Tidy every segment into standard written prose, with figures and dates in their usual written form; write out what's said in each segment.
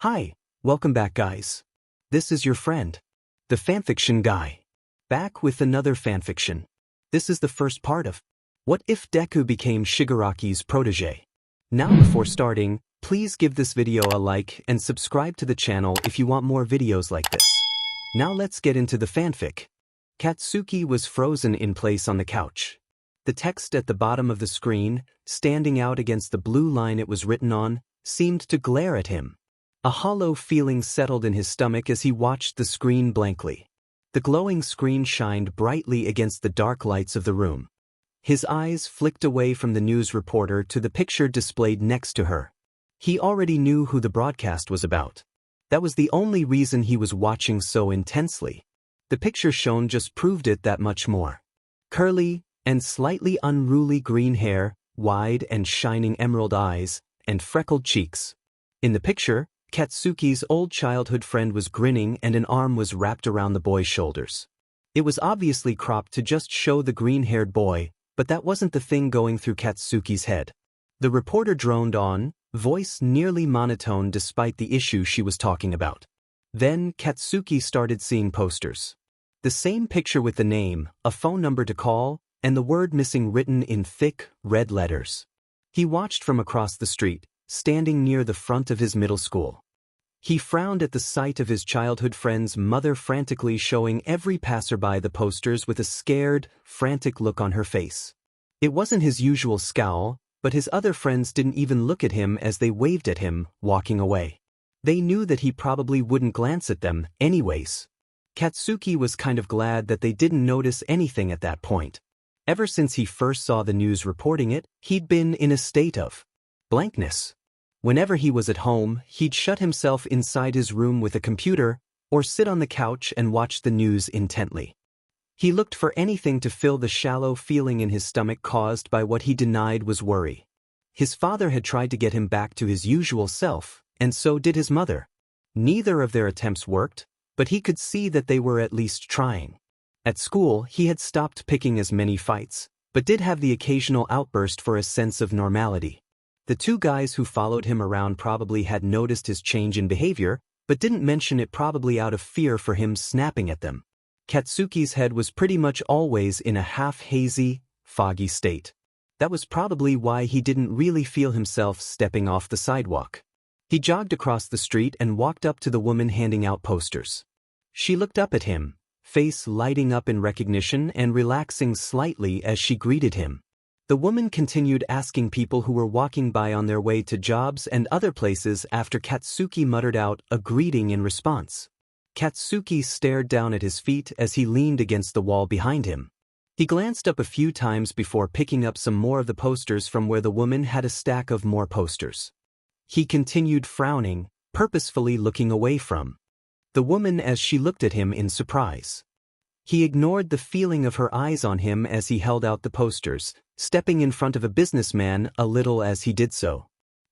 Hi, welcome back guys. This is your friend, the fanfiction guy. Back with another fanfiction. This is the first part of What If Deku Became Shigaraki's Protégé? Now before starting, please give this video a like and subscribe to the channel if you want more videos like this. Now let's get into the fanfic. Katsuki was frozen in place on the couch. The text at the bottom of the screen, standing out against the blue line it was written on, seemed to glare at him. A hollow feeling settled in his stomach as he watched the screen blankly. The glowing screen shined brightly against the dark lights of the room. His eyes flicked away from the news reporter to the picture displayed next to her. He already knew who the broadcast was about. That was the only reason he was watching so intensely. The picture shown just proved it that much more. Curly and slightly unruly green hair, wide and shining emerald eyes, and freckled cheeks. In the picture, Katsuki's old childhood friend was grinning and an arm was wrapped around the boy's shoulders. It was obviously cropped to just show the green-haired boy, but that wasn't the thing going through Katsuki's head. The reporter droned on, voice nearly monotone despite the issue she was talking about. Then Katsuki started seeing posters. The same picture with the name, a phone number to call, and the word missing written in thick, red letters. He watched from across the street, standing near the front of his middle school. He frowned at the sight of his childhood friend's mother frantically showing every passerby the posters with a scared, frantic look on her face. It wasn't his usual scowl, but his other friends didn't even look at him as they waved at him, walking away. They knew that he probably wouldn't glance at them, anyways. Katsuki was kind of glad that they didn't notice anything at that point. Ever since he first saw the news reporting it, he'd been in a state of blankness. Whenever he was at home, he'd shut himself inside his room with a computer, or sit on the couch and watch the news intently. He looked for anything to fill the shallow feeling in his stomach caused by what he denied was worry. His father had tried to get him back to his usual self, and so did his mother. Neither of their attempts worked, but he could see that they were at least trying. At school, he had stopped picking as many fights, but did have the occasional outburst for a sense of normality. The two guys who followed him around probably had noticed his change in behavior, but didn't mention it probably out of fear for him snapping at them. Katsuki's head was pretty much always in a half-hazy, foggy state. That was probably why he didn't really feel himself stepping off the sidewalk. He jogged across the street and walked up to the woman handing out posters. She looked up at him, face lighting up in recognition and relaxing slightly as she greeted him. The woman continued asking people who were walking by on their way to jobs and other places after Katsuki muttered out a greeting in response. Katsuki stared down at his feet as he leaned against the wall behind him. He glanced up a few times before picking up some more of the posters from where the woman had a stack of more posters. He continued frowning, purposefully looking away from the woman as she looked at him in surprise. He ignored the feeling of her eyes on him as he held out the posters, stepping in front of a businessman a little as he did so.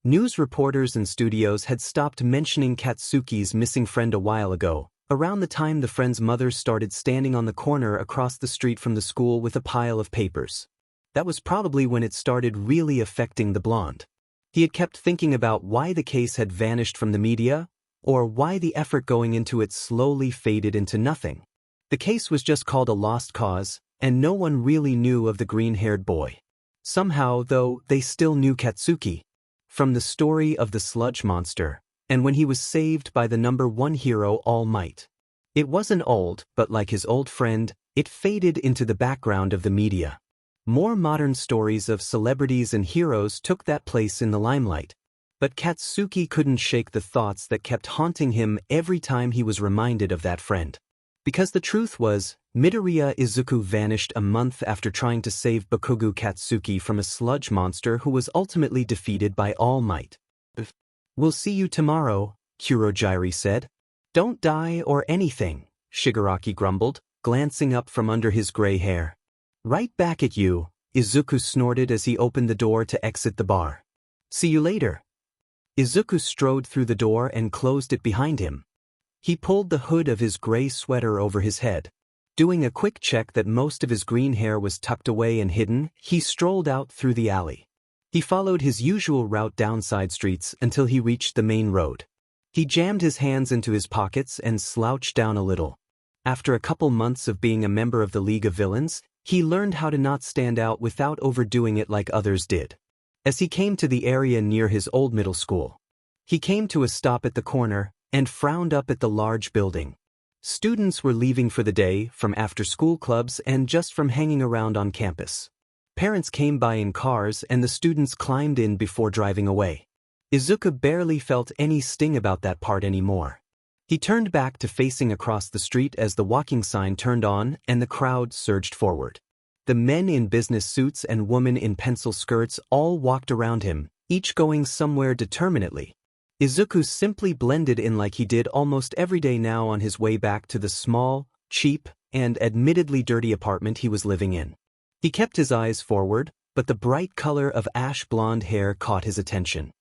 News reporters and studios had stopped mentioning Katsuki's missing friend a while ago, around the time the friend's mother started standing on the corner across the street from the school with a pile of papers. That was probably when it started really affecting the blonde. He had kept thinking about why the case had vanished from the media, or why the effort going into it slowly faded into nothing. The case was just called a lost cause, and no one really knew of the green-haired boy. Somehow, though, they still knew Katsuki. From the story of the sludge monster, and when he was saved by the #1 hero All Might. It wasn't old, but like his old friend, it faded into the background of the media. More modern stories of celebrities and heroes took that place in the limelight. But Katsuki couldn't shake the thoughts that kept haunting him every time he was reminded of that friend. Because the truth was, Midoriya Izuku vanished a month after trying to save Bakugo Katsuki from a sludge monster who was ultimately defeated by All Might. "We'll see you tomorrow," Kurogiri said. "Don't die or anything," Shigaraki grumbled, glancing up from under his gray hair. "Right back at you," Izuku snorted as he opened the door to exit the bar. "See you later." Izuku strode through the door and closed it behind him. He pulled the hood of his gray sweater over his head. Doing a quick check that most of his green hair was tucked away and hidden, he strolled out through the alley. He followed his usual route down side streets until he reached the main road. He jammed his hands into his pockets and slouched down a little. After a couple months of being a member of the League of Villains, he learned how to not stand out without overdoing it like others did. As he came to the area near his old middle school, he came to a stop at the corner and frowned up at the large building. Students were leaving for the day from after-school clubs and just from hanging around on campus. Parents came by in cars and the students climbed in before driving away. Izuku barely felt any sting about that part anymore. He turned back to facing across the street as the walking sign turned on and the crowd surged forward. The men in business suits and women in pencil skirts all walked around him, each going somewhere determinedly. Izuku simply blended in like he did almost every day now on his way back to the small, cheap, and admittedly dirty apartment he was living in. He kept his eyes forward, but the bright color of ash blonde hair caught his attention.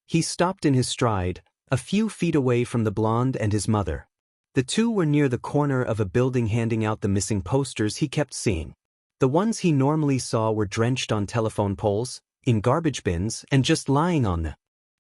He stopped in his stride, a few feet away from the blonde and his mother. The two were near the corner of a building handing out the missing posters he kept seeing. The ones he normally saw were drenched on telephone poles, in garbage bins, and just lying on the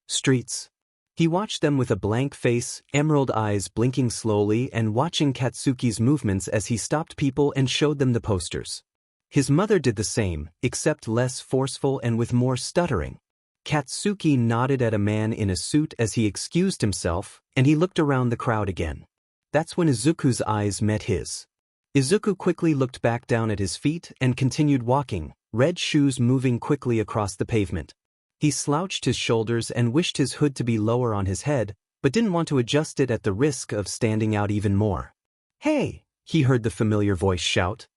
streets. He watched them with a blank face, emerald eyes blinking slowly and watching Katsuki's movements as he stopped people and showed them the posters. His mother did the same, except less forceful and with more stuttering. Katsuki nodded at a man in a suit as he excused himself, and he looked around the crowd again. That's when Izuku's eyes met his. Izuku quickly looked back down at his feet and continued walking, red shoes moving quickly across the pavement. He slouched his shoulders and wished his hood to be lower on his head, but didn't want to adjust it at the risk of standing out even more. "Hey!" he heard the familiar voice shout.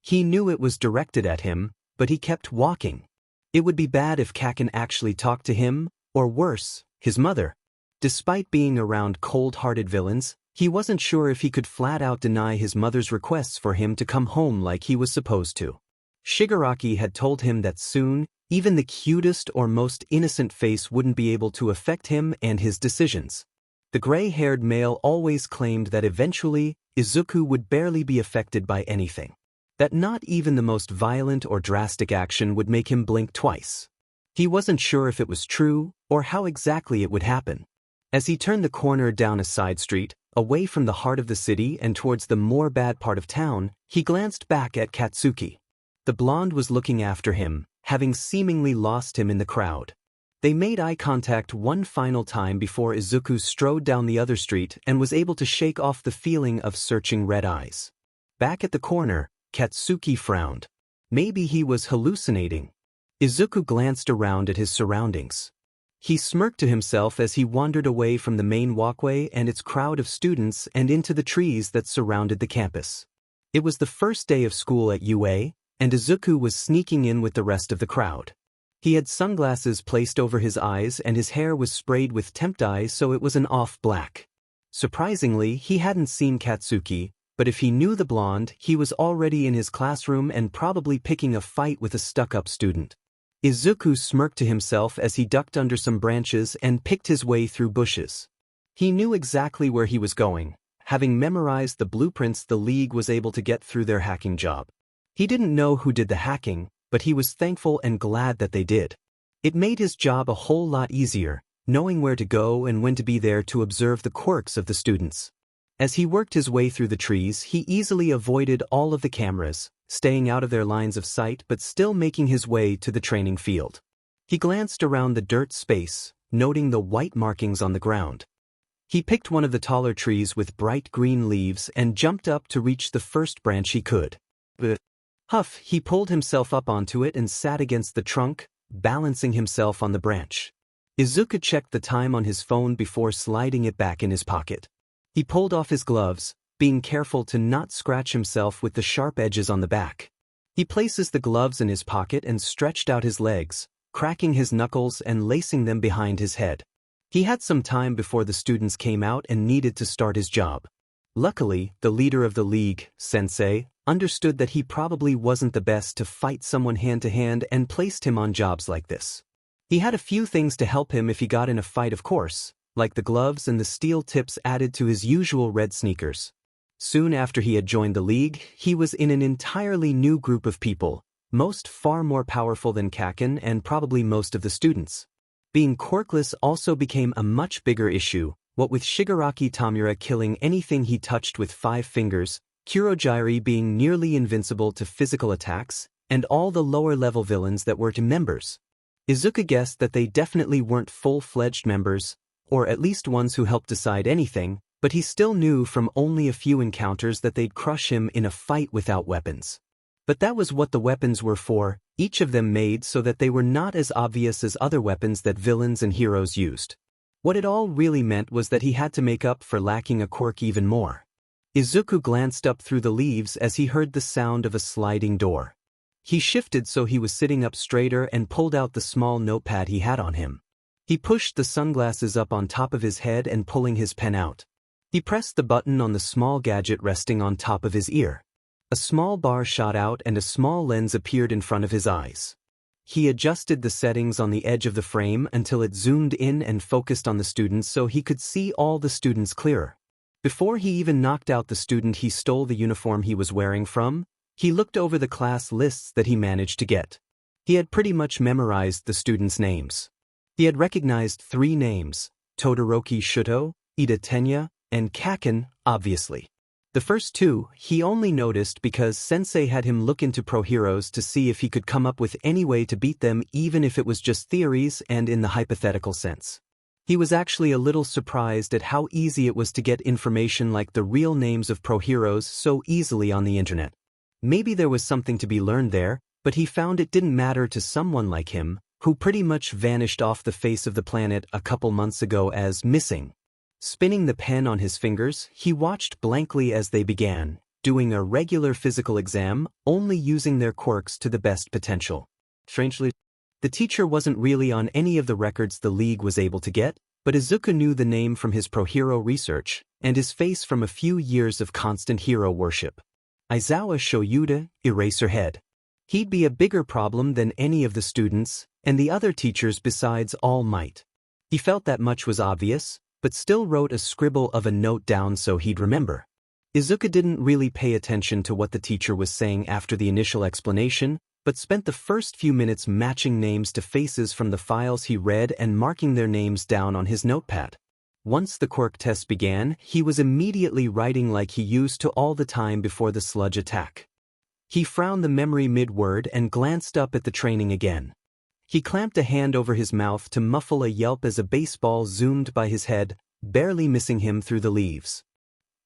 He knew it was directed at him, but he kept walking. It would be bad if Kaken actually talked to him, or worse, his mother. Despite being around cold-hearted villains, he wasn't sure if he could flat-out deny his mother's requests for him to come home like he was supposed to. Shigaraki had told him that soon, even the cutest or most innocent face wouldn't be able to affect him and his decisions. The gray-haired male always claimed that eventually, Izuku would barely be affected by anything. That not even the most violent or drastic action would make him blink twice. He wasn't sure if it was true, or how exactly it would happen. As he turned the corner down a side street, away from the heart of the city and towards the more bad part of town, he glanced back at Katsuki. The blonde was looking after him, having seemingly lost him in the crowd. They made eye contact one final time before Izuku strode down the other street and was able to shake off the feeling of searching red eyes. Back at the corner, Katsuki frowned. Maybe he was hallucinating. Izuku glanced around at his surroundings. He smirked to himself as he wandered away from the main walkway and its crowd of students and into the trees that surrounded the campus. It was the first day of school at UA, and Izuku was sneaking in with the rest of the crowd. He had sunglasses placed over his eyes and his hair was sprayed with temp dye so it was an off black. Surprisingly, he hadn't seen Katsuki, but if he knew the blonde, he was already in his classroom and probably picking a fight with a stuck-up student. Izuku smirked to himself as he ducked under some branches and picked his way through bushes. He knew exactly where he was going, having memorized the blueprints the League was able to get through their hacking job. He didn't know who did the hacking, but he was thankful and glad that they did. It made his job a whole lot easier, knowing where to go and when to be there to observe the quirks of the students. As he worked his way through the trees, he easily avoided all of the cameras, staying out of their lines of sight but still making his way to the training field. He glanced around the dirt space, noting the white markings on the ground. He picked one of the taller trees with bright green leaves and jumped up to reach the first branch he could. Huff, he pulled himself up onto it and sat against the trunk, balancing himself on the branch. Izuku checked the time on his phone before sliding it back in his pocket. He pulled off his gloves, being careful to not scratch himself with the sharp edges on the back. He places the gloves in his pocket and stretched out his legs, cracking his knuckles and lacing them behind his head. He had some time before the students came out and needed to start his job. Luckily, the leader of the league, Sensei, understood that he probably wasn't the best to fight someone hand-to-hand and placed him on jobs like this. He had a few things to help him if he got in a fight, of course, like the gloves and the steel tips added to his usual red sneakers. Soon after he had joined the league, he was in an entirely new group of people, most far more powerful than Kaken and probably most of the students. Being quirkless also became a much bigger issue, What with Shigaraki Tamura killing anything he touched with 5 fingers, Kurogiri being nearly invincible to physical attacks, and all the lower-level villains that were members. Izuku guessed that they definitely weren't full-fledged members, or at least ones who helped decide anything, but he still knew from only a few encounters that they'd crush him in a fight without weapons. But that was what the weapons were for, each of them made so that they were not as obvious as other weapons that villains and heroes used. What it all really meant was that he had to make up for lacking a quirk even more. Izuku glanced up through the leaves as he heard the sound of a sliding door. He shifted so he was sitting up straighter and pulled out the small notepad he had on him. He pushed the sunglasses up on top of his head and pulling his pen out. He pressed the button on the small gadget resting on top of his ear. A small bar shot out and a small lens appeared in front of his eyes. He adjusted the settings on the edge of the frame until it zoomed in and focused on the students so he could see all the students clearer. Before he even knocked out the student he stole the uniform he was wearing from, he looked over the class lists that he managed to get. He had pretty much memorized the students' names. He had recognized 3 names, Todoroki Shuto, Ida Tenya, and Kaken, obviously. The first 2 he only noticed because Sensei had him look into pro heroes to see if he could come up with any way to beat them even if it was just theories and in the hypothetical sense. He was actually a little surprised at how easy it was to get information like the real names of pro heroes so easily on the internet. Maybe there was something to be learned there, but he found it didn't matter to someone like him, who pretty much vanished off the face of the planet a couple months ago as missing. Spinning the pen on his fingers, he watched blankly as they began, doing a regular physical exam, only using their quirks to the best potential. Strangely, the teacher wasn't really on any of the records the league was able to get, but Izuku knew the name from his pro-hero research, and his face from a few years of constant hero worship. Aizawa Shoyuda, Eraserhead. He'd be a bigger problem than any of the students, and the other teachers besides All Might. He felt that much was obvious, but still wrote a scribble of a note down so he'd remember. Izuku didn't really pay attention to what the teacher was saying after the initial explanation, but spent the first few minutes matching names to faces from the files he read and marking their names down on his notepad. Once the quirk test began, he was immediately writing like he used to all the time before the sludge attack. He frowned the memory mid-word and glanced up at the training again. He clamped a hand over his mouth to muffle a yelp as a baseball zoomed by his head, barely missing him through the leaves.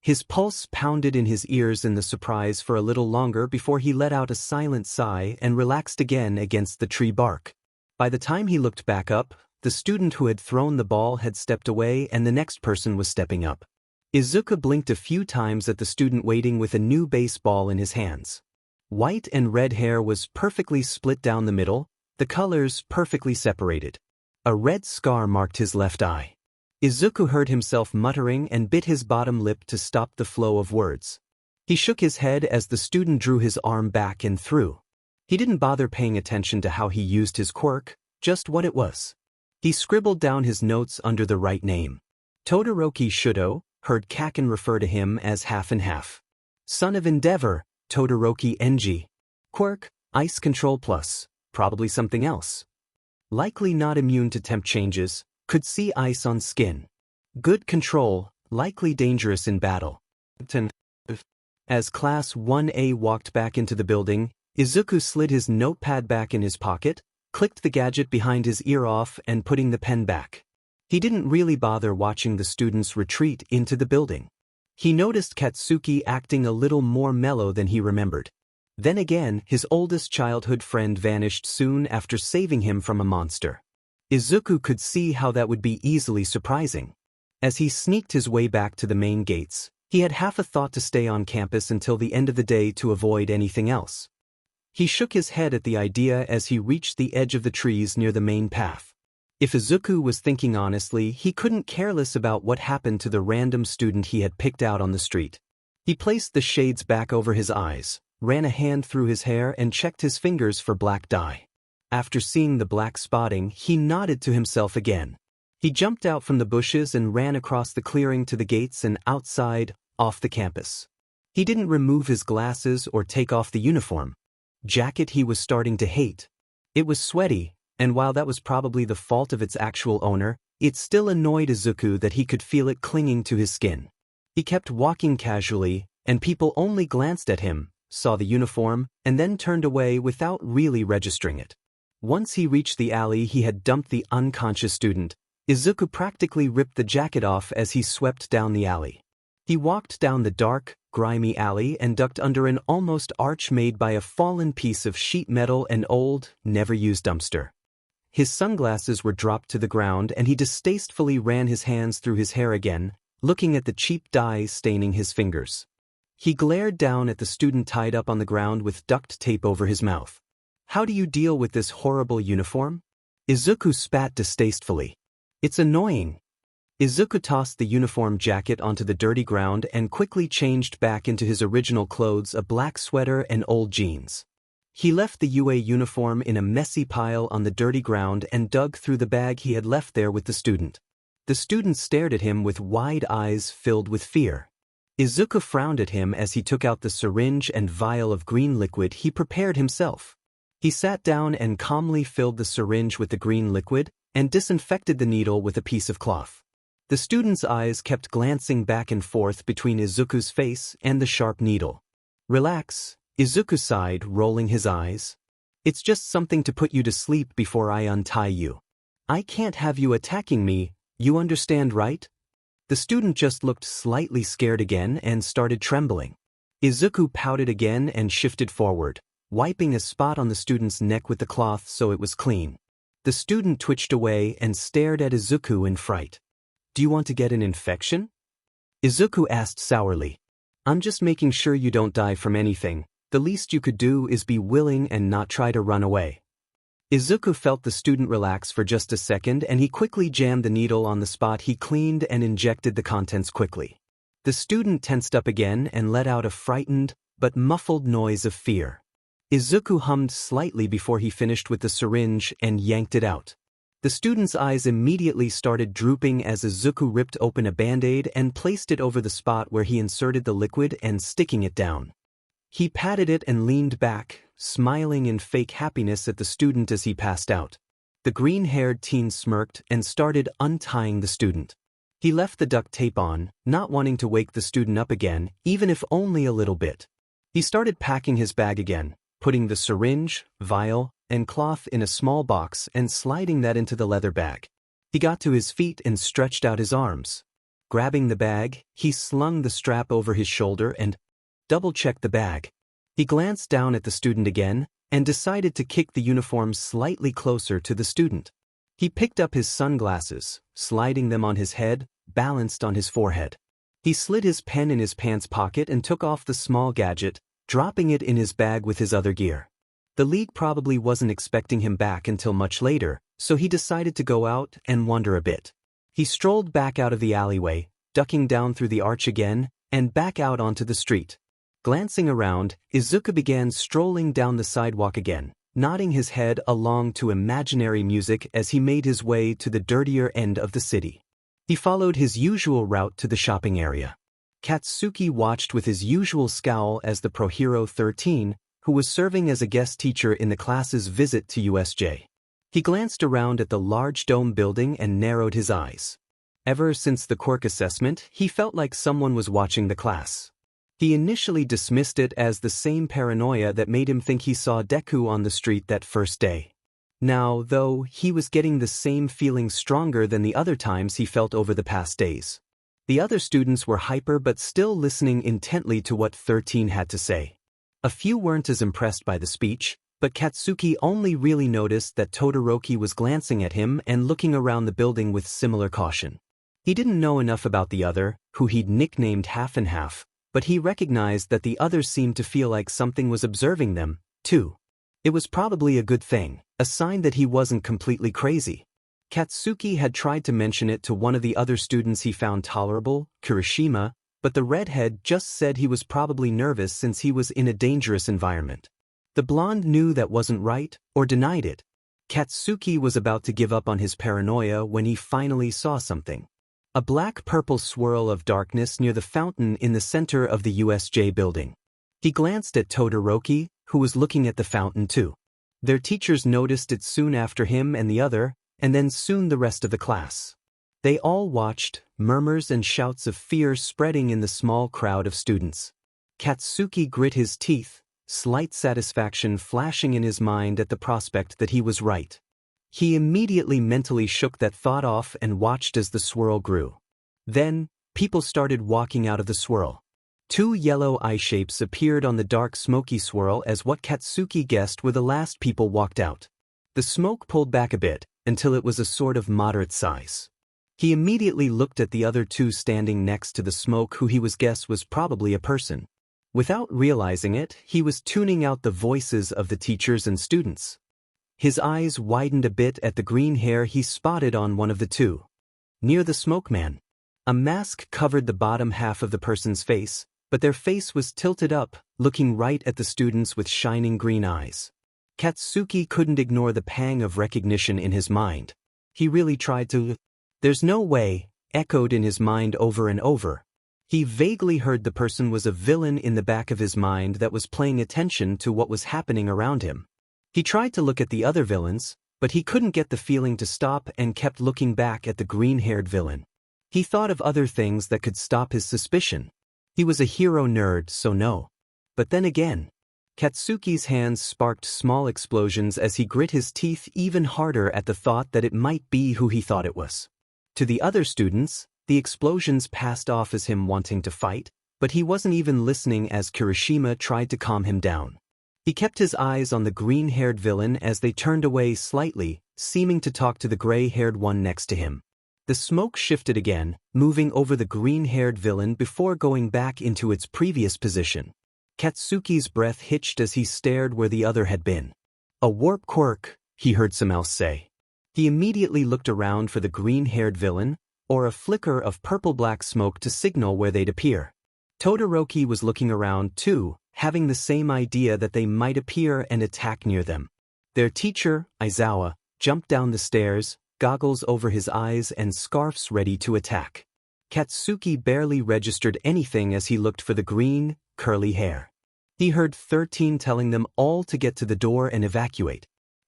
His pulse pounded in his ears in the surprise for a little longer before he let out a silent sigh and relaxed again against the tree bark. By the time he looked back up, the student who had thrown the ball had stepped away and the next person was stepping up. Izuku blinked a few times at the student waiting with a new baseball in his hands. White and red hair was perfectly split down the middle, the colors perfectly separated. A red scar marked his left eye. Izuku heard himself muttering and bit his bottom lip to stop the flow of words. He shook his head as the student drew his arm back and through. He didn't bother paying attention to how he used his quirk, just what it was. He scribbled down his notes under the right name. Todoroki Shuto, heard Kaken refer to him as half and half. Son of Endeavor, Todoroki Enji. Quirk, Ice Control Plus. Probably something else. Likely not immune to temp changes, could see ice on skin. Good control, likely dangerous in battle. As Class 1A walked back into the building, Izuku slid his notepad back in his pocket, clicked the gadget behind his ear off and putting the pen back. He didn't really bother watching the students retreat into the building. He noticed Katsuki acting a little more mellow than he remembered. Then again, his oldest childhood friend vanished soon after saving him from a monster. Izuku could see how that would be easily surprising. As he sneaked his way back to the main gates, he had half a thought to stay on campus until the end of the day to avoid anything else. He shook his head at the idea as he reached the edge of the trees near the main path. If Izuku was thinking honestly, he couldn't care less about what happened to the random student he had picked out on the street. He placed the shades back over his eyes, ran a hand through his hair and checked his fingers for black dye. After seeing the black spotting, he nodded to himself again. He jumped out from the bushes and ran across the clearing to the gates and outside, off the campus. He didn't remove his glasses or take off the uniform. Jacket he was starting to hate. It was sweaty, and while that was probably the fault of its actual owner, It still annoyed Izuku that he could feel it clinging to his skin. He kept walking casually, and people only glanced at him, saw the uniform, and then turned away without really registering it. Once he reached the alley he had dumped the unconscious student, Izuku practically ripped the jacket off as he swept down the alley. He walked down the dark, grimy alley and ducked under an almost arch made by a fallen piece of sheet metal and old, never-used dumpster. His sunglasses were dropped to the ground and he distastefully ran his hands through his hair again, looking at the cheap dye staining his fingers. He glared down at the student tied up on the ground with duct tape over his mouth. "How do you deal with this horrible uniform?" Izuku spat distastefully. "It's annoying." Izuku tossed the uniform jacket onto the dirty ground and quickly changed back into his original clothes, a black sweater and old jeans. He left the UA uniform in a messy pile on the dirty ground and dug through the bag he had left there with the student. The student stared at him with wide eyes filled with fear. Izuku frowned at him as he took out the syringe and vial of green liquid he prepared himself. He sat down and calmly filled the syringe with the green liquid and disinfected the needle with a piece of cloth. The student's eyes kept glancing back and forth between Izuku's face and the sharp needle. "Relax," Izuku sighed, rolling his eyes. "It's just something to put you to sleep before I untie you. I can't have you attacking me, you understand, right?" The student just looked slightly scared again and started trembling. Izuku pouted again and shifted forward, wiping a spot on the student's neck with the cloth so it was clean. The student twitched away and stared at Izuku in fright. "Do you want to get an infection?" Izuku asked sourly. "I'm just making sure you don't die from anything. The least you could do is be willing and not try to run away." Izuku felt the student relax for just a second and he quickly jammed the needle on the spot he cleaned and injected the contents quickly. The student tensed up again and let out a frightened but muffled noise of fear. Izuku hummed slightly before he finished with the syringe and yanked it out. The student's eyes immediately started drooping as Izuku ripped open a band-aid and placed it over the spot where he inserted the liquid and sticking it down. He patted it and leaned back, smiling in fake happiness at the student as he passed out. The green-haired teen smirked and started untying the student. He left the duct tape on, not wanting to wake the student up again, even if only a little bit. He started packing his bag again, putting the syringe, vial, and cloth in a small box and sliding that into the leather bag. He got to his feet and stretched out his arms. Grabbing the bag, he slung the strap over his shoulder and double-checked the bag. He glanced down at the student again and decided to kick the uniform slightly closer to the student. He picked up his sunglasses, sliding them on his head, balanced on his forehead. He slid his pen in his pants pocket and took off the small gadget, dropping it in his bag with his other gear. The league probably wasn't expecting him back until much later, so he decided to go out and wander a bit. He strolled back out of the alleyway, ducking down through the arch again, and back out onto the street. Glancing around, Izuku began strolling down the sidewalk again, nodding his head along to imaginary music as he made his way to the dirtier end of the city. He followed his usual route to the shopping area. Katsuki watched with his usual scowl as the ProHero 13, who was serving as a guest teacher in the class's visit to USJ. He glanced around at the large dome building and narrowed his eyes. Ever since the quirk assessment, he felt like someone was watching the class. He initially dismissed it as the same paranoia that made him think he saw Deku on the street that first day. Now, though, he was getting the same feeling stronger than the other times he felt over the past days. The other students were hyper but still listening intently to what 13 had to say. A few weren't as impressed by the speech, but Katsuki only really noticed that Todoroki was glancing at him and looking around the building with similar caution. He didn't know enough about the other, who he'd nicknamed Half and Half, but he recognized that the others seemed to feel like something was observing them, too. It was probably a good thing, a sign that he wasn't completely crazy. Katsuki had tried to mention it to one of the other students he found tolerable, Kirishima, but the redhead just said he was probably nervous since he was in a dangerous environment. The blonde knew that wasn't right, or denied it. Katsuki was about to give up on his paranoia when he finally saw something. A black-purple swirl of darkness near the fountain in the center of the USJ building. He glanced at Todoroki, who was looking at the fountain too. Their teachers noticed it soon after him and the other, and then soon the rest of the class. They all watched, murmurs and shouts of fear spreading in the small crowd of students. Katsuki grit his teeth, slight satisfaction flashing in his mind at the prospect that he was right. He immediately mentally shook that thought off and watched as the swirl grew. Then, people started walking out of the swirl. 2 yellow eye shapes appeared on the dark smoky swirl as what Katsuki guessed were the last people walked out. The smoke pulled back a bit, until it was a sort of moderate size. He immediately looked at the other 2 standing next to the smoke who he guessed was probably a person. Without realizing it, he was tuning out the voices of the teachers and students. His eyes widened a bit at the green hair he spotted on one of the 2. Near the smoke man. A mask covered the bottom half of the person's face, but their face was tilted up, looking right at the students with shining green eyes. Katsuki couldn't ignore the pang of recognition in his mind. He really tried to. "There's no way," echoed in his mind over and over. He vaguely heard the person was a villain in the back of his mind that was paying attention to what was happening around him. He tried to look at the other villains, but he couldn't get the feeling to stop and kept looking back at the green-haired villain. He thought of other things that could stop his suspicion. He was a hero nerd, so no. But then again, Katsuki's hands sparked small explosions as he grit his teeth even harder at the thought that it might be who he thought it was. To the other students, the explosions passed off as him wanting to fight, but he wasn't even listening as Kirishima tried to calm him down. He kept his eyes on the green-haired villain as they turned away slightly, seeming to talk to the gray-haired one next to him. The smoke shifted again, moving over the green-haired villain before going back into its previous position. Katsuki's breath hitched as he stared where the other had been. "A warp quirk," he heard someone else say. He immediately looked around for the green-haired villain, or a flicker of purple-black smoke to signal where they'd appear. Todoroki was looking around too, having the same idea that they might appear and attack near them. Their teacher, Aizawa, jumped down the stairs, goggles over his eyes and scarves ready to attack. Katsuki barely registered anything as he looked for the green, curly hair. He heard 13 telling them all to get to the door and evacuate.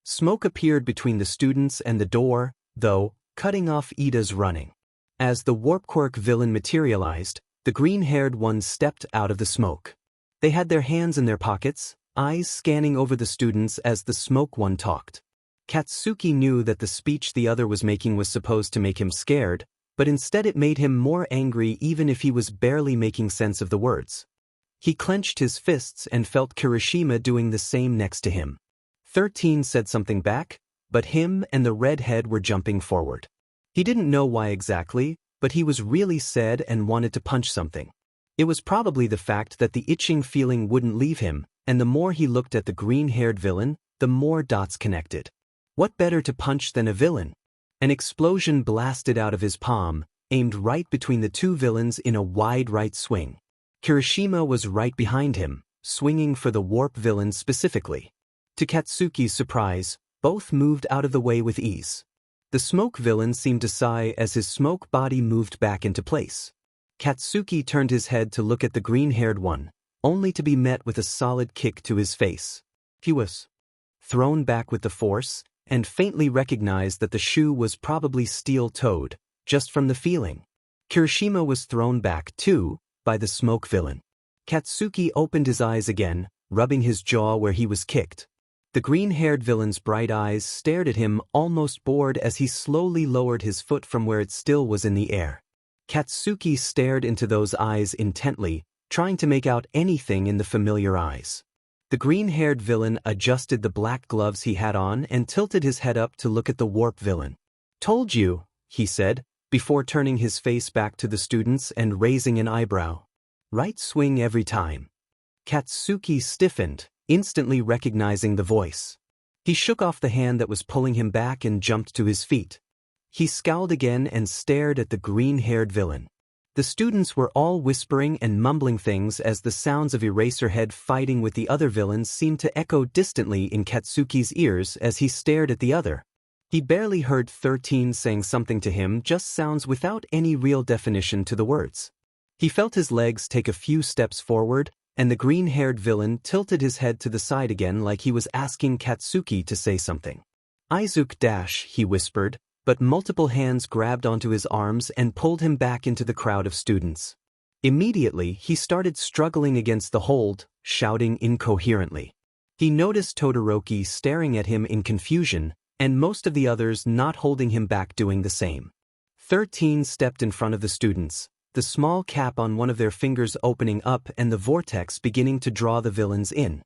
Smoke appeared between the students and the door, though, cutting off Ida's running. As the warp quirk villain materialized, the green-haired one stepped out of the smoke. They had their hands in their pockets, eyes scanning over the students as the smoke one talked. Katsuki knew that the speech the other was making was supposed to make him scared, but instead it made him more angry even if he was barely making sense of the words. He clenched his fists and felt Kirishima doing the same next to him. 13 said something back, but him and the redhead were jumping forward. He didn't know why exactly, but he was really sad and wanted to punch something. It was probably the fact that the itching feeling wouldn't leave him, and the more he looked at the green-haired villain, the more dots connected. What better to punch than a villain? An explosion blasted out of his palm, aimed right between the 2 villains in a wide right swing. Kirishima was right behind him, swinging for the warp villain specifically. To Katsuki's surprise, both moved out of the way with ease. The smoke villain seemed to sigh as his smoke body moved back into place. Katsuki turned his head to look at the green-haired one, only to be met with a solid kick to his face. He was thrown back with the force, and faintly recognized that the shoe was probably steel-toed, just from the feeling. Kirishima was thrown back, too, by the smoke villain. Katsuki opened his eyes again, rubbing his jaw where he was kicked. The green-haired villain's bright eyes stared at him almost bored as he slowly lowered his foot from where it still was in the air. Katsuki stared into those eyes intently, trying to make out anything in the familiar eyes. The green-haired villain adjusted the black gloves he had on and tilted his head up to look at the warp villain. "Told you," he said, before turning his face back to the students and raising an eyebrow. "Right swing every time." Katsuki stiffened, instantly recognizing the voice. He shook off the hand that was pulling him back and jumped to his feet. He scowled again and stared at the green-haired villain. The students were all whispering and mumbling things as the sounds of Eraserhead fighting with the other villains seemed to echo distantly in Katsuki's ears as he stared at the other. He barely heard 13 saying something to him, just sounds without any real definition to the words. He felt his legs take a few steps forward, and the green-haired villain tilted his head to the side again like he was asking Katsuki to say something. "Izuku dash," he whispered, but multiple hands grabbed onto his arms and pulled him back into the crowd of students. Immediately, he started struggling against the hold, shouting incoherently. He noticed Todoroki staring at him in confusion, and most of the others not holding him back doing the same. 13 stepped in front of the students, the small cap on one of their fingers opening up and the vortex beginning to draw the villains in.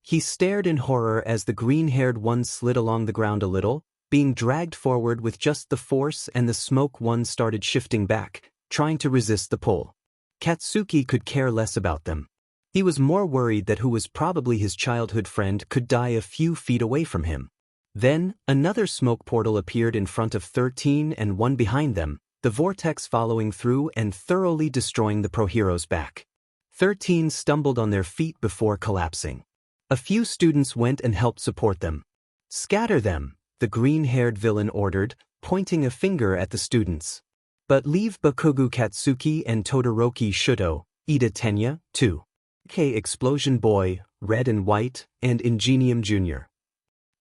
He stared in horror as the green-haired one slid along the ground a little, being dragged forward with just the force, and the smoke one started shifting back, trying to resist the pull. Katsuki could care less about them. He was more worried that who was probably his childhood friend could die a few feet away from him. Then, another smoke portal appeared in front of 13 and one behind them, the vortex following through and thoroughly destroying the pro-heroes' back. 13 stumbled on their feet before collapsing. A few students went and helped support them. "Scatter them," the green-haired villain ordered, pointing a finger at the students. "But leave Bakugo Katsuki and Todoroki Shuto, Ida Tenya, too. K Explosion Boy, Red and White, and Ingenium Jr.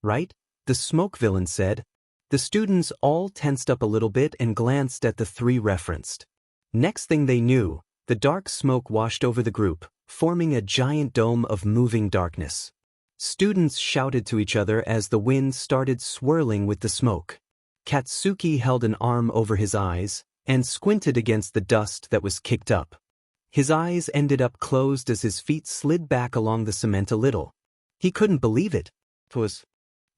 Right?" the smoke villain said. The students all tensed up a little bit and glanced at the three referenced. Next thing they knew, the dark smoke washed over the group, forming a giant dome of moving darkness. Students shouted to each other as the wind started swirling with the smoke. Katsuki held an arm over his eyes and squinted against the dust that was kicked up. His eyes ended up closed as his feet slid back along the cement a little. He couldn't believe it. It was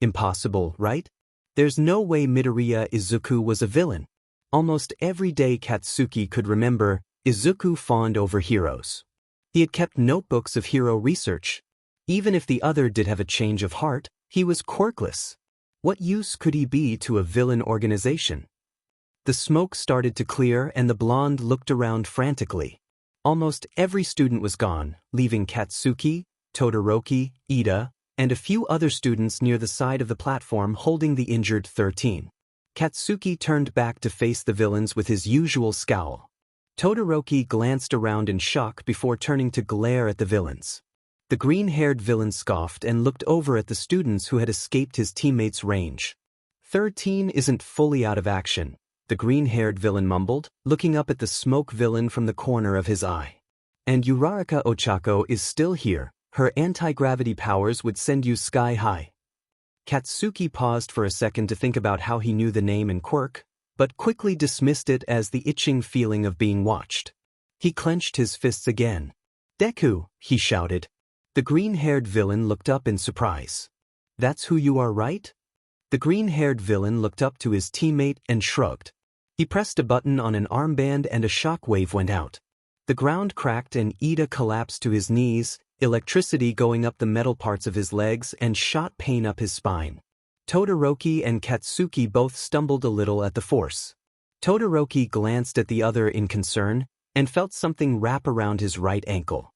impossible, right? There's no way Midoriya Izuku was a villain. Almost every day Katsuki could remember, Izuku fawned over heroes. He had kept notebooks of hero research. Even if the other did have a change of heart, he was quirkless. What use could he be to a villain organization? The smoke started to clear and the blonde looked around frantically. Almost every student was gone, leaving Katsuki, Todoroki, Ida, and a few other students near the side of the platform holding the injured 13. Katsuki turned back to face the villains with his usual scowl. Todoroki glanced around in shock before turning to glare at the villains. The green-haired villain scoffed and looked over at the students who had escaped his teammates' range. 13 isn't fully out of action, the green-haired villain mumbled, looking up at the smoke villain from the corner of his eye. And Uraraka Ochako is still here. Her anti-gravity powers would send you sky high. Katsuki paused for a second to think about how he knew the name and quirk, but quickly dismissed it as the itching feeling of being watched. He clenched his fists again. "Deku," he shouted. The green-haired villain looked up in surprise. "That's who you are, right?" The green-haired villain looked up to his teammate and shrugged. He pressed a button on an armband and a shockwave went out. The ground cracked and Ida collapsed to his knees, electricity going up the metal parts of his legs and shot pain up his spine. Todoroki and Katsuki both stumbled a little at the force. Todoroki glanced at the other in concern and felt something wrap around his right ankle.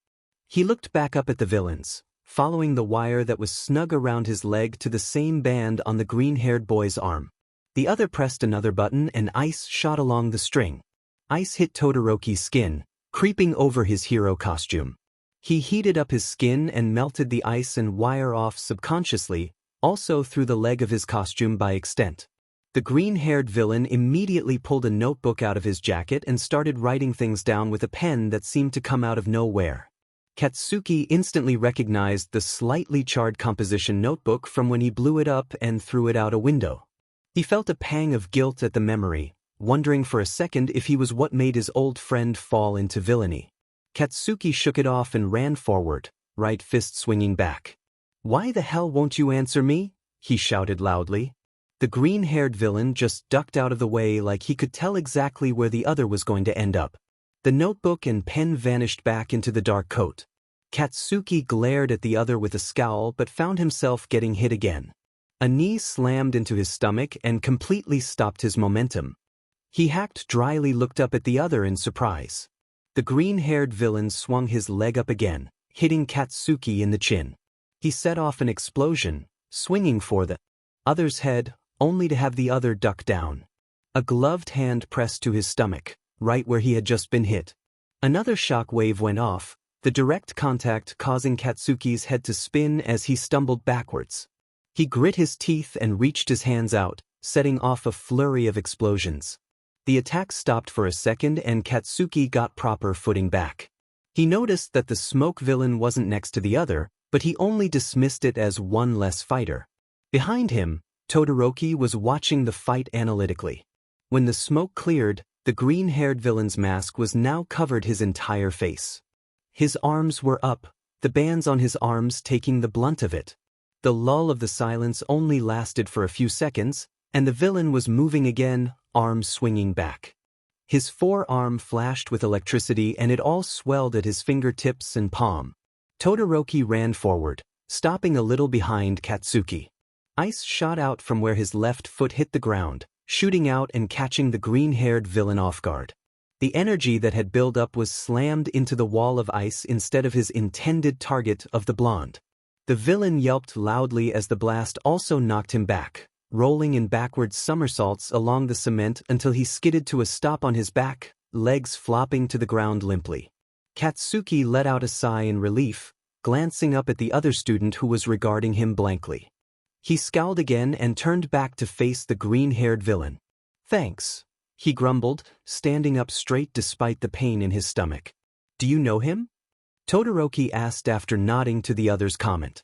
He looked back up at the villains, following the wire that was snug around his leg to the same band on the green-haired boy's arm. The other pressed another button and ice shot along the string. Ice hit Todoroki's skin, creeping over his hero costume. He heated up his skin and melted the ice and wire off subconsciously, also through the leg of his costume by extent. The green-haired villain immediately pulled a notebook out of his jacket and started writing things down with a pen that seemed to come out of nowhere. Katsuki instantly recognized the slightly charred composition notebook from when he blew it up and threw it out a window. He felt a pang of guilt at the memory, wondering for a second if he was what made his old friend fall into villainy. Katsuki shook it off and ran forward, right fist swinging back. "Why the hell won't you answer me?" he shouted loudly. The green-haired villain just ducked out of the way like he could tell exactly where the other was going to end up. The notebook and pen vanished back into the dark coat. Katsuki glared at the other with a scowl but found himself getting hit again. A knee slammed into his stomach and completely stopped his momentum. He hacked dryly looked up at the other in surprise. The green-haired villain swung his leg up again, hitting Katsuki in the chin. He set off an explosion, swinging for the other's head, only to have the other duck down. A gloved hand pressed to his stomach, right where he had just been hit. Another shock wave went off, the direct contact causing Katsuki's head to spin as he stumbled backwards. He grit his teeth and reached his hands out, setting off a flurry of explosions. The attack stopped for a second and Katsuki got proper footing back. He noticed that the smoke villain wasn't next to the other, but he only dismissed it as one less fighter. Behind him, Todoroki was watching the fight analytically. When the smoke cleared, the green-haired villain's mask was now covered his entire face. His arms were up, the bands on his arms taking the blunt of it. The lull of the silence only lasted for a few seconds, and the villain was moving again, arms swinging back. His forearm flashed with electricity and it all swelled at his fingertips and palm. Todoroki ran forward, stopping a little behind Katsuki. Ice shot out from where his left foot hit the ground, shooting out and catching the green-haired villain off guard. The energy that had built up was slammed into the wall of ice instead of his intended target of the blonde. The villain yelped loudly as the blast also knocked him back, rolling in backward somersaults along the cement until he skidded to a stop on his back, legs flopping to the ground limply. Katsuki let out a sigh in relief, glancing up at the other student who was regarding him blankly. He scowled again and turned back to face the green-haired villain. "Thanks," he grumbled, standing up straight despite the pain in his stomach. "Do you know him?" Todoroki asked after nodding to the other's comment.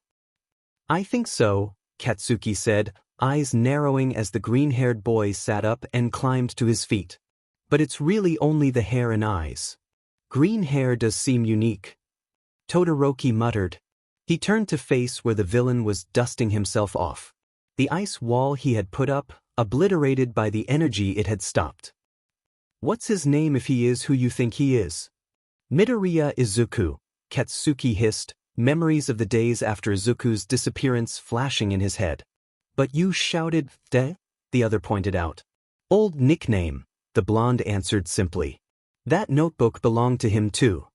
"I think so," Katsuki said, eyes narrowing as the green-haired boy sat up and climbed to his feet. "But it's really only the hair and eyes. Green hair does seem unique." Todoroki muttered. He turned to face where the villain was dusting himself off. The ice wall he had put up, obliterated by the energy it had stopped. "What's his name if he is who you think he is?" "Midoriya Izuku," Katsuki hissed, memories of the days after Izuku's disappearance flashing in his head. "But you shouted, 'De?'" the other pointed out. "Old nickname," the blonde answered simply. "That notebook belonged to him too."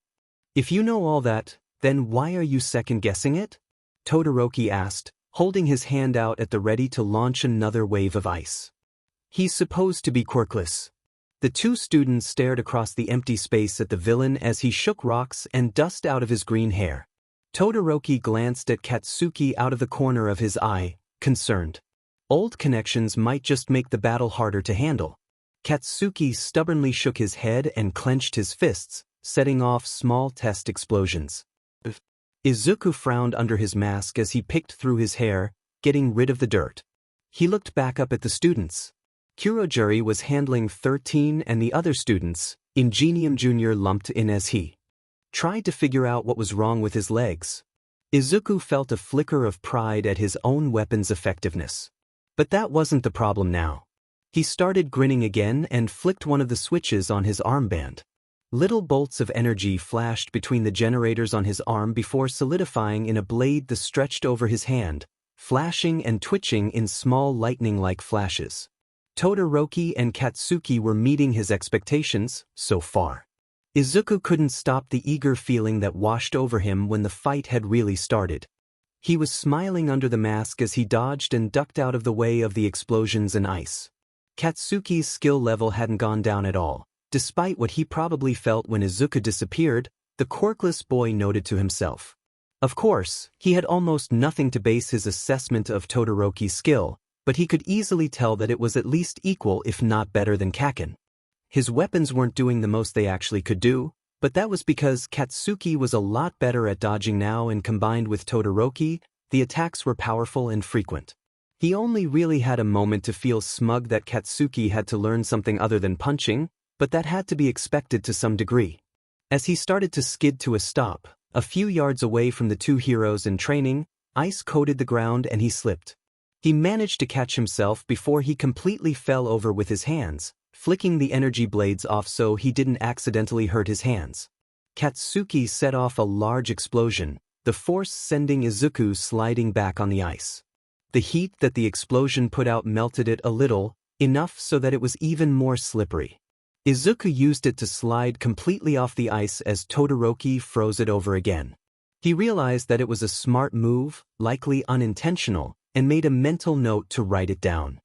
"If you know all that, then why are you second-guessing it?" Todoroki asked, holding his hand out at the ready to launch another wave of ice. "He's supposed to be quirkless." The two students stared across the empty space at the villain as he shook rocks and dust out of his green hair. Todoroki glanced at Katsuki out of the corner of his eye, concerned. Old connections might just make the battle harder to handle. Katsuki stubbornly shook his head and clenched his fists, setting off small test explosions. Izuku frowned under his mask as he picked through his hair, getting rid of the dirt. He looked back up at the students. Kurogiri was handling 13 and the other students, Ingenium Jr. lumped in as he tried to figure out what was wrong with his legs. Izuku felt a flicker of pride at his own weapon's effectiveness. But that wasn't the problem now. He started grinning again and flicked one of the switches on his armband. Little bolts of energy flashed between the generators on his arm before solidifying in a blade that stretched over his hand, flashing and twitching in small lightning-like flashes. Todoroki and Katsuki were meeting his expectations, so far. Izuku couldn't stop the eager feeling that washed over him when the fight had really started. He was smiling under the mask as he dodged and ducked out of the way of the explosions and ice. Katsuki's skill level hadn't gone down at all. Despite what he probably felt when Izuku disappeared, the quirkless boy noted to himself. Of course, he had almost nothing to base his assessment of Todoroki's skill, but he could easily tell that it was at least equal if not better than Kaken. His weapons weren't doing the most they actually could do, but that was because Katsuki was a lot better at dodging now, and combined with Todoroki, the attacks were powerful and frequent. He only really had a moment to feel smug that Katsuki had to learn something other than punching, but that had to be expected to some degree. As he started to skid to a stop, a few yards away from the two heroes in training, ice coated the ground and he slipped. He managed to catch himself before he completely fell over with his hands, flicking the energy blades off so he didn't accidentally hurt his hands. Katsuki set off a large explosion, the force sending Izuku sliding back on the ice. The heat that the explosion put out melted it a little, enough so that it was even more slippery. Izuku used it to slide completely off the ice as Todoroki froze it over again. He realized that it was a smart move, likely unintentional, and made a mental note to write it down.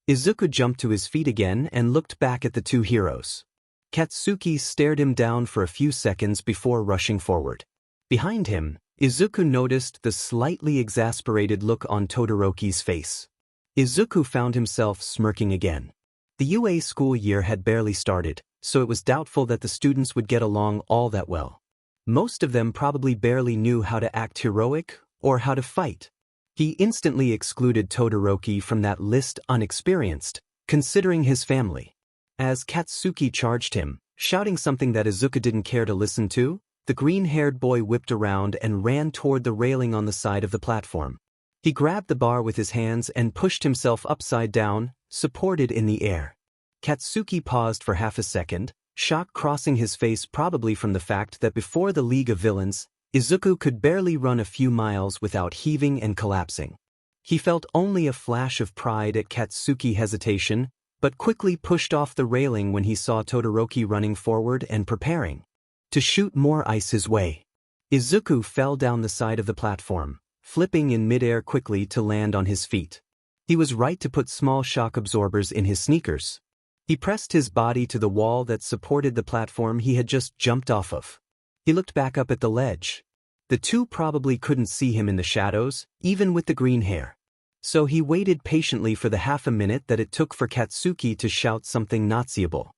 Izuku jumped to his feet again and looked back at the two heroes. Katsuki stared him down for a few seconds before rushing forward. Behind him, Izuku noticed the slightly exasperated look on Todoroki's face. Izuku found himself smirking again. The UA school year had barely started, so it was doubtful that the students would get along all that well. Most of them probably barely knew how to act heroic or how to fight. He instantly excluded Todoroki from that list unexperienced, considering his family. As Katsuki charged him, shouting something that Izuku didn't care to listen to, the green-haired boy whipped around and ran toward the railing on the side of the platform. He grabbed the bar with his hands and pushed himself upside down, supported in the air. Katsuki paused for half a second, shock crossing his face probably from the fact that before the League of Villains, Izuku could barely run a few miles without heaving and collapsing. He felt only a flash of pride at Katsuki's hesitation, but quickly pushed off the railing when he saw Todoroki running forward and preparing to shoot more ice his way. Izuku fell down the side of the platform, flipping in midair quickly to land on his feet. He was right to put small shock absorbers in his sneakers. He pressed his body to the wall that supported the platform he had just jumped off of. He looked back up at the ledge. The two probably couldn't see him in the shadows, even with the green hair. So he waited patiently for the half a minute that it took for Katsuki to shout something Naziable.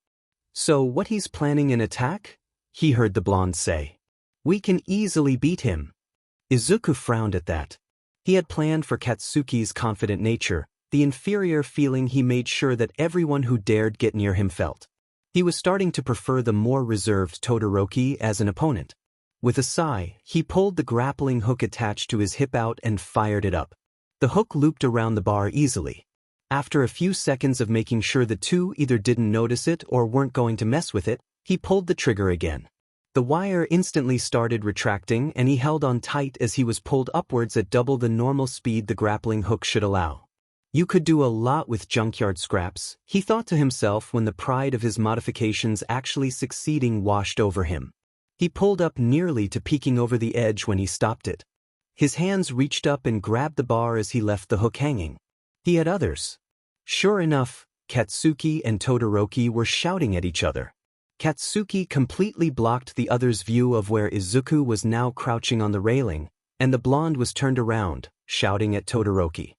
"So what, he's planning an attack?" he heard the blonde say. "We can easily beat him." Izuku frowned at that. He had planned for Katsuki's confident nature, the inferior feeling he made sure that everyone who dared get near him felt. He was starting to prefer the more reserved Todoroki as an opponent. With a sigh, he pulled the grappling hook attached to his hip out and fired it up. The hook looped around the bar easily. After a few seconds of making sure the two either didn't notice it or weren't going to mess with it, he pulled the trigger again. The wire instantly started retracting and he held on tight as he was pulled upwards at double the normal speed the grappling hook should allow. You could do a lot with junkyard scraps, he thought to himself when the pride of his modifications actually succeeding washed over him. He pulled up nearly to peeking over the edge when he stopped it. His hands reached up and grabbed the bar as he left the hook hanging. He had others. Sure enough, Katsuki and Todoroki were shouting at each other. Katsuki completely blocked the other's view of where Izuku was now crouching on the railing, and the blonde was turned around, shouting at Todoroki.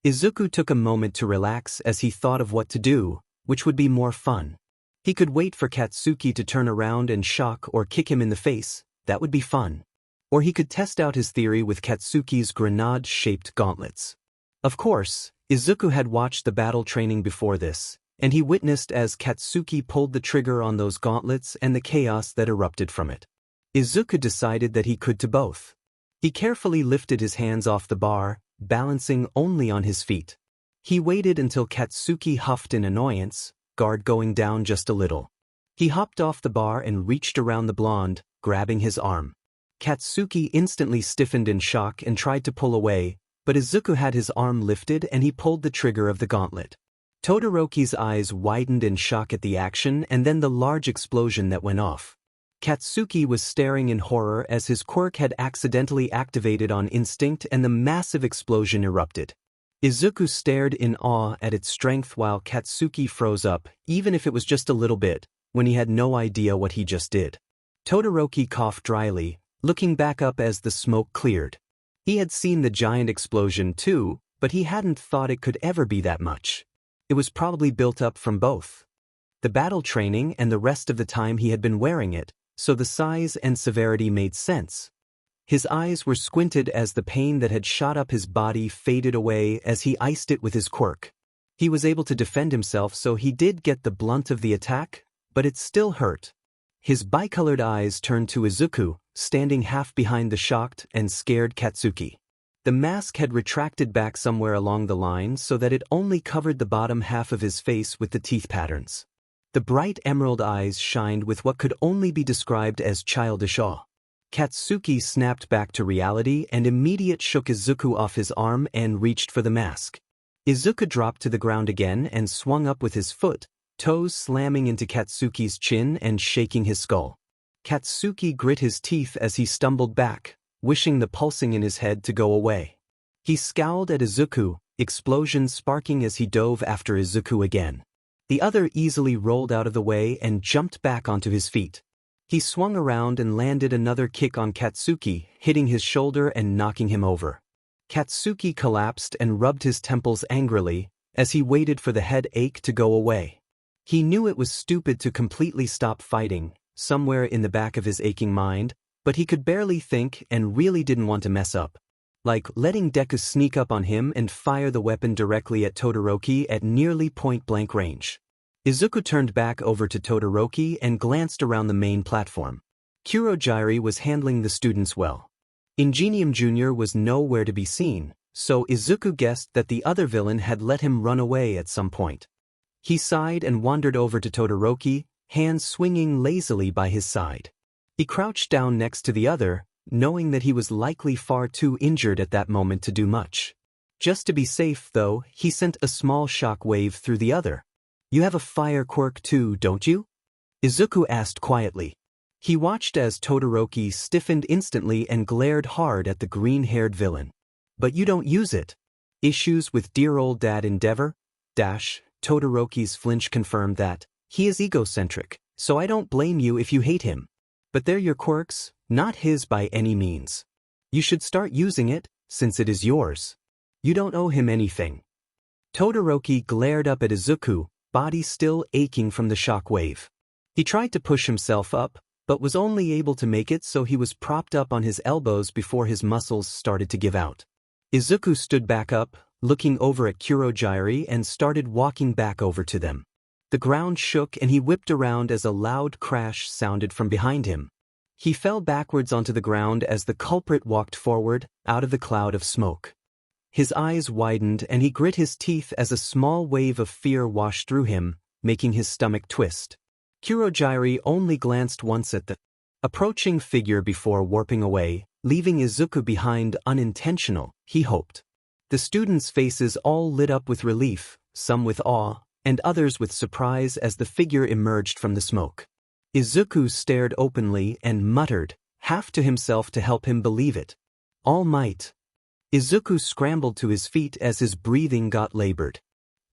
Izuku took a moment to relax as he thought of what to do, which would be more fun. He could wait for Katsuki to turn around and shock or kick him in the face, that would be fun. Or he could test out his theory with Katsuki's grenade-shaped gauntlets. Of course, Izuku had watched the battle training before this, and he witnessed as Katsuki pulled the trigger on those gauntlets and the chaos that erupted from it. Izuku decided that he could to both. He carefully lifted his hands off the bar, balancing only on his feet. He waited until Katsuki huffed in annoyance, guard going down just a little. He hopped off the bar and reached around the blonde, grabbing his arm. Katsuki instantly stiffened in shock and tried to pull away, but Izuku had his arm lifted and he pulled the trigger of the gauntlet. Todoroki's eyes widened in shock at the action and then the large explosion that went off. Katsuki was staring in horror as his quirk had accidentally activated on instinct and the massive explosion erupted. Izuku stared in awe at its strength while Katsuki froze up, even if it was just a little bit, when he had no idea what he just did. Todoroki coughed dryly, looking back up as the smoke cleared. He had seen the giant explosion too, but he hadn't thought it could ever be that much. It was probably built up from both the battle training and the rest of the time he had been wearing it, so the size and severity made sense. His eyes were squinted as the pain that had shot up his body faded away as he iced it with his quirk. He was able to defend himself, so he did get the blunt of the attack, but it still hurt. His bicolored eyes turned to Izuku, standing half behind the shocked and scared Katsuki. The mask had retracted back somewhere along the line so that it only covered the bottom half of his face with the teeth patterns. The bright emerald eyes shined with what could only be described as childish awe. Katsuki snapped back to reality and immediately shook Izuku off his arm and reached for the mask. Izuku dropped to the ground again and swung up with his foot, toes slamming into Katsuki's chin and shaking his skull. Katsuki grit his teeth as he stumbled back, wishing the pulsing in his head to go away. He scowled at Izuku, explosions sparking as he dove after Izuku again. The other easily rolled out of the way and jumped back onto his feet. He swung around and landed another kick on Katsuki, hitting his shoulder and knocking him over. Katsuki collapsed and rubbed his temples angrily as he waited for the headache to go away. He knew it was stupid to completely stop fighting, somewhere in the back of his aching mind, but he could barely think and really didn't want to mess up. Like letting Deku sneak up on him and fire the weapon directly at Todoroki at nearly point-blank range. Izuku turned back over to Todoroki and glanced around the main platform. Kurogyari was handling the students well. Ingenium Jr. was nowhere to be seen, so Izuku guessed that the other villain had let him run away at some point. He sighed and wandered over to Todoroki, hands swinging lazily by his side. He crouched down next to the other, knowing that he was likely far too injured at that moment to do much. Just to be safe, though, he sent a small shock wave through the other. "You have a fire quirk too, don't you?" Izuku asked quietly. He watched as Todoroki stiffened instantly and glared hard at the green-haired villain. "But you don't use it." "Issues with dear old dad Endeavor?" Todoroki's flinch confirmed that. "He is egocentric, so I don't blame you if you hate him. But they're your quirks, not his by any means. You should start using it, since it is yours. You don't owe him anything." Todoroki glared up at Izuku, body still aching from the shock wave. He tried to push himself up, but was only able to make it so he was propped up on his elbows before his muscles started to give out. Izuku stood back up, looking over at Kurogyari and started walking back over to them. The ground shook and he whipped around as a loud crash sounded from behind him. He fell backwards onto the ground as the culprit walked forward, out of the cloud of smoke. His eyes widened and he grit his teeth as a small wave of fear washed through him, making his stomach twist. Kurogyari only glanced once at the approaching figure before warping away, leaving Izuku behind unintentional, he hoped. The students' faces all lit up with relief, some with awe, and others with surprise as the figure emerged from the smoke. Izuku stared openly and muttered, half to himself to help him believe it. "All Might." Izuku scrambled to his feet as his breathing got labored.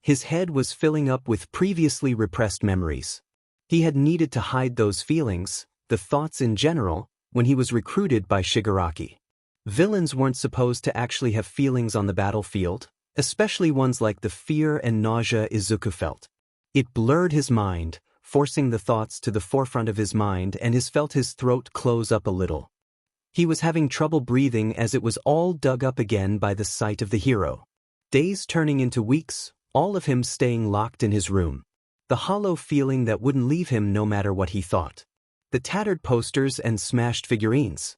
His head was filling up with previously repressed memories. He had needed to hide those feelings, the thoughts in general, when he was recruited by Shigaraki. Villains weren't supposed to actually have feelings on the battlefield, especially ones like the fear and nausea Izuku felt. It blurred his mind, forcing the thoughts to the forefront of his mind, and felt his throat close up a little. He was having trouble breathing as it was all dug up again by the sight of the hero. Days turning into weeks, all of him staying locked in his room. The hollow feeling that wouldn't leave him no matter what he thought. The tattered posters and smashed figurines.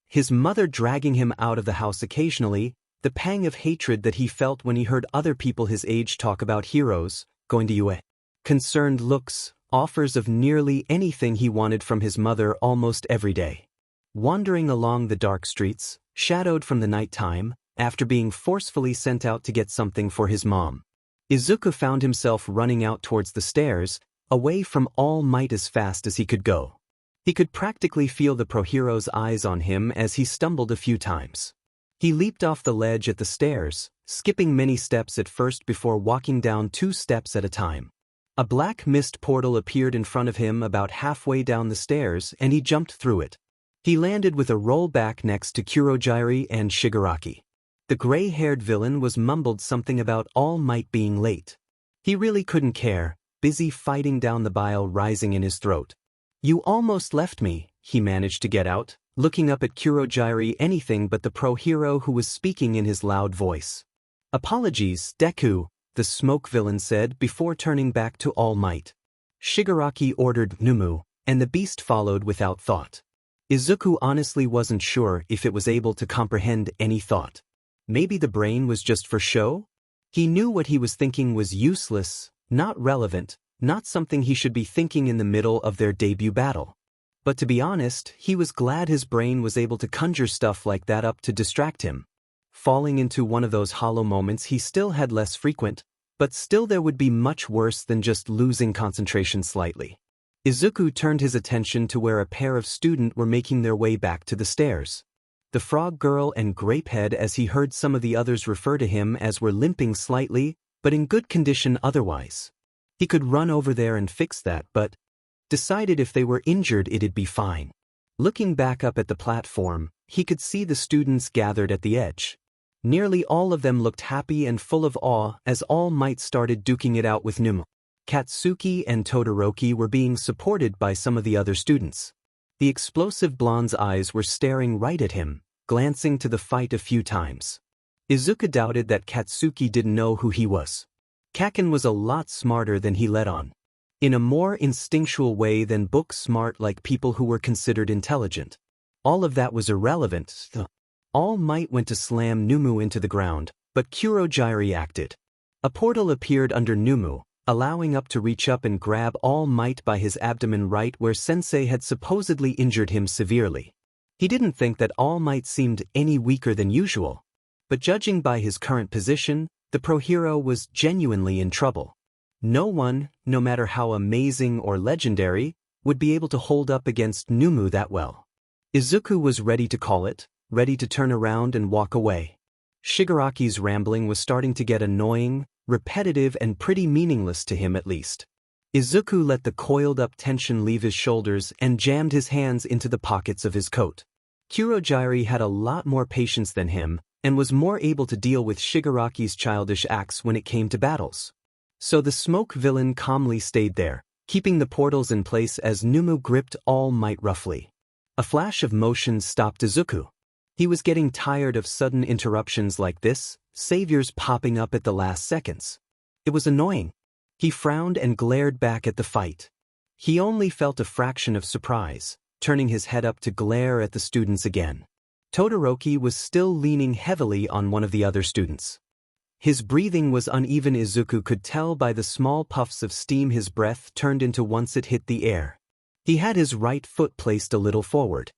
His mother dragging him out of the house occasionally, the pang of hatred that he felt when he heard other people his age talk about heroes, going to UA. Concerned looks, offers of nearly anything he wanted from his mother almost every day. Wandering along the dark streets, shadowed from the night time, after being forcefully sent out to get something for his mom. Izuku found himself running out towards the stairs, away from All Might as fast as he could go. He could practically feel the pro-hero's eyes on him as he stumbled a few times. He leaped off the ledge at the stairs, skipping many steps at first before walking down 2 steps at a time. A black mist portal appeared in front of him about halfway down the stairs and he jumped through it. He landed with a roll back next to Kurogyari and Shigaraki. The gray-haired villain was mumbled something about All Might being late. He really couldn't care, busy fighting down the bile rising in his throat. "You almost left me," he managed to get out, looking up at Kurogyari, anything but the pro-hero who was speaking in his loud voice. "Apologies, Deku," the smoke villain said before turning back to All Might. Shigaraki ordered Numu, and the beast followed without thought. Izuku honestly wasn't sure if it was able to comprehend any thought. Maybe the brain was just for show? He knew what he was thinking was useless, not relevant, not something he should be thinking in the middle of their debut battle. But to be honest, he was glad his brain was able to conjure stuff like that up to distract him. Falling into one of those hollow moments he still had less frequent, but still there would be much worse than just losing concentration slightly. Izuku turned his attention to where a pair of students were making their way back to the stairs. The frog girl and Grapehead, as he heard some of the others refer to him as, were limping slightly, but in good condition otherwise. He could run over there and fix that, but decided if they were injured it'd be fine. Looking back up at the platform, he could see the students gathered at the edge. Nearly all of them looked happy and full of awe as All Might started duking it out with Numu. Katsuki and Todoroki were being supported by some of the other students. The explosive blonde's eyes were staring right at him, glancing to the fight a few times. Izuku doubted that Katsuki didn't know who he was. Kaken was a lot smarter than he let on. In a more instinctual way than book smart like people who were considered intelligent. All of that was irrelevant. All Might went to slam Numu into the ground, but Kuroji acted. A portal appeared under Numu, allowing Up to reach up and grab All Might by his abdomen right where Sensei had supposedly injured him severely. He didn't think that All Might seemed any weaker than usual. But judging by his current position, the pro hero was genuinely in trouble. No one, no matter how amazing or legendary, would be able to hold up against Numu that well. Izuku was ready to call it, ready to turn around and walk away. Shigaraki's rambling was starting to get annoying, repetitive and pretty meaningless to him at least. Izuku let the coiled-up tension leave his shoulders and jammed his hands into the pockets of his coat. Kuroji had a lot more patience than him, and was more able to deal with Shigaraki's childish acts when it came to battles. So the smoke villain calmly stayed there, keeping the portals in place as Numu gripped All Might roughly. A flash of motion stopped Izuku. He was getting tired of sudden interruptions like this, saviors popping up at the last seconds. It was annoying. He frowned and glared back at the fight. He only felt a fraction of surprise, turning his head up to glare at the students again. Todoroki was still leaning heavily on one of the other students. His breathing was uneven. Izuku could tell by the small puffs of steam his breath turned into once it hit the air. He had his right foot placed a little forward.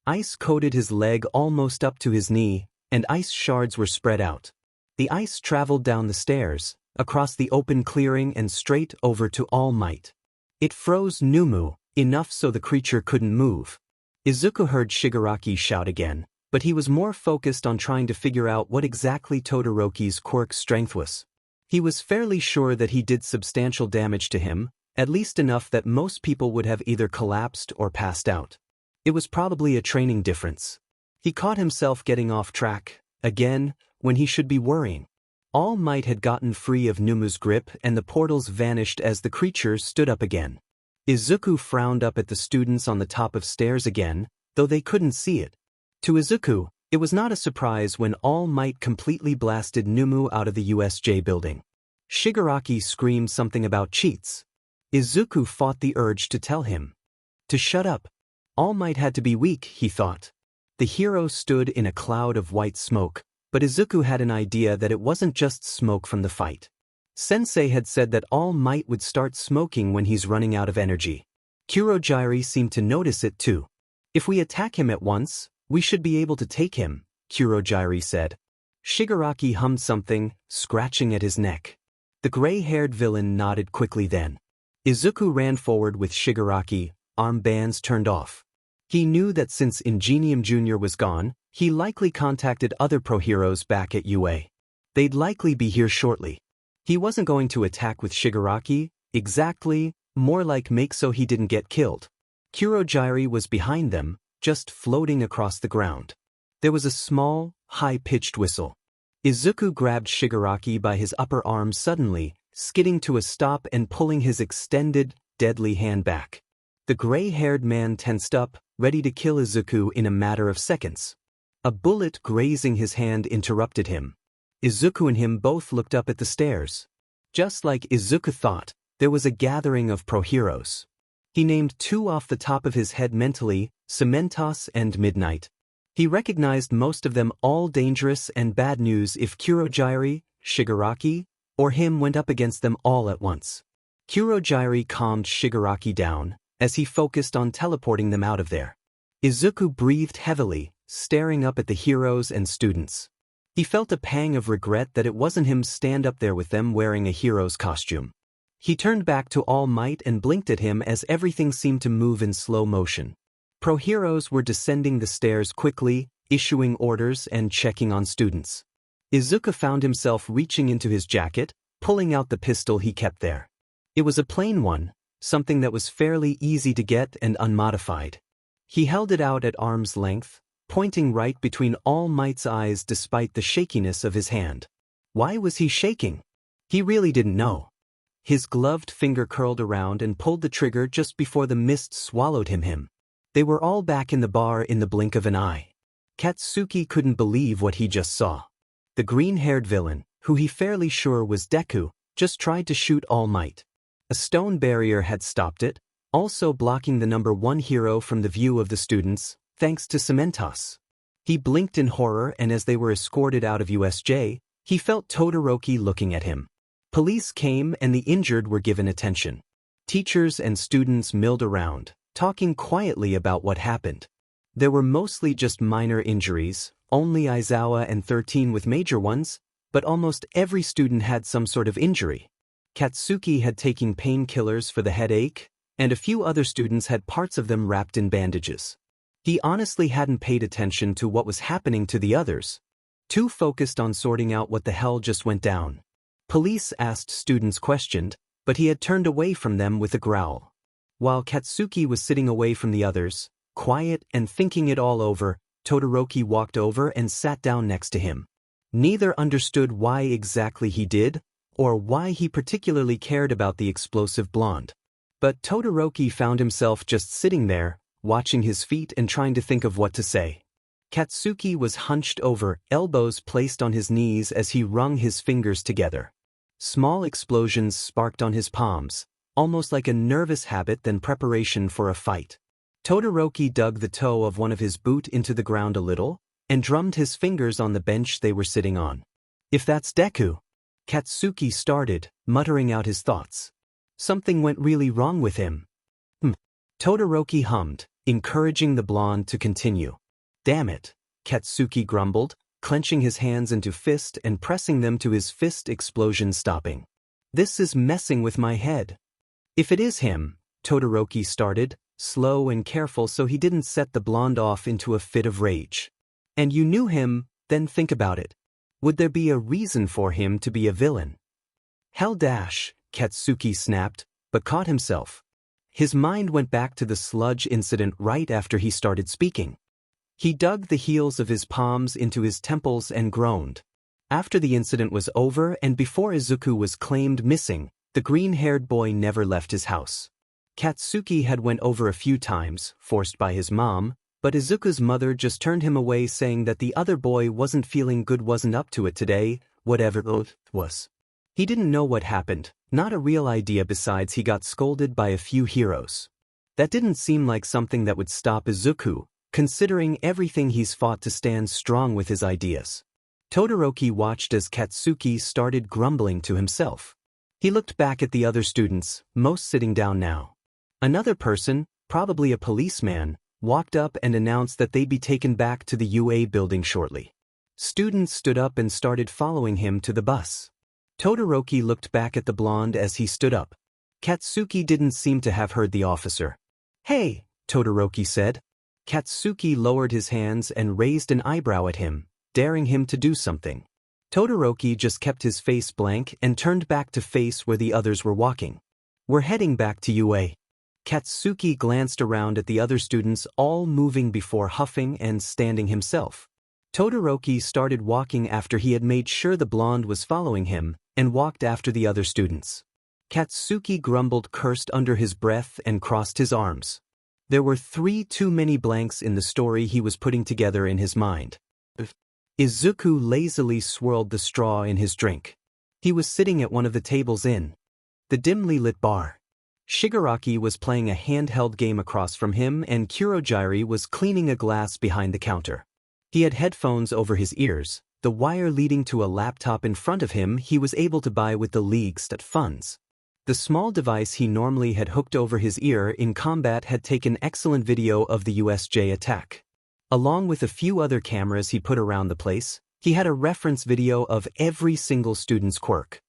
Ice coated his leg almost up to his knee, and ice shards were spread out. The ice traveled down the stairs, across the open clearing and straight over to All Might. It froze Numu, enough so the creature couldn't move. Izuku heard Shigaraki shout again, but he was more focused on trying to figure out what exactly Todoroki's quirk strength was. He was fairly sure that he did substantial damage to him, at least enough that most people would have either collapsed or passed out. It was probably a training difference. He caught himself getting off track, again, when he should be worrying. All Might had gotten free of Numu's grip and the portals vanished as the creature stood up again. Izuku frowned up at the students on the top of stairs again, though they couldn't see it. To Izuku, it was not a surprise when All Might completely blasted Numu out of the USJ building. Shigaraki screamed something about cheats. Izuku fought the urge to tell him to shut up. All Might had to be weak, he thought. The hero stood in a cloud of white smoke, but Izuku had an idea that it wasn't just smoke from the fight. Sensei had said that All Might would start smoking when he's running out of energy. Kuroji seemed to notice it too. If we attack him at once, we should be able to take him, Kuroji said. Shigaraki hummed something, scratching at his neck. The gray-haired villain nodded quickly then. Izuku ran forward with Shigaraki, armbands turned off. He knew that since Ingenium Jr. was gone, he likely contacted other pro-heroes back at UA. They'd likely be here shortly. He wasn't going to attack with Shigaraki, exactly, more like make so he didn't get killed. Kuroji was behind them, just floating across the ground. There was a small, high-pitched whistle. Izuku grabbed Shigaraki by his upper arm suddenly, skidding to a stop and pulling his extended, deadly hand back. The gray-haired man tensed up, ready to kill Izuku in a matter of seconds. A bullet grazing his hand interrupted him. Izuku and him both looked up at the stairs. Just like Izuku thought, there was a gathering of pro-heroes. He named two off the top of his head mentally, Cementos and Midnight. He recognized most of them all dangerous and bad news if Kuroji, Shigaraki, or him went up against them all at once. Kuroji calmed Shigaraki down, as he focused on teleporting them out of there. Izuku breathed heavily, staring up at the heroes and students. He felt a pang of regret that it wasn't him stand up there with them wearing a hero's costume. He turned back to All Might and blinked at him as everything seemed to move in slow motion. Pro-heroes were descending the stairs quickly, issuing orders and checking on students. Izuku found himself reaching into his jacket, pulling out the pistol he kept there. It was a plain one, something that was fairly easy to get and unmodified. He held it out at arm's length, pointing right between All Might's eyes despite the shakiness of his hand. Why was he shaking? He really didn't know. His gloved finger curled around and pulled the trigger just before the mist swallowed him. They were all back in the bar in the blink of an eye. Katsuki couldn't believe what he just saw. The green-haired villain, who he fairly sure was Deku, just tried to shoot All Might. A stone barrier had stopped it, also blocking the number one hero from the view of the students, thanks to Cementos. He blinked in horror, and as they were escorted out of USJ, he felt Todoroki looking at him. Police came and the injured were given attention. Teachers and students milled around, talking quietly about what happened. There were mostly just minor injuries, only Aizawa and 13 with major ones, but almost every student had some sort of injury. Katsuki had taken painkillers for the headache, and a few other students had parts of them wrapped in bandages. He honestly hadn't paid attention to what was happening to the others, too focused on sorting out what the hell just went down. Police asked students questioned, but he had turned away from them with a growl. While Katsuki was sitting away from the others, quiet and thinking it all over, Todoroki walked over and sat down next to him. Neither understood why exactly he did, or why he particularly cared about the explosive blonde. But Todoroki found himself just sitting there, watching his feet and trying to think of what to say. Katsuki was hunched over, elbows placed on his knees as he wrung his fingers together. Small explosions sparked on his palms, almost like a nervous habit than preparation for a fight. Todoroki dug the toe of one of his boot into the ground a little, and drummed his fingers on the bench they were sitting on. "If that's Deku," Katsuki started, muttering out his thoughts. Something went really wrong with him. Todoroki hummed, encouraging the blonde to continue. "Damn it," Katsuki grumbled, clenching his hands into fist and pressing them to his fist, explosion stopping. "This is messing with my head." "If it is him," Todoroki started, slow and careful so he didn't set the blonde off into a fit of rage. "And you knew him, then think about it. Would there be a reason for him to be a villain?" "Hell dash," Katsuki snapped, but caught himself. His mind went back to the sludge incident right after he started speaking. He dug the heels of his palms into his temples and groaned. After the incident was over and before Izuku was claimed missing, the green-haired boy never left his house. Katsuki had went over a few times, forced by his mom, but Izuku's mother just turned him away saying that the other boy wasn't feeling good, wasn't up to it today, whatever it was. He didn't know what happened, not a real idea besides he got scolded by a few heroes. That didn't seem like something that would stop Izuku, considering everything he's fought to stand strong with his ideas. Todoroki watched as Katsuki started grumbling to himself. He looked back at the other students, most sitting down now. Another person, probably a policeman, walked up and announced that they'd be taken back to the UA building shortly. Students stood up and started following him to the bus. Todoroki looked back at the blonde as he stood up. Katsuki didn't seem to have heard the officer. "Hey," Todoroki said. Katsuki lowered his hands and raised an eyebrow at him, daring him to do something. Todoroki just kept his face blank and turned back to face where the others were walking. "We're heading back to UA." Katsuki glanced around at the other students, all moving before huffing and standing himself. Todoroki started walking after he had made sure the blonde was following him, and walked after the other students. Katsuki grumbled, cursed under his breath, and crossed his arms. There were too many blanks in the story he was putting together in his mind. Izuku lazily swirled the straw in his drink. He was sitting at one of the tables in the dimly lit bar. Shigaraki was playing a handheld game across from him and Kurogiri was cleaning a glass behind the counter. He had headphones over his ears, the wire leading to a laptop in front of him he was able to buy with the league's funds. The small device he normally had hooked over his ear in combat had taken excellent video of the USJ attack. Along with a few other cameras he put around the place, he had a reference video of every single student's quirk.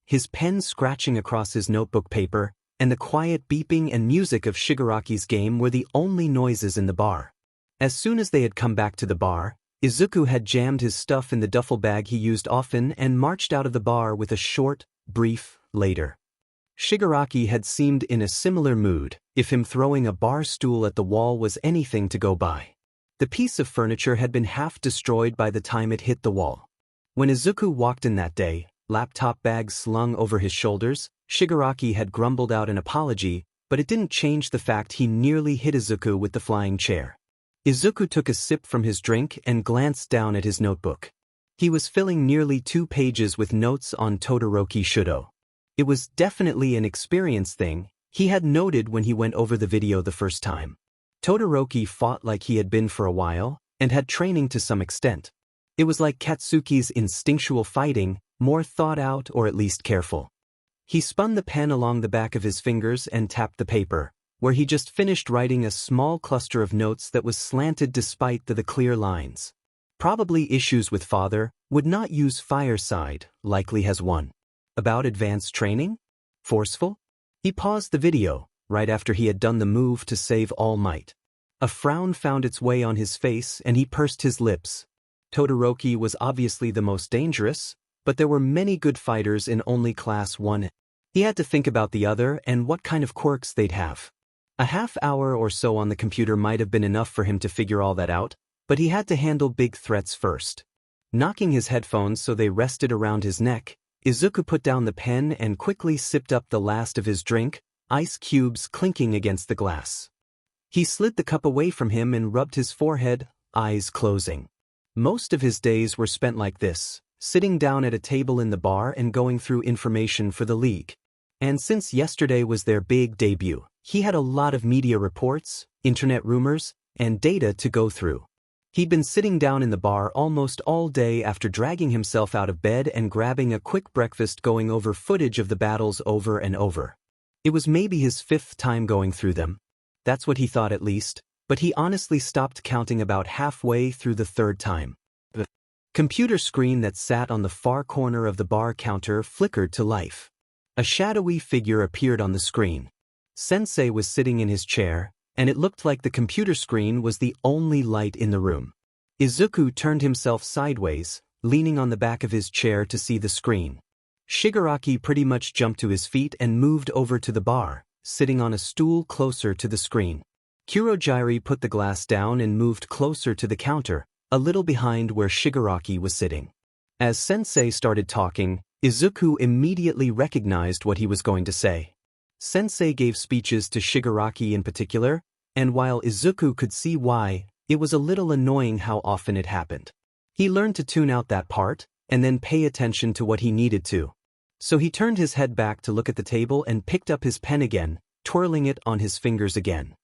His pen scratching across his notebook paper, and the quiet beeping and music of Shigaraki's game were the only noises in the bar. As soon as they had come back to the bar, Izuku had jammed his stuff in the duffel bag he used often and marched out of the bar with a short, brief, later. Shigaraki had seemed in a similar mood, if him throwing a bar stool at the wall was anything to go by. The piece of furniture had been half destroyed by the time it hit the wall. When Izuku walked in that day, laptop bag slung over his shoulders, Shigaraki had grumbled out an apology, but it didn't change the fact he nearly hit Izuku with the flying chair. Izuku took a sip from his drink and glanced down at his notebook. He was filling nearly 2 pages with notes on Todoroki Shudo. It was definitely an experience thing, he had noted when he went over the video the first time. Todoroki fought like he had been for a while, and had training to some extent. It was like Katsuki's instinctual fighting, more thought out or at least careful. He spun the pen along the back of his fingers and tapped the paper, where he just finished writing a small cluster of notes that was slanted despite the clear lines. Probably issues with father, would not use fireside, likely has one. About advanced training? Forceful? He paused the video, right after he had done the move to save All Might. A frown found its way on his face and he pursed his lips. Todoroki was obviously the most dangerous, but there were many good fighters in only Class 1. He had to think about the other and what kind of quirks they'd have. A half hour or so on the computer might have been enough for him to figure all that out, but he had to handle big threats first. Knocking his headphones so they rested around his neck, Izuku put down the pen and quickly sipped up the last of his drink, ice cubes clinking against the glass. He slid the cup away from him and rubbed his forehead, eyes closing. Most of his days were spent like this, sitting down at a table in the bar and going through information for the league. And since yesterday was their big debut, he had a lot of media reports, internet rumors, and data to go through. He'd been sitting down in the bar almost all day after dragging himself out of bed and grabbing a quick breakfast, going over footage of the battles over and over. It was maybe his 5th time going through them. That's what he thought at least, but he honestly stopped counting about halfway through the 3rd time. The computer screen that sat on the far corner of the bar counter flickered to life. A shadowy figure appeared on the screen. Sensei was sitting in his chair, and it looked like the computer screen was the only light in the room. Izuku turned himself sideways, leaning on the back of his chair to see the screen. Shigaraki pretty much jumped to his feet and moved over to the bar, sitting on a stool closer to the screen. Kurogiri put the glass down and moved closer to the counter, a little behind where Shigaraki was sitting. As Sensei started talking, Izuku immediately recognized what he was going to say. Sensei gave speeches to Shigaraki in particular, and while Izuku could see why, it was a little annoying how often it happened. He learned to tune out that part, and then pay attention to what he needed to. So he turned his head back to look at the table and picked up his pen again, twirling it on his fingers again.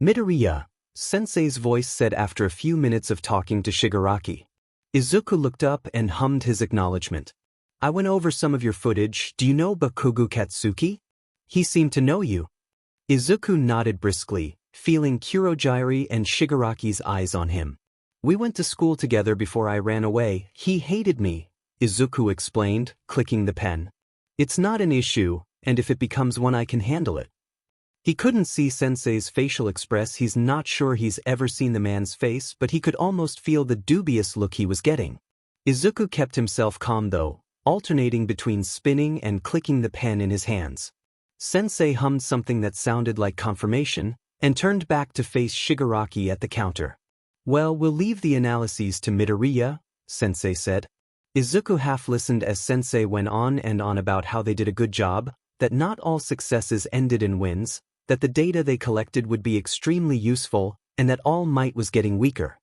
Midoriya, Sensei's voice said after a few minutes of talking to Shigaraki. Izuku looked up and hummed his acknowledgement. I went over some of your footage. Do you know Bakugo Katsuki? He seemed to know you. Izuku nodded briskly, feeling Kurogiri and Shigaraki's eyes on him. We went to school together before I ran away. He hated me, Izuku explained, clicking the pen. It's not an issue, and if it becomes one I can handle it. He couldn't see Sensei's facial express. He's not sure he's ever seen the man's face, but he could almost feel the dubious look he was getting. Izuku kept himself calm though, alternating between spinning and clicking the pen in his hands. Sensei hummed something that sounded like confirmation, and turned back to face Shigaraki at the counter. Well, we'll leave the analyses to Midoriya, Sensei said. Izuku half-listened as Sensei went on and on about how they did a good job, that not all successes ended in wins, that the data they collected would be extremely useful, and that All Might was getting weaker.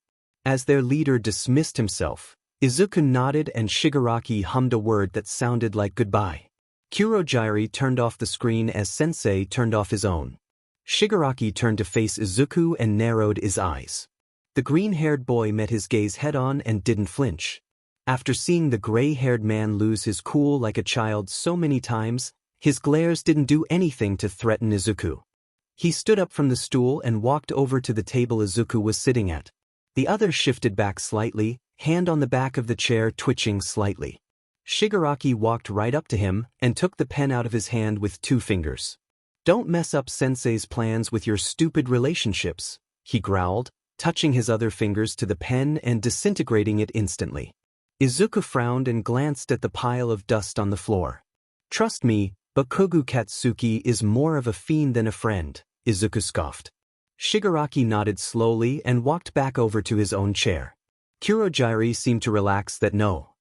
As their leader dismissed himself, Izuku nodded and Shigaraki hummed a word that sounded like goodbye. Kurogiri turned off the screen as Sensei turned off his own. Shigaraki turned to face Izuku and narrowed his eyes. The green-haired boy met his gaze head-on and didn't flinch. After seeing the gray-haired man lose his cool like a child so many times, his glares didn't do anything to threaten Izuku. He stood up from the stool and walked over to the table Izuku was sitting at. The other shifted back slightly, hand on the back of the chair twitching slightly. Shigaraki walked right up to him and took the pen out of his hand with 2 fingers. Don't mess up Sensei's plans with your stupid relationships, he growled, touching his other fingers to the pen and disintegrating it instantly. Izuku frowned and glanced at the pile of dust on the floor. Trust me, Bakugo Katsuki is more of a fiend than a friend, Izuku scoffed. Shigaraki nodded slowly and walked back over to his own chair. Kurogiri seemed to relax that no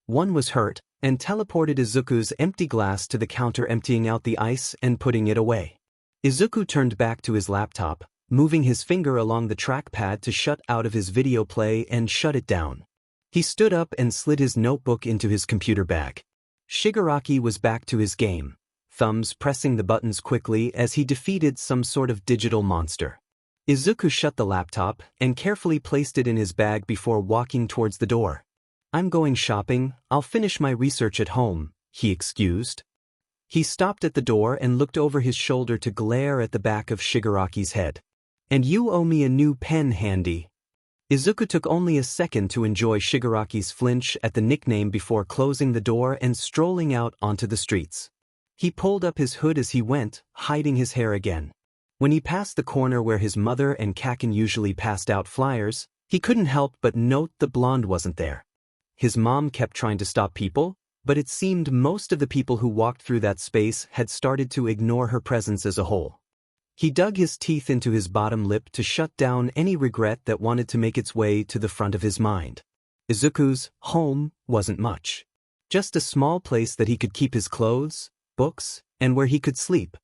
one was hurt, and teleported Izuku's empty glass to the counter, emptying out the ice and putting it away. Izuku turned back to his laptop, moving his finger along the trackpad to shut out of his video play and shut it down. He stood up and slid his notebook into his computer bag. Shigaraki was back to his game, thumbs pressing the buttons quickly as he defeated some sort of digital monster. Izuku shut the laptop and carefully placed it in his bag before walking towards the door. "I'm going shopping, I'll finish my research at home," he excused. He stopped at the door and looked over his shoulder to glare at the back of Shigaraki's head. "And you owe me a new pen handy." Izuku took only a second to enjoy Shigaraki's flinch at the nickname before closing the door and strolling out onto the streets. He pulled up his hood as he went, hiding his hair again. When he passed the corner where his mother and Kaken usually passed out flyers, he couldn't help but note the blonde wasn't there. His mom kept trying to stop people, but it seemed most of the people who walked through that space had started to ignore her presence as a whole. He dug his teeth into his bottom lip to shut down any regret that wanted to make its way to the front of his mind. Izuku's home wasn't much. Just a small place that he could keep his clothes, books, and where he could sleep.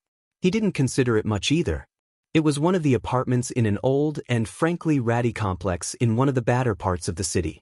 He didn't consider it much either. It was one of the apartments in an old and frankly ratty complex in one of the badder parts of the city.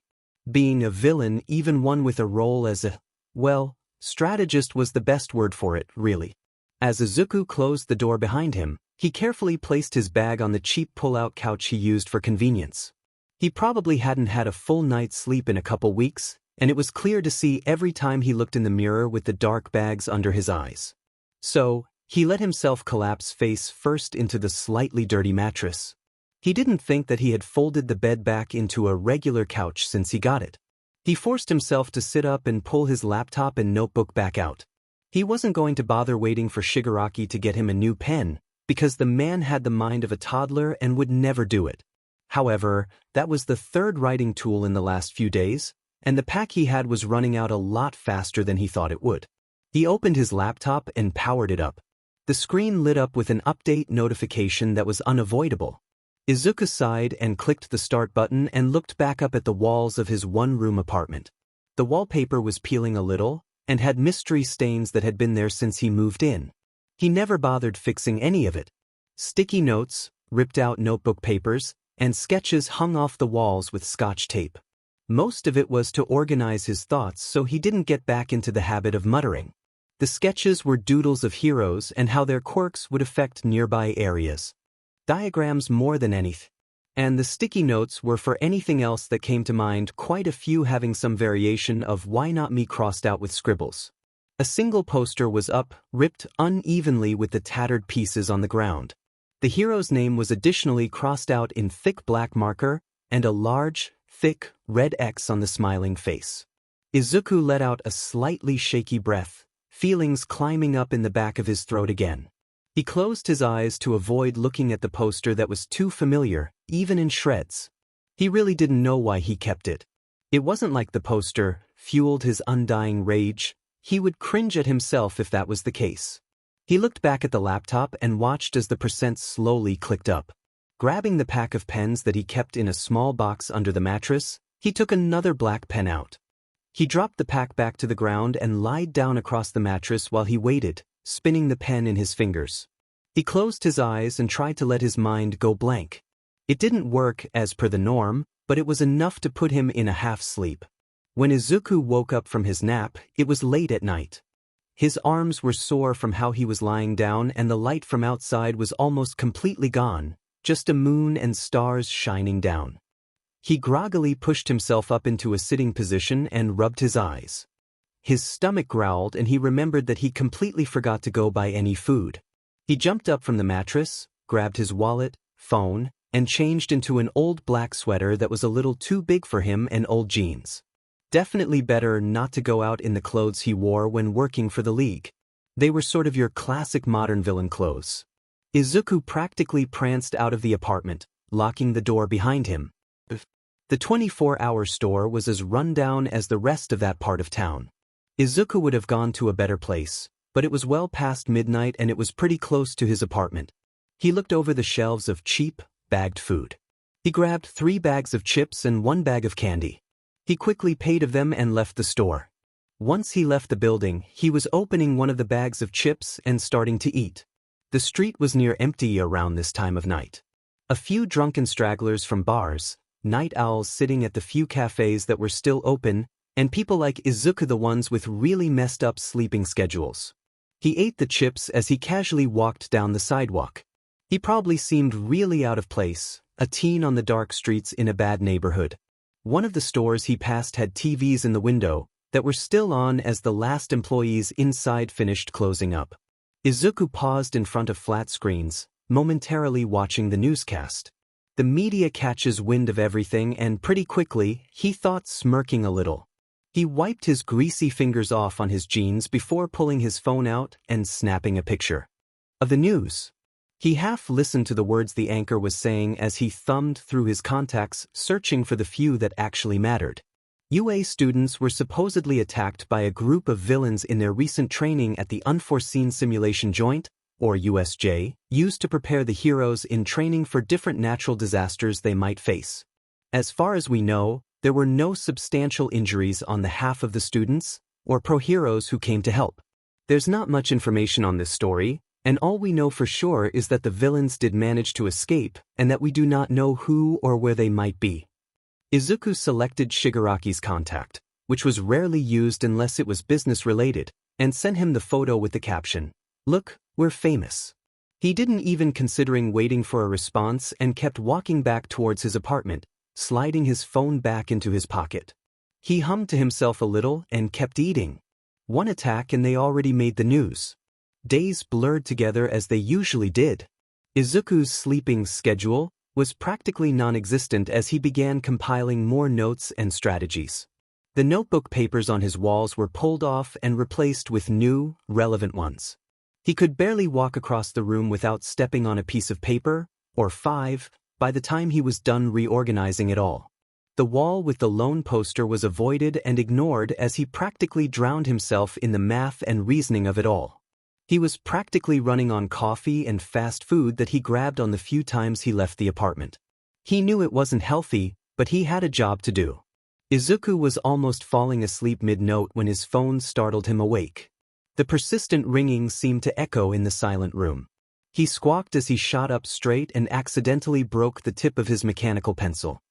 Being a villain, even one with a role as a, well, strategist was the best word for it, really. As Izuku closed the door behind him, he carefully placed his bag on the cheap pull-out couch he used for convenience. He probably hadn't had a full night's sleep in a couple weeks, and it was clear to see every time he looked in the mirror with the dark bags under his eyes. So, he let himself collapse face first into the slightly dirty mattress. He didn't think that he had folded the bed back into a regular couch since he got it. He forced himself to sit up and pull his laptop and notebook back out. He wasn't going to bother waiting for Shigaraki to get him a new pen, because the man had the mind of a toddler and would never do it. However, that was the third writing tool in the last few days, and the pack he had was running out a lot faster than he thought it would. He opened his laptop and powered it up. The screen lit up with an update notification that was unavoidable. Izuku sighed and clicked the start button and looked back up at the walls of his one-room apartment. The wallpaper was peeling a little, and had mystery stains that had been there since he moved in. He never bothered fixing any of it. Sticky notes, ripped-out notebook papers, and sketches hung off the walls with Scotch tape. Most of it was to organize his thoughts so he didn't get back into the habit of muttering. The sketches were doodles of heroes and how their quirks would affect nearby areas. Diagrams more than anything. And the sticky notes were for anything else that came to mind, quite a few having some variation of "why not me" crossed out with scribbles. A single poster was up, ripped unevenly with the tattered pieces on the ground. The hero's name was additionally crossed out in thick black marker, and a large, thick, red X on the smiling face. Izuku let out a slightly shaky breath, feelings climbing up in the back of his throat again. He closed his eyes to avoid looking at the poster that was too familiar, even in shreds. He really didn't know why he kept it. It wasn't like the poster fueled his undying rage. He would cringe at himself if that was the case. He looked back at the laptop and watched as the percents slowly clicked up. Grabbing the pack of pens that he kept in a small box under the mattress, he took another black pen out. He dropped the pack back to the ground and lied down across the mattress while he waited, spinning the pen in his fingers. He closed his eyes and tried to let his mind go blank. It didn't work as per the norm, but it was enough to put him in a half-sleep. When Izuku woke up from his nap, it was late at night. His arms were sore from how he was lying down, and the light from outside was almost completely gone, just a moon and stars shining down. He groggily pushed himself up into a sitting position and rubbed his eyes. His stomach growled, and he remembered that he completely forgot to go buy any food. He jumped up from the mattress, grabbed his wallet, phone, and changed into an old black sweater that was a little too big for him and old jeans. Definitely better not to go out in the clothes he wore when working for the League. They were sort of your classic modern villain clothes. Izuku practically pranced out of the apartment, locking the door behind him. The 24-hour store was as run down as the rest of that part of town. Izuku would have gone to a better place, but it was well past midnight and it was pretty close to his apartment. He looked over the shelves of cheap, bagged food. He grabbed 3 bags of chips and 1 bag of candy. He quickly paid of them and left the store. Once he left the building, he was opening one of the bags of chips and starting to eat. The street was near empty around this time of night. A few drunken stragglers from bars, night owls sitting at the few cafes that were still open, and people like Izuku, the ones with really messed up sleeping schedules. He ate the chips as he casually walked down the sidewalk. He probably seemed really out of place, a teen on the dark streets in a bad neighborhood. One of the stores he passed had TVs in the window that were still on as the last employees inside finished closing up. Izuku paused in front of flat screens, momentarily watching the newscast. The media catches wind of everything, and pretty quickly, he thought, smirking a little. He wiped his greasy fingers off on his jeans before pulling his phone out and snapping a picture of the news. He half listened to the words the anchor was saying as he thumbed through his contacts, searching for the few that actually mattered. UA students were supposedly attacked by a group of villains in their recent training at the Unforeseen Simulation Joint, or USJ, used to prepare the heroes in training for different natural disasters they might face. As far as we know, there were no substantial injuries on the half of the students or pro-heroes who came to help. There's not much information on this story, and all we know for sure is that the villains did manage to escape and that we do not know who or where they might be. Izuku selected Shigaraki's contact, which was rarely used unless it was business-related, and sent him the photo with the caption, "Look, we're famous." He didn't even considering waiting for a response and kept walking back towards his apartment, sliding his phone back into his pocket. He hummed to himself a little and kept eating. One attack and they already made the news. Days blurred together as they usually did. Izuku's sleeping schedule was practically non-existent as he began compiling more notes and strategies. The notebook papers on his walls were pulled off and replaced with new, relevant ones. He could barely walk across the room without stepping on a piece of paper, or 5, by the time he was done reorganizing it all. The wall with the lone poster was avoided and ignored as he practically drowned himself in the math and reasoning of it all. He was practically running on coffee and fast food that he grabbed on the few times he left the apartment. He knew it wasn't healthy, but he had a job to do. Izuku was almost falling asleep mid-note when his phone startled him awake. The persistent ringing seemed to echo in the silent room. He squawked as he shot up straight and accidentally broke the tip of his mechanical pencil.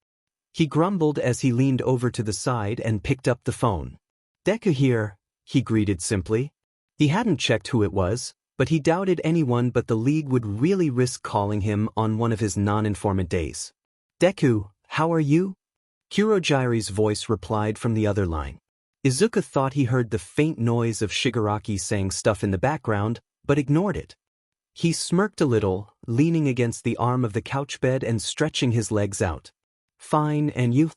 He grumbled as he leaned over to the side and picked up the phone. "Deku here," he greeted simply. He hadn't checked who it was, but he doubted anyone but the League would really risk calling him on one of his non-informant days. "Deku, how are you?" Kurojire's voice replied from the other line. Izuku thought he heard the faint noise of Shigaraki saying stuff in the background, but ignored it. He smirked a little, leaning against the arm of the couch bed and stretching his legs out. "Fine, and you?"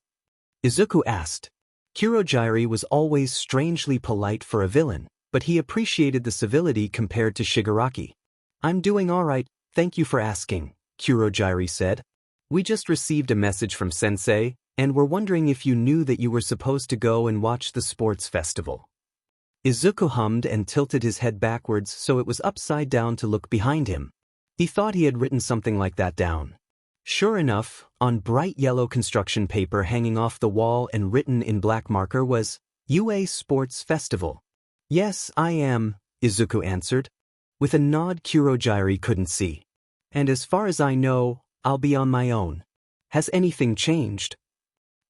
Izuku asked. Kurojire was always strangely polite for a villain, but he appreciated the civility compared to Shigaraki. "I'm doing all right, thank you for asking," Kurojire said. "We just received a message from Sensei, and we're wondering if you knew that you were supposed to go and watch the sports festival." Izuku hummed and tilted his head backwards so it was upside down to look behind him. He thought he had written something like that down. Sure enough, on bright yellow construction paper hanging off the wall and written in black marker was, "UA Sports Festival." "Yes, I am," Izuku answered. With a nod Kurojire couldn't see. "And as far as I know, I'll be on my own. Has anything changed?"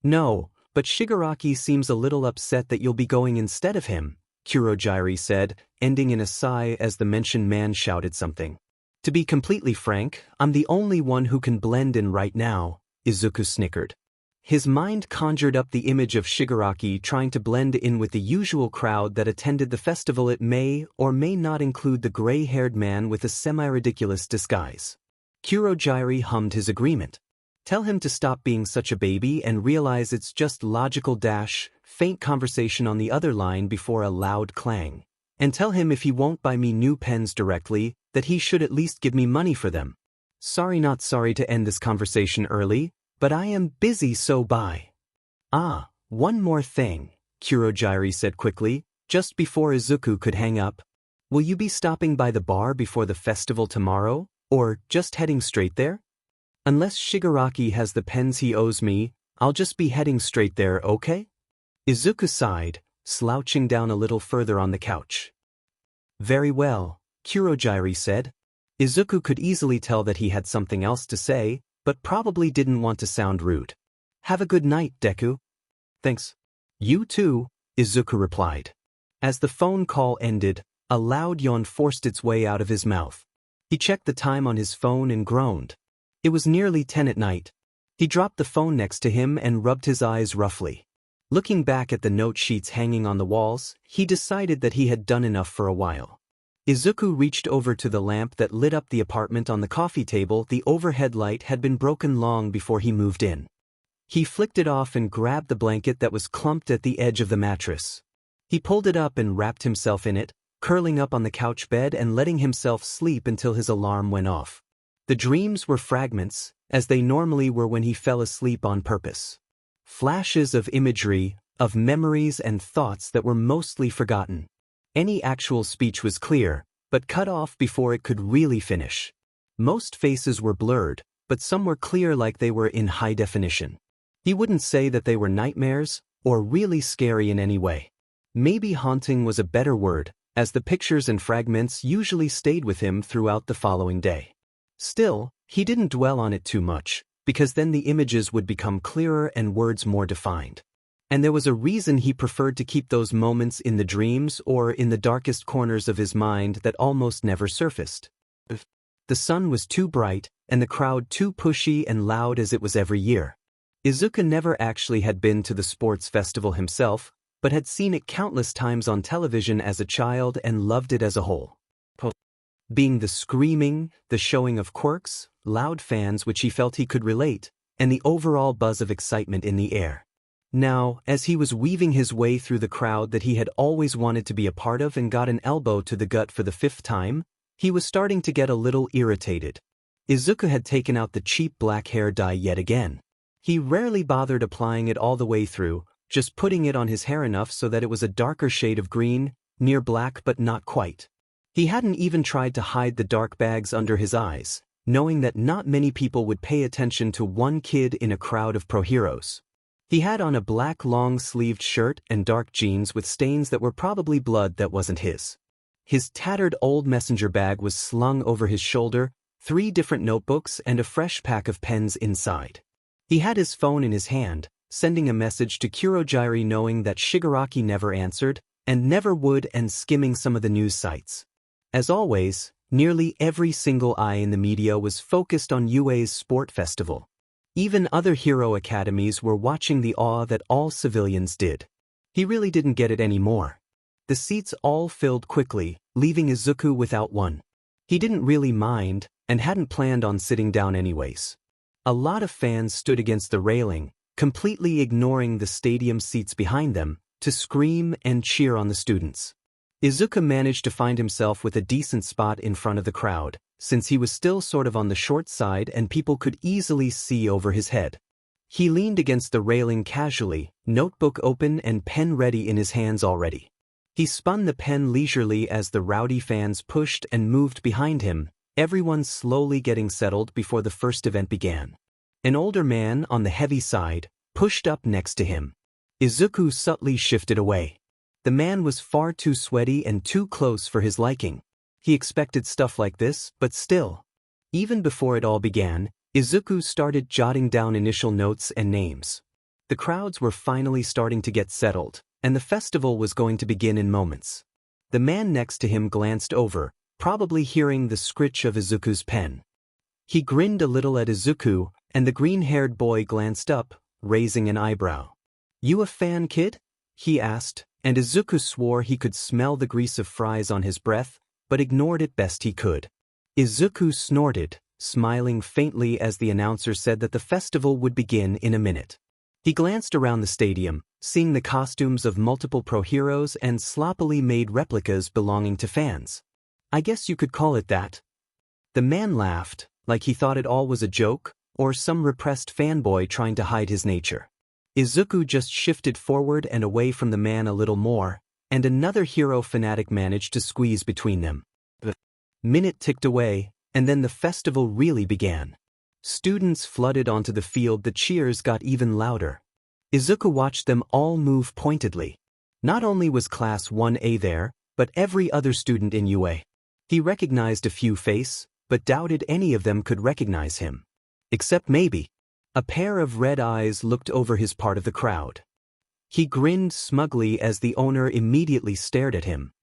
"No, but Shigaraki seems a little upset that you'll be going instead of him," Kurojire said, ending in a sigh as the mentioned man shouted something. "To be completely frank, I'm the only one who can blend in right now," Izuku snickered. His mind conjured up the image of Shigaraki trying to blend in with the usual crowd that attended the festival. It may or may not include the gray-haired man with a semi-ridiculous disguise. Kurojire hummed his agreement. "Tell him to stop being such a baby and realize it's just logical dash, faint conversation on the other line before a loud clang. And tell him if he won't buy me new pens directly, that he should at least give me money for them. Sorry, not sorry to end this conversation early, but I am busy, so bye." "Ah, one more thing," Kurojire said quickly, just before Izuku could hang up. "Will you be stopping by the bar before the festival tomorrow, Or just heading straight there? Unless Shigaraki has the pens he owes me, I'll just be heading straight there, okay? Izuku sighed, slouching down a little further on the couch. Very well, Kurogiri said. Izuku could easily tell that he had something else to say, but probably didn't want to sound rude. Have a good night, Deku. Thanks. You too, Izuku replied. As the phone call ended, a loud yawn forced its way out of his mouth. He checked the time on his phone and groaned. It was nearly 10 at night. He dropped the phone next to him and rubbed his eyes roughly. Looking back at the note sheets hanging on the walls, he decided that he had done enough for a while. Izuku reached over to the lamp that lit up the apartment on the coffee table. The overhead light had been broken long before he moved in. He flicked it off and grabbed the blanket that was clumped at the edge of the mattress. He pulled it up and wrapped himself in it, curling up on the couch bed and letting himself sleep until his alarm went off. The dreams were fragments, as they normally were when he fell asleep on purpose. Flashes of imagery, of memories and thoughts that were mostly forgotten. Any actual speech was clear, but cut off before it could really finish. Most faces were blurred, but some were clear like they were in high definition. He wouldn't say that they were nightmares, or really scary in any way. Maybe haunting was a better word, as the pictures and fragments usually stayed with him throughout the following day. Still, he didn't dwell on it too much, because then the images would become clearer and words more defined. And there was a reason he preferred to keep those moments in the dreams or in the darkest corners of his mind that almost never surfaced. The sun was too bright, and the crowd too pushy and loud as it was every year. Izuku never actually had been to the sports festival himself, but had seen it countless times on television as a child and loved it as a whole. Being the screaming, the showing of quirks, loud fans which he felt he could relate, and the overall buzz of excitement in the air. Now, as he was weaving his way through the crowd that he had always wanted to be a part of and got an elbow to the gut for the 5th time, he was starting to get a little irritated. Izuku had taken out the cheap black hair dye yet again. He rarely bothered applying it all the way through, just putting it on his hair enough so that it was a darker shade of green, near black but not quite. He hadn't even tried to hide the dark bags under his eyes, knowing that not many people would pay attention to one kid in a crowd of pro-heroes. He had on a black long-sleeved shirt and dark jeans with stains that were probably blood that wasn't his. His tattered old messenger bag was slung over his shoulder, 3 different notebooks and a fresh pack of pens inside. He had his phone in his hand, sending a message to Kurogiri knowing that Shigaraki never answered, and never would, and skimming some of the news sites. As always, nearly every single eye in the media was focused on UA's sport festival. Even other hero academies were watching the awe that all civilians did. He really didn't get it anymore. The seats all filled quickly, leaving Izuku without one. He didn't really mind, and hadn't planned on sitting down anyways. A lot of fans stood against the railing, completely ignoring the stadium seats behind them, to scream and cheer on the students. Izuku managed to find himself with a decent spot in front of the crowd, since he was still sort of on the short side and people could easily see over his head. He leaned against the railing casually, notebook open and pen ready in his hands already. He spun the pen leisurely as the rowdy fans pushed and moved behind him, everyone slowly getting settled before the first event began. An older man on the heavy side pushed up next to him. Izuku subtly shifted away. The man was far too sweaty and too close for his liking. He expected stuff like this, but still. Even before it all began, Izuku started jotting down initial notes and names. The crowds were finally starting to get settled, and the festival was going to begin in moments. The man next to him glanced over, probably hearing the scritch of Izuku's pen. He grinned a little at Izuku, and the green-haired boy glanced up, raising an eyebrow. "You a fan, kid?" he asked, and Izuku swore he could smell the grease of fries on his breath, but ignored it best he could. Izuku snorted, smiling faintly as the announcer said that the festival would begin in a minute. He glanced around the stadium, seeing the costumes of multiple pro-heroes and sloppily made replicas belonging to fans. "I guess you could call it that." The man laughed, like he thought it all was a joke, or some repressed fanboy trying to hide his nature. Izuku just shifted forward and away from the man a little more, and another hero fanatic managed to squeeze between them. The minute ticked away, And then the festival really began. Students flooded onto the field. The cheers got even louder. Izuku watched them all move pointedly. Not only was Class 1A there, but every other student in UA. He recognized a few faces, but doubted any of them could recognize him. Except maybe. A pair of red eyes looked over his part of the crowd. He grinned smugly as the owner immediately stared at him.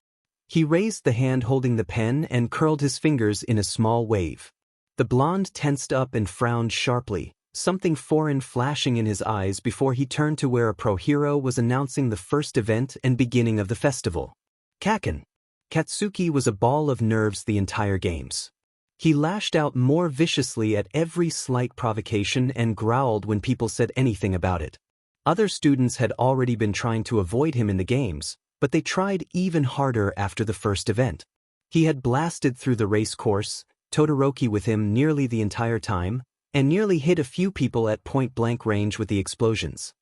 He raised the hand holding the pen and curled his fingers in a small wave. The blonde tensed up and frowned sharply, something foreign flashing in his eyes before he turned to where a pro hero was announcing the first event and beginning of the festival. Kaken. Katsuki was a ball of nerves the entire games. He lashed out more viciously at every slight provocation and growled when people said anything about it. Other students had already been trying to avoid him in the games, but they tried even harder after the first event. He had blasted through the race course, Todoroki with him nearly the entire time, and nearly hit a few people at point-blank range with the explosions.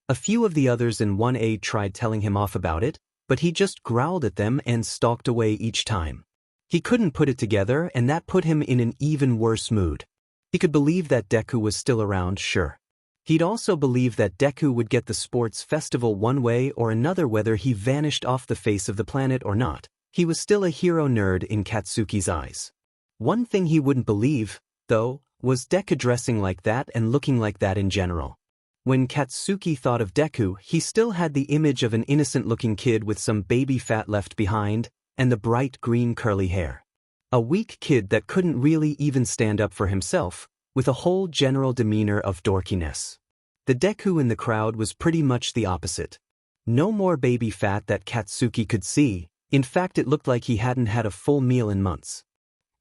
A few of the others in 1A tried telling him off about it, but he just growled at them and stalked away each time. He couldn't put it together, and that put him in an even worse mood. He could believe that Deku was still around, sure. He'd also believe that Deku would get the sports festival one way or another, whether he vanished off the face of the planet or not. He was still a hero nerd in Katsuki's eyes. One thing he wouldn't believe, though, was Deku dressing like that and looking like that in general. When Katsuki thought of Deku, he still had the image of an innocent-looking kid with some baby fat left behind, and the bright green curly hair. A weak kid that couldn't really even stand up for himself, with a whole general demeanor of dorkiness. The Deku in the crowd was pretty much the opposite. No more baby fat that Katsuki could see, in fact it looked like he hadn't had a full meal in months.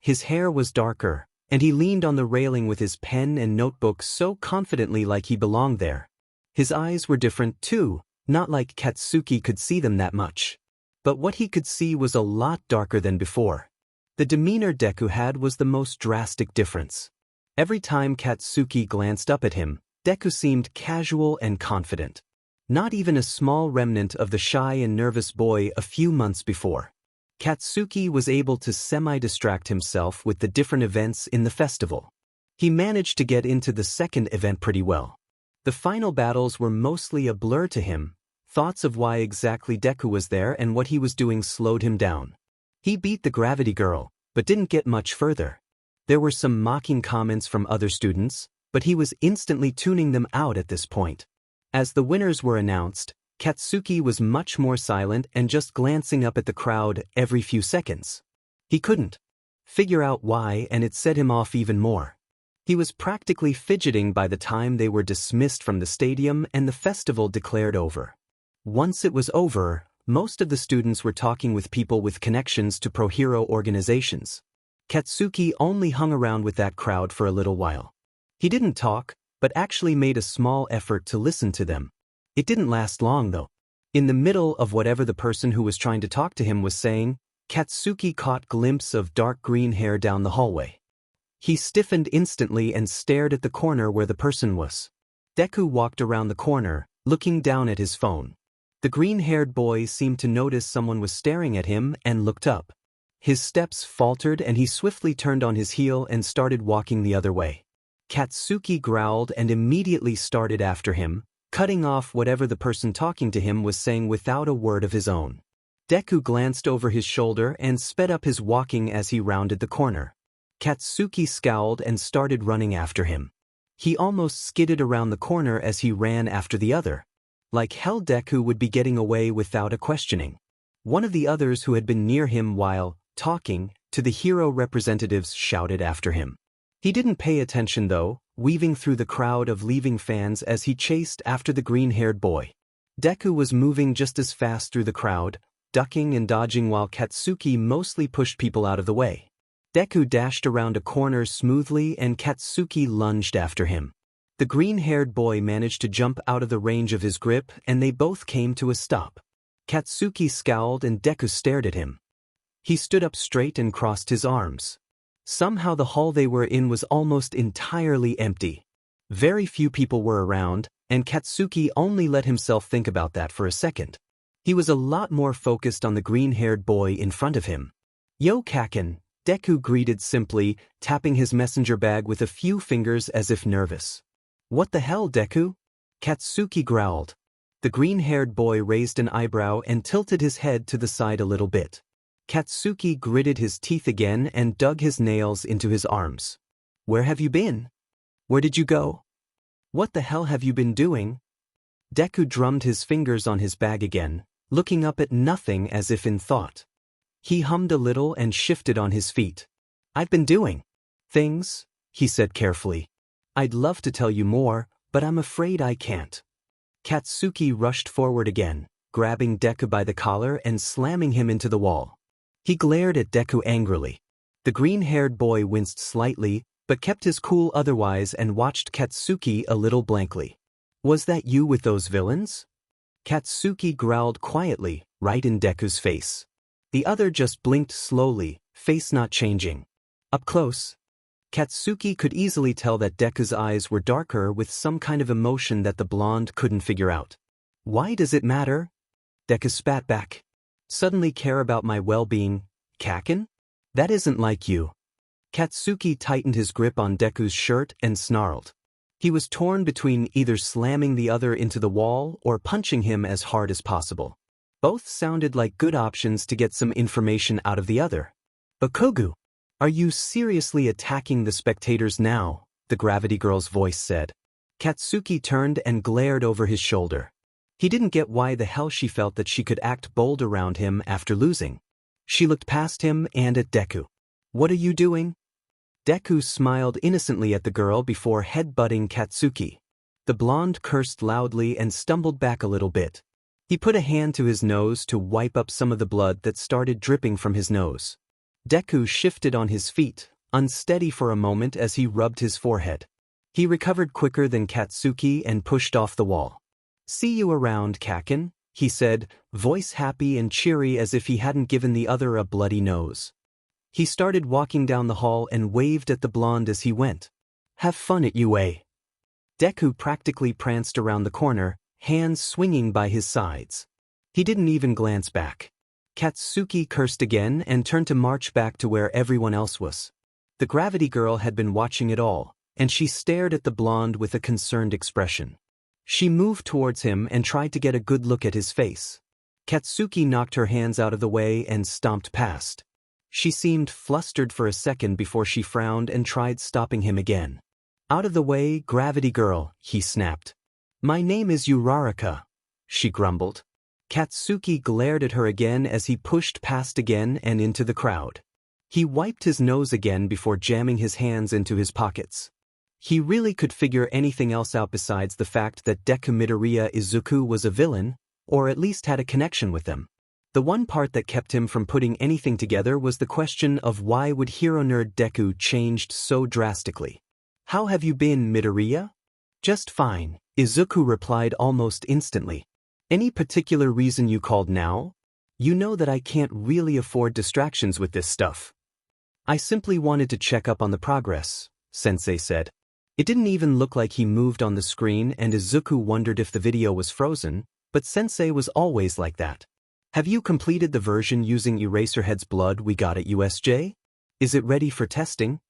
His hair was darker, and he leaned on the railing with his pen and notebook so confidently like he belonged there. His eyes were different too, not like Katsuki could see them that much. But what he could see was a lot darker than before. The demeanor Deku had was the most drastic difference. Every time Katsuki glanced up at him, Deku seemed casual and confident. Not even a small remnant of the shy and nervous boy a few months before. Katsuki was able to semi-distract himself with the different events in the festival. He managed to get into the second event pretty well. The final battles were mostly a blur to him. Thoughts of why exactly Deku was there and what he was doing slowed him down. He beat the Gravity Girl, but didn't get much further. There were some mocking comments from other students, but he was instantly tuning them out at this point. As the winners were announced, Katsuki was much more silent and just glancing up at the crowd every few seconds. He couldn't figure out why, and it set him off even more. He was practically fidgeting by the time they were dismissed from the stadium and the festival declared over. Once it was over, most of the students were talking with people with connections to pro-hero organizations. Katsuki only hung around with that crowd for a little while. He didn't talk, but actually made a small effort to listen to them. It didn't last long though. In the middle of whatever the person who was trying to talk to him was saying, Katsuki caught a glimpse of dark green hair down the hallway. He stiffened instantly and stared at the corner where the person was. Deku walked around the corner, looking down at his phone. The green-haired boy seemed to notice someone was staring at him and looked up. His steps faltered and he swiftly turned on his heel and started walking the other way. Katsuki growled and immediately started after him, cutting off whatever the person talking to him was saying without a word of his own. Deku glanced over his shoulder and sped up his walking as he rounded the corner. Katsuki scowled and started running after him. He almost skidded around the corner as he ran after the other. Like hell, Deku would be getting away without a questioning. One of the others who had been near him while talking to the hero representatives shouted after him. He didn't pay attention though, weaving through the crowd of leaving fans as he chased after the green-haired boy. Deku was moving just as fast through the crowd, ducking and dodging while Katsuki mostly pushed people out of the way. Deku dashed around a corner smoothly and Katsuki lunged after him. The green-haired boy managed to jump out of the range of his grip and they both came to a stop. Katsuki scowled and Deku stared at him. He stood up straight and crossed his arms. Somehow the hall they were in was almost entirely empty. Very few people were around, and Katsuki only let himself think about that for a second. He was a lot more focused on the green-haired boy in front of him. "Yo, Kaken," Deku greeted simply, tapping his messenger bag with a few fingers as if nervous. What the hell, Deku? Katsuki growled. The green-haired boy raised an eyebrow and tilted his head to the side a little bit. Katsuki gritted his teeth again and dug his nails into his arms. Where have you been? Where did you go? What the hell have you been doing? Deku drummed his fingers on his bag again, looking up at nothing as if in thought. He hummed a little and shifted on his feet. I've been doing things, he said carefully. I'd love to tell you more, but I'm afraid I can't. Katsuki rushed forward again, grabbing Deku by the collar and slamming him into the wall. He glared at Deku angrily. The green-haired boy winced slightly, but kept his cool otherwise and watched Katsuki a little blankly. Was that you with those villains? Katsuki growled quietly, right in Deku's face. The other just blinked slowly, face not changing. Up close, Katsuki could easily tell that Deku's eyes were darker with some kind of emotion that the blonde couldn't figure out. Why does it matter? Deku spat back. Suddenly care about my well-being, Kaken? That isn't like you. Katsuki tightened his grip on Deku's shirt and snarled. He was torn between either slamming the other into the wall or punching him as hard as possible. Both sounded like good options to get some information out of the other. But Kogu, are you seriously attacking the spectators now? The Gravity Girl's voice said. Katsuki turned and glared over his shoulder. He didn't get why the hell she felt that she could act bold around him after losing. She looked past him and at Deku. What are you doing? Deku smiled innocently at the girl before headbutting Katsuki. The blonde cursed loudly and stumbled back a little bit. He put a hand to his nose to wipe up some of the blood that started dripping from his nose. Deku shifted on his feet, unsteady for a moment as he rubbed his forehead. He recovered quicker than Katsuki and pushed off the wall. See you around, Kaken, he said, voice happy and cheery as if he hadn't given the other a bloody nose. He started walking down the hall and waved at the blonde as he went. Have fun at UA. Deku practically pranced around the corner, hands swinging by his sides. He didn't even glance back. Katsuki cursed again and turned to march back to where everyone else was. The Gravity Girl had been watching it all, and she stared at the blonde with a concerned expression. She moved towards him and tried to get a good look at his face. Katsuki knocked her hands out of the way and stomped past. She seemed flustered for a second before she frowned and tried stopping him again. Out of the way, Gravity Girl, he snapped. My name is Uraraka, she grumbled. Katsuki glared at her again as he pushed past again and into the crowd. He wiped his nose again before jamming his hands into his pockets. He really could figure anything else out besides the fact that Deku Midoriya Izuku was a villain, or at least had a connection with them. The one part that kept him from putting anything together was the question of why would hero nerd Deku changed so drastically. How have you been, Midoriya? Just fine, Izuku replied almost instantly. Any particular reason you called now? You know that I can't really afford distractions with this stuff. I simply wanted to check up on the progress, Sensei said. It didn't even look like he moved on the screen and Izuku wondered if the video was frozen, but Sensei was always like that. Have you completed the version using Eraserhead's blood we got at USJ? Is it ready for testing?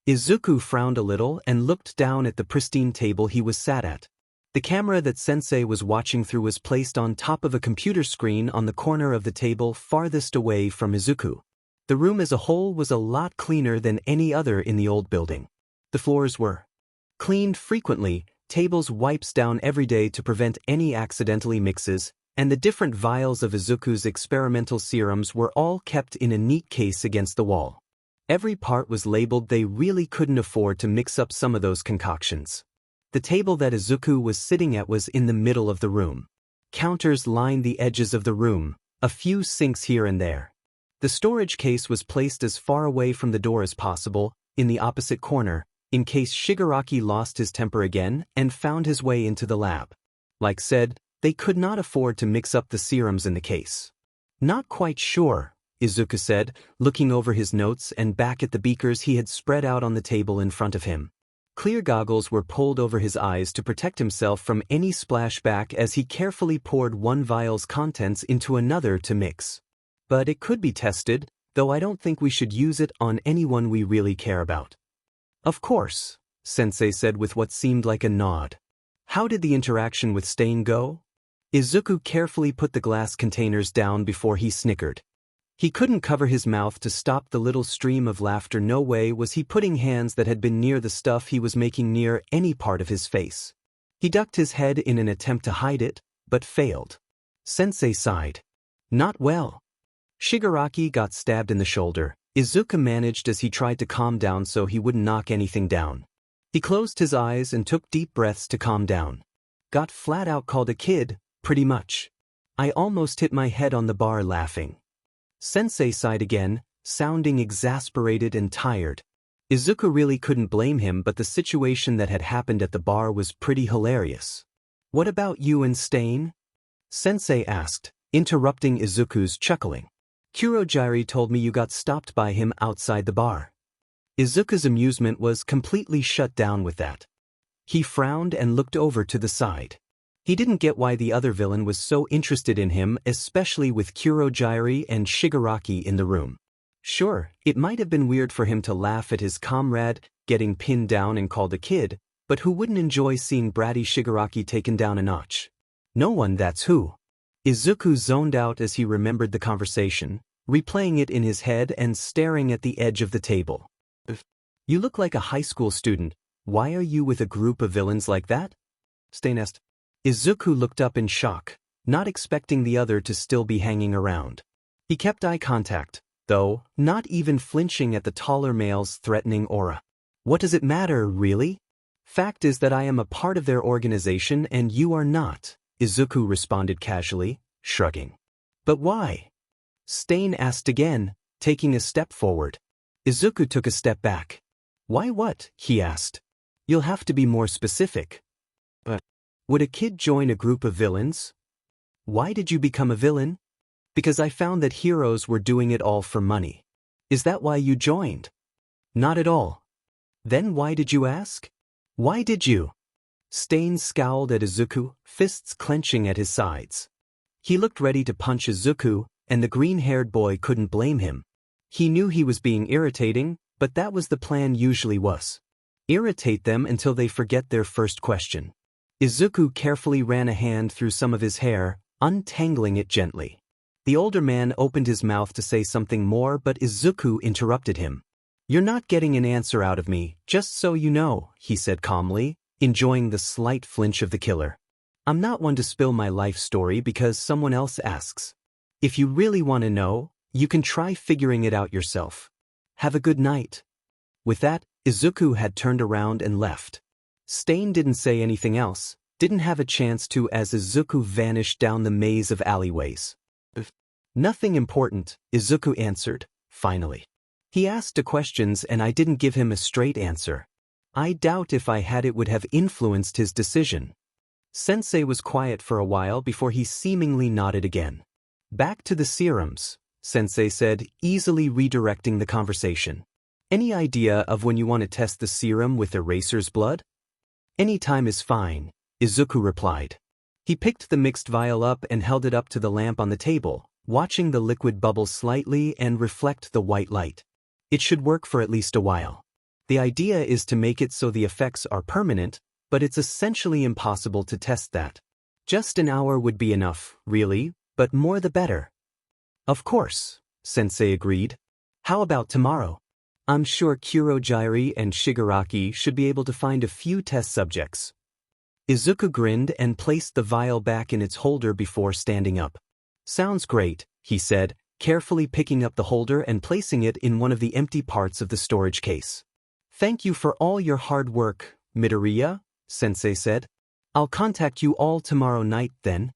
Izuku frowned a little and looked down at the pristine table he was sat at. The camera that Sensei was watching through was placed on top of a computer screen on the corner of the table farthest away from Izuku. The room as a whole was a lot cleaner than any other in the old building. The floors were cleaned frequently, tables wipes down every day to prevent any accidentally mixes, and the different vials of Izuku's experimental serums were all kept in a neat case against the wall. Every part was labeled. They really couldn't afford to mix up some of those concoctions. The table that Izuku was sitting at was in the middle of the room. Counters lined the edges of the room, a few sinks here and there. The storage case was placed as far away from the door as possible, in the opposite corner, in case Shigaraki lost his temper again and found his way into the lab. Like said, they could not afford to mix up the serums in the case. Not quite sure, Izuku said, looking over his notes and back at the beakers he had spread out on the table in front of him. Clear goggles were pulled over his eyes to protect himself from any splashback as he carefully poured one vial's contents into another to mix. But it could be tested, though I don't think we should use it on anyone we really care about. Of course, Sensei said with what seemed like a nod. How did the interaction with Stain go? Izuku carefully put the glass containers down before he snickered. He couldn't cover his mouth to stop the little stream of laughter. No way was he putting hands that had been near the stuff he was making near any part of his face. He ducked his head in an attempt to hide it, but failed. Sensei sighed. Not well. Shigaraki got stabbed in the shoulder. Izuku managed as he tried to calm down so he wouldn't knock anything down. He closed his eyes and took deep breaths to calm down. Got flat out called a kid, pretty much. I almost hit my head on the bar laughing. Sensei sighed again, sounding exasperated and tired. Izuku really couldn't blame him, but the situation that had happened at the bar was pretty hilarious. What about you and Stain? Sensei asked, interrupting Izuku's chuckling. Kurogiri told me you got stopped by him outside the bar. Izuku's amusement was completely shut down with that. He frowned and looked over to the side. He didn't get why the other villain was so interested in him, especially with Kurogiri and Shigaraki in the room. Sure, it might have been weird for him to laugh at his comrade getting pinned down and called a kid, but who wouldn't enjoy seeing bratty Shigaraki taken down a notch? No one, that's who. Izuku zoned out as he remembered the conversation, replaying it in his head and staring at the edge of the table. You look like a high school student. Why are you with a group of villains like that? Stain asked. Izuku looked up in shock, not expecting the other to still be hanging around. He kept eye contact, though, not even flinching at the taller male's threatening aura. What does it matter, really? Fact is that I am a part of their organization and you are not, Izuku responded casually, shrugging. But why? Stain asked again, taking a step forward. Izuku took a step back. Why what? He asked. You'll have to be more specific. But would a kid join a group of villains? Why did you become a villain? Because I found that heroes were doing it all for money. Is that why you joined? Not at all. Then why did you ask? Why did you? Stain scowled at Izuku, fists clenching at his sides. He looked ready to punch Izuku, and the green-haired boy couldn't blame him. He knew he was being irritating, but that was the plan usually was. Irritate them until they forget their first question. Izuku carefully ran a hand through some of his hair, untangling it gently. The older man opened his mouth to say something more, but Izuku interrupted him. You're not getting an answer out of me, just so you know, he said calmly, enjoying the slight flinch of the killer. I'm not one to spill my life story because someone else asks. If you really want to know, you can try figuring it out yourself. Have a good night. With that, Izuku had turned around and left. Stain didn't say anything else, didn't have a chance to as Izuku vanished down the maze of alleyways. Nothing important, Izuku answered, finally. He asked questions and I didn't give him a straight answer. I doubt if I had it would have influenced his decision. Sensei was quiet for a while before he seemingly nodded again. Back to the serums, Sensei said, easily redirecting the conversation. Any idea of when you want to test the serum with Eraser's blood? Any time is fine, Izuku replied. He picked the mixed vial up and held it up to the lamp on the table, watching the liquid bubble slightly and reflect the white light. It should work for at least a while. The idea is to make it so the effects are permanent, but it's essentially impossible to test that. Just an hour would be enough, really, but more the better. Of course, Sensei agreed. How about tomorrow? I'm sure Kurogiri and Shigaraki should be able to find a few test subjects. Izuku grinned and placed the vial back in its holder before standing up. Sounds great, he said, carefully picking up the holder and placing it in one of the empty parts of the storage case. Thank you for all your hard work, Midoriya, Sensei said. I'll contact you all tomorrow night then.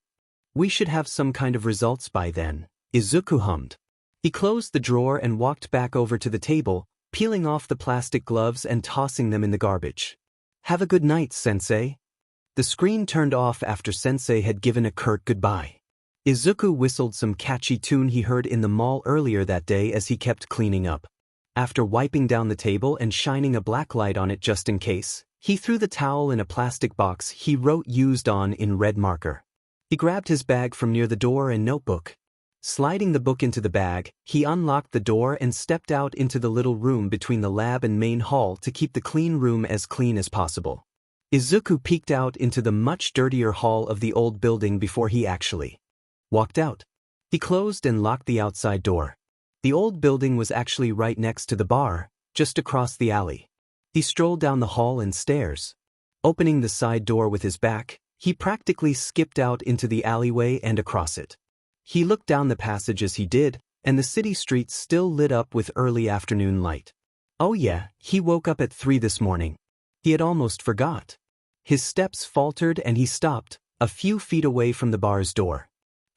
We should have some kind of results by then, Izuku hummed. He closed the drawer and walked back over to the table, peeling off the plastic gloves and tossing them in the garbage. Have a good night, Sensei. The screen turned off after Sensei had given a curt goodbye. Izuku whistled some catchy tune he heard in the mall earlier that day as he kept cleaning up. After wiping down the table and shining a black light on it just in case, he threw the towel in a plastic box he wrote used on in red marker. He grabbed his bag from near the door and notebook. Sliding the book into the bag, he unlocked the door and stepped out into the little room between the lab and main hall to keep the clean room as clean as possible. Izuku peeked out into the much dirtier hall of the old building before he actually walked out. He closed and locked the outside door. The old building was actually right next to the bar, just across the alley. He strolled down the hall and stairs. Opening the side door with his back, he practically skipped out into the alleyway and across it. He looked down the passage as he did, and the city streets still lit up with early afternoon light. Oh yeah, he woke up at 3 this morning. He had almost forgot. His steps faltered and he stopped, a few feet away from the bar's door.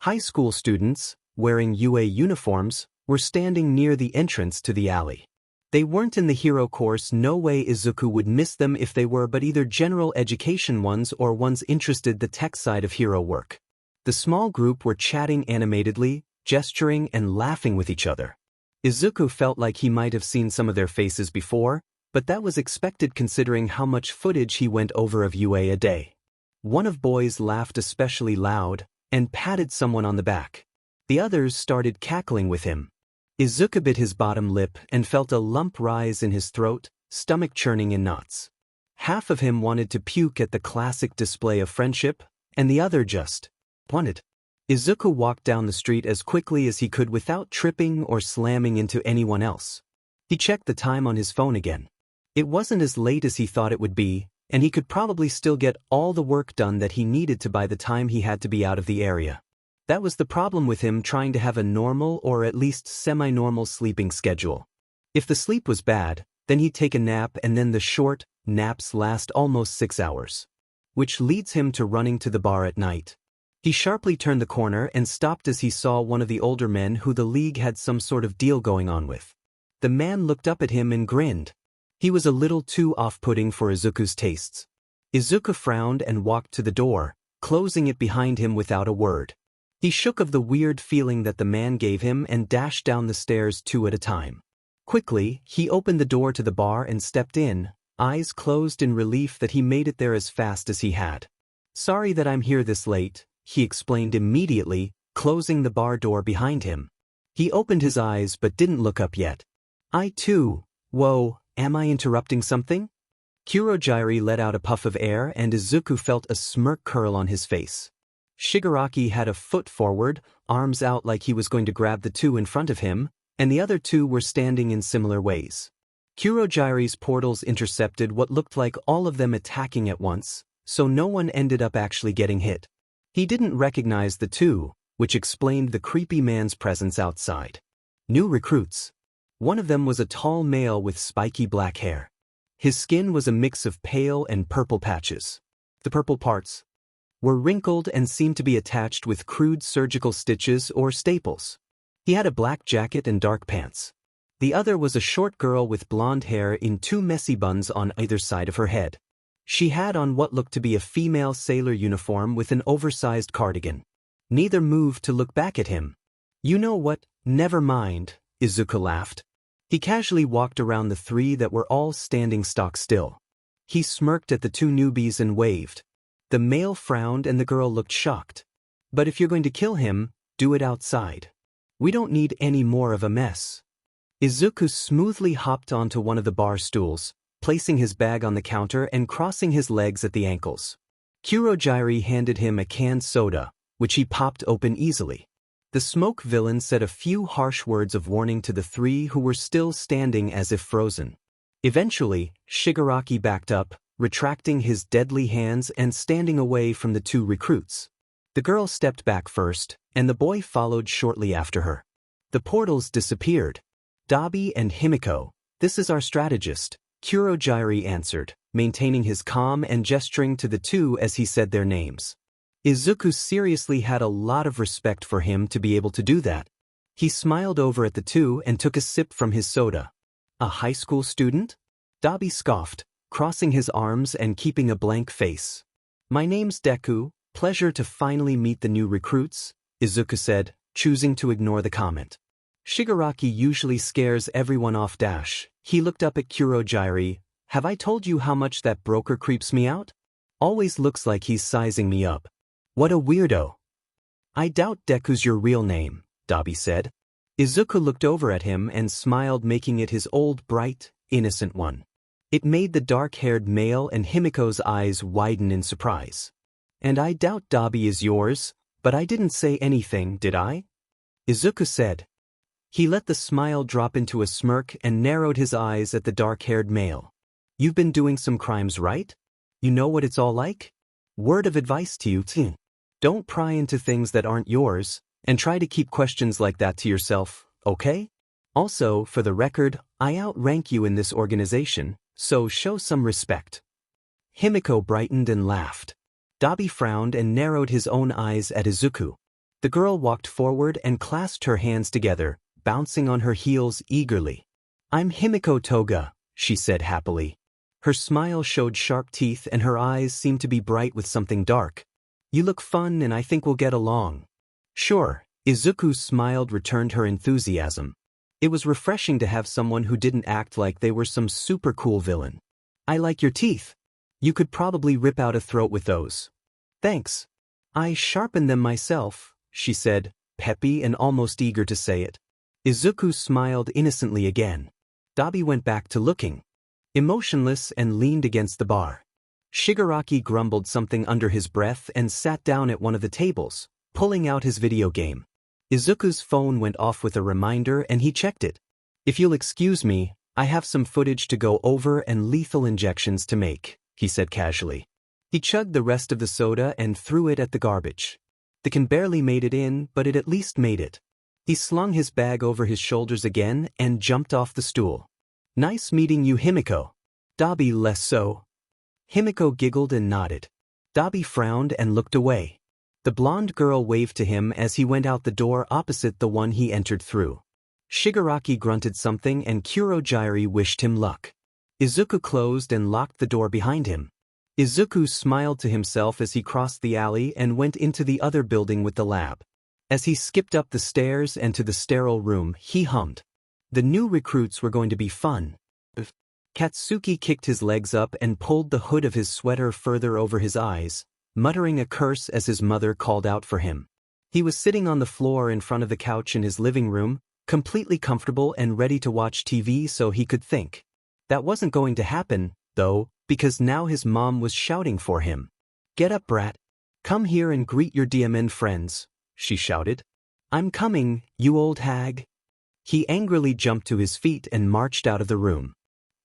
High school students, wearing UA uniforms, were standing near the entrance to the alley. They weren't in the hero course, no way Izuku would miss them if they were, but either general education ones or ones interested the tech side of hero work. The small group were chatting animatedly, gesturing and laughing with each other. Izuku felt like he might have seen some of their faces before, but that was expected considering how much footage he went over of UA a day. One of boys laughed especially loud and patted someone on the back. The others started cackling with him. Izuku bit his bottom lip and felt a lump rise in his throat, stomach churning in knots. Half of him wanted to puke at the classic display of friendship, and the other just wanted. Izuku walked down the street as quickly as he could without tripping or slamming into anyone else. He checked the time on his phone again. It wasn't as late as he thought it would be, and he could probably still get all the work done that he needed to by the time he had to be out of the area. That was the problem with him trying to have a normal or at least semi-normal sleeping schedule. If the sleep was bad, then he'd take a nap, and then the short naps last almost 6 hours. Which leads him to running to the bar at night. He sharply turned the corner and stopped as he saw one of the older men who the league had some sort of deal going on with. The man looked up at him and grinned. He was a little too off-putting for Izuku's tastes. Izuku frowned and walked to the door, closing it behind him without a word. He shook of the weird feeling that the man gave him and dashed down the stairs 2 at a time. Quickly, he opened the door to the bar and stepped in, eyes closed in relief that he made it there as fast as he had. "Sorry that I'm here this late," he explained immediately, closing the bar door behind him. He opened his eyes but didn't look up yet. "I too. Whoa, am I interrupting something?" Kurogyari let out a puff of air and Izuku felt a smirk curl on his face. Shigaraki had a foot forward, arms out like he was going to grab the 2 in front of him, and the other 2 were standing in similar ways. Kurogyari's portals intercepted what looked like all of them attacking at once, so no one ended up actually getting hit. He didn't recognize the 2, which explained the creepy man's presence outside. New recruits. One of them was a tall male with spiky black hair. His skin was a mix of pale and purple patches. The purple parts were wrinkled and seemed to be attached with crude surgical stitches or staples. He had a black jacket and dark pants. The other was a short girl with blonde hair in 2 messy buns on either side of her head. She had on what looked to be a female sailor uniform with an oversized cardigan. Neither moved to look back at him. "You know what, never mind," Izuku laughed. He casually walked around the 3 that were all standing stock still. He smirked at the 2 newbies and waved. The male frowned and the girl looked shocked. "But if you're going to kill him, do it outside. We don't need any more of a mess." Izuku smoothly hopped onto one of the bar stools, placing his bag on the counter and crossing his legs at the ankles. Kurogyari handed him a canned soda, which he popped open easily. The smoke villain said a few harsh words of warning to the 3 who were still standing as if frozen. Eventually, Shigaraki backed up, retracting his deadly hands and standing away from the 2 recruits. The girl stepped back first, and the boy followed shortly after her. The portals disappeared. "Dabi and Himiko, this is our strategist," Kurogyari answered, maintaining his calm and gesturing to the 2 as he said their names. Izuku seriously had a lot of respect for him to be able to do that. He smiled over at the 2 and took a sip from his soda. "A high school student?" Dabi scoffed, crossing his arms and keeping a blank face. "My name's Deku, pleasure to finally meet the new recruits," Izuku said, choosing to ignore the comment. Shigaraki usually scares everyone off. He looked up at Kurogyari. "Have I told you how much that broker creeps me out? Always looks like he's sizing me up. What a weirdo." "I doubt Deku's your real name," Dabi said. Izuku looked over at him and smiled, making it his old bright, innocent one. It made the dark-haired male and Himiko's eyes widen in surprise. And I doubt Dabi is yours, but I didn't say anything, did I? Izuku said. He let the smile drop into a smirk and narrowed his eyes at the dark-haired male. You've been doing some crimes, right? You know what it's all like? Word of advice to you, too. Don't pry into things that aren't yours, and try to keep questions like that to yourself, okay? Also, for the record, I outrank you in this organization, so show some respect. Himiko brightened and laughed. Dabi frowned and narrowed his own eyes at Izuku. The girl walked forward and clasped her hands together, bouncing on her heels eagerly. I'm Himiko Toga, she said happily. Her smile showed sharp teeth and her eyes seemed to be bright with something dark. You look fun and I think we'll get along. Sure, Izuku's smile returned her enthusiasm. It was refreshing to have someone who didn't act like they were some super cool villain. I like your teeth. You could probably rip out a throat with those. Thanks. I sharpened them myself, she said, peppy and almost eager to say it. Izuku smiled innocently again. Dabi went back to looking. Emotionless and leaned against the bar. Shigaraki grumbled something under his breath and sat down at one of the tables, pulling out his video game. Izuku's phone went off with a reminder and he checked it. If you'll excuse me, I have some footage to go over and lethal injections to make, he said casually. He chugged the rest of the soda and threw it at the garbage. The can barely made it in, but it at least made it. He slung his bag over his shoulders again and jumped off the stool. Nice meeting you, Himiko. Dabi less so. Himiko giggled and nodded. Dabi frowned and looked away. The blonde girl waved to him as he went out the door opposite the one he entered through. Shigaraki grunted something and Kurojiiri wished him luck. Izuku closed and locked the door behind him. Izuku smiled to himself as he crossed the alley and went into the other building with the lab. As he skipped up the stairs and to the sterile room, he hummed. The new recruits were going to be fun. Katsuki kicked his legs up and pulled the hood of his sweater further over his eyes, muttering a curse as his mother called out for him. He was sitting on the floor in front of the couch in his living room, completely comfortable and ready to watch TV so he could think. That wasn't going to happen, though, because now his mom was shouting for him. Get up, brat. Come here and greet your DMN friends, she shouted. I'm coming, you old hag. He angrily jumped to his feet and marched out of the room.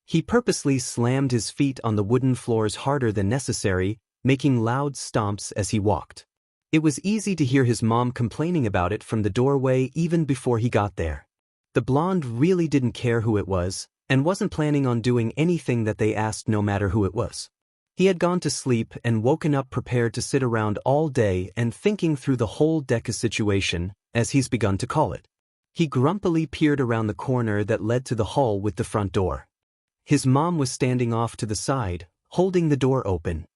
He purposely slammed his feet on the wooden floors harder than necessary, making loud stomps as he walked. It was easy to hear his mom complaining about it from the doorway even before he got there. The blonde really didn't care who it was, and wasn't planning on doing anything that they asked no matter who it was. He had gone to sleep and woken up prepared to sit around all day and thinking through the whole Deku situation, as he's begun to call it. He grumpily peered around the corner that led to the hall with the front door. His mom was standing off to the side, holding the door open.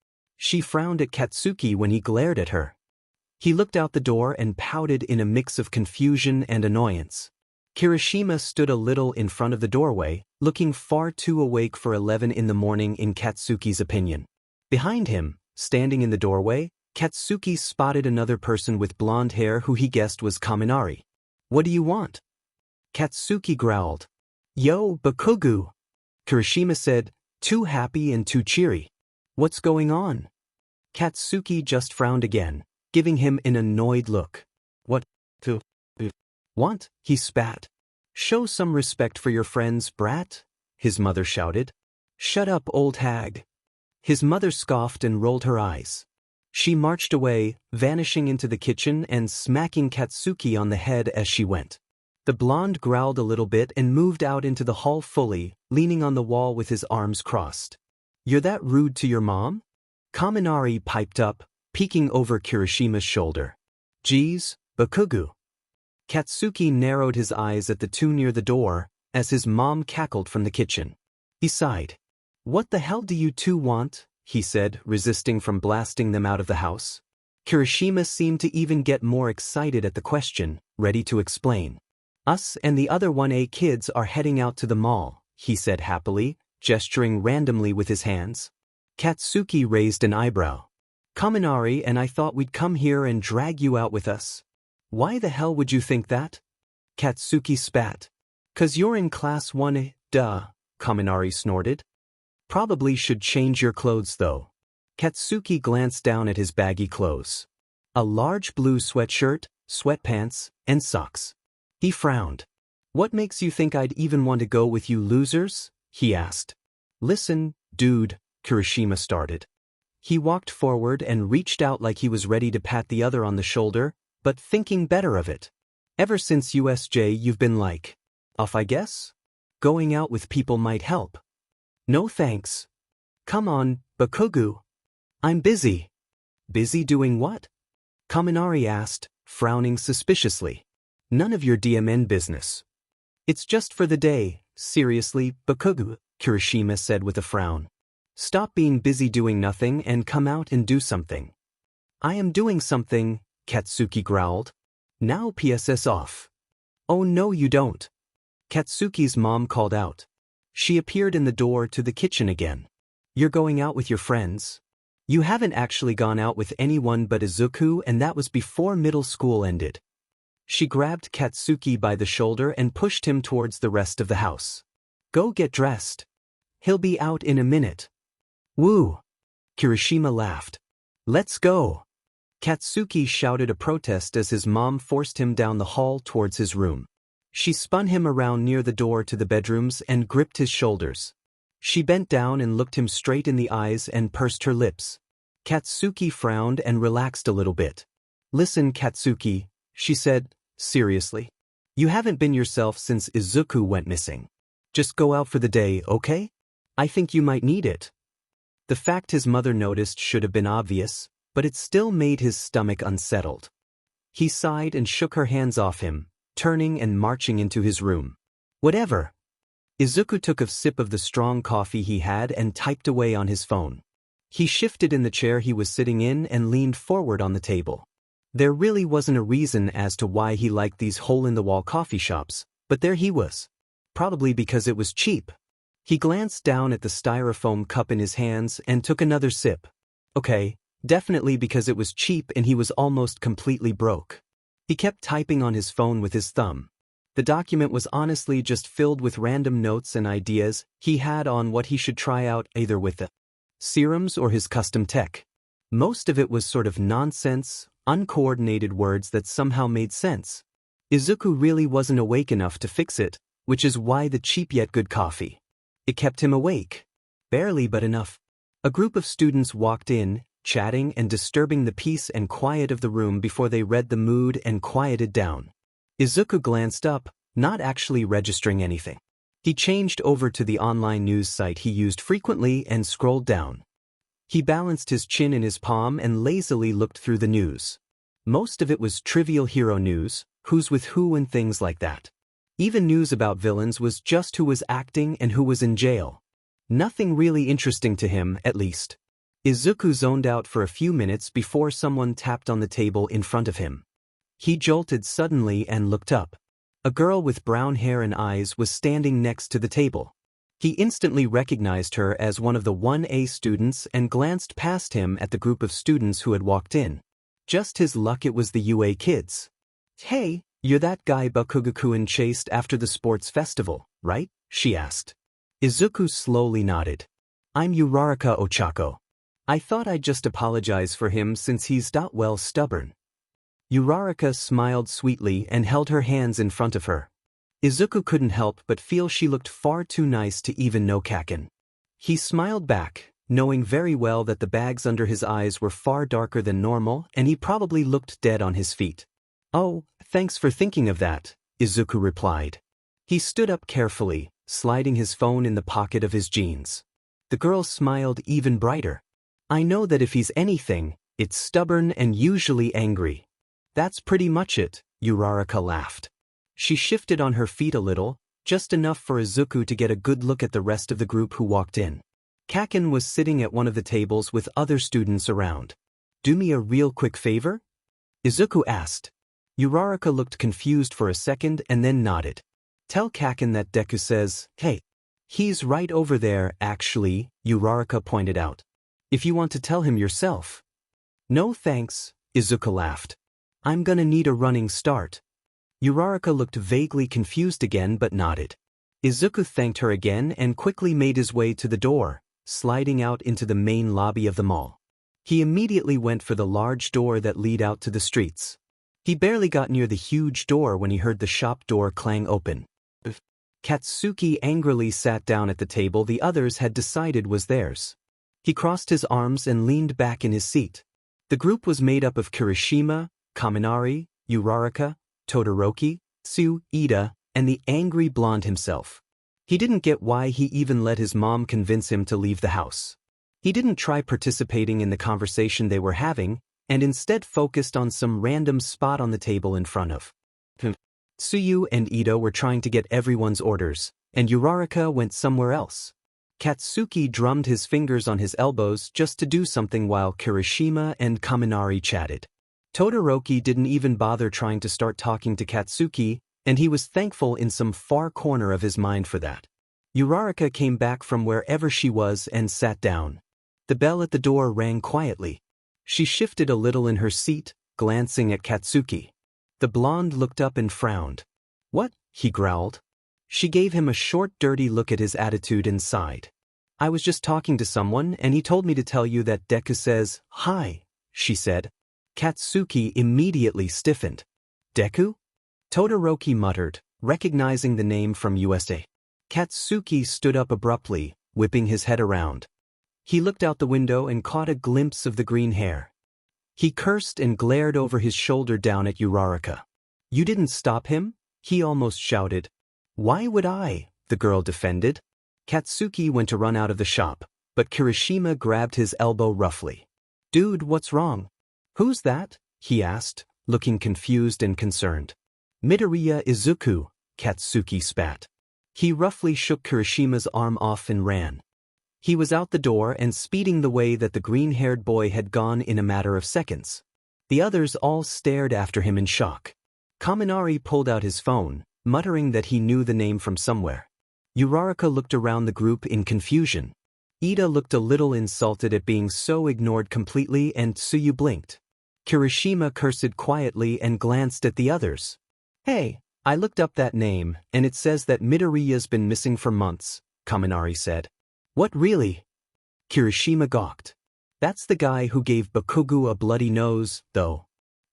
She frowned at Katsuki when he glared at her. He looked out the door and pouted in a mix of confusion and annoyance. Kirishima stood a little in front of the doorway, looking far too awake for 11 in the morning in Katsuki's opinion. Behind him, standing in the doorway, Katsuki spotted another person with blonde hair who he guessed was Kaminari. What do you want? Katsuki growled. Yo, Bakugu. Kirishima said, too happy and too cheery. What's going on? Katsuki just frowned again, giving him an annoyed look. What to want? He spat. Show some respect for your friends, brat, his mother shouted. Shut up, old hag. His mother scoffed and rolled her eyes. She marched away, vanishing into the kitchen and smacking Katsuki on the head as she went. The blonde growled a little bit and moved out into the hall fully, leaning on the wall with his arms crossed. You're that rude to your mom? Kaminari piped up, peeking over Kirishima's shoulder. Geez, Bakugu. Katsuki narrowed his eyes at the two near the door, as his mom cackled from the kitchen. He sighed. What the hell do you two want? He said, resisting from blasting them out of the house. Kirishima seemed to even get more excited at the question, ready to explain. Us and the other 1A kids are heading out to the mall, he said happily, gesturing randomly with his hands. Katsuki raised an eyebrow. Kaminari and I thought we'd come here and drag you out with us. Why the hell would you think that? Katsuki spat. 'Cause you're in class 1, duh, Kaminari snorted. Probably should change your clothes though. Katsuki glanced down at his baggy clothes. A large blue sweatshirt, sweatpants, and socks. He frowned. What makes you think I'd even want to go with you losers? He asked. Listen, dude, Kirishima started. He walked forward and reached out like he was ready to pat the other on the shoulder, but thinking better of it. Ever since USJ you've been like, off I guess? Going out with people might help. No thanks. Come on, Bakugu. I'm busy. Busy doing what? Kaminari asked, frowning suspiciously. None of your DMN business. It's just for the day, seriously, Bakugu, Kirishima said with a frown. Stop being busy doing nothing and come out and do something. I am doing something, Katsuki growled. Now PSS off. Oh no you don't. Katsuki's mom called out. She appeared in the door to the kitchen again. You're going out with your friends? You haven't actually gone out with anyone but Izuku, and that was before middle school ended. She grabbed Katsuki by the shoulder and pushed him towards the rest of the house. Go get dressed. He'll be out in a minute. Woo! Kirishima laughed. Let's go! Katsuki shouted a protest as his mom forced him down the hall towards his room. She spun him around near the door to the bedrooms and gripped his shoulders. She bent down and looked him straight in the eyes and pursed her lips. Katsuki frowned and relaxed a little bit. Listen, Katsuki, she said, seriously. You haven't been yourself since Izuku went missing. Just go out for the day, okay? I think you might need it. The fact his mother noticed should have been obvious, but it still made his stomach unsettled. He sighed and shook her hands off him, turning and marching into his room. Whatever. Izuku took a sip of the strong coffee he had and typed away on his phone. He shifted in the chair he was sitting in and leaned forward on the table. There really wasn't a reason as to why he liked these hole-in-the-wall coffee shops, but there he was. Probably because it was cheap. He glanced down at the styrofoam cup in his hands and took another sip. Okay, definitely because it was cheap and he was almost completely broke. He kept typing on his phone with his thumb. The document was honestly just filled with random notes and ideas he had on what he should try out either with the serums or his custom tech. Most of it was sort of nonsense, uncoordinated words that somehow made sense. Izuku really wasn't awake enough to fix it, which is why the cheap yet good coffee. It kept him awake. Barely but enough. A group of students walked in, chatting and disturbing the peace and quiet of the room before they read the mood and quieted down. Izuku glanced up, not actually registering anything. He changed over to the online news site he used frequently and scrolled down. He balanced his chin in his palm and lazily looked through the news. Most of it was trivial hero news, who's with who and things like that. Even news about villains was just who was acting and who was in jail. Nothing really interesting to him, at least. Izuku zoned out for a few minutes before someone tapped on the table in front of him. He jolted suddenly and looked up. A girl with brown hair and eyes was standing next to the table. He instantly recognized her as one of the 1A students and glanced past him at the group of students who had walked in. Just his luck it was the UA kids. Hey, you're that guy Bakugo-kun chased after the sports festival, right? She asked. Izuku slowly nodded. I'm Uraraka Ochako. I thought I'd just apologize for him since he's stubborn. Uraraka smiled sweetly and held her hands in front of her. Izuku couldn't help but feel she looked far too nice to even know Kaken. He smiled back, knowing very well that the bags under his eyes were far darker than normal and he probably looked dead on his feet. Oh, thanks for thinking of that, Izuku replied. He stood up carefully, sliding his phone in the pocket of his jeans. The girl smiled even brighter. I know that if he's anything, it's stubborn and usually angry. That's pretty much it, Uraraka laughed. She shifted on her feet a little, just enough for Izuku to get a good look at the rest of the group who walked in. Kaken was sitting at one of the tables with other students around. Do me a real quick favor? Izuku asked. Uraraka looked confused for a second and then nodded. Tell Kaken that Deku says, hey. He's right over there, actually, Uraraka pointed out. If you want to tell him yourself. No thanks, Izuku laughed. I'm gonna need a running start. Uraraka looked vaguely confused again but nodded. Izuku thanked her again and quickly made his way to the door, sliding out into the main lobby of the mall. He immediately went for the large door that lead out to the streets. He barely got near the huge door when he heard the shop door clang open. Katsuki angrily sat down at the table the others had decided was theirs. He crossed his arms and leaned back in his seat. The group was made up of Kirishima, Kaminari, Uraraka, Todoroki, Tsu, Ida, and the angry blonde himself. He didn't get why he even let his mom convince him to leave the house. He didn't try participating in the conversation they were having, and instead focused on some random spot on the table in front of him. Tsuyu and Ida were trying to get everyone's orders, and Uraraka went somewhere else. Katsuki drummed his fingers on his elbows just to do something while Kirishima and Kaminari chatted. Todoroki didn't even bother trying to start talking to Katsuki, and he was thankful in some far corner of his mind for that. Uraraka came back from wherever she was and sat down. The bell at the door rang quietly. She shifted a little in her seat, glancing at Katsuki. The blonde looked up and frowned. "What?" he growled. She gave him a short, dirty look at his attitude and sighed. "I was just talking to someone and he told me to tell you that Deku says, 'Hi,'" she said. Katsuki immediately stiffened. "Deku?" Todoroki muttered, recognizing the name from USA. Katsuki stood up abruptly, whipping his head around. He looked out the window and caught a glimpse of the green hair. He cursed and glared over his shoulder down at Uraraka. "You didn't stop him?" he almost shouted. "Why would I?" the girl defended. Katsuki went to run out of the shop, but Kirishima grabbed his elbow roughly. "Dude, what's wrong?" "Who's that?" he asked, looking confused and concerned. "Midoriya Izuku," Katsuki spat. He roughly shook Kirishima's arm off and ran. He was out the door and speeding the way that the green-haired boy had gone in a matter of seconds. The others all stared after him in shock. Kaminari pulled out his phone, muttering that he knew the name from somewhere. Uraraka looked around the group in confusion. Ida looked a little insulted at being so ignored completely and Tsuyu blinked. Kirishima cursed quietly and glanced at the others. "Hey, I looked up that name, and it says that Midoriya's been missing for months," Kaminari said. "What, really?" Kirishima gawked. "That's the guy who gave Bakugu a bloody nose, though,"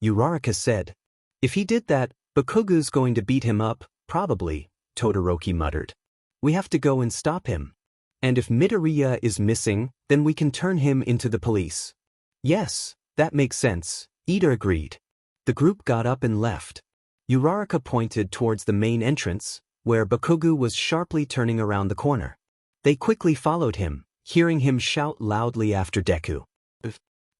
Uraraka said. "If he did that, Bakugu's going to beat him up, probably," Todoroki muttered. "We have to go and stop him. And if Midoriya is missing, then we can turn him into the police." "Yes, that makes sense," Ida agreed. The group got up and left. Uraraka pointed towards the main entrance, where Bakugu was sharply turning around the corner. They quickly followed him, hearing him shout loudly after Deku.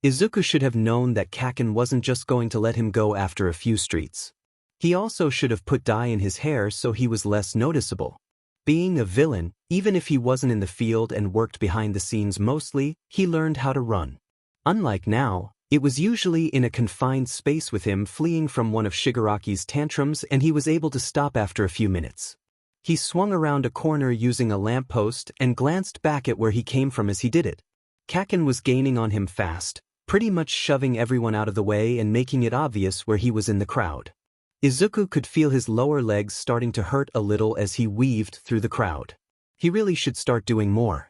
Izuku should have known that Kaken wasn't just going to let him go after a few streets. He also should have put dye in his hair so he was less noticeable. Being a villain, even if he wasn't in the field and worked behind the scenes mostly, he learned how to run. Unlike now, it was usually in a confined space with him fleeing from one of Shigaraki's tantrums and he was able to stop after a few minutes. He swung around a corner using a lamppost and glanced back at where he came from as he did it. Kaken was gaining on him fast, pretty much shoving everyone out of the way and making it obvious where he was in the crowd. Izuku could feel his lower legs starting to hurt a little as he weaved through the crowd. He really should start doing more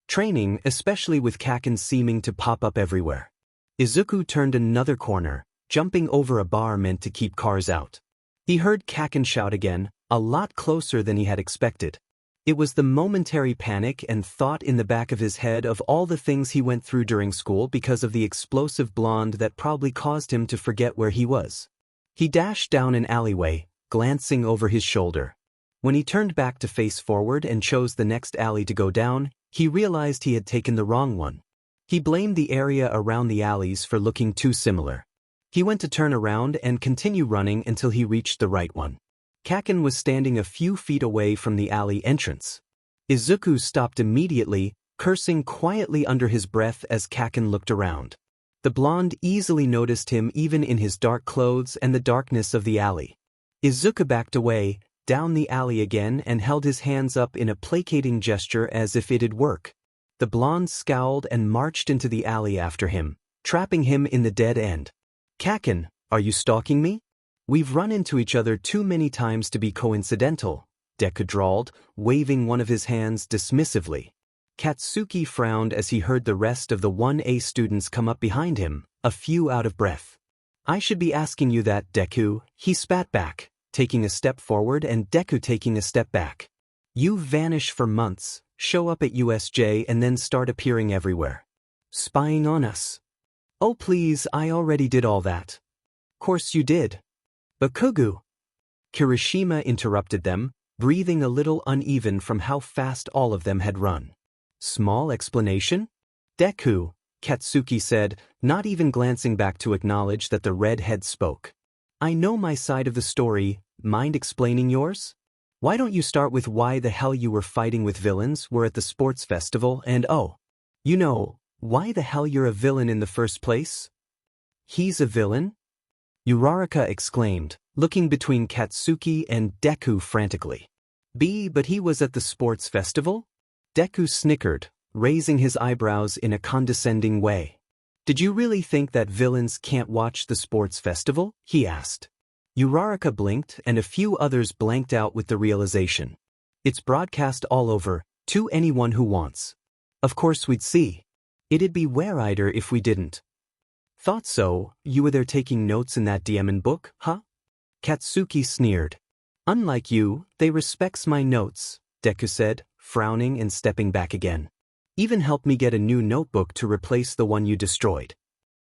training, especially with Kaken seeming to pop up everywhere. Izuku turned another corner, jumping over a bar meant to keep cars out. He heard Kaken shout again, a lot closer than he had expected. It was the momentary panic and thought in the back of his head of all the things he went through during school because of the explosive blonde that probably caused him to forget where he was. He dashed down an alleyway, glancing over his shoulder. When he turned back to face forward and chose the next alley to go down, he realized he had taken the wrong one. He blamed the area around the alleys for looking too similar. He went to turn around and continue running until he reached the right one. Kaken was standing a few feet away from the alley entrance. Izuku stopped immediately, cursing quietly under his breath as Kaken looked around. The blonde easily noticed him even in his dark clothes and the darkness of the alley. Izuku backed away, down the alley again and held his hands up in a placating gesture as if it'd work. The blonde scowled and marched into the alley after him, trapping him in the dead end. "Kaken, Are you stalking me? We've run into each other too many times to be coincidental, Deku drawled, waving one of his hands dismissively. Katsuki frowned as he heard the rest of the 1A students come up behind him, a few out of breath. I should be asking you that, Deku, he spat back, taking a step forward and Deku taking a step back. You vanish for months, show up at USJ and then start appearing everywhere. Spying on us. Oh please, I already did all that. Course you did. Bakugo. Kirishima interrupted them, breathing a little uneven from how fast all of them had run. Small explanation? Deku, Katsuki said, not even glancing back to acknowledge that the redhead spoke. I know my side of the story, mind explaining yours? Why don't you start with why the hell you were fighting with villains were at the sports festival and why the hell you're a villain in the first place? He's a villain? Uraraka exclaimed, looking between Katsuki and Deku frantically. But he was at the sports festival? Deku snickered, raising his eyebrows in a condescending way. Did you really think that villains can't watch the sports festival? He asked. Uraraka blinked and a few others blanked out with the realization. It's broadcast all over, to anyone who wants. Of course we'd see. It'd be weirder if we didn't. Thought so, you were there taking notes in that DMN book, huh? Katsuki sneered. Unlike you, they respects my notes, Deku said, frowning and stepping back again. Even help me get a new notebook to replace the one you destroyed.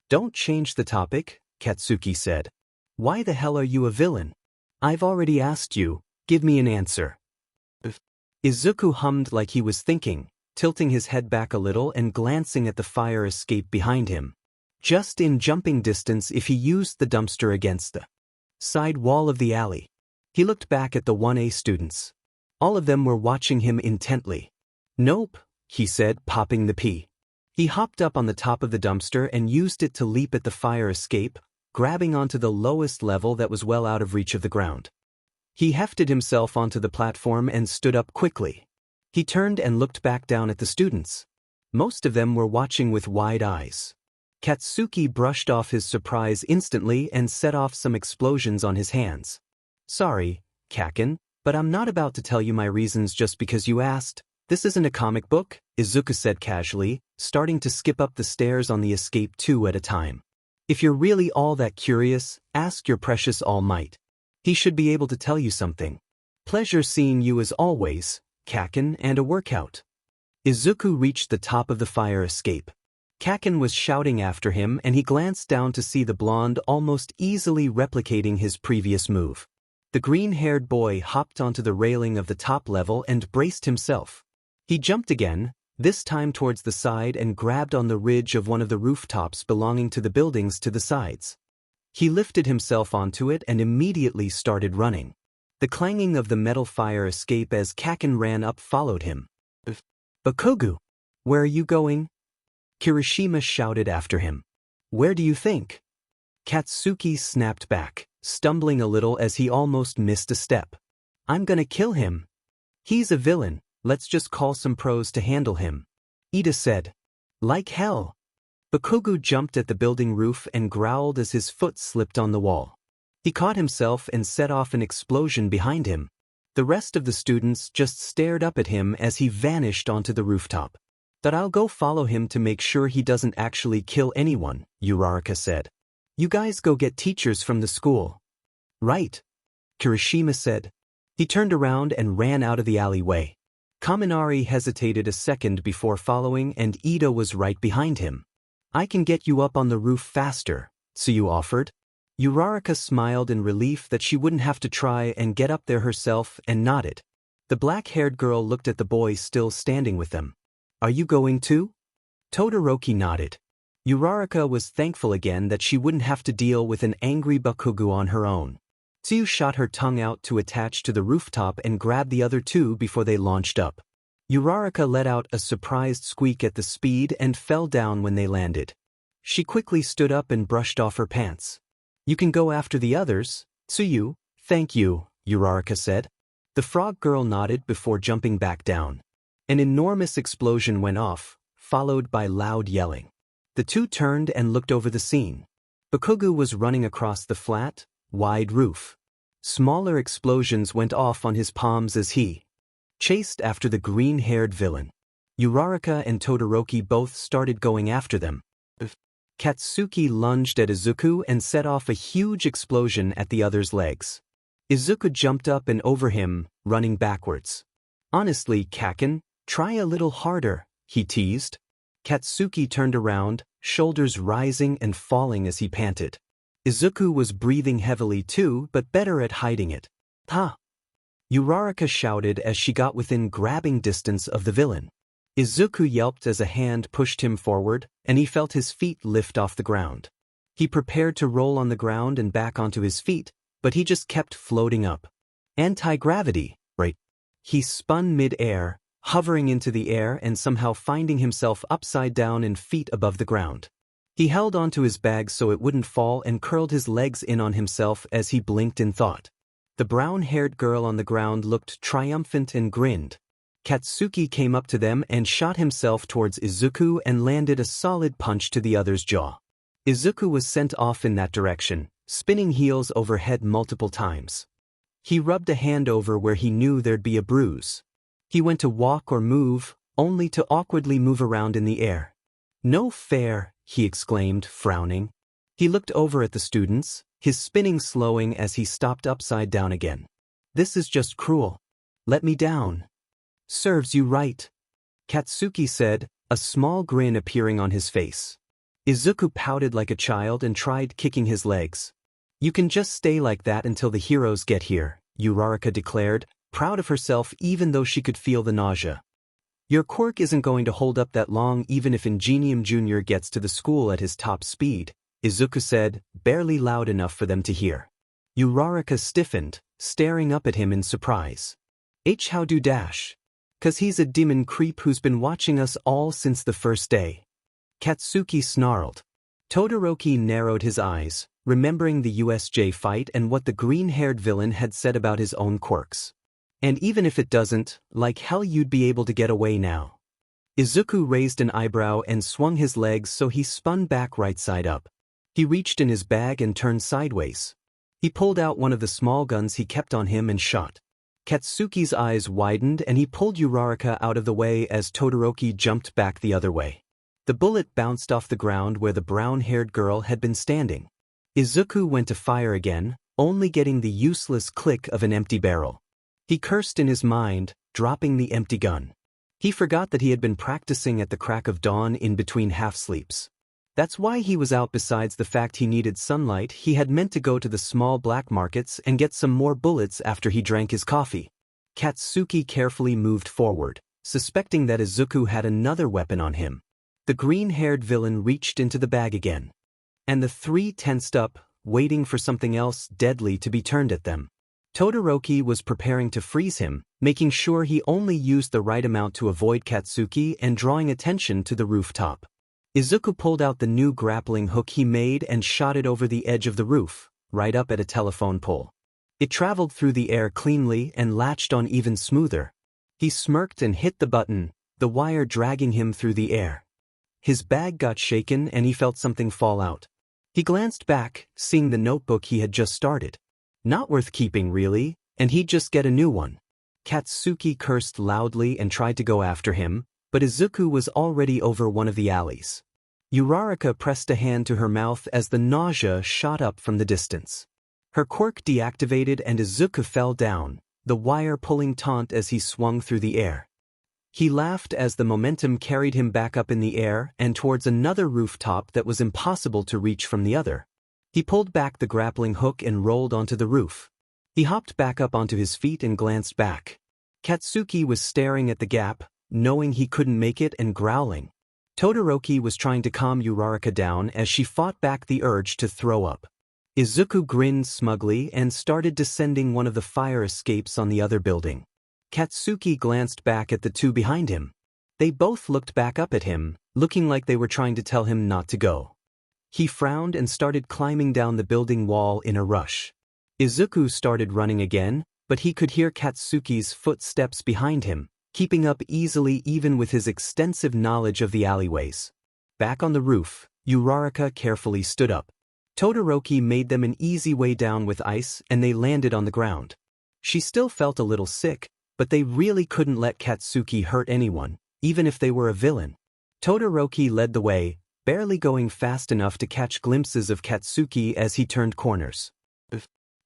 Don't change the topic, Katsuki said. Why the hell are you a villain? I've already asked you, give me an answer. Izuku hummed like he was thinking, tilting his head back a little and glancing at the fire escape behind him. Just in jumping distance if he used the dumpster against the side wall of the alley. He looked back at the 1A students. All of them were watching him intently. Nope, he said, popping the P. He hopped up on the top of the dumpster and used it to leap at the fire escape, grabbing onto the lowest level that was well out of reach of the ground. He hefted himself onto the platform and stood up quickly. He turned and looked back down at the students. Most of them were watching with wide eyes. Katsuki brushed off his surprise instantly and set off some explosions on his hands. Sorry, Kaken, but I'm not about to tell you my reasons just because you asked. This isn't a comic book, Izuku said casually, starting to skip up the stairs on the escape 2 at a time. If you're really all that curious, ask your precious All Might. He should be able to tell you something. Pleasure seeing you as always, Kaken, and a workout. Izuku reached the top of the fire escape. Kaken was shouting after him and he glanced down to see the blonde almost easily replicating his previous move. The green-haired boy hopped onto the railing of the top level and braced himself. He jumped again, this time towards the side and grabbed on the ridge of one of the rooftops belonging to the buildings to the sides. He lifted himself onto it and immediately started running. The clanging of the metal fire escape as Kaken ran up followed him. Bakugo, where are you going? Kirishima shouted after him. Where do you think? Katsuki snapped back, stumbling a little as he almost missed a step. I'm gonna kill him. He's a villain, let's just call some pros to handle him. Ida said. Like hell. Bakugo jumped at the building roof and growled as his foot slipped on the wall. He caught himself and set off an explosion behind him. The rest of the students just stared up at him as he vanished onto the rooftop. That I'll go follow him to make sure he doesn't actually kill anyone, Uraraka said. You guys go get teachers from the school. Right. Kirishima said. He turned around and ran out of the alleyway. Kaminari hesitated a second before following and Ida was right behind him. I can get you up on the roof faster, Tsuyu offered. Uraraka smiled in relief that she wouldn't have to try and get up there herself and nodded. The black-haired girl looked at the boy still standing with them. Are you going too? Todoroki nodded. Uraraka was thankful again that she wouldn't have to deal with an angry Bakugo on her own. Tsuyu shot her tongue out to attach to the rooftop and grab the other two before they launched up. Uraraka let out a surprised squeak at the speed and fell down when they landed. She quickly stood up and brushed off her pants. You can go after the others, Tsuyu. Thank you, Uraraka said. The frog girl nodded before jumping back down. An enormous explosion went off, followed by loud yelling. The two turned and looked over the scene. Bakugo was running across the flat, wide roof. Smaller explosions went off on his palms as he chased after the green-haired villain. Uraraka and Todoroki both started going after them. Katsuki lunged at Izuku and set off a huge explosion at the other's legs. Izuku jumped up and over him, running backwards. Honestly, Kaken, try a little harder, he teased. Katsuki turned around, shoulders rising and falling as he panted. Izuku was breathing heavily too, but better at hiding it. Ha! Uraraka shouted as she got within grabbing distance of the villain. Izuku yelped as a hand pushed him forward, and he felt his feet lift off the ground. He prepared to roll on the ground and back onto his feet, but he just kept floating up. Anti-gravity, right? He spun mid-air, hovering into the air and somehow finding himself upside down and feet above the ground. He held onto his bag so it wouldn't fall and curled his legs in on himself as he blinked in thought. The brown-haired girl on the ground looked triumphant and grinned. Katsuki came up to them and shot himself towards Izuku and landed a solid punch to the other's jaw. Izuku was sent off in that direction, spinning heels overhead multiple times. He rubbed a hand over where he knew there'd be a bruise. He went to walk or move, only to awkwardly move around in the air. "No fair," he exclaimed, frowning. He looked over at the students, his spinning slowing as he stopped upside down again. "This is just cruel. Let me down." "Serves you right," Katsuki said, a small grin appearing on his face. Izuku pouted like a child and tried kicking his legs. "You can just stay like that until the heroes get here," Uraraka declared, proud of herself even though she could feel the nausea. "Your quirk isn't going to hold up that long even if Ingenium Jr. gets to the school at his top speed," Izuku said, barely loud enough for them to hear. Uraraka stiffened, staring up at him in surprise. "How do dash? 'Cause he's a demon creep who's been watching us all since the first day." Katsuki snarled. Todoroki narrowed his eyes, remembering the USJ fight and what the green-haired villain had said about his own quirks. "And even if it doesn't, like hell you'd be able to get away now." Izuku raised an eyebrow and swung his legs so he spun back right side up. He reached in his bag and turned sideways. He pulled out one of the small guns he kept on him and shot. Katsuki's eyes widened and he pulled Uraraka out of the way as Todoroki jumped back the other way. The bullet bounced off the ground where the brown-haired girl had been standing. Izuku went to fire again, only getting the useless click of an empty barrel. He cursed in his mind, dropping the empty gun. He forgot that he had been practicing at the crack of dawn in between half-sleeps. That's why he was out. Besides the fact he needed sunlight, he had meant to go to the small black markets and get some more bullets after he drank his coffee. Katsuki carefully moved forward, suspecting that Izuku had another weapon on him. The green-haired villain reached into the bag again. And the three tensed up, waiting for something else deadly to be turned at them. Todoroki was preparing to freeze him, making sure he only used the right amount to avoid Katsuki and drawing attention to the rooftop. Izuku pulled out the new grappling hook he made and shot it over the edge of the roof, right up at a telephone pole. It traveled through the air cleanly and latched on even smoother. He smirked and hit the button, the wire dragging him through the air. His bag got shaken and he felt something fall out. He glanced back, seeing the notebook he had just started. Not worth keeping really, and he'd just get a new one. Katsuki cursed loudly and tried to go after him, but Izuku was already over one of the alleys. Uraraka pressed a hand to her mouth as the nausea shot up from the distance. Her quirk deactivated and Izuku fell down, the wire pulling taut as he swung through the air. He laughed as the momentum carried him back up in the air and towards another rooftop that was impossible to reach from the other. He pulled back the grappling hook and rolled onto the roof. He hopped back up onto his feet and glanced back. Katsuki was staring at the gap, knowing he couldn't make it and growling. Todoroki was trying to calm Uraraka down as she fought back the urge to throw up. Izuku grinned smugly and started descending one of the fire escapes on the other building. Katsuki glanced back at the two behind him. They both looked back up at him, looking like they were trying to tell him not to go. He frowned and started climbing down the building wall in a rush. Izuku started running again, but he could hear Katsuki's footsteps behind him, keeping up easily even with his extensive knowledge of the alleyways. Back on the roof, Uraraka carefully stood up. Todoroki made them an easy way down with ice and they landed on the ground. She still felt a little sick, but they really couldn't let Katsuki hurt anyone, even if they were a villain. Todoroki led the way, barely going fast enough to catch glimpses of Katsuki as he turned corners.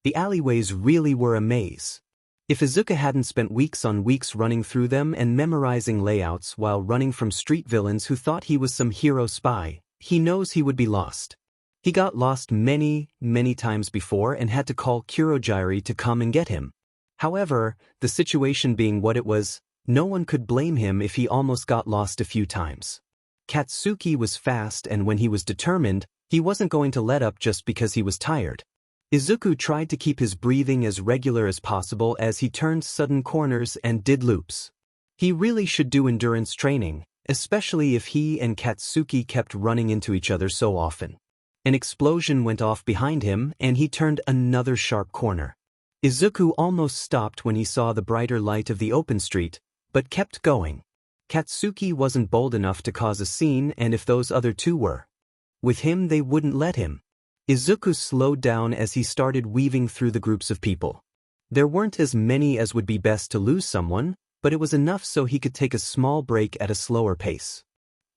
The alleyways really were a maze. If Izuka hadn't spent weeks on weeks running through them and memorizing layouts while running from street villains who thought he was some hero spy, he knows he would be lost. He got lost many times before and had to call Kurogiri to come and get him. However, the situation being what it was, no one could blame him if he almost got lost a few times. Katsuki was fast and when he was determined, he wasn't going to let up just because he was tired. Izuku tried to keep his breathing as regular as possible as he turned sudden corners and did loops. He really should do endurance training, especially if he and Katsuki kept running into each other so often. An explosion went off behind him and he turned another sharp corner. Izuku almost stopped when he saw the brighter light of the open street, but kept going. Katsuki wasn't bold enough to cause a scene, and if those other two were with him, they wouldn't let him. Izuku slowed down as he started weaving through the groups of people. There weren't as many as would be best to lose someone, but it was enough so he could take a small break at a slower pace.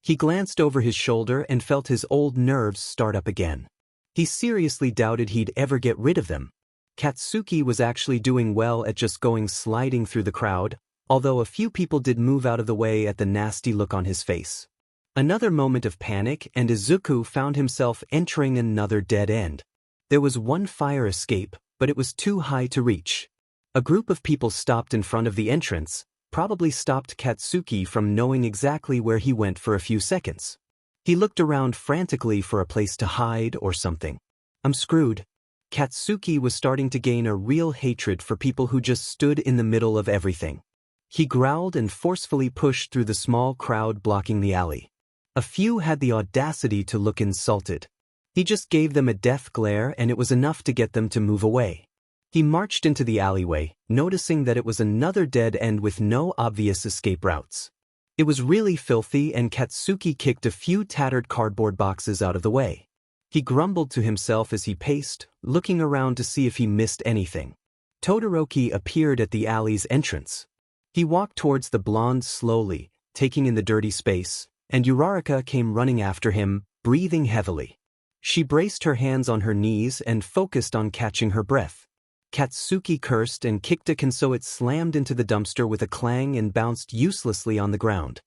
He glanced over his shoulder and felt his old nerves start up again. He seriously doubted he'd ever get rid of them. Katsuki was actually doing well at just going sliding through the crowd, although a few people did move out of the way at the nasty look on his face. Another moment of panic and Izuku found himself entering another dead end. There was one fire escape, but it was too high to reach. A group of people stopped in front of the entrance, probably stopped Katsuki from knowing exactly where he went for a few seconds. He looked around frantically for a place to hide or something. I'm screwed. Katsuki was starting to gain a real hatred for people who just stood in the middle of everything. He growled and forcefully pushed through the small crowd blocking the alley. A few had the audacity to look insulted. He just gave them a death glare and it was enough to get them to move away. He marched into the alleyway, noticing that it was another dead end with no obvious escape routes. It was really filthy and Katsuki kicked a few tattered cardboard boxes out of the way. He grumbled to himself as he paced, looking around to see if he missed anything. Todoroki appeared at the alley's entrance. He walked towards the blonde slowly, taking in the dirty space, and Uraraka came running after him, breathing heavily. She braced her hands on her knees and focused on catching her breath. Katsuki cursed and kicked a can so it slammed into the dumpster with a clang and bounced uselessly on the ground.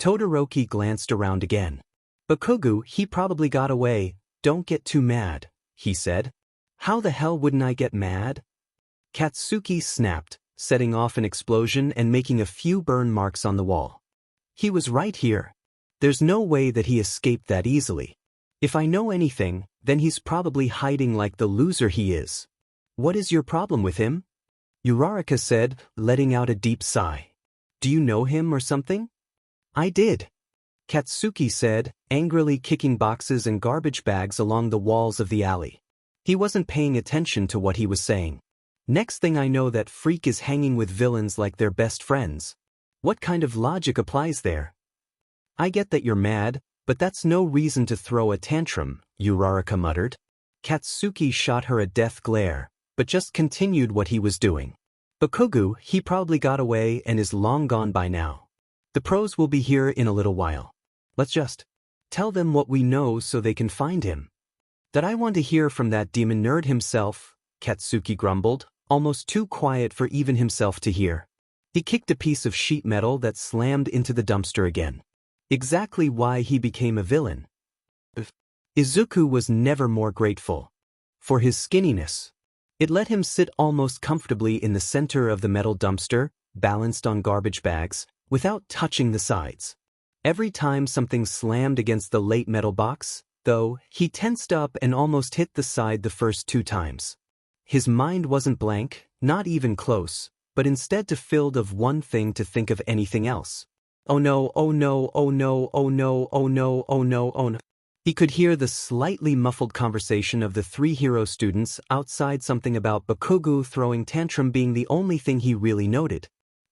Todoroki glanced around again. Bakugo, he probably got away. Don't get too mad, he said. How the hell wouldn't I get mad? Katsuki snapped, setting off an explosion and making a few burn marks on the wall. He was right here. There's no way that he escaped that easily. If I know anything, then he's probably hiding like the loser he is. What is your problem with him? Uraraka said, letting out a deep sigh. Do you know him or something? I did. Katsuki said, angrily kicking boxes and garbage bags along the walls of the alley. He wasn't paying attention to what he was saying. Next thing I know, that freak is hanging with villains like they're best friends. What kind of logic applies there? I get that you're mad, but that's no reason to throw a tantrum, Uraraka muttered. Katsuki shot her a death glare, but just continued what he was doing. Bakugo, he probably got away and is long gone by now. The pros will be here in a little while. Let's just tell them what we know so they can find him. That I want to hear from that demon nerd himself, Katsuki grumbled, almost too quiet for even himself to hear. He kicked a piece of sheet metal that slammed into the dumpster again. Exactly why he became a villain. Izuku was never more grateful. For his skinniness. It let him sit almost comfortably in the center of the metal dumpster, balanced on garbage bags, without touching the sides. Every time something slammed against the late metal box, though, he tensed up and almost hit the side the first 2 times. His mind wasn't blank, not even close, but instead filled of one thing to think of anything else. Oh no, oh no, oh no, oh no, oh no, oh no, oh no. He could hear the slightly muffled conversation of the 3 hero students outside, something about Bakugo throwing tantrum being the only thing he really noted.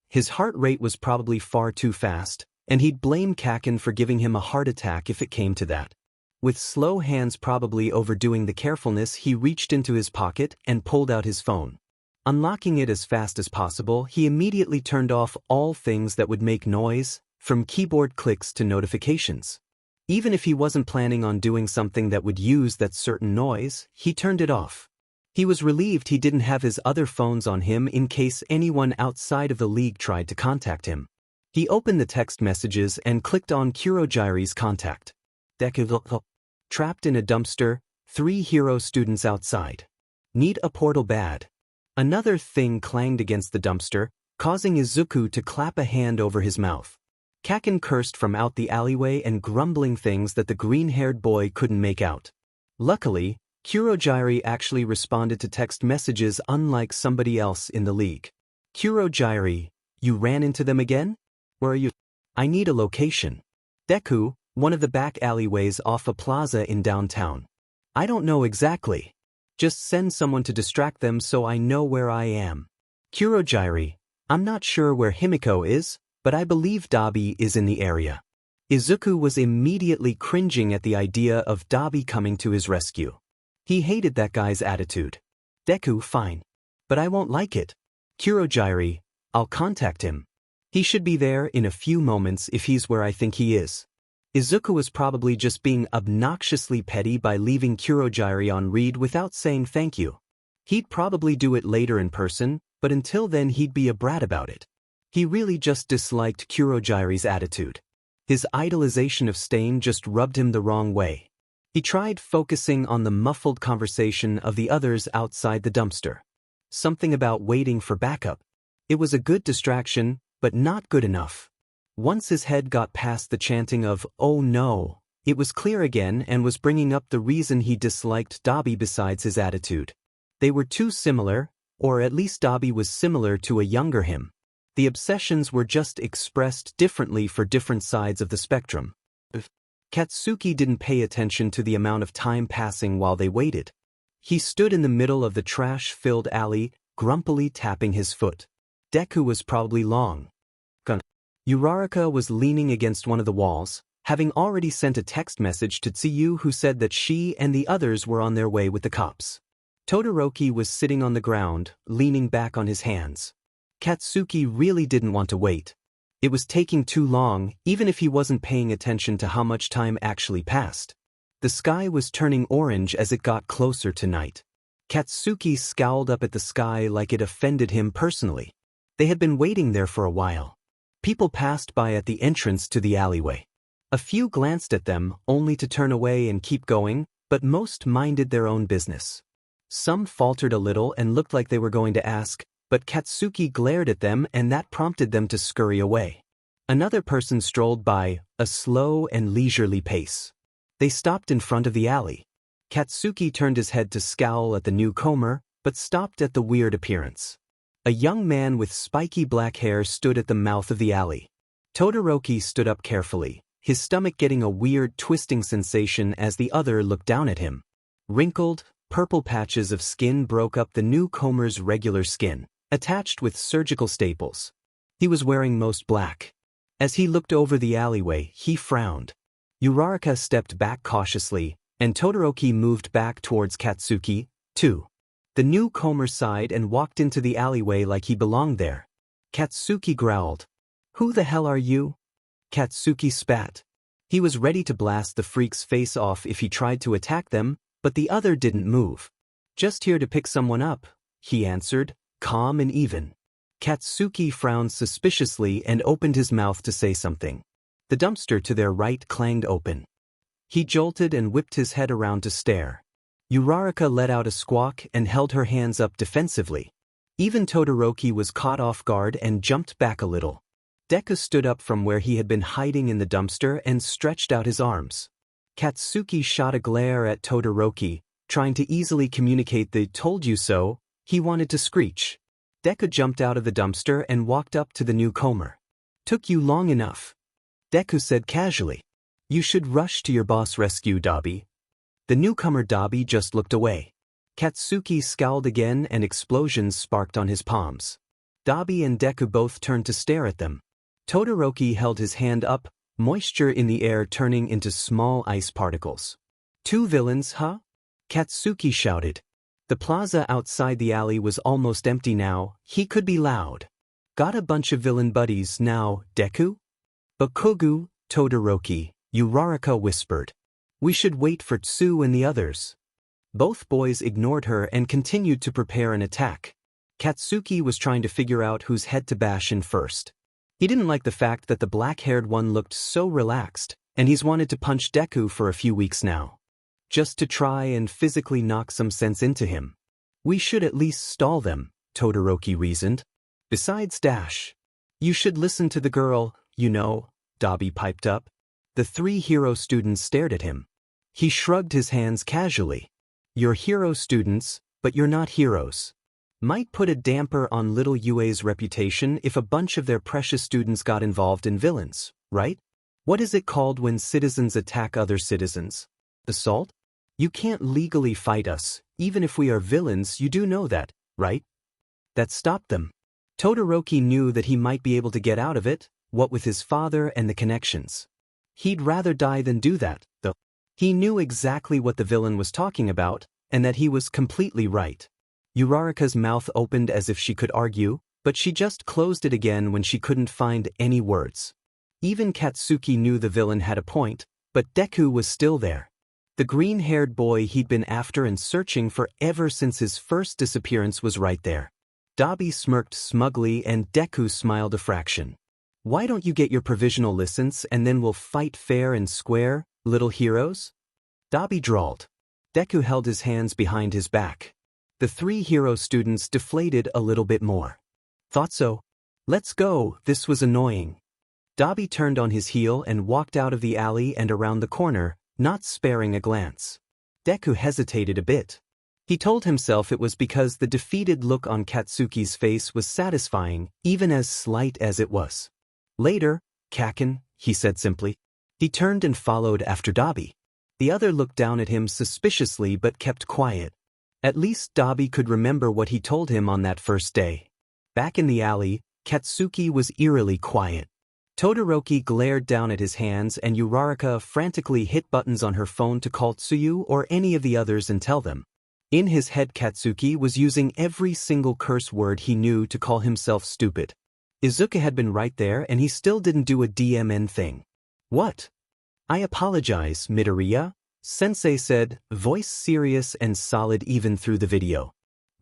His heart rate was probably far too fast, and he'd blame Kaken for giving him a heart attack if it came to that. With slow hands probably overdoing the carefulness, he reached into his pocket and pulled out his phone. Unlocking it as fast as possible, he immediately turned off all things that would make noise, from keyboard clicks to notifications. Even if he wasn't planning on doing something that would use that certain noise, he turned it off. He was relieved he didn't have his other phones on him in case anyone outside of the league tried to contact him. He opened the text messages and clicked on Kurogiri's contact. Deku. Trapped in a dumpster, 3 hero students outside. Need a portal bad. Another thing clanged against the dumpster, causing Izuku to clap a hand over his mouth. Kaken cursed from out the alleyway and grumbling things that the green-haired boy couldn't make out. Luckily, Kurogiri actually responded to text messages unlike somebody else in the league. Kurogiri, you ran into them again? Where are you? I need a location. Deku, one of the back alleyways off a plaza in downtown. I don't know exactly. Just send someone to distract them so I know where I am. Kurogiri, I'm not sure where Himiko is, but I believe Dabi is in the area. Izuku was immediately cringing at the idea of Dabi coming to his rescue. He hated that guy's attitude. Deku, fine. But I won't like it. Kurogiri, I'll contact him. He should be there in a few moments if he's where I think he is. Izuku was probably just being obnoxiously petty by leaving Kurogiri on read without saying thank you. He'd probably do it later in person, but until then he'd be a brat about it. He really just disliked Kurogiri's attitude. His idolization of Stain just rubbed him the wrong way. He tried focusing on the muffled conversation of the others outside the dumpster. Something about waiting for backup. It was a good distraction, but not good enough. Once his head got past the chanting of, "Oh no," it was clear again and was bringing up the reason he disliked Dabi besides his attitude. They were too similar, or at least Dabi was similar to a younger him. The obsessions were just expressed differently for different sides of the spectrum. Katsuki didn't pay attention to the amount of time passing while they waited. He stood in the middle of the trash-filled alley, grumpily tapping his foot. Deku was probably long. Uraraka was leaning against one of the walls, having already sent a text message to Tsuyu who said that she and the others were on their way with the cops. Todoroki was sitting on the ground, leaning back on his hands. Katsuki really didn't want to wait. It was taking too long, even if he wasn't paying attention to how much time actually passed. The sky was turning orange as it got closer to night. Katsuki scowled up at the sky like it offended him personally. They had been waiting there for a while. People passed by at the entrance to the alleyway. A few glanced at them, only to turn away and keep going, but most minded their own business. Some faltered a little and looked like they were going to ask, but Katsuki glared at them and that prompted them to scurry away. Another person strolled by, a slow and leisurely pace. They stopped in front of the alley. Katsuki turned his head to scowl at the newcomer, but stopped at the weird appearance. A young man with spiky black hair stood at the mouth of the alley. Todoroki stood up carefully, his stomach getting a weird twisting sensation as the other looked down at him. Wrinkled, purple patches of skin broke up the newcomer's regular skin, attached with surgical staples. He was wearing most black. As he looked over the alleyway, he frowned. Uraraka stepped back cautiously, and Todoroki moved back towards Katsuki, too. The newcomer sighed and walked into the alleyway like he belonged there. Katsuki growled. "Who the hell are you?" Katsuki spat. He was ready to blast the freak's face off if he tried to attack them, but the other didn't move. "Just here to pick someone up," he answered, calm and even. Katsuki frowned suspiciously and opened his mouth to say something. The dumpster to their right clanged open. He jolted and whipped his head around to stare. Uraraka let out a squawk and held her hands up defensively. Even Todoroki was caught off guard and jumped back a little. Deku stood up from where he had been hiding in the dumpster and stretched out his arms. Katsuki shot a glare at Todoroki, trying to easily communicate the "told you so" he wanted to screech. Deku jumped out of the dumpster and walked up to the newcomer. "Took you long enough," Deku said casually. "You should rush to your boss rescue, Dabi." The newcomer Dabi just looked away. Katsuki scowled again and explosions sparked on his palms. Dabi and Deku both turned to stare at them. Todoroki held his hand up, moisture in the air turning into small ice particles. Two villains, huh? Katsuki shouted. The plaza outside the alley was almost empty now, he could be loud. Got a bunch of villain buddies now, Deku? Bakugo, Todoroki, Uraraka whispered. We should wait for Tsu and the others. Both boys ignored her and continued to prepare an attack. Katsuki was trying to figure out whose head to bash in first. He didn't like the fact that the black-haired one looked so relaxed, and he's wanted to punch Deku for a few weeks now. Just to try and physically knock some sense into him. We should at least stall them, Todoroki reasoned. Besides Dash. You should listen to the girl, you know, Dabi piped up. The three hero students stared at him. He shrugged his hands casually. You're hero students, but you're not heroes. Might put a damper on little UA's reputation if a bunch of their precious students got involved in villains, right? What is it called when citizens attack other citizens? Assault? You can't legally fight us, even if we are villains, you do know that, right? That stopped them. Todoroki knew that he might be able to get out of it, what with his father and the connections. He'd rather die than do that, though. He knew exactly what the villain was talking about, and that he was completely right. Uraraka's mouth opened as if she could argue, but she just closed it again when she couldn't find any words. Even Katsuki knew the villain had a point, but Deku was still there. The green-haired boy he'd been after and searching for ever since his first disappearance was right there. Dabi smirked smugly and Deku smiled a fraction. Why don't you get your provisional license and then we'll fight fair and square, little heroes? Dabi drawled. Deku held his hands behind his back. The three hero students deflated a little bit more. Thought so. Let's go, this was annoying. Dabi turned on his heel and walked out of the alley and around the corner, not sparing a glance. Deku hesitated a bit. He told himself it was because the defeated look on Katsuki's face was satisfying, even as slight as it was. Later, Kaken, he said simply. He turned and followed after Dabi. The other looked down at him suspiciously but kept quiet. At least Dabi could remember what he told him on that first day. Back in the alley, Katsuki was eerily quiet. Todoroki glared down at his hands and Uraraka frantically hit buttons on her phone to call Tsuyu or any of the others and tell them. In his head Katsuki was using every single curse word he knew to call himself stupid. Izuka had been right there and he still didn't do a DMN thing. What? I apologize, Midoriya, Sensei said, voice serious and solid even through the video.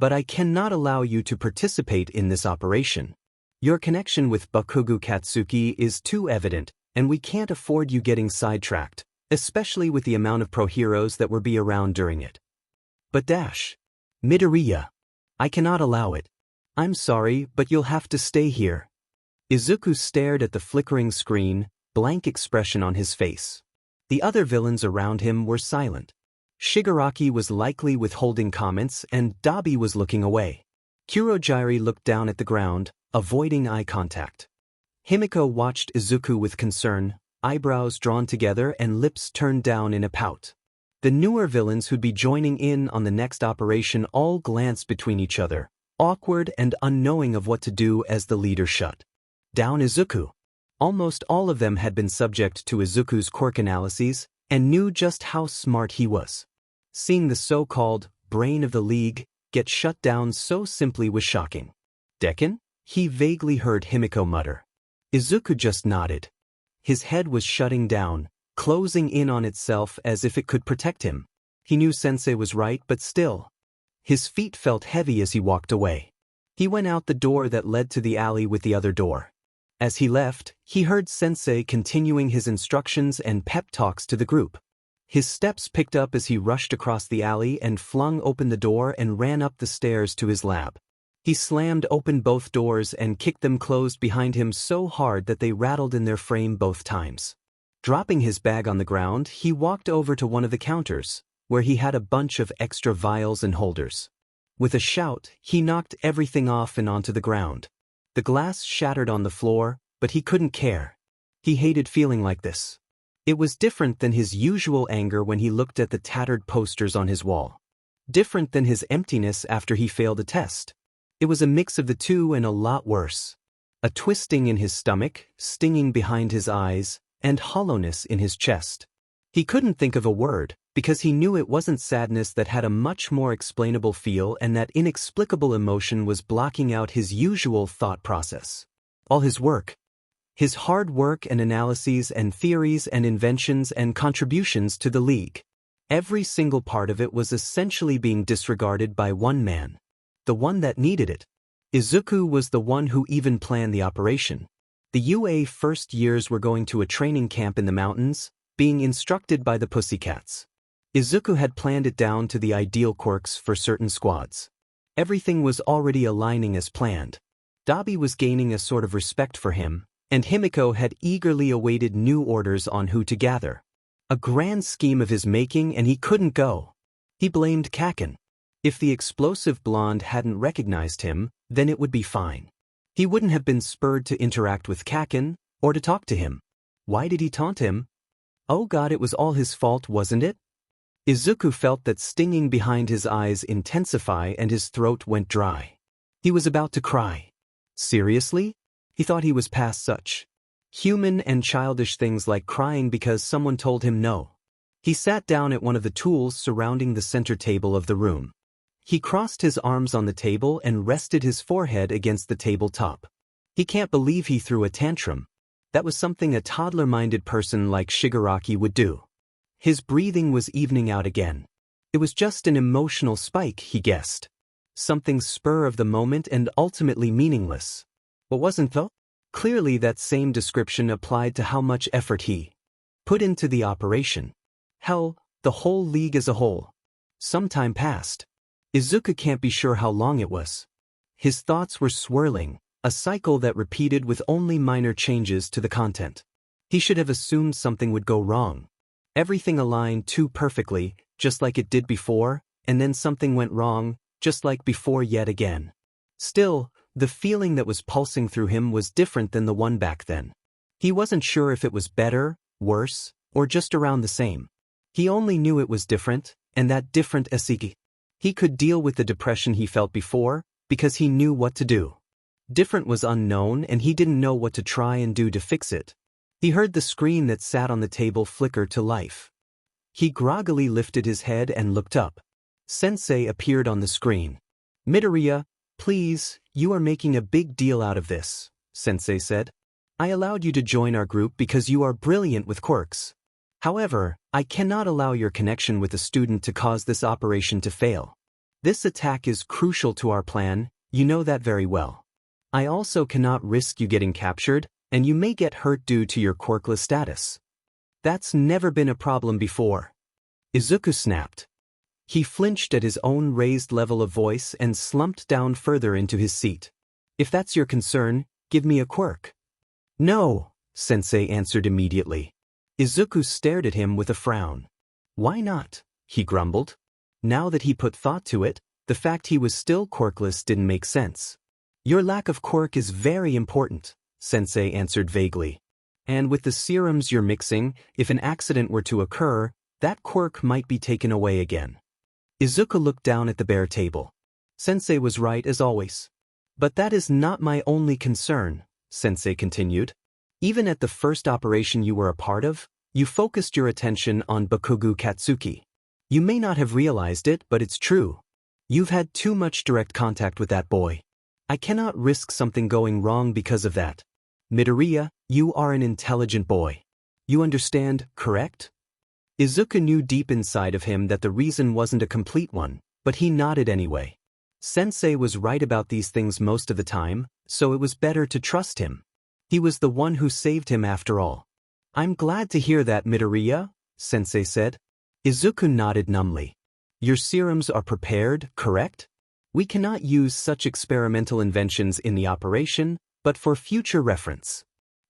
But I cannot allow you to participate in this operation. Your connection with Bakugo Katsuki is too evident, and we can't afford you getting sidetracked, especially with the amount of pro-heroes that will be around during it. But Dash. Midoriya. I cannot allow it. I'm sorry, but you'll have to stay here. Izuku stared at the flickering screen, blank expression on his face. The other villains around him were silent. Shigaraki was likely withholding comments and Dabi was looking away. Kurogiri looked down at the ground, avoiding eye contact. Himiko watched Izuku with concern, eyebrows drawn together and lips turned down in a pout. The newer villains who'd be joining in on the next operation all glanced between each other, awkward and unknowing of what to do as the leader shut down Izuku. Almost all of them had been subject to Izuku's quirk analyses and knew just how smart he was. Seeing the so-called brain of the league get shut down so simply was shocking. Dekken? He vaguely heard Himiko mutter. Izuku just nodded. His head was shutting down, closing in on itself as if it could protect him. He knew Sensei was right, but still. His feet felt heavy as he walked away. He went out the door that led to the alley with the other door. As he left, he heard Sensei continuing his instructions and pep talks to the group. His steps picked up as he rushed across the alley and flung open the door and ran up the stairs to his lab. He slammed open both doors and kicked them closed behind him so hard that they rattled in their frame both times. Dropping his bag on the ground, he walked over to one of the counters, where he had a bunch of extra vials and holders. With a shout, he knocked everything off and onto the ground. The glass shattered on the floor, but he couldn't care. He hated feeling like this. It was different than his usual anger when he looked at the tattered posters on his wall. Different than his emptiness after he failed a test. It was a mix of the two and a lot worse. A twisting in his stomach, stinging behind his eyes, and hollowness in his chest. He couldn't think of a word, because he knew it wasn't sadness that had a much more explainable feel, and that inexplicable emotion was blocking out his usual thought process. All his work, his hard work and analyses and theories and inventions and contributions to the League, every single part of it was essentially being disregarded by one man, the one that needed it. Izuku was the one who even planned the operation. The UA first years were going to a training camp in the mountains, being instructed by the Pussycats. Izuku had planned it down to the ideal quirks for certain squads. Everything was already aligning as planned. Dabi was gaining a sort of respect for him, and Himiko had eagerly awaited new orders on who to gather. A grand scheme of his making, and he couldn't go. He blamed Kaken. If the explosive blonde hadn't recognized him, then it would be fine. He wouldn't have been spurred to interact with Kaken, or to talk to him. Why did he taunt him? Oh God, it was all his fault, wasn't it? Izuku felt that stinging behind his eyes intensify and his throat went dry. He was about to cry. Seriously? He thought he was past such human and childish things like crying because someone told him no. He sat down at one of the tools surrounding the center table of the room. He crossed his arms on the table and rested his forehead against the tabletop. He can't believe he threw a tantrum. That was something a toddler-minded person like Shigaraki would do. His breathing was evening out again. It was just an emotional spike, he guessed. Something spur of the moment and ultimately meaningless. What wasn't though? Clearly that same description applied to how much effort he put into the operation. Hell, the whole League as a whole. Some time passed. Izuku can't be sure how long it was. His thoughts were swirling, a cycle that repeated with only minor changes to the content. He should have assumed something would go wrong. Everything aligned too perfectly, just like it did before, and then something went wrong, just like before yet again. Still, the feeling that was pulsing through him was different than the one back then. He wasn't sure if it was better, worse, or just around the same. He only knew it was different, and that different Esiki. He could deal with the depression he felt before, because he knew what to do. Different was unknown, and he didn't know what to try and do to fix it. He heard the screen that sat on the table flicker to life. He groggily lifted his head and looked up. Sensei appeared on the screen. "Midoriya, please, you are making a big deal out of this," Sensei said. "I allowed you to join our group because you are brilliant with quirks. However, I cannot allow your connection with a student to cause this operation to fail. This attack is crucial to our plan, you know that very well. I also cannot risk you getting captured, and you may get hurt due to your quirkless status. That's never been a problem before." Izuku snapped. He flinched at his own raised level of voice and slumped down further into his seat. "If that's your concern, give me a quirk." "No," Sensei answered immediately. Izuku stared at him with a frown. "Why not?" he grumbled. Now that he put thought to it, the fact he was still quirkless didn't make sense. "Your lack of quirk is very important," Sensei answered vaguely. "And with the serums you're mixing, if an accident were to occur, that quirk might be taken away again." Izuku looked down at the bare table. Sensei was right as always. "But that is not my only concern," Sensei continued. "Even at the first operation you were a part of, you focused your attention on Bakugo Katsuki. You may not have realized it, but it's true. You've had too much direct contact with that boy. I cannot risk something going wrong because of that. Midoriya, you are an intelligent boy. You understand, correct?" Izuku knew deep inside of him that the reason wasn't a complete one, but he nodded anyway. Sensei was right about these things most of the time, so it was better to trust him. He was the one who saved him after all. "I'm glad to hear that, Midoriya," Sensei said. Izuku nodded numbly. "Your serums are prepared, correct? We cannot use such experimental inventions in the operation, but for future reference."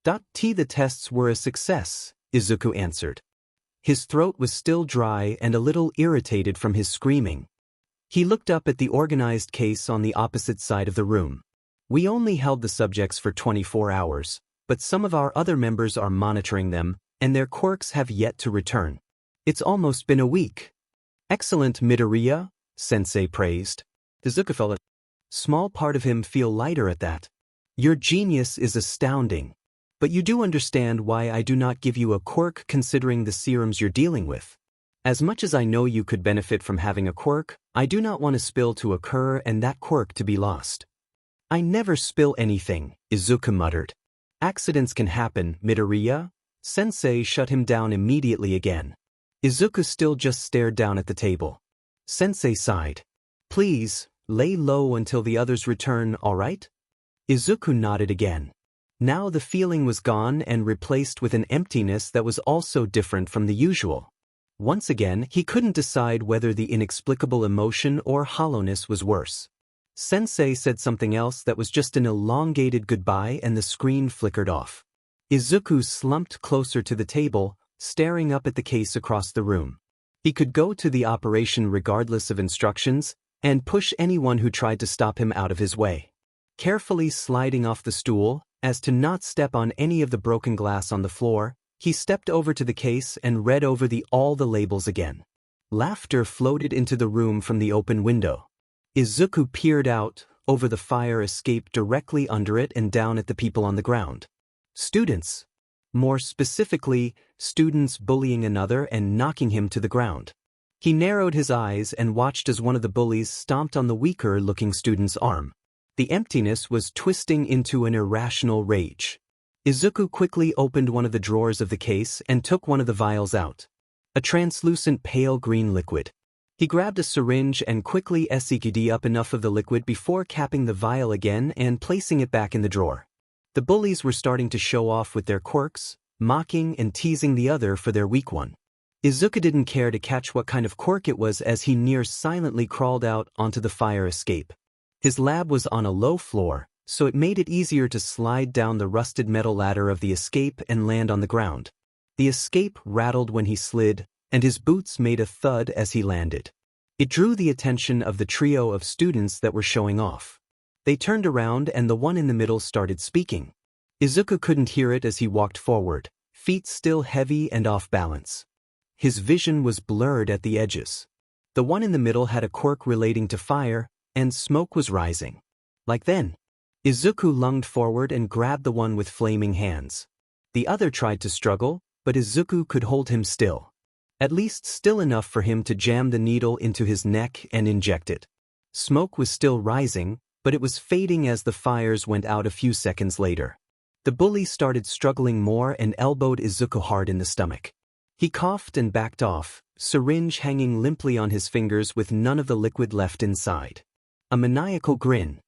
The tests were a success," Izuku answered. His throat was still dry and a little irritated from his screaming. He looked up at the organized case on the opposite side of the room. "We only held the subjects for 24 hours, but some of our other members are monitoring them, and their quirks have yet to return. It's almost been a week." "Excellent, Midoriya," Sensei praised. Izuku felt a small part of him feel lighter at that. "Your genius is astounding. But you do understand why I do not give you a quirk considering the serums you're dealing with." As much as I know you could benefit from having a quirk, I do not want a spill to occur and that quirk to be lost. I never spill anything, Izuku muttered. Accidents can happen, Midoriya. Sensei shut him down immediately again. Izuku still just stared down at the table. Sensei sighed. Please, lay low until the others return, alright? Izuku nodded again. Now the feeling was gone and replaced with an emptiness that was also different from the usual. Once again, he couldn't decide whether the inexplicable emotion or hollowness was worse. Sensei said something else that was just an elongated goodbye and the screen flickered off. Izuku slumped closer to the table, staring up at the case across the room. He could go to the operation regardless of instructions, and push anyone who tried to stop him out of his way. Carefully sliding off the stool, as to not step on any of the broken glass on the floor, he stepped over to the case and read over all the labels again. Laughter floated into the room from the open window. Izuku peered out, over the fire escape directly under it and down at the people on the ground. Students. More specifically, students bullying another and knocking him to the ground. He narrowed his eyes and watched as one of the bullies stomped on the weaker-looking student's arm. The emptiness was twisting into an irrational rage. Izuku quickly opened one of the drawers of the case and took one of the vials out. A translucent pale green liquid. He grabbed a syringe and quickly sucked up enough of the liquid before capping the vial again and placing it back in the drawer. The bullies were starting to show off with their quirks, mocking and teasing the other for their weak one. Izuku didn't care to catch what kind of quirk it was as he near silently crawled out onto the fire escape. His lab was on a low floor, so it made it easier to slide down the rusted metal ladder of the escape and land on the ground. The escape rattled when he slid, and his boots made a thud as he landed. It drew the attention of the trio of students that were showing off. They turned around and the one in the middle started speaking. Izuku couldn't hear it as he walked forward, feet still heavy and off balance. His vision was blurred at the edges. The one in the middle had a quirk relating to fire, and smoke was rising. Like then, Izuku lunged forward and grabbed the one with flaming hands. The other tried to struggle, but Izuku could hold him still. At least still enough for him to jam the needle into his neck and inject it. Smoke was still rising, but it was fading as the fires went out a few seconds later. The bully started struggling more and elbowed Izuku hard in the stomach. He coughed and backed off, syringe hanging limply on his fingers with none of the liquid left inside. A maniacal grin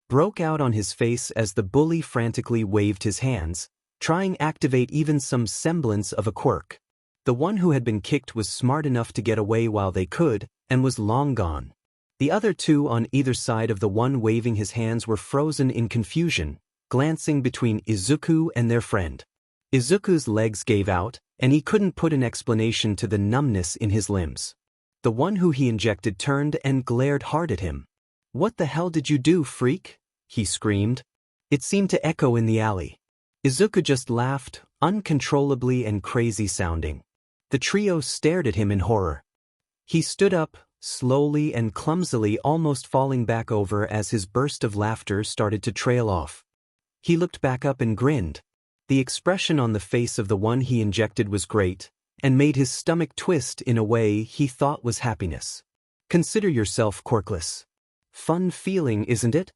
broke out on his face as the bully frantically waved his hands, trying to activate even some semblance of a quirk. The one who had been kicked was smart enough to get away while they could, and was long gone. The other two on either side of the one waving his hands were frozen in confusion, glancing between Izuku and their friend. Izuku's legs gave out, and he couldn't put an explanation to the numbness in his limbs. The one who he injected turned and glared hard at him. "What the hell did you do, freak?" he screamed. It seemed to echo in the alley. Izuku just laughed, uncontrollably and crazy sounding. The trio stared at him in horror. He stood up, slowly and clumsily, almost falling back over as his burst of laughter started to trail off. He looked back up and grinned. The expression on the face of the one he injected was great, and made his stomach twist in a way he thought was happiness. Consider yourself quirkless. Fun feeling, isn't it?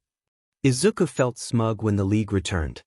Izuku felt smug when the league returned.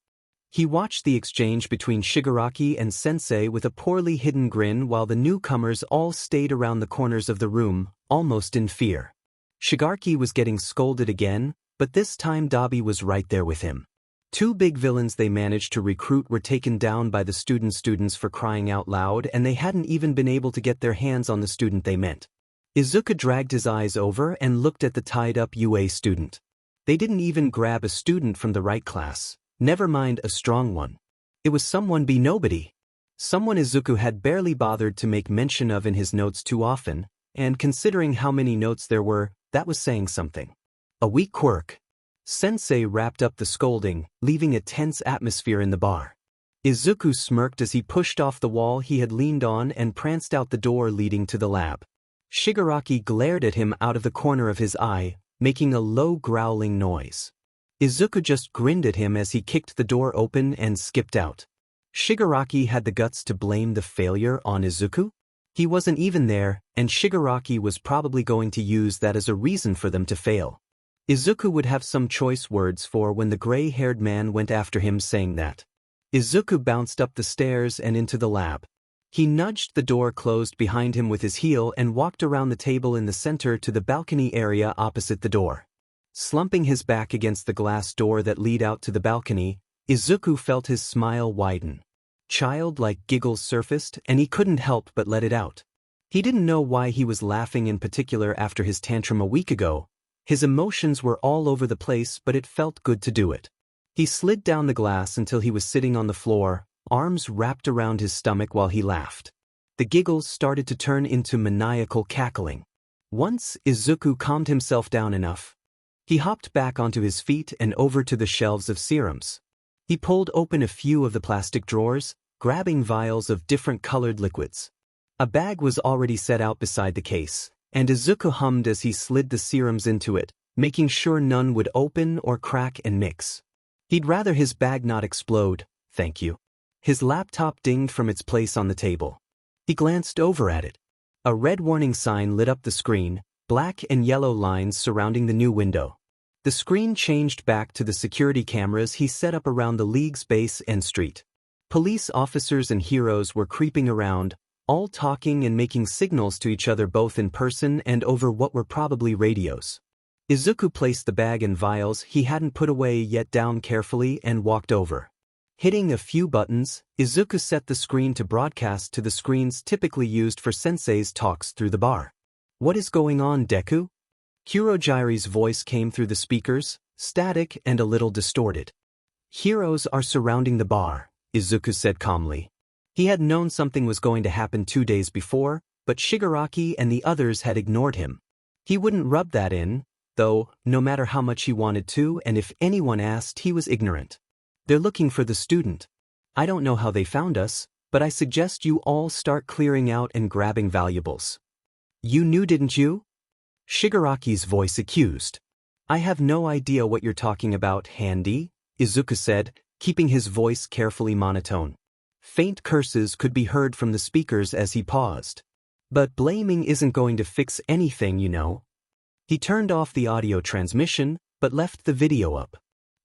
He watched the exchange between Shigaraki and Sensei with a poorly hidden grin while the newcomers all stayed around the corners of the room, almost in fear. Shigaraki was getting scolded again, but this time Dabi was right there with him. Two big villains they managed to recruit were taken down by the students for crying out loud, and they hadn't even been able to get their hands on the student they meant. Izuku dragged his eyes over and looked at the tied-up UA student. They didn't even grab a student from the right class, never mind a strong one. It was someone be nobody. Someone Izuku had barely bothered to make mention of in his notes too often, and considering how many notes there were, that was saying something. A weak quirk. Sensei wrapped up the scolding, leaving a tense atmosphere in the bar. Izuku smirked as he pushed off the wall he had leaned on and pranced out the door leading to the lab. Shigaraki glared at him out of the corner of his eye, making a low growling noise. Izuku just grinned at him as he kicked the door open and skipped out. Shigaraki had the guts to blame the failure on Izuku? He wasn't even there, and Shigaraki was probably going to use that as a reason for them to fail. Izuku would have some choice words for when the gray-haired man went after him saying that. Izuku bounced up the stairs and into the lab. He nudged the door closed behind him with his heel and walked around the table in the center to the balcony area opposite the door. Slumping his back against the glass door that led out to the balcony, Izuku felt his smile widen. Childlike giggles surfaced, and he couldn't help but let it out. He didn't know why he was laughing in particular after his tantrum a week ago. His emotions were all over the place, but it felt good to do it. He slid down the glass until he was sitting on the floor, arms wrapped around his stomach while he laughed. The giggles started to turn into maniacal cackling. Once Izuku calmed himself down enough, he hopped back onto his feet and over to the shelves of serums. He pulled open a few of the plastic drawers, grabbing vials of different colored liquids. A bag was already set out beside the case, and Izuku hummed as he slid the serums into it, making sure none would open or crack and mix. He'd rather his bag not explode, thank you. His laptop dinged from its place on the table. He glanced over at it. A red warning sign lit up the screen, black and yellow lines surrounding the new window. The screen changed back to the security cameras he set up around the league's base and street. Police officers and heroes were creeping around, all talking and making signals to each other both in person and over what were probably radios. Izuku placed the bag and vials he hadn't put away yet down carefully and walked over. Hitting a few buttons, Izuku set the screen to broadcast to the screens typically used for sensei's talks through the bar. "What is going on, Deku?" Kurogiri's voice came through the speakers, static and a little distorted. "Heroes are surrounding the bar," Izuku said calmly. He had known something was going to happen 2 days before, but Shigaraki and the others had ignored him. He wouldn't rub that in, though, no matter how much he wanted to, and if anyone asked, he was ignorant. "They're looking for the student. I don't know how they found us, but I suggest you all start clearing out and grabbing valuables." "You knew, didn't you?" Shigaraki's voice accused. "I have no idea what you're talking about, Handy," Izuku said, keeping his voice carefully monotone. Faint curses could be heard from the speakers as he paused. "But blaming isn't going to fix anything, you know." He turned off the audio transmission, but left the video up.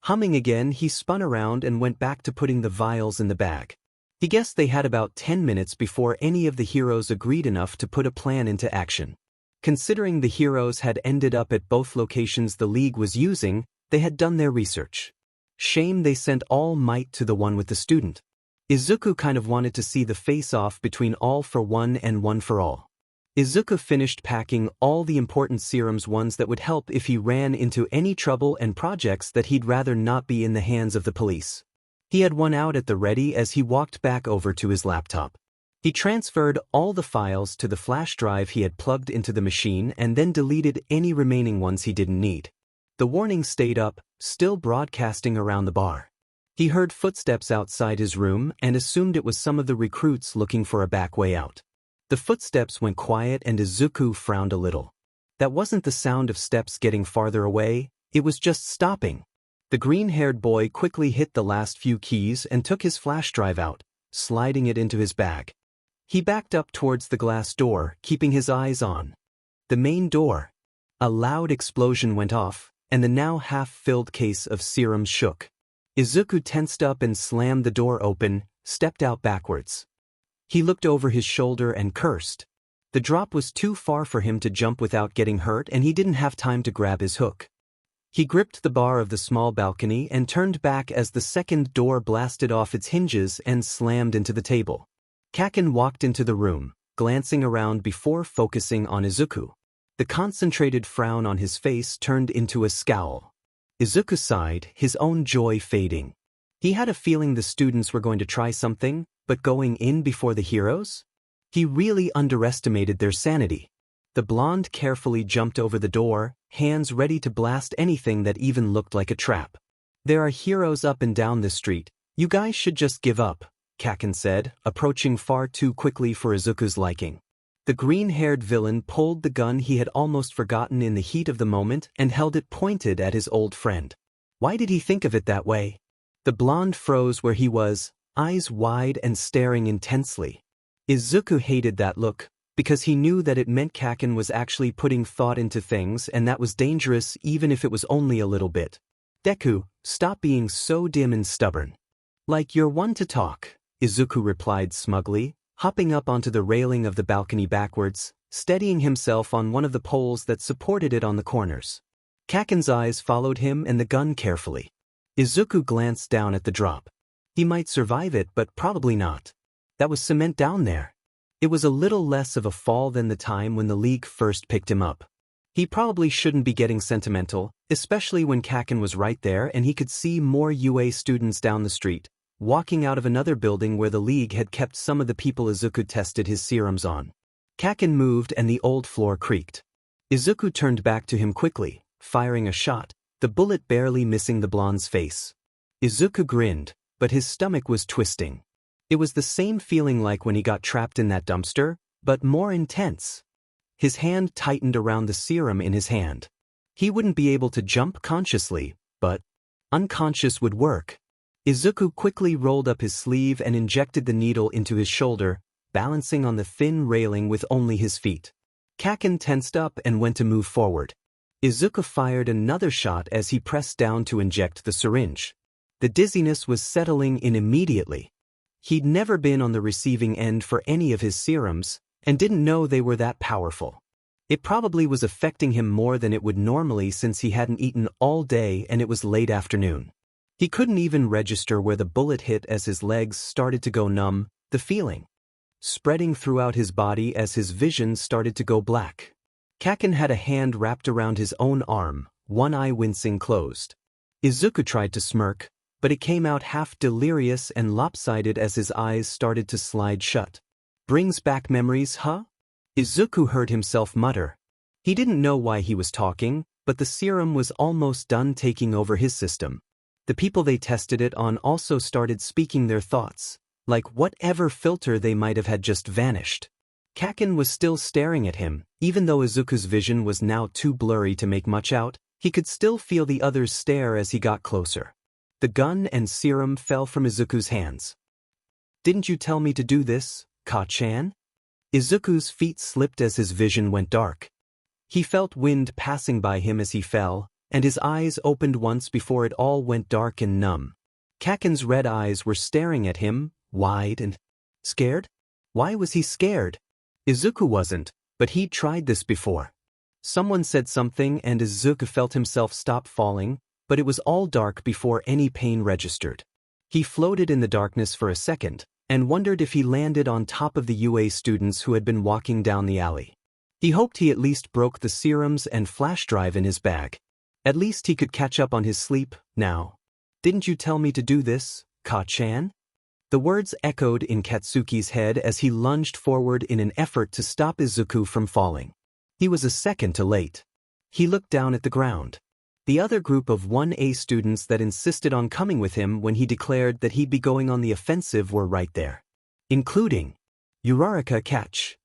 Humming again, he spun around and went back to putting the vials in the bag. He guessed they had about 10 minutes before any of the heroes agreed enough to put a plan into action. Considering the heroes had ended up at both locations the League was using, they had done their research. Shame they sent All Might to the one with the student. Izuku kind of wanted to see the face-off between All for One and One for All. Izuku finished packing all the important serums, ones that would help if he ran into any trouble, and projects that he'd rather not be in the hands of the police. He had one out at the ready as he walked back over to his laptop. He transferred all the files to the flash drive he had plugged into the machine and then deleted any remaining ones he didn't need. The warning stayed up, still broadcasting around the bar. He heard footsteps outside his room and assumed it was some of the recruits looking for a back way out. The footsteps went quiet and Izuku frowned a little. That wasn't the sound of steps getting farther away, it was just stopping. The green-haired boy quickly hit the last few keys and took his flash drive out, sliding it into his bag. He backed up towards the glass door, keeping his eyes on the main door. A loud explosion went off, and the now half-filled case of serums shook. Izuku tensed up and slammed the door open, stepped out backwards. He looked over his shoulder and cursed. The drop was too far for him to jump without getting hurt, and he didn't have time to grab his hook. He gripped the bar of the small balcony and turned back as the second door blasted off its hinges and slammed into the table. Kaken walked into the room, glancing around before focusing on Izuku. The concentrated frown on his face turned into a scowl. Izuku sighed, his own joy fading. He had a feeling the students were going to try something, but going in before the heroes? He really underestimated their sanity. The blonde carefully jumped over the door, hands ready to blast anything that even looked like a trap. "There are heroes up and down this street. You guys should just give up," Kaken said, approaching far too quickly for Izuku's liking. The green-haired villain pulled the gun he had almost forgotten in the heat of the moment and held it pointed at his old friend. Why did he think of it that way? The blonde froze where he was, eyes wide and staring intensely. Izuku hated that look, because he knew that it meant Kaken was actually putting thought into things, and that was dangerous even if it was only a little bit. Deku, stop being so dim and stubborn. Like you're one to talk, Izuku replied smugly, hopping up onto the railing of the balcony backwards, steadying himself on one of the poles that supported it on the corners. Kaken's eyes followed him and the gun carefully. Izuku glanced down at the drop. He might survive it, but probably not. That was cement down there. It was a little less of a fall than the time when the League first picked him up. He probably shouldn't be getting sentimental, especially when Kaken was right there and he could see more UA students down the street, walking out of another building where the League had kept some of the people Izuku tested his serums on. Kaken moved and the old floor creaked. Izuku turned back to him quickly, firing a shot, the bullet barely missing the blonde's face. Izuku grinned, but his stomach was twisting. It was the same feeling like when he got trapped in that dumpster, but more intense. His hand tightened around the serum in his hand. He wouldn't be able to jump consciously, but unconscious would work. Izuku quickly rolled up his sleeve and injected the needle into his shoulder, balancing on the thin railing with only his feet. Kaken tensed up and went to move forward. Izuku fired another shot as he pressed down to inject the syringe. The dizziness was settling in immediately. He'd never been on the receiving end for any of his serums, and didn't know they were that powerful. It probably was affecting him more than it would normally since he hadn't eaten all day and it was late afternoon. He couldn't even register where the bullet hit as his legs started to go numb, the feeling spreading throughout his body as his vision started to go black. Kaken had a hand wrapped around his own arm, one eye wincing closed. Izuku tried to smirk, but it came out half delirious and lopsided as his eyes started to slide shut. Brings back memories, huh? Izuku heard himself mutter. He didn't know why he was talking, but the serum was almost done taking over his system. The people they tested it on also started speaking their thoughts, like whatever filter they might have had just vanished. Kaken was still staring at him, even though Izuku's vision was now too blurry to make much out, he could still feel the others stare as he got closer. The gun and serum fell from Izuku's hands. Didn't you tell me to do this, Ka-chan? Izuku's feet slipped as his vision went dark. He felt wind passing by him as he fell, and his eyes opened once before it all went dark and numb. Kaken's red eyes were staring at him, wide and scared? Why was he scared? Izuku wasn't, but he'd tried this before. Someone said something and Izuku felt himself stop falling, but it was all dark before any pain registered. He floated in the darkness for a second, and wondered if he landed on top of the UA students who had been walking down the alley. He hoped he at least broke the serums and flash drive in his bag. At least he could catch up on his sleep, now. Didn't you tell me to do this, Ka-chan? The words echoed in Katsuki's head as he lunged forward in an effort to stop Izuku from falling. He was a second too late. He looked down at the ground. The other group of 1A students that insisted on coming with him when he declared that he'd be going on the offensive were right there. Including Uraraka Catch.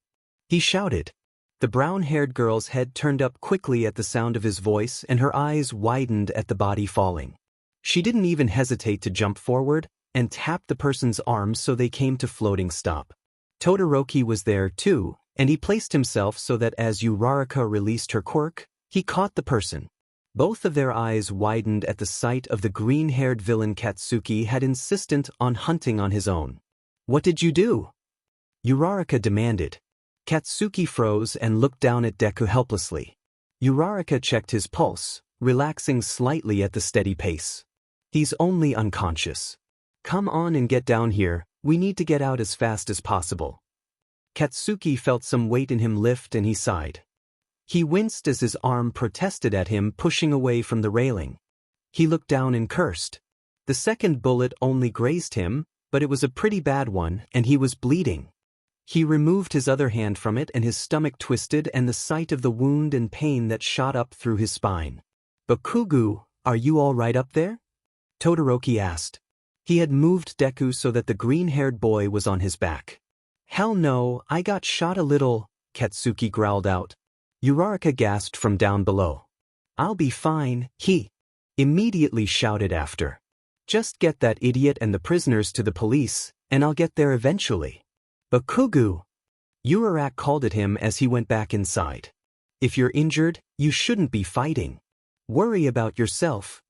He shouted. The brown-haired girl's head turned up quickly at the sound of his voice and her eyes widened at the body falling. She didn't even hesitate to jump forward and tapped the person's arms so they came to floating stop. Todoroki was there too, and he placed himself so that as Uraraka released her quirk, he caught the person. Both of their eyes widened at the sight of the green-haired villain Katsuki had insistent on hunting on his own. What did you do? Uraraka demanded. Katsuki froze and looked down at Deku helplessly. Uraraka checked his pulse, relaxing slightly at the steady pace. He's only unconscious. Come on and get down here, we need to get out as fast as possible. Katsuki felt some weight in him lift and he sighed. He winced as his arm protested at him, pushing away from the railing. He looked down and cursed. The second bullet only grazed him, but it was a pretty bad one and he was bleeding. He removed his other hand from it and his stomach twisted and the sight of the wound and pain that shot up through his spine. Bakugu, are you all right up there? Todoroki asked. He had moved Deku so that the green-haired boy was on his back. Hell no, I got shot a little, Katsuki growled out. Uraraka gasped from down below. I'll be fine, he immediately shouted after. Just get that idiot and the prisoners to the police, and I'll get there eventually. Bakugu! Uraraka called at him as he went back inside. If you're injured, you shouldn't be fighting. Worry about yourself.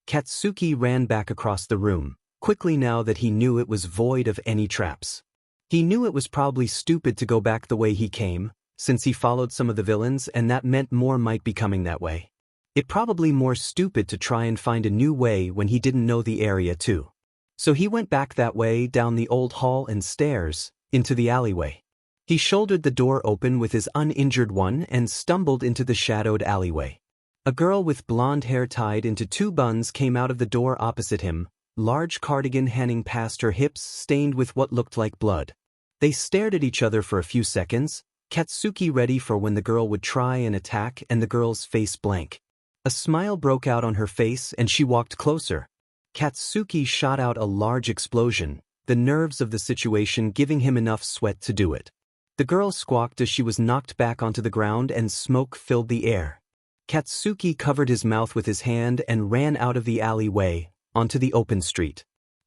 Katsuki ran back across the room, quickly now that he knew it was void of any traps. He knew it was probably stupid to go back the way he came, since he followed some of the villains and that meant more might be coming that way. It probably more stupid to try and find a new way when he didn't know the area too. So he went back that way down the old hall and stairs, into the alleyway. He shouldered the door open with his uninjured one and stumbled into the shadowed alleyway. A girl with blonde hair tied into 2 buns came out of the door opposite him, large cardigan hanging past her hips stained with what looked like blood. They stared at each other for a few seconds, Katsuki ready for when the girl would try and attack and the girl's face blank. A smile broke out on her face and she walked closer. Katsuki shot out a large explosion, the nerves of the situation giving him enough sweat to do it. The girl squawked as she was knocked back onto the ground and smoke filled the air. Katsuki covered his mouth with his hand and ran out of the alleyway, onto the open street.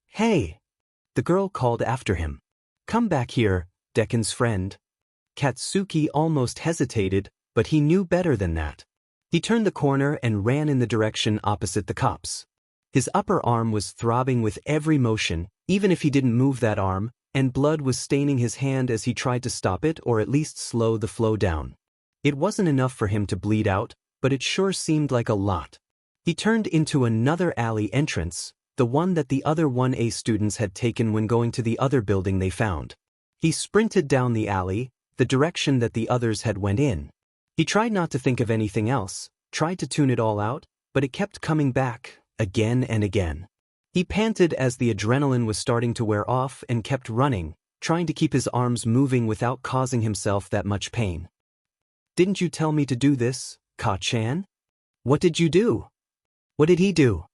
Hey! The girl called after him. Come back here, Dekun's friend. Katsuki almost hesitated, but he knew better than that. He turned the corner and ran in the direction opposite the cops. His upper arm was throbbing with every motion, even if he didn't move that arm, and blood was staining his hand as he tried to stop it or at least slow the flow down. It wasn't enough for him to bleed out, but it sure seemed like a lot. He turned into another alley entrance, the one that the other 1A students had taken when going to the other building they found. He sprinted down the alley, the direction that the others had went in. He tried not to think of anything else, tried to tune it all out, but it kept coming back, again and again. He panted as the adrenaline was starting to wear off and kept running, trying to keep his arms moving without causing himself that much pain. Didn't you tell me to do this, Ka-chan? What did you do? What did he do?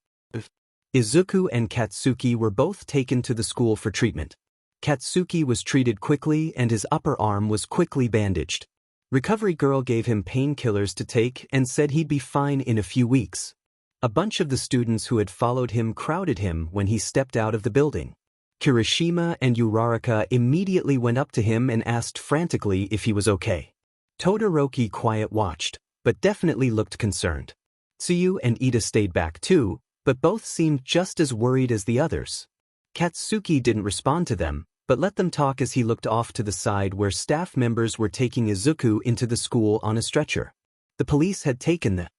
Izuku and Katsuki were both taken to the school for treatment. Katsuki was treated quickly and his upper arm was quickly bandaged. Recovery girl gave him painkillers to take and said he'd be fine in a few weeks. A bunch of the students who had followed him crowded him when he stepped out of the building. Kirishima and Uraraka immediately went up to him and asked frantically if he was okay. Todoroki quiet watched, but definitely looked concerned. Tsuyu and Ida stayed back too, but both seemed just as worried as the others. Katsuki didn't respond to them, but let them talk as he looked off to the side where staff members were taking Izuku into the school on a stretcher. The police had taken the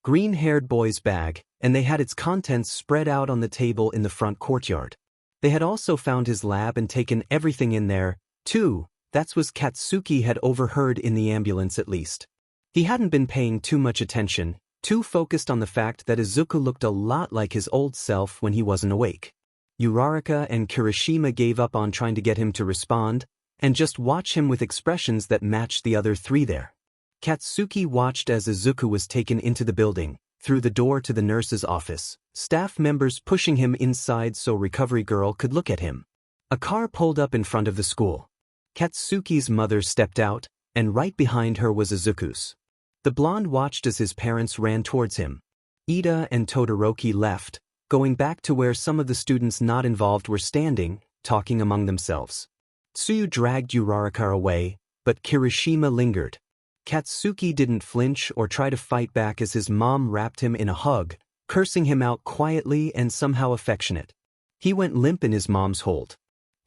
green-haired boy's bag, and they had its contents spread out on the table in the front courtyard. They had also found his lab and taken everything in there, too. That's what Katsuki had overheard in the ambulance at least. He hadn't been paying too much attention, too focused on the fact that Izuku looked a lot like his old self when he wasn't awake. Uraraka and Kirishima gave up on trying to get him to respond, and just watch him with expressions that matched the other 3 there. Katsuki watched as Izuku was taken into the building, through the door to the nurse's office, staff members pushing him inside so recovery girl could look at him. A car pulled up in front of the school. Katsuki's mother stepped out, and right behind her was Izuku's. The blonde watched as his parents ran towards him. Ida and Todoroki left, going back to where some of the students not involved were standing, talking among themselves. Tsuyu dragged Uraraka away, but Kirishima lingered. Katsuki didn't flinch or try to fight back as his mom wrapped him in a hug, cursing him out quietly and somehow affectionate. He went limp in his mom's hold.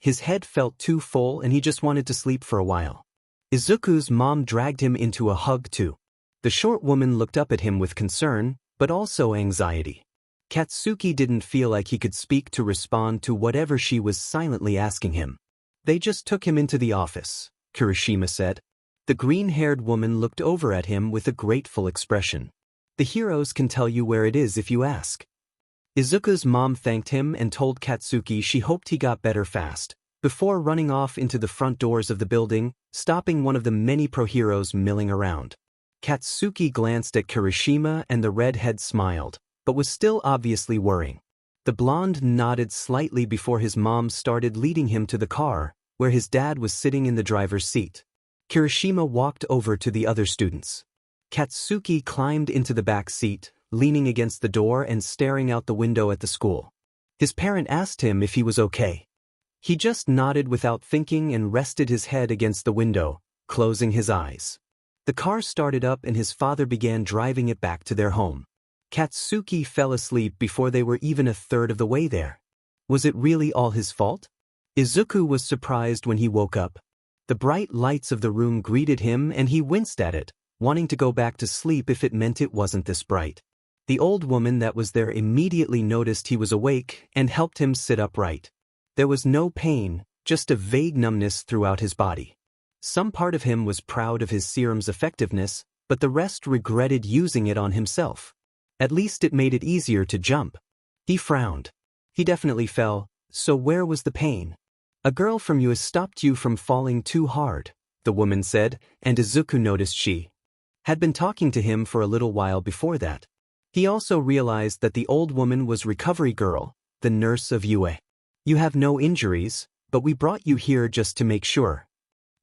His head felt too full and he just wanted to sleep for a while. Izuku's mom dragged him into a hug too. The short woman looked up at him with concern, but also anxiety. Katsuki didn't feel like he could speak to respond to whatever she was silently asking him. They just took him into the office, Kirishima said. The green-haired woman looked over at him with a grateful expression. The heroes can tell you where it is if you ask. Izuku's mom thanked him and told Katsuki she hoped he got better fast, before running off into the front doors of the building, stopping one of the many pro-heroes milling around. Katsuki glanced at Kirishima and the redhead smiled, but was still obviously worrying. The blonde nodded slightly before his mom started leading him to the car, where his dad was sitting in the driver's seat. Kirishima walked over to the other students. Katsuki climbed into the back seat, leaning against the door and staring out the window at the school. His parent asked him if he was okay. He just nodded without thinking and rested his head against the window, closing his eyes. The car started up and his father began driving it back to their home. Katsuki fell asleep before they were even a third of the way there. Was it really all his fault? Izuku was surprised when he woke up. The bright lights of the room greeted him and he winced at it, wanting to go back to sleep if it meant it wasn't this bright. The old woman that was there immediately noticed he was awake and helped him sit upright. There was no pain, just a vague numbness throughout his body. Some part of him was proud of his serum's effectiveness, but the rest regretted using it on himself. At least it made it easier to jump. He frowned. He definitely fell, so where was the pain? A girl from US stopped you from falling too hard, the woman said, and Izuku noticed she had been talking to him for a little while before that. He also realized that the old woman was Recovery Girl, the nurse of UA. You have no injuries, but we brought you here just to make sure.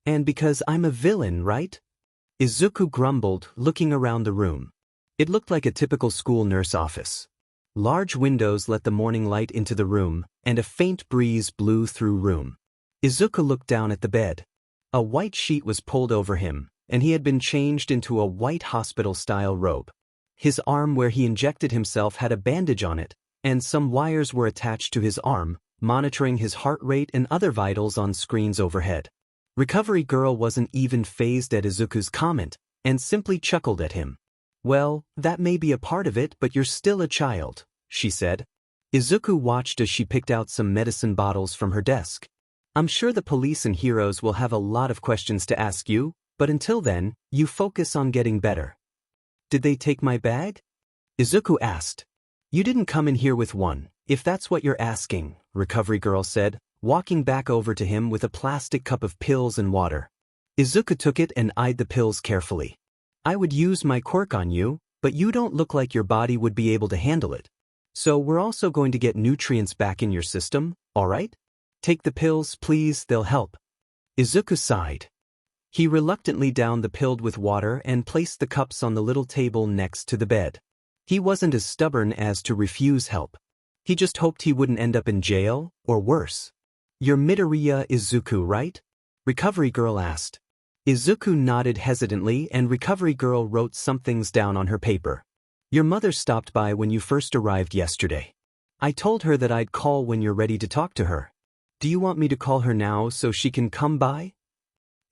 And because I'm a villain, right? Izuku grumbled, looking around the room. It looked like a typical school nurse office. Large windows let the morning light into the room, and a faint breeze blew through room. Izuku looked down at the bed. A white sheet was pulled over him, and he had been changed into a white hospital-style robe. His arm where he injected himself had a bandage on it, and some wires were attached to his arm, monitoring his heart rate and other vitals on screens overhead. Recovery Girl wasn't even fazed at Izuku's comment, and simply chuckled at him. Well, that may be a part of it, but you're still a child, she said. Izuku watched as she picked out some medicine bottles from her desk. I'm sure the police and heroes will have a lot of questions to ask you, but until then, you focus on getting better. Did they take my bag? Izuku asked. You didn't come in here with one, if that's what you're asking, Recovery Girl said, walking back over to him with a plastic cup of pills and water. Izuku took it and eyed the pills carefully. I would use my quirk on you, but you don't look like your body would be able to handle it. So we're also going to get nutrients back in your system, alright? Take the pills, please, they'll help. Izuku sighed. He reluctantly downed the pill with water and placed the cups on the little table next to the bed. He wasn't as stubborn as to refuse help. He just hoped he wouldn't end up in jail, or worse. You're Midoriya Izuku, right? Recovery Girl asked. Izuku nodded hesitantly and Recovery Girl wrote some things down on her paper. Your mother stopped by when you first arrived yesterday. I told her that I'd call when you're ready to talk to her. Do you want me to call her now so she can come by?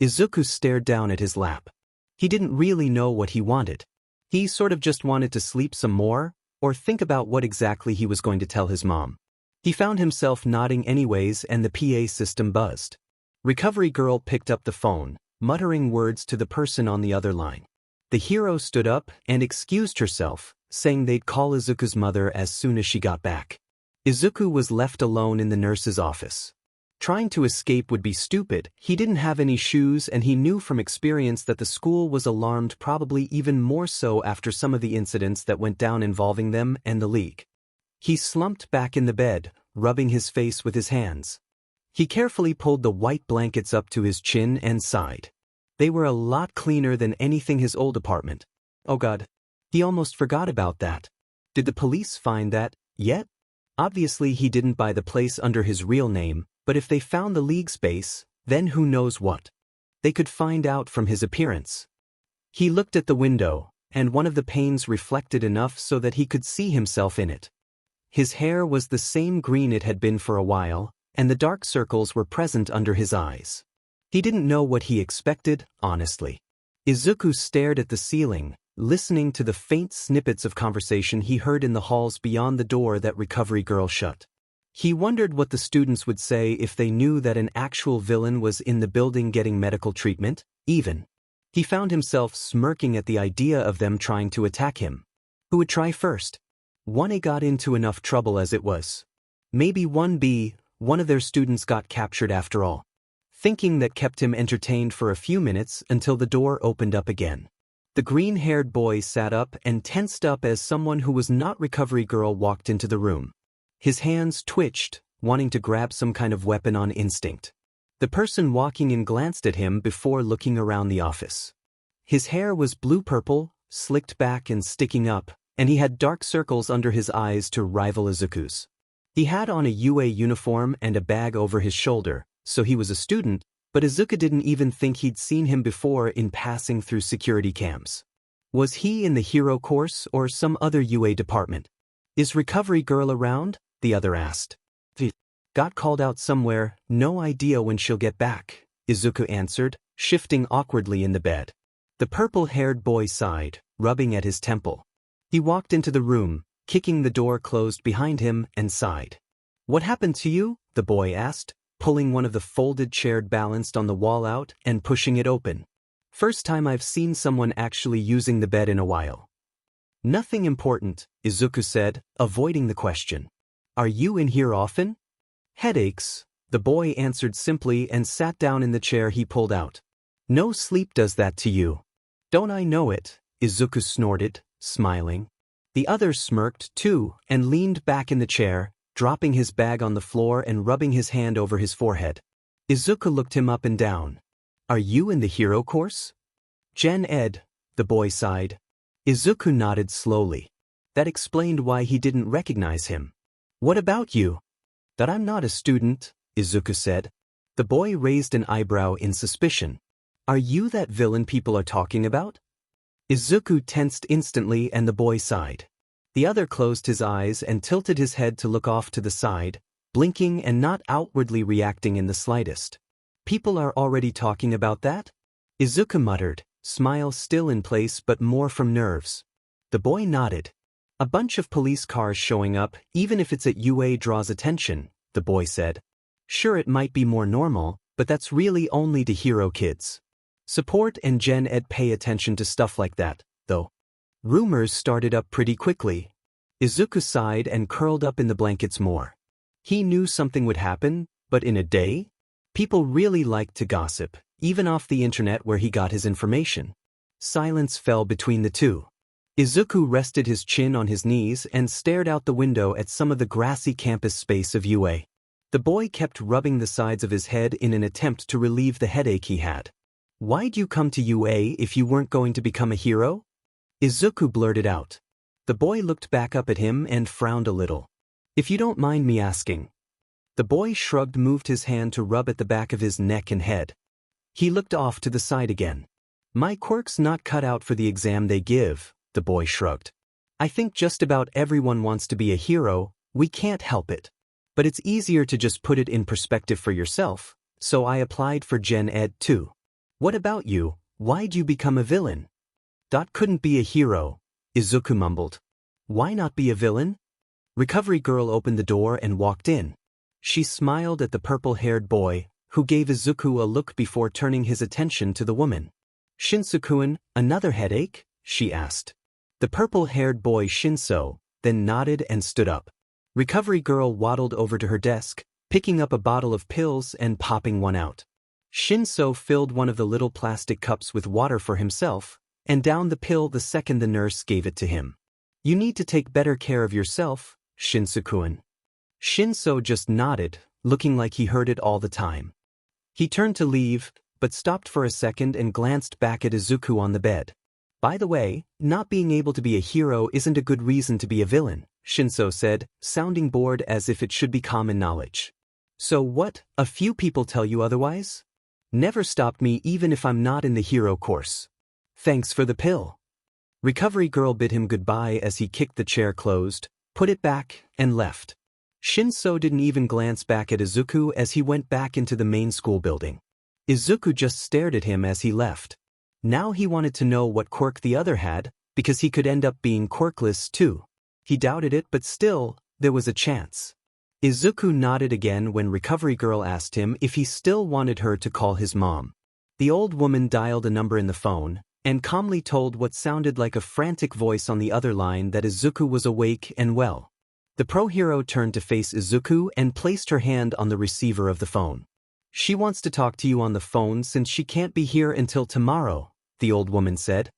Izuku stared down at his lap. He didn't really know what he wanted. He sort of just wanted to sleep some more, or think about what exactly he was going to tell his mom. He found himself nodding anyways and the PA system buzzed. Recovery Girl picked up the phone, muttering words to the person on the other line. The hero stood up and excused herself, saying they'd call Izuku's mother as soon as she got back. Izuku was left alone in the nurse's office. Trying to escape would be stupid. He didn't have any shoes and he knew from experience that the school was alarmed, probably even more so after some of the incidents that went down involving them and the league. He slumped back in the bed, rubbing his face with his hands. He carefully pulled the white blankets up to his chin and sighed. They were a lot cleaner than anything his old apartment. Oh God. He almost forgot about that. Did the police find that yet? Obviously he didn't buy the place under his real name, but if they found the league space, then who knows what? They could find out from his appearance. He looked at the window, and one of the panes reflected enough so that he could see himself in it. His hair was the same green it had been for a while, and the dark circles were present under his eyes. He didn't know what he expected, honestly. Izuku stared at the ceiling, listening to the faint snippets of conversation he heard in the halls beyond the door that Recovery Girl shut. He wondered what the students would say if they knew that an actual villain was in the building getting medical treatment, even. He found himself smirking at the idea of them trying to attack him. Who would try first? 1A got into enough trouble as it was. Maybe 1B, one of their students got captured after all. Thinking that kept him entertained for a few minutes until the door opened up again. The green-haired boy sat up and tensed up as someone who was not Recovery Girl walked into the room. His hands twitched, wanting to grab some kind of weapon on instinct. The person walking in glanced at him before looking around the office. His hair was blue-purple, slicked back and sticking up, and he had dark circles under his eyes to rival Izuku's. He had on a UA uniform and a bag over his shoulder, so he was a student, But Izuku didn't even think he'd seen him before in passing through security cams. Was he in the hero course or some other UA department? Is Recovery Girl around? The other asked. Got called out somewhere, no idea when she'll get back, Izuku answered, shifting awkwardly in the bed. The purple-haired boy sighed, rubbing at his temple. He walked into the room, kicking the door closed behind him, and sighed. What happened to you? The boy asked, pulling one of the folded chairs balanced on the wall out and pushing it open. First time I've seen someone actually using the bed in a while. Nothing important, Izuku said, avoiding the question. Are you in here often? Headaches, the boy answered simply and sat down in the chair he pulled out. No sleep does that to you. Don't I know it, Izuku snorted, smiling. The other smirked too and leaned back in the chair, dropping his bag on the floor and rubbing his hand over his forehead. Izuku looked him up and down. Are you in the hero course? Gen Ed, the boy sighed. Izuku nodded slowly. That explained why he didn't recognize him. What about you? That I'm not a student, Izuku said. The boy raised an eyebrow in suspicion. Are you that villain people are talking about? Izuku tensed instantly and the boy sighed. The other closed his eyes and tilted his head to look off to the side, blinking and not outwardly reacting in the slightest. People are already talking about that? Izuku muttered, smile still in place but more from nerves. The boy nodded. A bunch of police cars showing up, even if it's at UA draws attention, the boy said. Sure, it might be more normal, but that's really only to hero kids. Support and Gen Ed pay attention to stuff like that, though. Rumors started up pretty quickly. Izuku sighed and curled up in the blankets more. He knew something would happen, but in a day? People really liked to gossip, even off the internet where he got his information. Silence fell between the two. Izuku rested his chin on his knees and stared out the window at some of the grassy campus space of UA. The boy kept rubbing the sides of his head in an attempt to relieve the headache he had. Why'd you come to UA if you weren't going to become a hero? Izuku blurted out. The boy looked back up at him and frowned a little. If you don't mind me asking. The boy shrugged, moved his hand to rub at the back of his neck and head. He looked off to the side again. My quirk's not cut out for the exam they give, the boy shrugged. I think just about everyone wants to be a hero, we can't help it. But it's easier to just put it in perspective for yourself, so I applied for Gen Ed too. What about you? Why'd you become a villain? Couldn't be a hero, Izuku mumbled. Why not be a villain? Recovery Girl opened the door and walked in. She smiled at the purple-haired boy, who gave Izuku a look before turning his attention to the woman. Shinsuke-kun, another headache? She asked. The purple-haired boy Shinso then nodded and stood up. Recovery Girl waddled over to her desk, picking up a bottle of pills and popping one out. Shinso filled one of the little plastic cups with water for himself, and downed the pill the second the nurse gave it to him. You need to take better care of yourself, Shinsuke-kun. Shinso just nodded, looking like he heard it all the time. He turned to leave, but stopped for a second and glanced back at Izuku on the bed. By the way, not being able to be a hero isn't a good reason to be a villain, Shinso said, sounding bored as if it should be common knowledge. So what, a few people tell you otherwise? Never stopped me even if I'm not in the hero course. Thanks for the pill. Recovery Girl bid him goodbye as he kicked the chair closed, put it back, and left. Shinso didn't even glance back at Izuku as he went back into the main school building. Izuku just stared at him as he left. Now he wanted to know what quirk the other had, because he could end up being quirkless too. He doubted it, but still, there was a chance. Izuku nodded again when Recovery Girl asked him if he still wanted her to call his mom. The old woman dialed a number in the phone, and calmly told what sounded like a frantic voice on the other line that Izuku was awake and well. The pro-hero turned to face Izuku and placed her hand on the receiver of the phone. She wants to talk to you on the phone since she can't be here until tomorrow, the old woman said.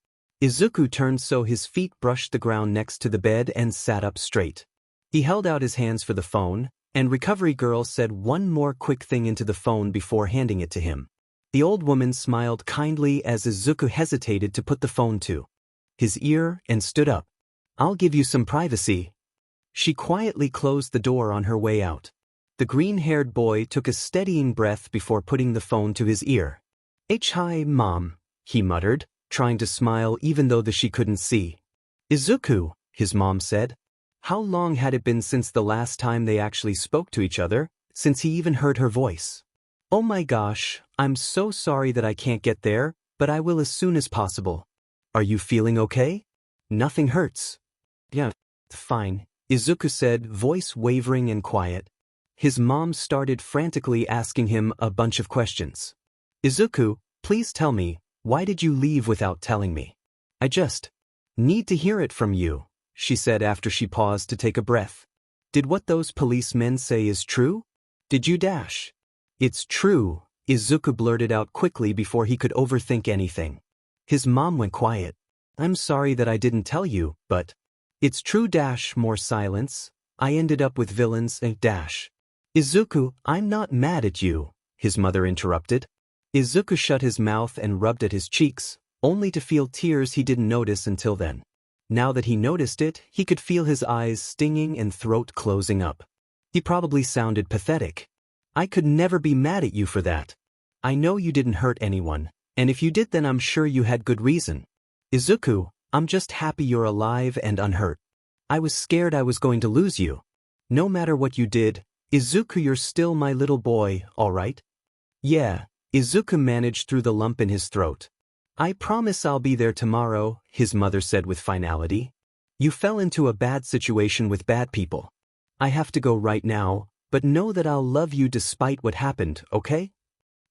Izuku turned so his feet brushed the ground next to the bed and sat up straight. He held out his hands for the phone, and Recovery Girl said one more quick thing into the phone before handing it to him. The old woman smiled kindly as Izuku hesitated to put the phone to his ear and stood up. I'll give you some privacy. She quietly closed the door on her way out. The green-haired boy took a steadying breath before putting the phone to his ear. Hi, Mom, he muttered, trying to smile even though she couldn't see. Izuku, his mom said. How long had it been since the last time they actually spoke to each other, since he even heard her voice? Oh my gosh, I'm so sorry that I can't get there, but I will as soon as possible. Are you feeling okay? Nothing hurts. Yeah, fine, Izuku said, voice wavering and quiet. His mom started frantically asking him a bunch of questions. Izuku, please tell me, why did you leave without telling me? I just need to hear it from you, she said after she paused to take a breath. Did what those policemen say is true? Did you dash? It's true, Izuku blurted out quickly before he could overthink anything. His mom went quiet. I'm sorry that I didn't tell you, but it's true. More silence. I ended up with villains. Izuku, I'm not mad at you, his mother interrupted. Izuku shut his mouth and rubbed at his cheeks, only to feel tears he didn't notice until then. Now that he noticed it, he could feel his eyes stinging and throat closing up. He probably sounded pathetic. I could never be mad at you for that. I know you didn't hurt anyone, and if you did then I'm sure you had good reason. Izuku, I'm just happy you're alive and unhurt. I was scared I was going to lose you. No matter what you did, Izuku, you're still my little boy, alright? Yeah, Izuku managed through the lump in his throat. I promise I'll be there tomorrow, his mother said with finality. You fell into a bad situation with bad people. I have to go right now, but know that I'll love you despite what happened, okay?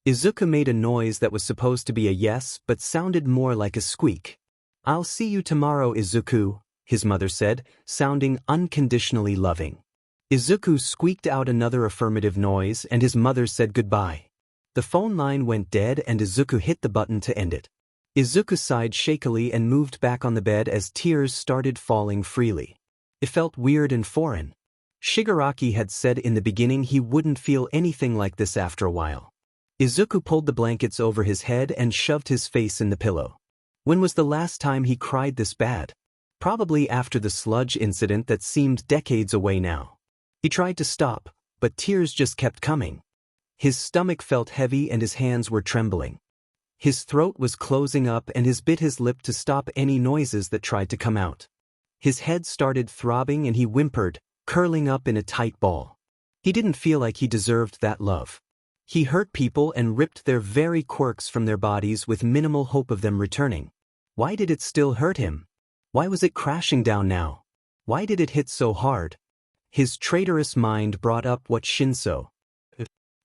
Izuku made a noise that was supposed to be a yes but sounded more like a squeak. I'll see you tomorrow, Izuku, his mother said, sounding unconditionally loving. Izuku squeaked out another affirmative noise and his mother said goodbye. The phone line went dead and Izuku hit the button to end it. Izuku sighed shakily and moved back on the bed as tears started falling freely. It felt weird and foreign. Shigaraki had said in the beginning he wouldn't feel anything like this after a while. Izuku pulled the blankets over his head and shoved his face in the pillow. When was the last time he cried this bad? Probably after the sludge incident that seemed decades away now. He tried to stop, but tears just kept coming. His stomach felt heavy and his hands were trembling. His throat was closing up and he bit his lip to stop any noises that tried to come out. His head started throbbing and he whimpered, curling up in a tight ball. He didn't feel like he deserved that love. He hurt people and ripped their very quirks from their bodies with minimal hope of them returning. Why did it still hurt him? Why was it crashing down now? Why did it hit so hard? His traitorous mind brought up what Shinso.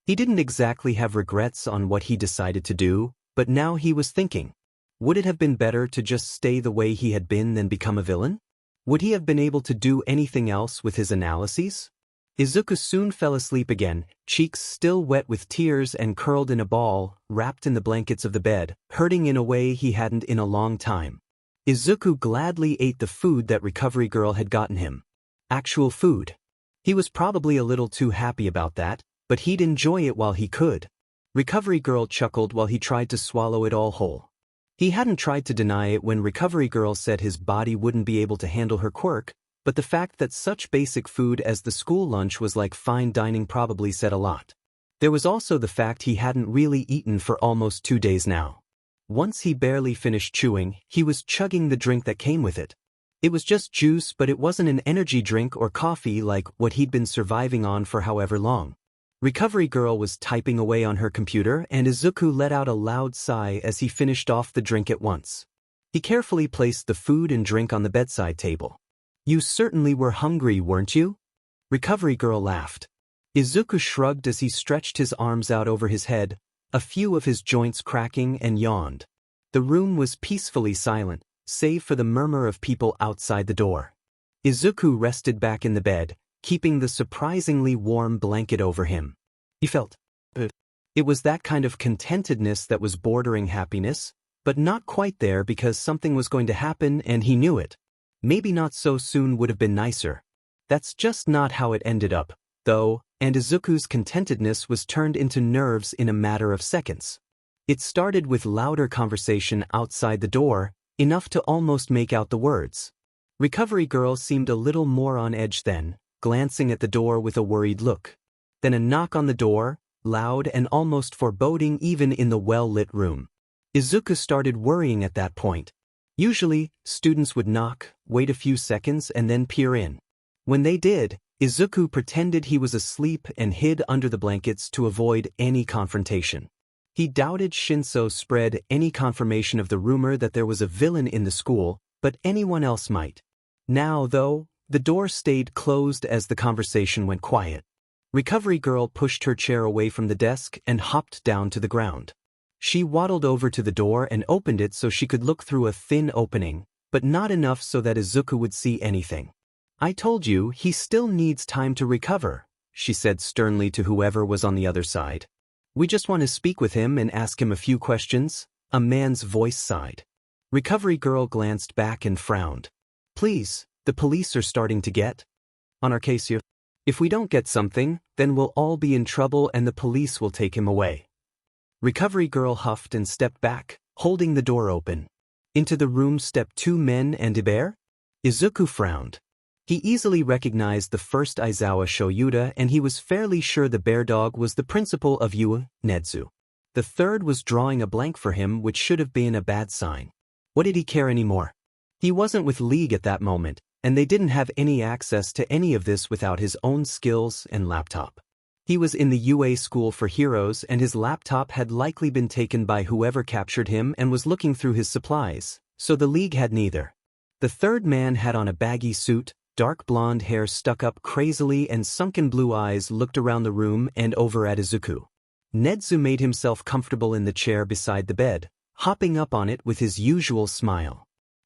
He didn't exactly have regrets on what he decided to do, but now he was thinking. Would it have been better to just stay the way he had been than become a villain? Would he have been able to do anything else with his analyses? Izuku soon fell asleep again, cheeks still wet with tears and curled in a ball, wrapped in the blankets of the bed, hurting in a way he hadn't in a long time. Izuku gladly ate the food that Recovery Girl had gotten him. Actual food. He was probably a little too happy about that, but he'd enjoy it while he could. Recovery Girl chuckled while he tried to swallow it all whole. He hadn't tried to deny it when Recovery Girl said his body wouldn't be able to handle her quirk, but the fact that such basic food as the school lunch was like fine dining probably said a lot. There was also the fact he hadn't really eaten for almost 2 days now. Once he barely finished chewing, he was chugging the drink that came with it. It was just juice, but it wasn't an energy drink or coffee like what he'd been surviving on for however long. Recovery Girl was typing away on her computer and Izuku let out a loud sigh as he finished off the drink at once. He carefully placed the food and drink on the bedside table. You certainly were hungry, weren't you? Recovery Girl laughed. Izuku shrugged as he stretched his arms out over his head, a few of his joints cracking, and yawned. The room was peacefully silent, save for the murmur of people outside the door. Izuku rested back in the bed, keeping the surprisingly warm blanket over him. He felt it was that kind of contentedness that was bordering happiness, but not quite there because something was going to happen and he knew it. Maybe not so soon would have been nicer. That's just not how it ended up, though, and Izuku's contentedness was turned into nerves in a matter of seconds. It started with louder conversation outside the door, enough to almost make out the words. Recovery Girl seemed a little more on edge then, glancing at the door with a worried look. Then a knock on the door, loud and almost foreboding even in the well-lit room. Izuku started worrying at that point. Usually, students would knock, wait a few seconds and then peer in. When they did, Izuku pretended he was asleep and hid under the blankets to avoid any confrontation. He doubted Shinso spread any confirmation of the rumor that there was a villain in the school, but anyone else might. Now, though, the door stayed closed as the conversation went quiet. Recovery Girl pushed her chair away from the desk and hopped down to the ground. She waddled over to the door and opened it so she could look through a thin opening, but not enough so that Izuku would see anything. "I told you, he still needs time to recover," she said sternly to whoever was on the other side. "We just want to speak with him and ask him a few questions," a man's voice sighed. Recovery Girl glanced back and frowned. "Please, the police are starting to get on our case here. If we don't get something, then we'll all be in trouble and the police will take him away." Recovery Girl huffed and stepped back, holding the door open. Into the room stepped two men and a bear? Izuku frowned. He easily recognized the first Aizawa Shoyuda and he was fairly sure the bear dog was the principal of Nedzu. The third was drawing a blank for him, which should have been a bad sign. What did he care anymore? He wasn't with League at that moment, and they didn't have any access to any of this without his own skills and laptop. He was in the UA School for Heroes and his laptop had likely been taken by whoever captured him and was looking through his supplies, so the League had neither. The third man had on a baggy suit, dark blonde hair stuck up crazily and sunken blue eyes looked around the room and over at Izuku. Nedzu made himself comfortable in the chair beside the bed, hopping up on it with his usual smile.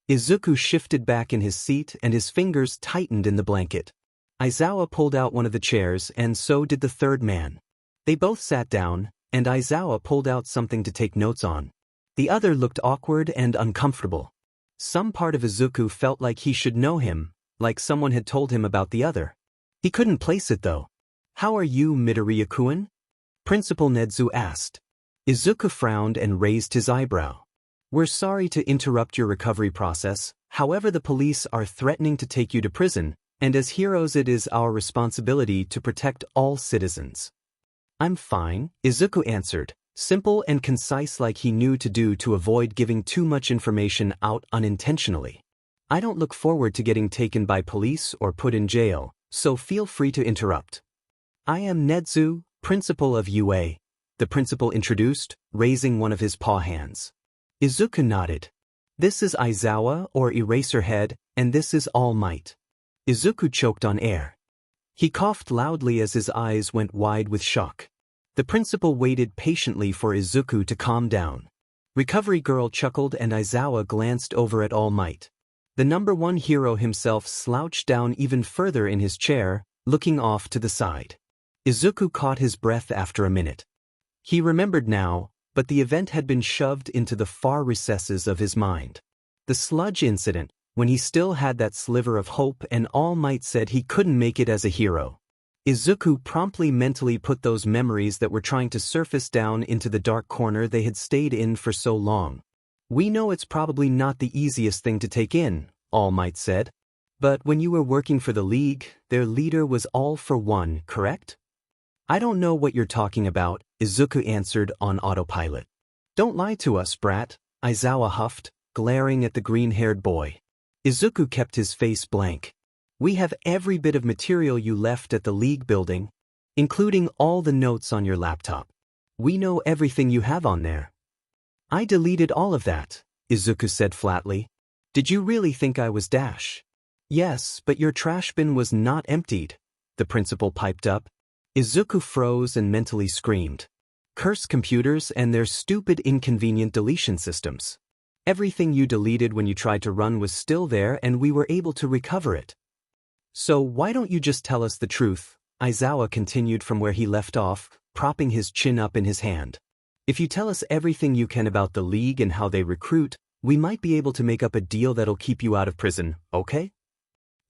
Izuku shifted back in his seat and his fingers tightened in the blanket. Aizawa pulled out one of the chairs and so did the third man. They both sat down, and Aizawa pulled out something to take notes on. The other looked awkward and uncomfortable. Some part of Izuku felt like he should know him, like someone had told him about the other. He couldn't place it though. "How are you, Midoriya-kun?" Principal Nedzu asked. Izuku frowned and raised his eyebrow. "We're sorry to interrupt your recovery process, however the police are threatening to take you to prison, and as heroes it is our responsibility to protect all citizens." "I'm fine," Izuku answered, simple and concise like he knew to do to avoid giving too much information out unintentionally. "I don't look forward to getting taken by police or put in jail, so feel free to interrupt." "I am Nedzu, principal of UA," the principal introduced, raising one of his paw hands. Izuku nodded. "This is Aizawa or Eraserhead, and this is All Might." Izuku choked on air. He coughed loudly as his eyes went wide with shock. The principal waited patiently for Izuku to calm down. Recovery Girl chuckled and Aizawa glanced over at All Might. The #1 hero himself slouched down even further in his chair, looking off to the side. Izuku caught his breath after a minute. He remembered now, but the event had been shoved into the far recesses of his mind. The sludge incident, when he still had that sliver of hope and All Might said he couldn't make it as a hero. Izuku promptly mentally put those memories that were trying to surface down into the dark corner they had stayed in for so long. "We know it's probably not the easiest thing to take in," All Might said. "But when you were working for the League, their leader was All for One, correct?" "I don't know what you're talking about," Izuku answered on autopilot. "Don't lie to us, brat," Aizawa huffed, glaring at the green-haired boy. Izuku kept his face blank. "We have every bit of material you left at the League building, including all the notes on your laptop. We know everything you have on there." "I deleted all of that," Izuku said flatly. "Did you really think I was Dash?" "Yes, but your trash bin was not emptied," the principal piped up. Izuku froze and mentally screamed. "Curse computers and their stupid inconvenient deletion systems. Everything you deleted when you tried to run was still there and we were able to recover it." "So why don't you just tell us the truth?" Aizawa continued from where he left off, propping his chin up in his hand. "If you tell us everything you can about the League and how they recruit, we might be able to make up a deal that'll keep you out of prison, okay?"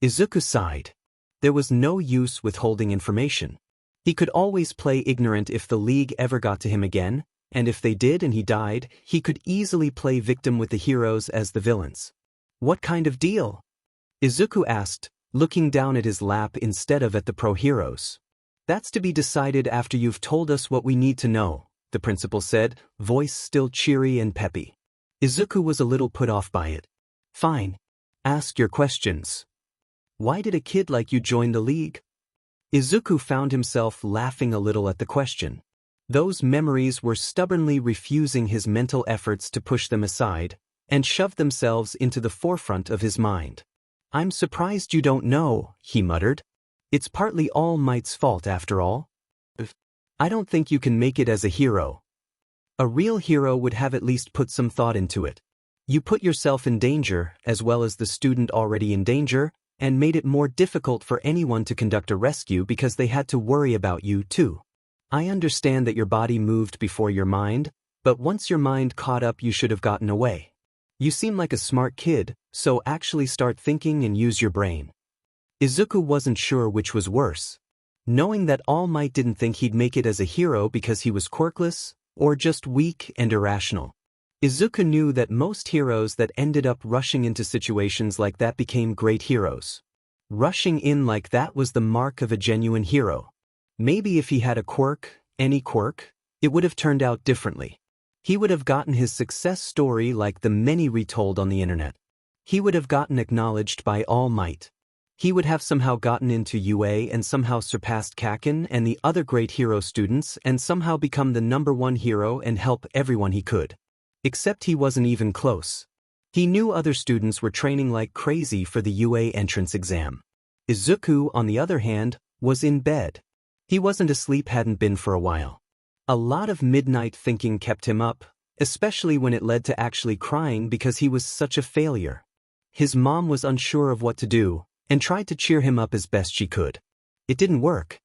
Izuku sighed. There was no use withholding information. He could always play ignorant if the League ever got to him again, and if they did and he died, he could easily play victim with the heroes as the villains. "What kind of deal?" Izuku asked, looking down at his lap instead of at the pro-heroes. That's to be decided after you've told us what we need to know, the principal said, voice still cheery and peppy. Izuku was a little put off by it. Fine. Ask your questions. Why did a kid like you join the league? Izuku found himself laughing a little at the question. Those memories were stubbornly refusing his mental efforts to push them aside, and shoved themselves into the forefront of his mind. I'm surprised you don't know, he muttered. It's partly All Might's fault after all. I don't think you can make it as a hero. A real hero would have at least put some thought into it. You put yourself in danger, as well as the student already in danger, and made it more difficult for anyone to conduct a rescue because they had to worry about you too. I understand that your body moved before your mind, but once your mind caught up you should have gotten away. You seem like a smart kid, so actually start thinking and use your brain. Izuku wasn't sure which was worse. Knowing that All Might didn't think he'd make it as a hero because he was quirkless, or just weak and irrational. Izuku knew that most heroes that ended up rushing into situations like that became great heroes. Rushing in like that was the mark of a genuine hero. Maybe if he had a quirk, any quirk, it would have turned out differently. He would have gotten his success story like the many retold on the internet. He would have gotten acknowledged by All Might. He would have somehow gotten into UA and somehow surpassed Kaken and the other great hero students and somehow become the #1 hero and help everyone he could. Except he wasn't even close. He knew other students were training like crazy for the UA entrance exam. Izuku, on the other hand, was in bed. He wasn't asleep, hadn't been for a while. A lot of midnight thinking kept him up, especially when it led to actually crying because he was such a failure. His mom was unsure of what to do, and tried to cheer him up as best she could. It didn't work.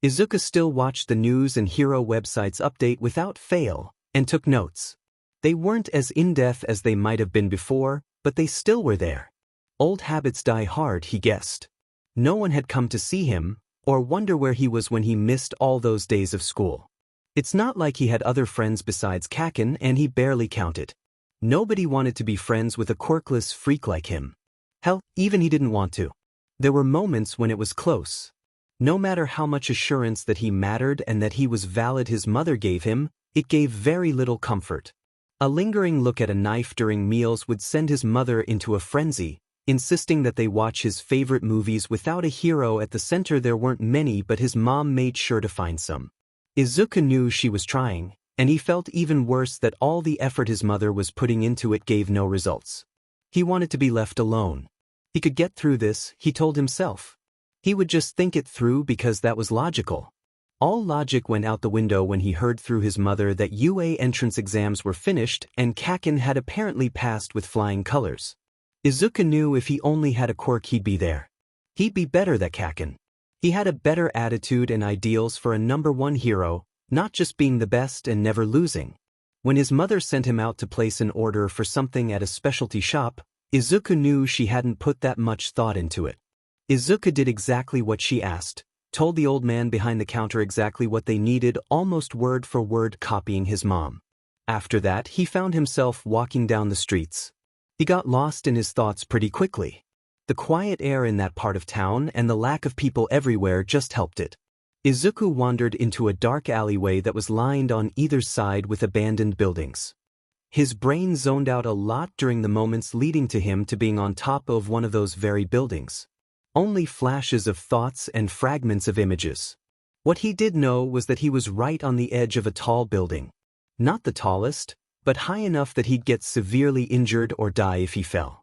Izuku still watched the news and hero websites update without fail, and took notes. They weren't as in-depth as they might have been before, but they still were there. Old habits die hard, he guessed. No one had come to see him, or wonder where he was when he missed all those days of school. It's not like he had other friends besides Kaken, and he barely counted. Nobody wanted to be friends with a quirkless freak like him. Hell, even he didn't want to. There were moments when it was close. No matter how much assurance that he mattered and that he was valid his mother gave him, it gave very little comfort. A lingering look at a knife during meals would send his mother into a frenzy, insisting that they watch his favorite movies without a hero at the center. There weren't many, but his mom made sure to find some. Izuku knew she was trying, and he felt even worse that all the effort his mother was putting into it gave no results. He wanted to be left alone. He could get through this, he told himself. He would just think it through because that was logical. All logic went out the window when he heard through his mother that UA entrance exams were finished and Kaken had apparently passed with flying colors. Izuku knew if he only had a quirk he'd be there. He'd be better than Kaken. He had a better attitude and ideals for a #1 hero, not just being the best and never losing. When his mother sent him out to place an order for something at a specialty shop, Izuku knew she hadn't put that much thought into it. Izuku did exactly what she asked, told the old man behind the counter exactly what they needed, almost word for word copying his mom. After that, he found himself walking down the streets. He got lost in his thoughts pretty quickly. The quiet air in that part of town and the lack of people everywhere just helped it. Izuku wandered into a dark alleyway that was lined on either side with abandoned buildings. His brain zoned out a lot during the moments leading to him to being on top of one of those very buildings. Only flashes of thoughts and fragments of images. What he did know was that he was right on the edge of a tall building. Not the tallest, but high enough that he'd get severely injured or die if he fell.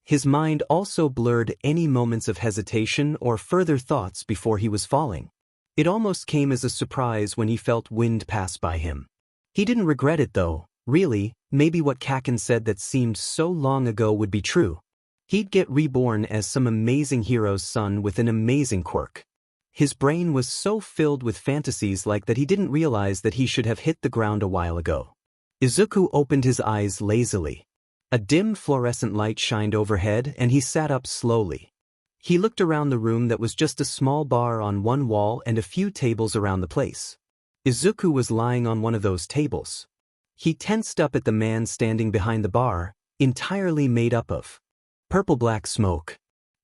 His mind also blurred any moments of hesitation or further thoughts before he was falling. It almost came as a surprise when he felt wind pass by him. He didn't regret it though, really. Maybe what Kaken said that seemed so long ago would be true. He'd get reborn as some amazing hero's son with an amazing quirk. His brain was so filled with fantasies like that he didn't realize that he should have hit the ground a while ago. Izuku opened his eyes lazily. A dim fluorescent light shined overhead and he sat up slowly. He looked around the room that was just a small bar on one wall and a few tables around the place. Izuku was lying on one of those tables. He tensed up at the man standing behind the bar, entirely made up of purple-black smoke.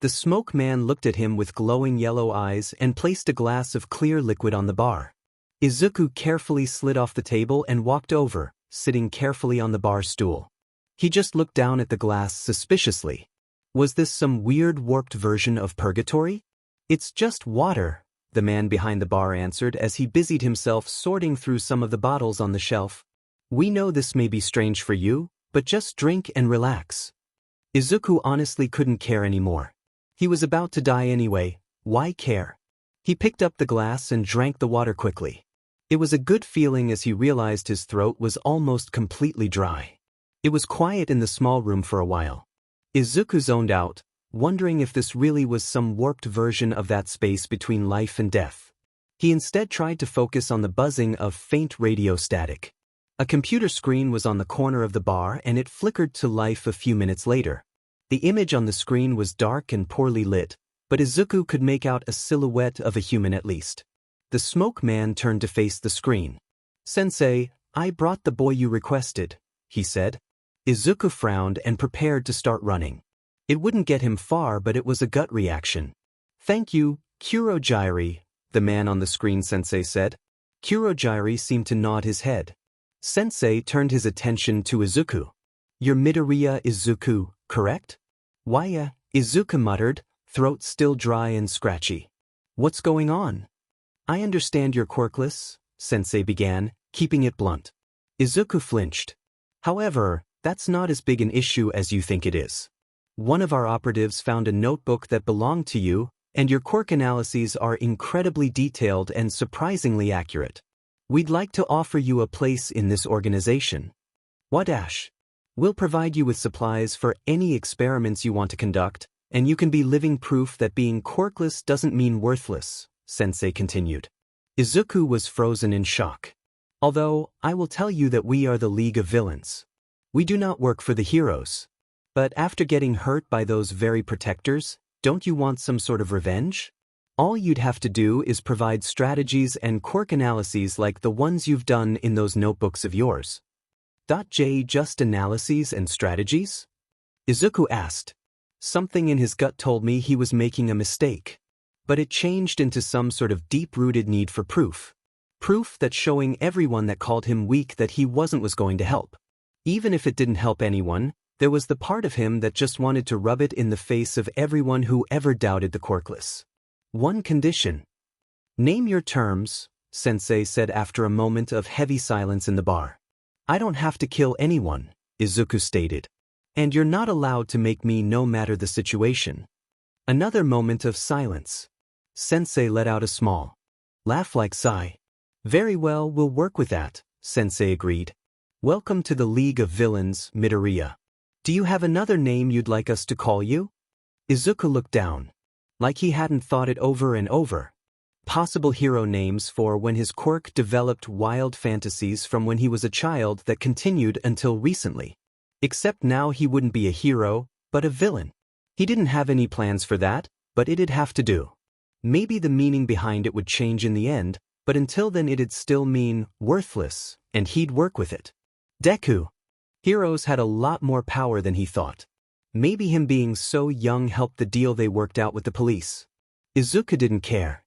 The smoke man looked at him with glowing yellow eyes and placed a glass of clear liquid on the bar. Izuku carefully slid off the table and walked over, sitting carefully on the bar stool. He just looked down at the glass suspiciously. Was this some weird warped version of purgatory? It's just water, the man behind the bar answered as he busied himself sorting through some of the bottles on the shelf. We know this may be strange for you, but just drink and relax. Izuku honestly couldn't care anymore. He was about to die anyway, why care? He picked up the glass and drank the water quickly. It was a good feeling as he realized his throat was almost completely dry. It was quiet in the small room for a while. Izuku zoned out, wondering if this really was some warped version of that space between life and death. He instead tried to focus on the buzzing of faint radio static. A computer screen was on the corner of the bar and it flickered to life a few minutes later. The image on the screen was dark and poorly lit, but Izuku could make out a silhouette of a human at least. The smoke man turned to face the screen. "Sensei, I brought the boy you requested," he said. Izuku frowned and prepared to start running. It wouldn't get him far, but it was a gut reaction. "Thank you, Kurogyri," the man on the screen Sensei said. Kurogyri seemed to nod his head. Sensei turned his attention to Izuku. "You're Midoriya Izuku, correct?" "Why, Izuku muttered, throat still dry and scratchy. "What's going on?" "I understand you're quirkless," Sensei began, keeping it blunt. Izuku flinched. "However, that's not as big an issue as you think it is. One of our operatives found a notebook that belonged to you, and your quirk analyses are incredibly detailed and surprisingly accurate. We'd like to offer you a place in this organization." "What dash? We'll provide you with supplies for any experiments you want to conduct, and you can be living proof that being quirkless doesn't mean worthless," Sensei continued. Izuku was frozen in shock. "Although, I will tell you that we are the League of Villains. We do not work for the heroes. But after getting hurt by those very protectors, don't you want some sort of revenge? All you'd have to do is provide strategies and quirk analyses like the ones you've done in those notebooks of yours." Just analyses and strategies?" Izuku asked. Something in his gut told me he was making a mistake. But it changed into some sort of deep-rooted need for proof. Proof that showing everyone that called him weak that he wasn't was going to help. Even if it didn't help anyone, there was the part of him that just wanted to rub it in the face of everyone who ever doubted the quirkless. "One condition." "Name your terms," Sensei said after a moment of heavy silence in the bar. "I don't have to kill anyone," Izuku stated. "And you're not allowed to make me no matter the situation." Another moment of silence. Sensei let out a small, laugh-like sigh. "Very well, we'll work with that," Sensei agreed. "Welcome to the League of Villains, Midoriya. Do you have another name you'd like us to call you?" Izuku looked down. Like he hadn't thought it over and over. Possible hero names for when his quirk developed wild fantasies from when he was a child that continued until recently. Except now he wouldn't be a hero, but a villain. He didn't have any plans for that, but it'd have to do. Maybe the meaning behind it would change in the end, but until then it'd still mean worthless, and he'd work with it. Deku. Heroes had a lot more power than he thought. Maybe him being so young helped the deal they worked out with the police. Izuku didn't care.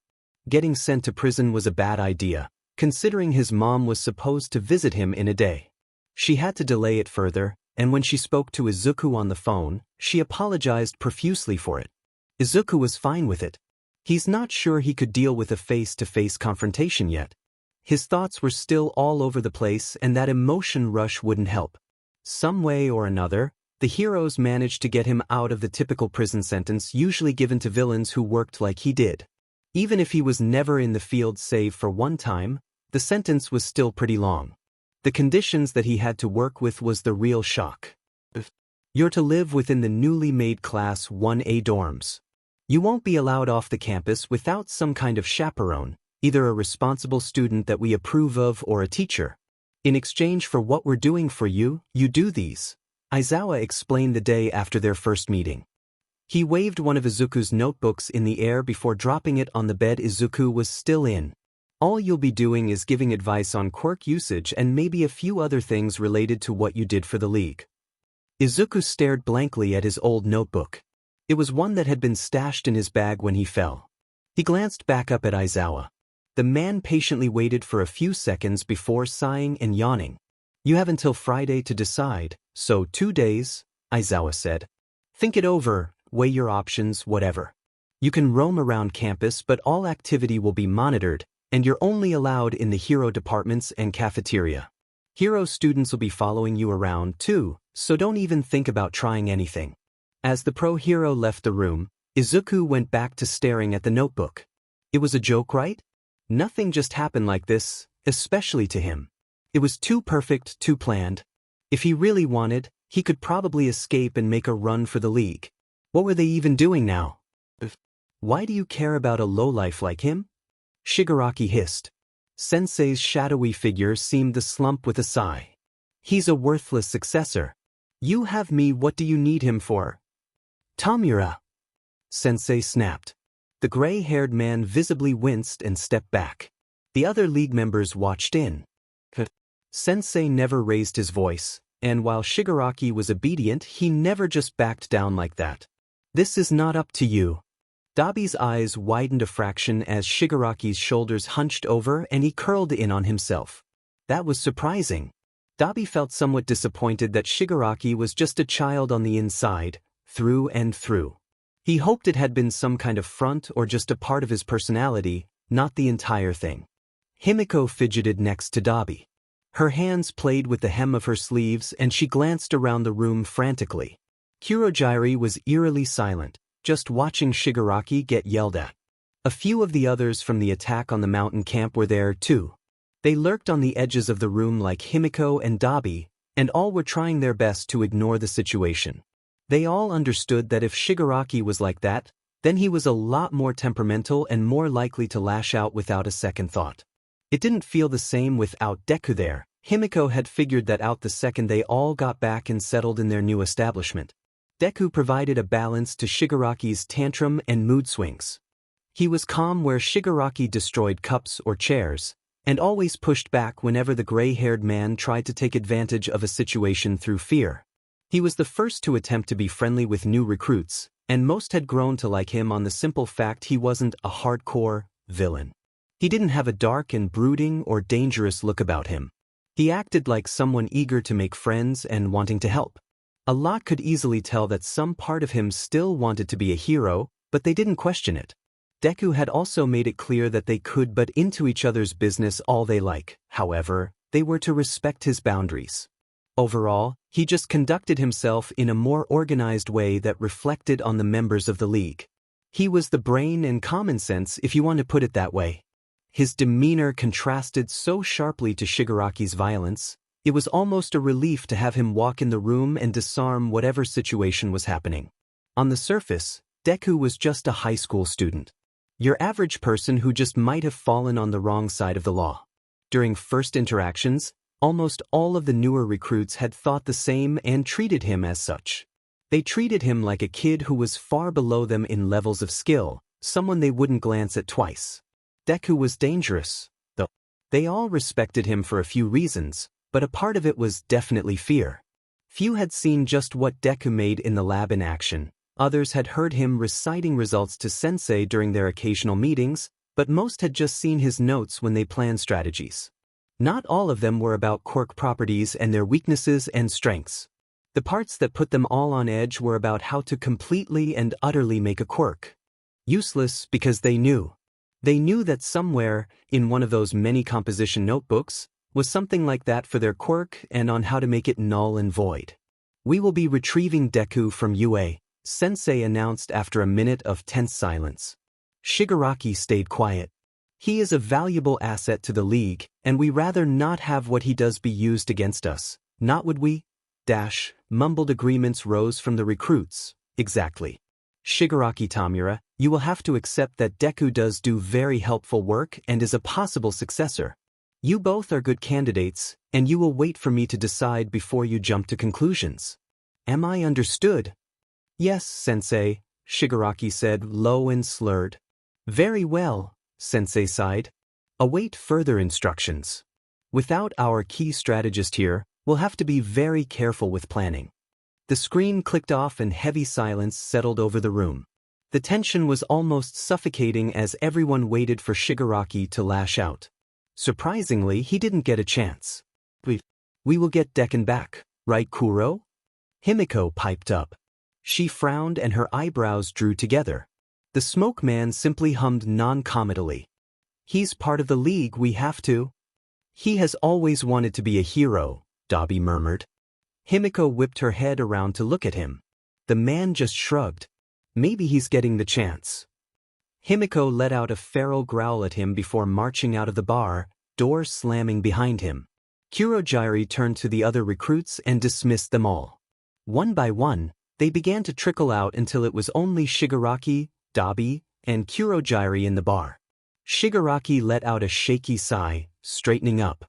Getting sent to prison was a bad idea, considering his mom was supposed to visit him in a day. She had to delay it further, and when she spoke to Izuku on the phone, she apologized profusely for it. Izuku was fine with it. He's not sure he could deal with a face-to-face confrontation yet. His thoughts were still all over the place, and that emotion rush wouldn't help. Some way or another, the heroes managed to get him out of the typical prison sentence usually given to villains who worked like he did. Even if he was never in the field save for one time, the sentence was still pretty long. The conditions that he had to work with was the real shock. You're to live within the newly made Class 1A dorms. You won't be allowed off the campus without some kind of chaperone, either a responsible student that we approve of or a teacher. In exchange for what we're doing for you, you do these. Aizawa explained the day after their first meeting. He waved one of Izuku's notebooks in the air before dropping it on the bed Izuku was still in. All you'll be doing is giving advice on quirk usage and maybe a few other things related to what you did for the League. Izuku stared blankly at his old notebook. It was one that had been stashed in his bag when he fell. He glanced back up at Aizawa. The man patiently waited for a few seconds before sighing and yawning. You have until Friday to decide, so 2 days, Aizawa said. Think it over, weigh your options, whatever. You can roam around campus, but all activity will be monitored, and you're only allowed in the hero departments and cafeteria. Hero students will be following you around too, so don't even think about trying anything. As the pro hero left the room, Izuku went back to staring at the notebook. It was a joke, right? Nothing just happened like this, especially to him. It was too perfect, too planned. If he really wanted, he could probably escape and make a run for the league. What were they even doing now? Why do you care about a lowlife like him? Shigaraki hissed. Sensei's shadowy figure seemed to slump with a sigh. He's a worthless successor. You have me, what do you need him for? Tamura. Sensei snapped. The gray-haired man visibly winced and stepped back. The other league members watched in. Sensei never raised his voice, and while Shigaraki was obedient, he never just backed down like that. This is not up to you. Dabi's eyes widened a fraction as Shigaraki's shoulders hunched over and he curled in on himself. That was surprising. Dabi felt somewhat disappointed that Shigaraki was just a child on the inside, through and through. He hoped it had been some kind of front or just a part of his personality, not the entire thing. Himiko fidgeted next to Dabi. Her hands played with the hem of her sleeves and she glanced around the room frantically. Kurogiri was eerily silent, just watching Shigaraki get yelled at. A few of the others from the attack on the mountain camp were there too. They lurked on the edges of the room like Himiko and Dabi, and all were trying their best to ignore the situation. They all understood that if Shigaraki was like that, then he was a lot more temperamental and more likely to lash out without a second thought. It didn't feel the same without Deku there. Himiko had figured that out the second they all got back and settled in their new establishment. Deku provided a balance to Shigaraki's tantrum and mood swings. He was calm where Shigaraki destroyed cups or chairs, and always pushed back whenever the gray-haired man tried to take advantage of a situation through fear. He was the first to attempt to be friendly with new recruits, and most had grown to like him on the simple fact he wasn't a hardcore villain. He didn't have a dark and brooding or dangerous look about him. He acted like someone eager to make friends and wanting to help. A lot could easily tell that some part of him still wanted to be a hero, but they didn't question it. Deku had also made it clear that they could butt into each other's business all they like. However, they were to respect his boundaries. Overall, he just conducted himself in a more organized way that reflected on the members of the league. He was the brain and common sense, if you want to put it that way. His demeanor contrasted so sharply to Shigaraki's violence, it was almost a relief to have him walk in the room and disarm whatever situation was happening. On the surface, Deku was just a high school student. Your average person who just might have fallen on the wrong side of the law. During first interactions, almost all of the newer recruits had thought the same and treated him as such. They treated him like a kid who was far below them in levels of skill, someone they wouldn't glance at twice. Deku was dangerous, though. They all respected him for a few reasons, but a part of it was definitely fear. Few had seen just what Deku made in the lab in action. Others had heard him reciting results to Sensei during their occasional meetings, but most had just seen his notes when they planned strategies. Not all of them were about quirk properties and their weaknesses and strengths. The parts that put them all on edge were about how to completely and utterly make a quirk. Useless because they knew. They knew that somewhere, in one of those many composition notebooks, was something like that for their quirk and on how to make it null and void. We will be retrieving Deku from UA, Sensei announced after a minute of tense silence. Shigaraki stayed quiet. He is a valuable asset to the league, and we rather not have what he does be used against us, not would we? Mumbled agreements rose from the recruits. Exactly. Shigaraki Tamura, you will have to accept that Deku does do very helpful work and is a possible successor. You both are good candidates, and you will wait for me to decide before you jump to conclusions. Am I understood? Yes, Sensei, Shigaraki said, low and slurred. Very well, Sensei sighed. Await further instructions. Without our key strategist here, we'll have to be very careful with planning. The screen clicked off and heavy silence settled over the room. The tension was almost suffocating as everyone waited for Shigaraki to lash out. Surprisingly, he didn't get a chance. We will get Deku back, right, Kuro? Himiko piped up. She frowned and her eyebrows drew together. The smoke man simply hummed non-committally. He's part of the league, we have to. He has always wanted to be a hero, Dabi murmured. Himiko whipped her head around to look at him. The man just shrugged. Maybe he's getting the chance. Himiko let out a feral growl at him before marching out of the bar, door slamming behind him. Kurogiri turned to the other recruits and dismissed them all. One by one, they began to trickle out until it was only Shigaraki, Dabi, and Kurogiri in the bar. Shigaraki let out a shaky sigh, straightening up.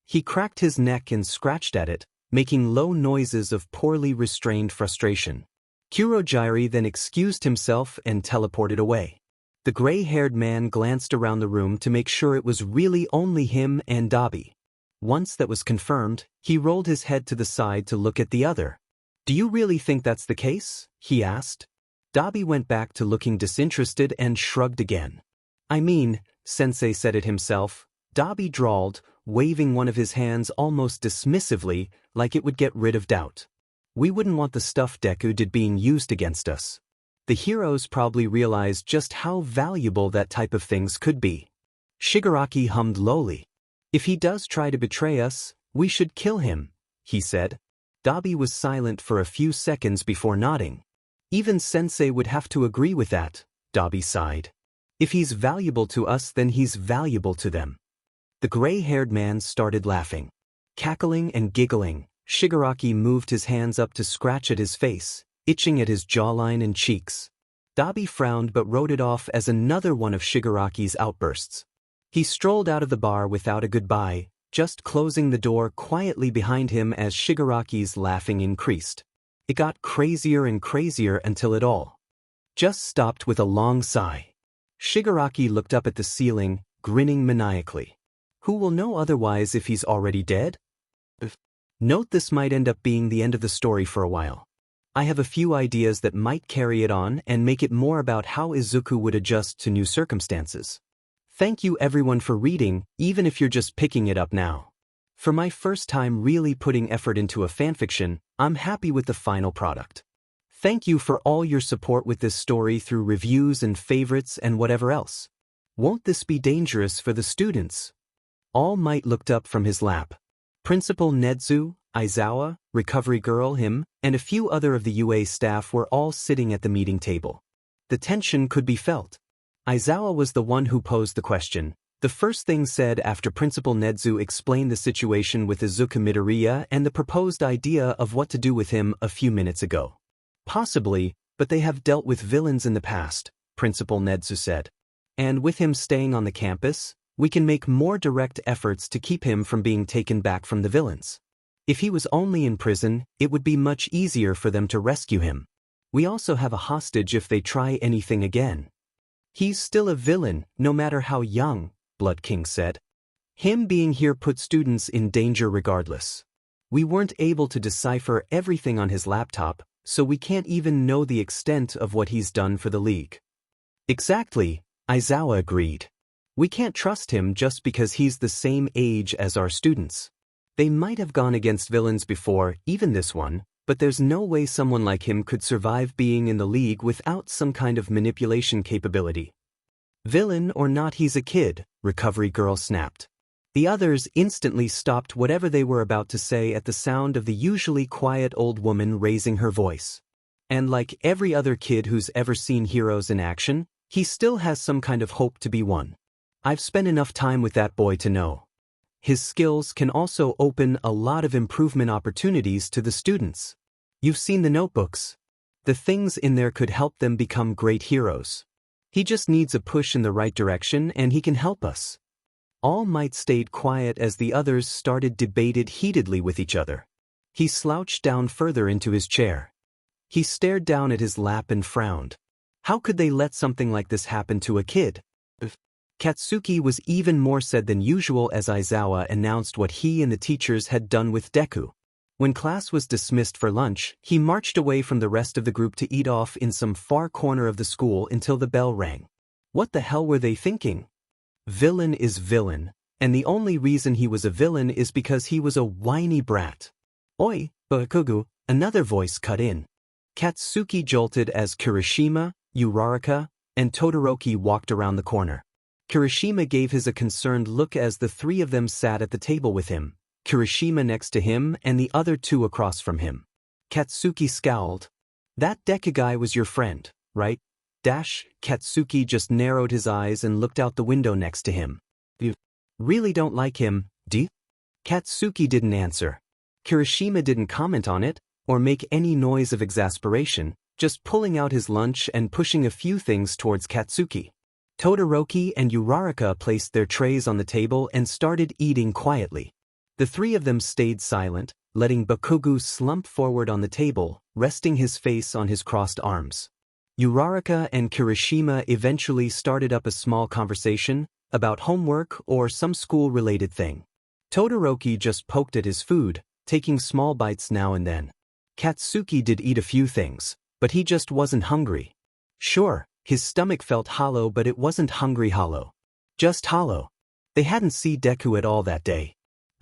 He cracked his neck and scratched at it, making low noises of poorly restrained frustration. Kurogiri then excused himself and teleported away. The gray-haired man glanced around the room to make sure it was really only him and Dabi. Once that was confirmed, he rolled his head to the side to look at the other. "Do you really think that's the case?" he asked. Dabi went back to looking disinterested and shrugged again. "I mean," Sensei said it himself, Dabi drawled, waving one of his hands almost dismissively, like it would get rid of doubt. "We wouldn't want the stuff Deku did being used against us. The heroes probably realized just how valuable that type of things could be." Shigaraki hummed lowly. "If he does try to betray us, we should kill him," he said. Dabi was silent for a few seconds before nodding. "Even Sensei would have to agree with that," Dabi sighed. "If he's valuable to us, then he's valuable to them." The gray-haired man started laughing. Cackling and giggling, Shigaraki moved his hands up to scratch at his face, itching at his jawline and cheeks. Dabi frowned but wrote it off as another one of Shigaraki's outbursts. He strolled out of the bar without a goodbye, just closing the door quietly behind him as Shigaraki's laughing increased. It got crazier and crazier until it all just stopped with a long sigh. Shigaraki looked up at the ceiling, grinning maniacally. Who will know otherwise if he's already dead? Note this might end up being the end of the story for a while. I have a few ideas that might carry it on and make it more about how Izuku would adjust to new circumstances. Thank you everyone for reading, even if you're just picking it up now. For my first time really putting effort into a fanfiction, I'm happy with the final product. Thank you for all your support with this story through reviews and favorites and whatever else. Won't this be dangerous for the students? All Might looked up from his lap. Principal Nedzu, Aizawa, Recovery Girl, him, and a few other of the UA staff were all sitting at the meeting table. The tension could be felt. Aizawa was the one who posed the question, the first thing said after Principal Nedzu explained the situation with Izuku Midoriya and the proposed idea of what to do with him a few minutes ago. Possibly, but they have dealt with villains in the past, Principal Nedzu said. And with him staying on the campus, we can make more direct efforts to keep him from being taken back from the villains. If he was only in prison, it would be much easier for them to rescue him. We also have a hostage if they try anything again. He's still a villain, no matter how young, Blood King said. Him being here put students in danger regardless. We weren't able to decipher everything on his laptop, so we can't even know the extent of what he's done for the League. Exactly, Aizawa agreed. We can't trust him just because he's the same age as our students. They might have gone against villains before, even this one, but there's no way someone like him could survive being in the League without some kind of manipulation capability. Villain or not, he's a kid, Recovery Girl snapped. The others instantly stopped whatever they were about to say at the sound of the usually quiet old woman raising her voice. And like every other kid who's ever seen heroes in action, he still has some kind of hope to be one. I've spent enough time with that boy to know. His skills can also open a lot of improvement opportunities to the students. You've seen the notebooks. The things in there could help them become great heroes. He just needs a push in the right direction and he can help us. All Might stayed quiet as the others started debated heatedly with each other. He slouched down further into his chair. He stared down at his lap and frowned. How could they let something like this happen to a kid? Katsuki was even more sad than usual as Aizawa announced what he and the teachers had done with Deku. When class was dismissed for lunch, he marched away from the rest of the group to eat off in some far corner of the school until the bell rang. What the hell were they thinking? Villain is villain, and the only reason he was a villain is because he was a whiny brat. Oi, Bakugu, another voice cut in. Katsuki jolted as Kirishima, Uraraka, and Todoroki walked around the corner. Kirishima gave his a concerned look as the three of them sat at the table with him, Kirishima next to him and the other two across from him. Katsuki scowled. That Deku guy was your friend, right? Katsuki just narrowed his eyes and looked out the window next to him. You really don't like him, do you? Katsuki didn't answer. Kirishima didn't comment on it, or make any noise of exasperation, just pulling out his lunch and pushing a few things towards Katsuki. Todoroki and Uraraka placed their trays on the table and started eating quietly. The three of them stayed silent, letting Bakugu slump forward on the table, resting his face on his crossed arms. Uraraka and Kirishima eventually started up a small conversation about homework or some school-related thing. Todoroki just poked at his food, taking small bites now and then. Katsuki did eat a few things, but he just wasn't hungry. Sure, his stomach felt hollow, but it wasn't hungry hollow. Just hollow. They hadn't seen Deku at all that day.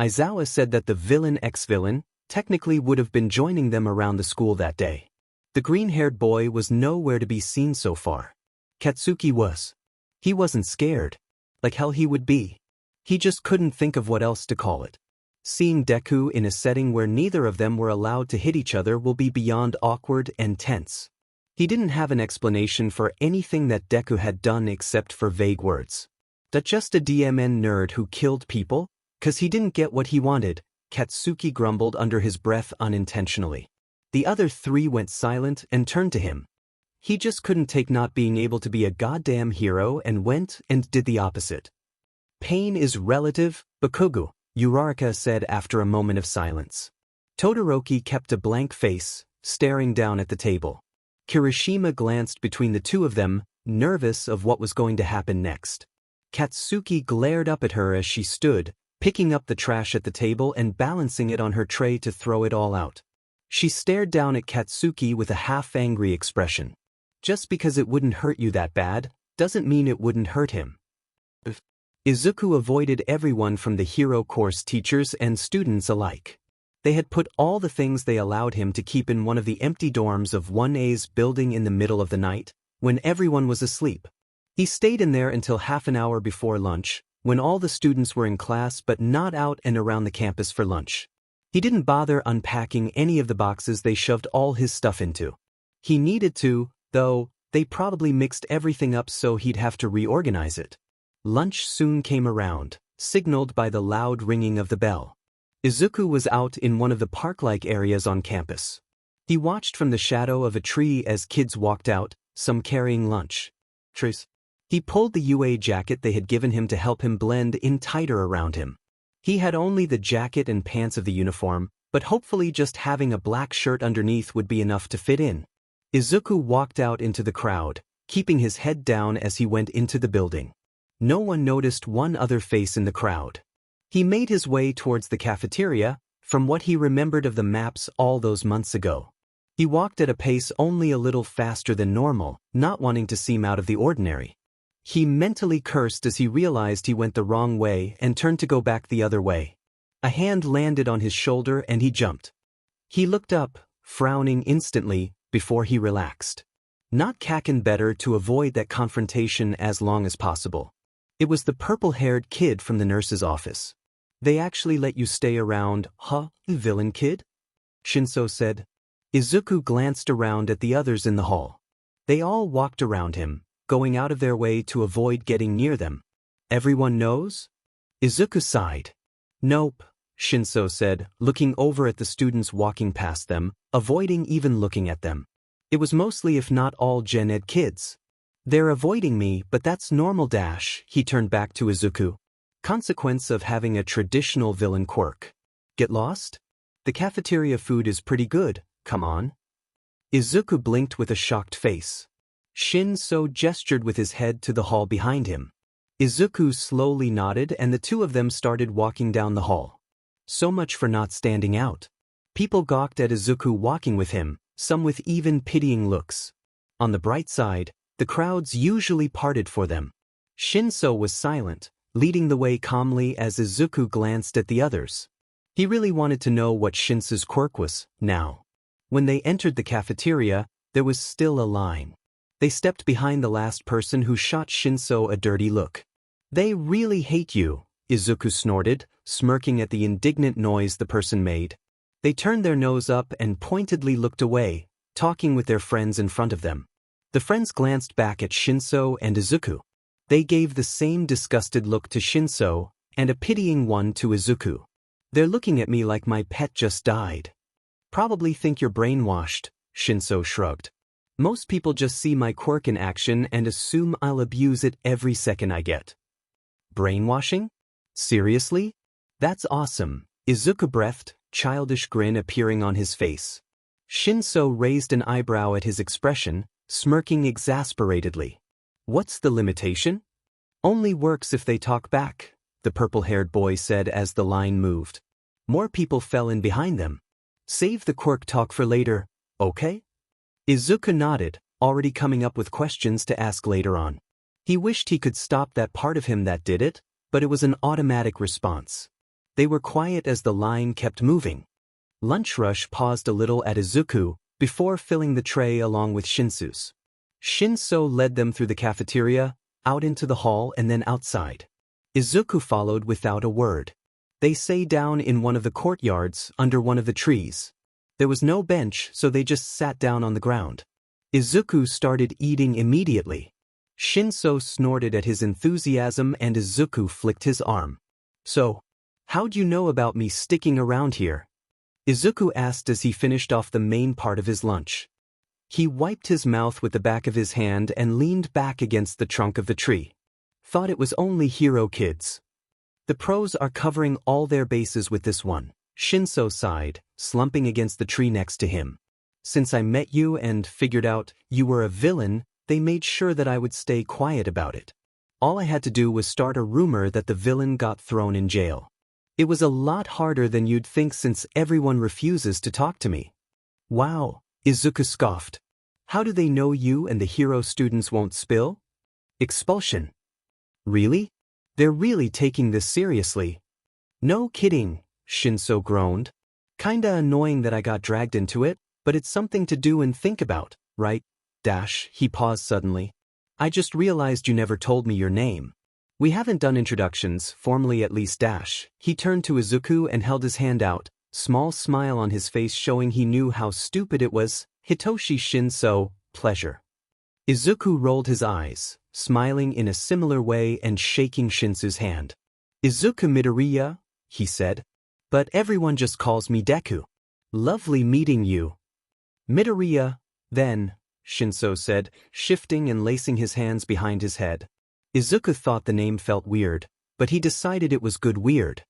Aizawa said that the villain ex-villain technically would have been joining them around the school that day. The green-haired boy was nowhere to be seen so far. Katsuki was. He wasn't scared. Like hell he would be. He just couldn't think of what else to call it. Seeing Deku in a setting where neither of them were allowed to hit each other will be beyond awkward and tense. He didn't have an explanation for anything that Deku had done except for vague words. That just a DMN nerd who killed people? 'Cause he didn't get what he wanted, Katsuki grumbled under his breath unintentionally. The other three went silent and turned to him. He just couldn't take not being able to be a goddamn hero and went and did the opposite. Pain is relative, Bakugu, Uraraka said after a moment of silence. Todoroki kept a blank face, staring down at the table. Kirishima glanced between the two of them, nervous of what was going to happen next. Katsuki glared up at her as she stood, picking up the trash at the table and balancing it on her tray to throw it all out. She stared down at Katsuki with a half-angry expression. Just because it wouldn't hurt you that bad, doesn't mean it wouldn't hurt him. Izuku avoided everyone from the hero course, teachers and students alike. They had put all the things they allowed him to keep in one of the empty dorms of 1A's building in the middle of the night, when everyone was asleep. He stayed in there until half an hour before lunch, when all the students were in class but not out and around the campus for lunch. He didn't bother unpacking any of the boxes they shoved all his stuff into. He needed to, though. They probably mixed everything up so he'd have to reorganize it. Lunch soon came around, signaled by the loud ringing of the bell. Izuku was out in one of the park-like areas on campus. He watched from the shadow of a tree as kids walked out, some carrying lunch. He pulled the UA jacket they had given him to help him blend in tighter around him. He had only the jacket and pants of the uniform, but hopefully just having a black shirt underneath would be enough to fit in. Izuku walked out into the crowd, keeping his head down as he went into the building. No one noticed one other face in the crowd. He made his way towards the cafeteria, from what he remembered of the maps all those months ago. He walked at a pace only a little faster than normal, not wanting to seem out of the ordinary. He mentally cursed as he realized he went the wrong way and turned to go back the other way. A hand landed on his shoulder and he jumped. He looked up, frowning instantly, before he relaxed. Not cacken better to avoid that confrontation as long as possible. It was the purple-haired kid from the nurse's office. They actually let you stay around, huh, villain kid? Shinso said. Izuku glanced around at the others in the hall. They all walked around him, going out of their way to avoid getting near them. Everyone knows? Izuku sighed. Nope, Shinso said, looking over at the students walking past them, avoiding even looking at them. It was mostly if not all Gen Ed kids. They're avoiding me, but that's normal. He turned back to Izuku. Consequence of having a traditional villain quirk. Get lost? The cafeteria food is pretty good, come on. Izuku blinked with a shocked face. Shinso gestured with his head to the hall behind him. Izuku slowly nodded and the two of them started walking down the hall. So much for not standing out. People gawked at Izuku walking with him, some with even pitying looks. On the bright side, the crowds usually parted for them. Shinso was silent, leading the way calmly as Izuku glanced at the others. He really wanted to know what Shinso's quirk was, now. When they entered the cafeteria, there was still a line. They stepped behind the last person who shot Shinso a dirty look. "They really hate you," Izuku snorted, smirking at the indignant noise the person made. They turned their nose up and pointedly looked away, talking with their friends in front of them. The friends glanced back at Shinso and Izuku. They gave the same disgusted look to Shinso, and a pitying one to Izuku. "They're looking at me like my pet just died." "Probably think you're brainwashed," Shinso shrugged. "Most people just see my quirk in action and assume I'll abuse it every second I get." "Brainwashing? Seriously? That's awesome," Izuku breathed, childish grin appearing on his face. Shinso raised an eyebrow at his expression, smirking exasperatedly. "What's the limitation?" "Only works if they talk back," the purple-haired boy said as the line moved. More people fell in behind them. "Save the quirk talk for later, okay?" Izuku nodded, already coming up with questions to ask later on. He wished he could stop that part of him that did it, but it was an automatic response. They were quiet as the line kept moving. Lunch Rush paused a little at Izuku before filling the tray along with Shinso's. Shinso led them through the cafeteria, out into the hall and then outside. Izuku followed without a word. They sat down in one of the courtyards under one of the trees. There was no bench, so they just sat down on the ground. Izuku started eating immediately. Shinso snorted at his enthusiasm and Izuku flicked his arm. "So, how'd you know about me sticking around here?" Izuku asked as he finished off the main part of his lunch. He wiped his mouth with the back of his hand and leaned back against the trunk of the tree. "Thought it was only hero kids. The pros are covering all their bases with this one," Shinso sighed, slumping against the tree next to him. "Since I met you and figured out you were a villain, they made sure that I would stay quiet about it. All I had to do was start a rumor that the villain got thrown in jail. It was a lot harder than you'd think since everyone refuses to talk to me." "Wow," Izuku scoffed. "How do they know you and the hero students won't spill?" "Expulsion." "Really? They're really taking this seriously." "No kidding," Shinso groaned. "Kinda annoying that I got dragged into it, but it's something to do and think about, right? He paused suddenly. "I just realized you never told me your name. We haven't done introductions, formally at least. He turned to Izuku and held his hand out, small smile on his face showing he knew how stupid it was. "Hitoshi Shinso, pleasure." Izuku rolled his eyes, smiling in a similar way and shaking Shinso's hand. "Izuku Midoriya," he said. "But everyone just calls me Deku." "Lovely meeting you." "Midoriya, then," Shinso said, shifting and lacing his hands behind his head. Izuku thought the name felt weird, but he decided it was good weird.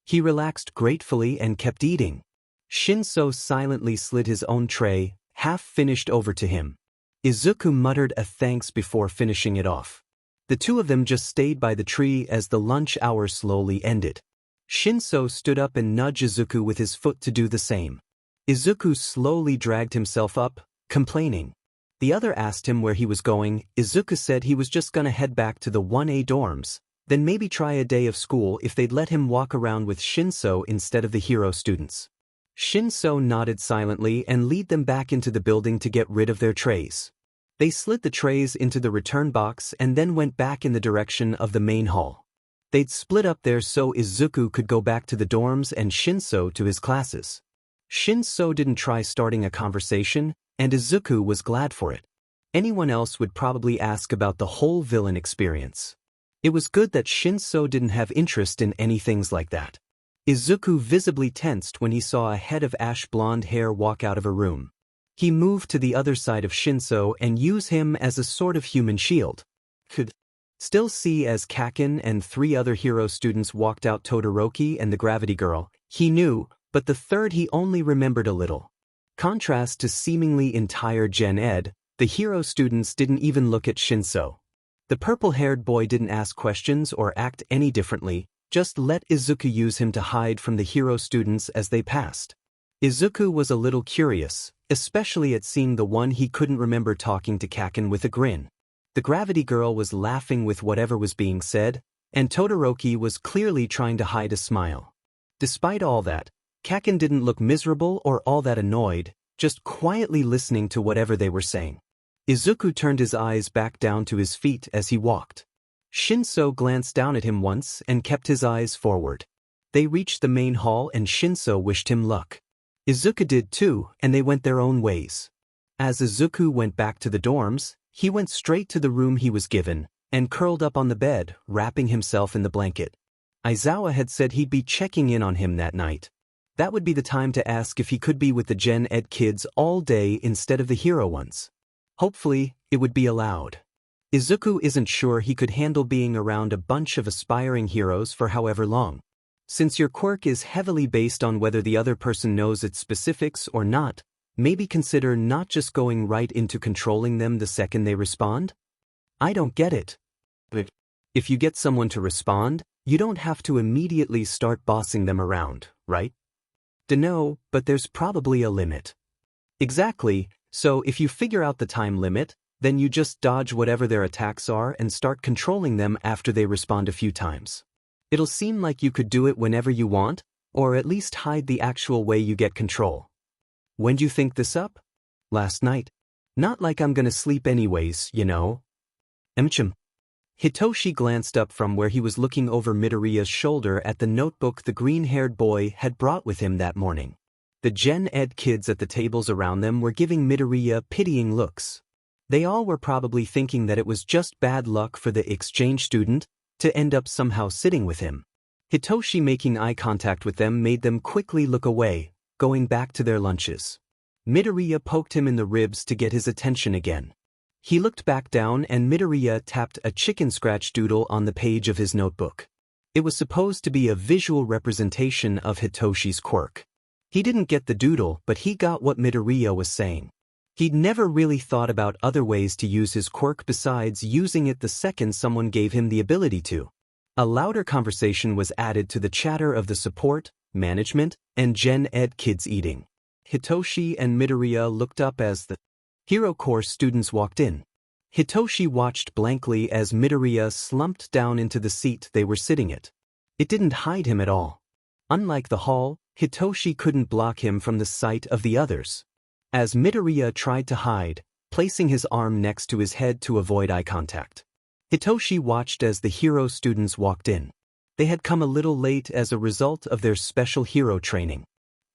He relaxed gratefully and kept eating. Shinso silently slid his own tray, half finished, over to him. Izuku muttered a thanks before finishing it off. The two of them just stayed by the tree as the lunch hour slowly ended. Shinso stood up and nudged Izuku with his foot to do the same. Izuku slowly dragged himself up, complaining. The other asked him where he was going. Izuku said he was just gonna head back to the 1A dorms, then maybe try a day of school if they'd let him walk around with Shinso instead of the hero students. Shinso nodded silently and led them back into the building to get rid of their trays. They slid the trays into the return box and then went back in the direction of the main hall. They'd split up there so Izuku could go back to the dorms and Shinso to his classes. Shinso didn't try starting a conversation, and Izuku was glad for it. Anyone else would probably ask about the whole villain experience. It was good that Shinso didn't have interest in any things like that. Izuku visibly tensed when he saw a head of ash blonde hair walk out of a room. He moved to the other side of Shinso and used him as a sort of human shield. Could still see as Kakin and 3 other hero students walked out, Todoroki and the Gravity Girl. He knew, but the third he only remembered a little. Contrast to seemingly entire Gen Ed, the hero students didn't even look at Shinso. The purple-haired boy didn't ask questions or act any differently, just let Izuku use him to hide from the hero students as they passed. Izuku was a little curious, especially at seeing the one he couldn't remember talking to Kaken with a grin. The gravity girl was laughing with whatever was being said, and Todoroki was clearly trying to hide a smile. Despite all that, Kaken didn't look miserable or all that annoyed, just quietly listening to whatever they were saying. Izuku turned his eyes back down to his feet as he walked. Shinso glanced down at him once and kept his eyes forward. They reached the main hall and Shinso wished him luck. Izuku did too, and they went their own ways. As Izuku went back to the dorms, he went straight to the room he was given, and curled up on the bed, wrapping himself in the blanket. Aizawa had said he'd be checking in on him that night. That would be the time to ask if he could be with the Gen Ed kids all day instead of the hero ones. Hopefully, it would be allowed. Izuku isn't sure he could handle being around a bunch of aspiring heroes for however long. Since your quirk is heavily based on whether the other person knows its specifics or not, maybe consider not just going right into controlling them the second they respond? I don't get it. But if you get someone to respond, you don't have to immediately start bossing them around, right? Dunno, but there's probably a limit. Exactly, so if you figure out the time limit, then you just dodge whatever their attacks are and start controlling them after they respond a few times. It'll seem like you could do it whenever you want, or at least hide the actual way you get control. When'd you think this up? Last night. Not like I'm gonna sleep anyways, you know. Hitoshi glanced up from where he was looking over Midoriya's shoulder at the notebook the green-haired boy had brought with him that morning. The Gen Ed kids at the tables around them were giving Midoriya pitying looks. They all were probably thinking that it was just bad luck for the exchange student to end up somehow sitting with him. Hitoshi making eye contact with them made them quickly look away, going back to their lunches. Midoriya poked him in the ribs to get his attention again. He looked back down and Midoriya tapped a chicken scratch doodle on the page of his notebook. It was supposed to be a visual representation of Hitoshi's quirk. He didn't get the doodle, but he got what Midoriya was saying. He'd never really thought about other ways to use his quirk besides using it the second someone gave him the ability to. A louder conversation was added to the chatter of the support, management, and Gen Ed kids eating. Hitoshi and Midoriya looked up as the Hero Course students walked in. Hitoshi watched blankly as Midoriya slumped down into the seat they were sitting at. It didn't hide him at all. Unlike the hall, Hitoshi couldn't block him from the sight of the others. As Midoriya tried to hide, placing his arm next to his head to avoid eye contact. Hitoshi watched as the hero students walked in. They had come a little late as a result of their special hero training.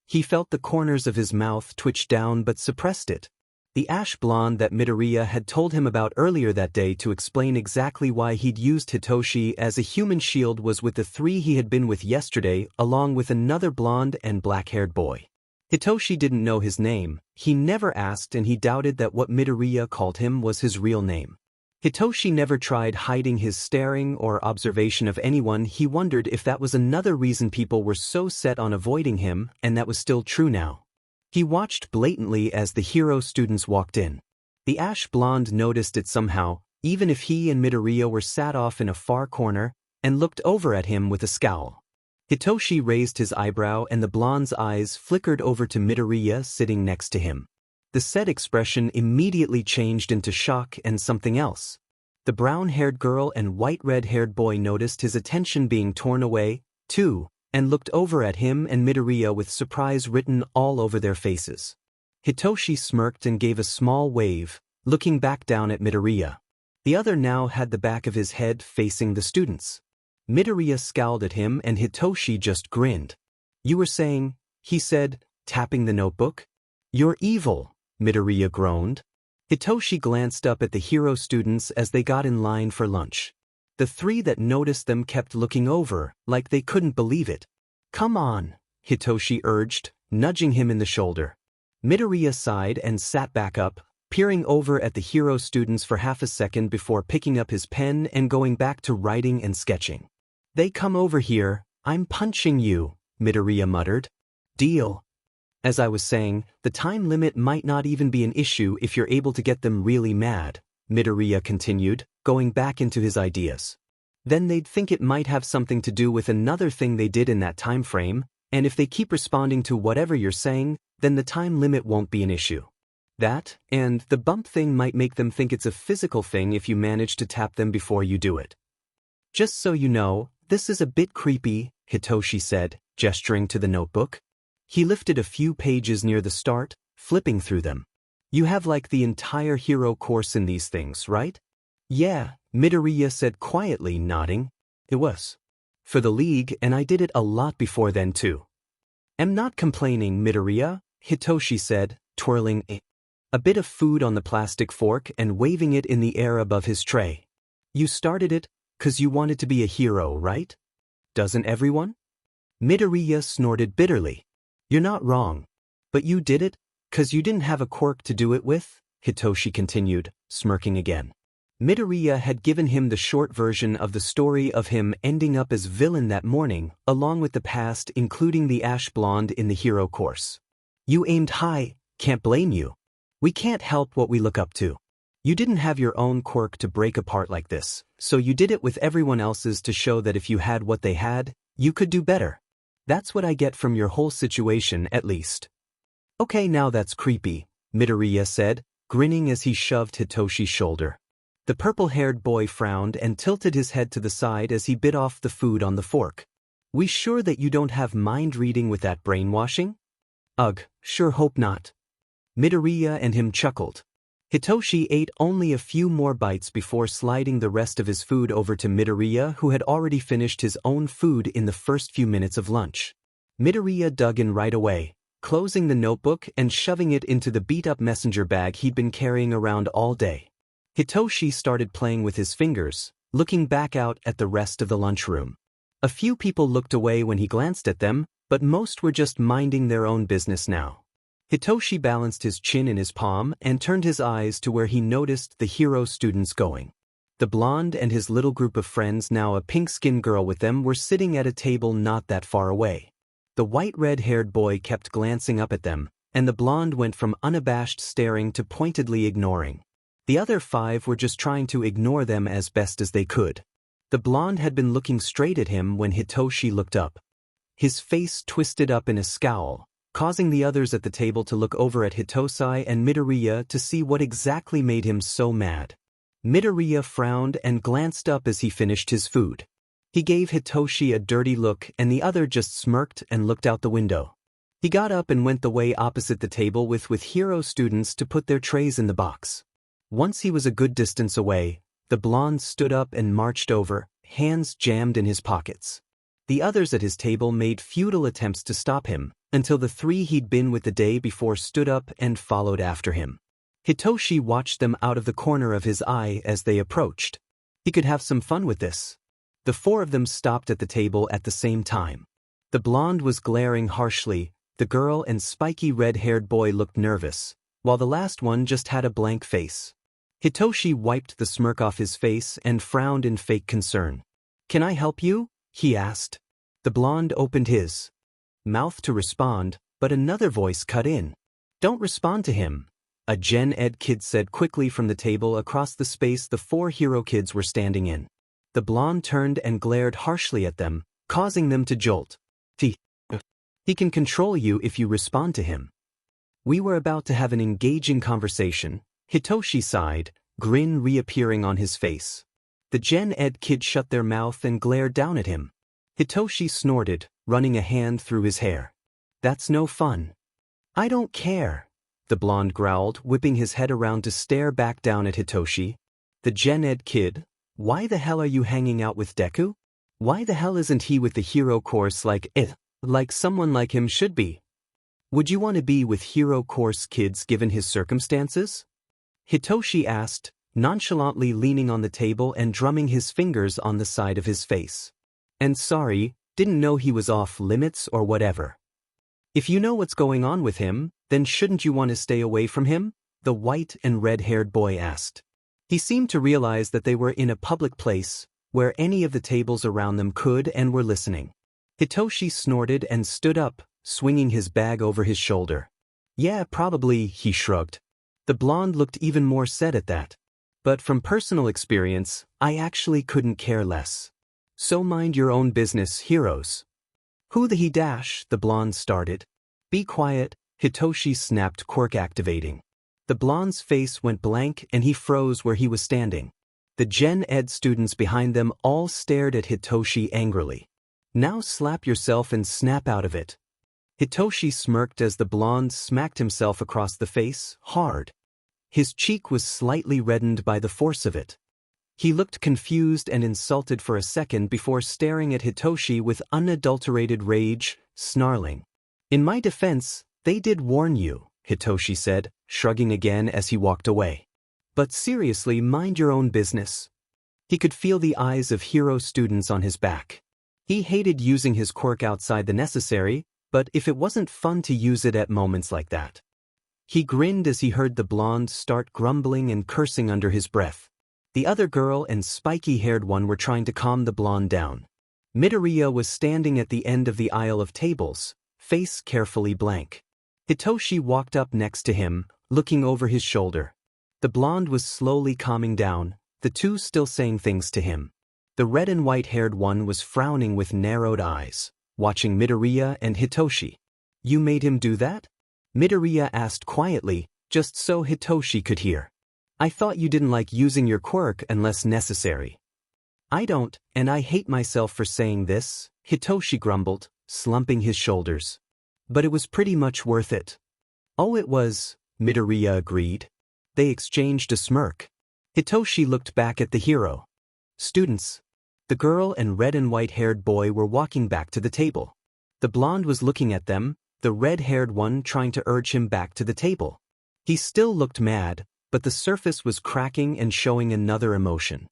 He felt the corners of his mouth twitch down but suppressed it. The ash blonde that Midoriya had told him about earlier that day to explain exactly why he'd used Hitoshi as a human shield was with the three he had been with yesterday, along with another blonde and black-haired boy. Hitoshi didn't know his name, he never asked, and he doubted that what Midoriya called him was his real name. Hitoshi never tried hiding his staring or observation of anyone. He wondered if that was another reason people were so set on avoiding him, and that was still true now. He watched blatantly as the hero students walked in. The ash blonde noticed it somehow, even if he and Midoriya were sat off in a far corner, and looked over at him with a scowl. Hitoshi raised his eyebrow and the blonde's eyes flickered over to Midoriya sitting next to him. The sad expression immediately changed into shock and something else. The brown-haired girl and white-red-haired boy noticed his attention being torn away, too, and looked over at him and Midoriya with surprise written all over their faces. Hitoshi smirked and gave a small wave, looking back down at Midoriya. The other now had the back of his head facing the students. Midoriya scowled at him and Hitoshi just grinned. "You were saying," he said, tapping the notebook. "You're evil," Midoriya groaned. Hitoshi glanced up at the hero students as they got in line for lunch. The three that noticed them kept looking over, like they couldn't believe it. "Come on," Hitoshi urged, nudging him in the shoulder. Midoriya sighed and sat back up, peering over at the hero students for half a second before picking up his pen and going back to writing and sketching. "They come over here, I'm punching you," Midoriya muttered. "Deal." "As I was saying, the time limit might not even be an issue if you're able to get them really mad," Midoriya continued, going back into his ideas. "Then they'd think it might have something to do with another thing they did in that time frame, And if they keep responding to whatever you're saying, then the time limit won't be an issue. That, and the bump thing might make them think it's a physical thing if you manage to tap them before you do it. Just so you know, this is a bit creepy, Hitoshi said, gesturing to the notebook. He lifted a few pages near the start, flipping through them. You have like the entire hero course in these things, right? Yeah, Midoriya said quietly, nodding. It was. For the league, and I did it a lot before then too. I'm not complaining, Midoriya, Hitoshi said, twirling a bit of food on the plastic fork and waving it in the air above his tray. You started it, 'cause you wanted to be a hero, right? Doesn't everyone? Midoriya snorted bitterly. You're not wrong. But you did it, 'cause you didn't have a quirk to do it with, Hitoshi continued, smirking again. Midoriya had given him the short version of the story of him ending up as villain that morning, along with the past including the ash blonde in the hero course. You aimed high, can't blame you. We can't help what we look up to. You didn't have your own quirk to break apart like this, so you did it with everyone else's to show that if you had what they had, you could do better. That's what I get from your whole situation, at least. Okay, now that's creepy, Midoriya said, grinning as he shoved Hitoshi's shoulder. The purple-haired boy frowned and tilted his head to the side as he bit off the food on the fork. We sure that you don't have mind reading with that brainwashing? Ugh, sure hope not. Midoriya and him chuckled. Hitoshi ate only a few more bites before sliding the rest of his food over to Midoriya, who had already finished his own food in the first few minutes of lunch. Midoriya dug in right away, closing the notebook and shoving it into the beat-up messenger bag he'd been carrying around all day. Hitoshi started playing with his fingers, looking back out at the rest of the lunchroom. A few people looked away when he glanced at them, but most were just minding their own business now. Hitoshi balanced his chin in his palm and turned his eyes to where he noticed the hero students going. The blonde and his little group of friends, now a pink-skinned girl with them, were sitting at a table not that far away. The white red-haired boy kept glancing up at them, and the blonde went from unabashed staring to pointedly ignoring. The other 5 were just trying to ignore them as best as they could. The blonde had been looking straight at him when Hitoshi looked up. His face twisted up in a scowl, causing the others at the table to look over at Hitosai and Midoriya to see what exactly made him so mad. Midoriya frowned and glanced up as he finished his food. He gave Hitoshi a dirty look and the other just smirked and looked out the window. He got up and went the way opposite the table with hero students to put their trays in the box. Once he was a good distance away, the blonde stood up and marched over, hands jammed in his pockets. The others at his table made futile attempts to stop him, until the 3 he'd been with the day before stood up and followed after him. Hitoshi watched them out of the corner of his eye as they approached. He could have some fun with this. The 4 of them stopped at the table at the same time. The blonde was glaring harshly, the girl and spiky red-haired boy looked nervous, while the last one just had a blank face. Hitoshi wiped the smirk off his face and frowned in fake concern. Can I help you? He asked. The blonde opened his mouth to respond, but another voice cut in. Don't respond to him, a Gen Ed kid said quickly from the table across the space the 4 hero kids were standing in. The blonde turned and glared harshly at them, causing them to jolt. He can control you if you respond to him. We were about to have an engaging conversation. Hitoshi sighed, grin reappearing on his face. The Gen Ed kid shut their mouth and glared down at him. Hitoshi snorted, running a hand through his hair. That's no fun. I don't care, the blonde growled, whipping his head around to stare back down at Hitoshi. The Gen Ed kid, why the hell are you hanging out with Deku? Why the hell isn't he with the hero course like someone like him should be? Would you want to be with hero course kids given his circumstances? Hitoshi asked, nonchalantly leaning on the table and drumming his fingers on the side of his face. And sorry, didn't know he was off limits or whatever. If you know what's going on with him, then shouldn't you want to stay away from him? The white and red-haired boy asked. He seemed to realize that they were in a public place, where any of the tables around them could and were listening. Hitoshi snorted and stood up, swinging his bag over his shoulder. Yeah, probably, he shrugged. The blonde looked even more sad at that. But from personal experience, I actually couldn't care less. So mind your own business, heroes. Who the he dash, the blonde started. Be quiet, Hitoshi snapped, quirk activating. The blonde's face went blank and he froze where he was standing. The Gen Ed students behind them all stared at Hitoshi angrily. Now slap yourself and snap out of it. Hitoshi smirked as the blonde smacked himself across the face, hard. His cheek was slightly reddened by the force of it. He looked confused and insulted for a second before staring at Hitoshi with unadulterated rage, snarling. In my defense, they did warn you, Hitoshi said, shrugging again as he walked away. But seriously, mind your own business. He could feel the eyes of hero students on his back. He hated using his quirk outside the necessary, but if it wasn't fun to use it at moments like that. He grinned as he heard the blonde start grumbling and cursing under his breath. The other girl and spiky-haired one were trying to calm the blonde down. Midoriya was standing at the end of the aisle of tables, face carefully blank. Hitoshi walked up next to him, looking over his shoulder. The blonde was slowly calming down, the two still saying things to him. The red and white-haired one was frowning with narrowed eyes, watching Midoriya and Hitoshi. You made him do that? Midoriya asked quietly, just so Hitoshi could hear. I thought you didn't like using your quirk unless necessary. I don't, and I hate myself for saying this, Hitoshi grumbled, slumping his shoulders. But it was pretty much worth it. Oh, it was, Midoriya agreed. They exchanged a smirk. Hitoshi looked back at the hero. Students. The girl and red and white-haired boy were walking back to the table. The blonde was looking at them, the red-haired one trying to urge him back to the table. He still looked mad, but the surface was cracking and showing another emotion.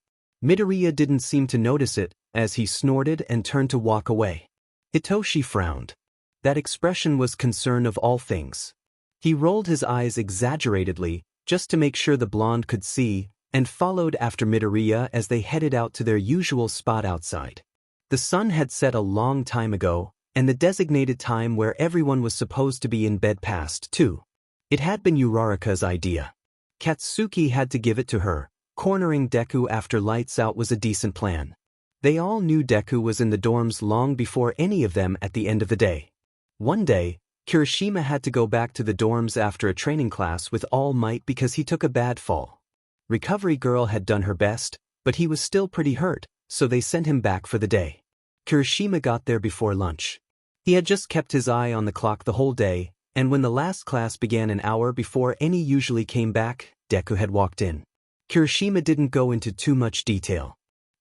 Midoriya didn't seem to notice it, as he snorted and turned to walk away. Hitoshi frowned. That expression was concern of all things. He rolled his eyes exaggeratedly, just to make sure the blonde could see, and followed after Midoriya as they headed out to their usual spot outside. The sun had set a long time ago, and the designated time where everyone was supposed to be in bed passed too. It had been Uraraka's idea. Katsuki had to give it to her. Cornering Deku after lights out was a decent plan. They all knew Deku was in the dorms long before any of them at the end of the day. One day, Kirishima had to go back to the dorms after a training class with all might because he took a bad fall. Recovery Girl had done her best, but he was still pretty hurt, so they sent him back for the day. Kirishima got there before lunch. He had just kept his eye on the clock the whole day, and when the last class began an hour before any usually came back, Deku had walked in. Kirishima didn't go into too much detail.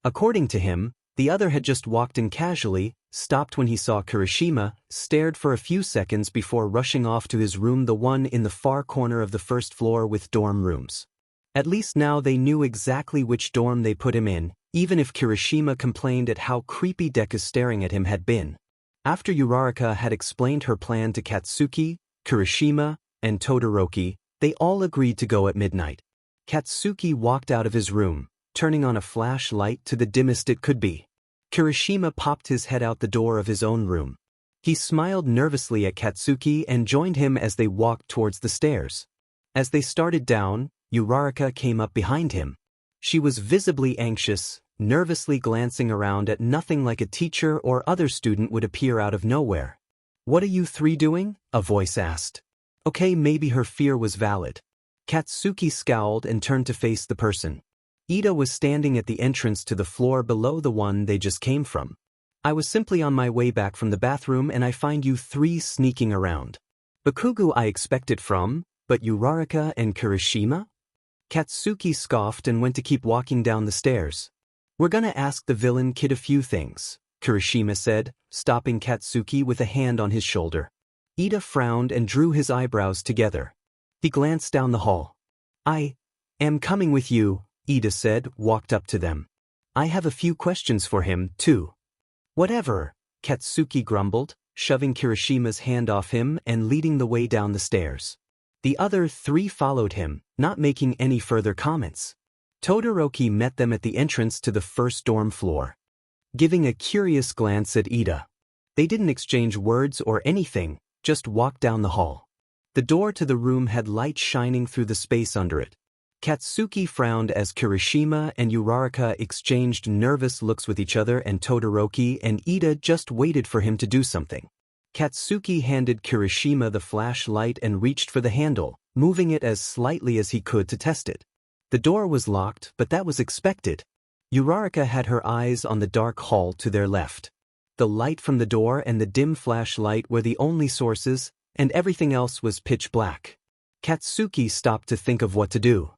According to him, the other had just walked in casually, stopped when he saw Kirishima, stared for a few seconds before rushing off to his room, the one in the far corner of the first floor with dorm rooms. At least now they knew exactly which dorm they put him in, even if Kirishima complained at how creepy Deku staring at him had been. After Uraraka had explained her plan to Katsuki, Kirishima, and Todoroki, they all agreed to go at midnight. Katsuki walked out of his room, turning on a flashlight to the dimmest it could be. Kirishima popped his head out the door of his own room. He smiled nervously at Katsuki and joined him as they walked towards the stairs. As they started down, Uraraka came up behind him. She was visibly anxious, nervously glancing around at nothing like a teacher or other student would appear out of nowhere. What are you three doing? A voice asked. Okay, maybe her fear was valid. Katsuki scowled and turned to face the person. Ida was standing at the entrance to the floor below the one they just came from. I was simply on my way back from the bathroom and I find you three sneaking around. Bakugo I expected from, but Uraraka and Kirishima? Katsuki scoffed and went to keep walking down the stairs. We're gonna ask the villain kid a few things, Kirishima said, stopping Katsuki with a hand on his shoulder. Ida frowned and drew his eyebrows together. He glanced down the hall. I am coming with you, Ida said, walked up to them. I have a few questions for him, too. Whatever, Katsuki grumbled, shoving Kirishima's hand off him and leading the way down the stairs. The other three followed him, not making any further comments. Todoroki met them at the entrance to the first dorm floor. Giving a curious glance at Ida. They didn't exchange words or anything, just walked down the hall. The door to the room had light shining through the space under it. Katsuki frowned as Kirishima and Uraraka exchanged nervous looks with each other, and Todoroki and Ida just waited for him to do something. Katsuki handed Kirishima the flashlight and reached for the handle, moving it as slightly as he could to test it. The door was locked, but that was expected. Uraraka had her eyes on the dark hall to their left. The light from the door and the dim flashlight were the only sources, and everything else was pitch black. Katsuki stopped to think of what to do.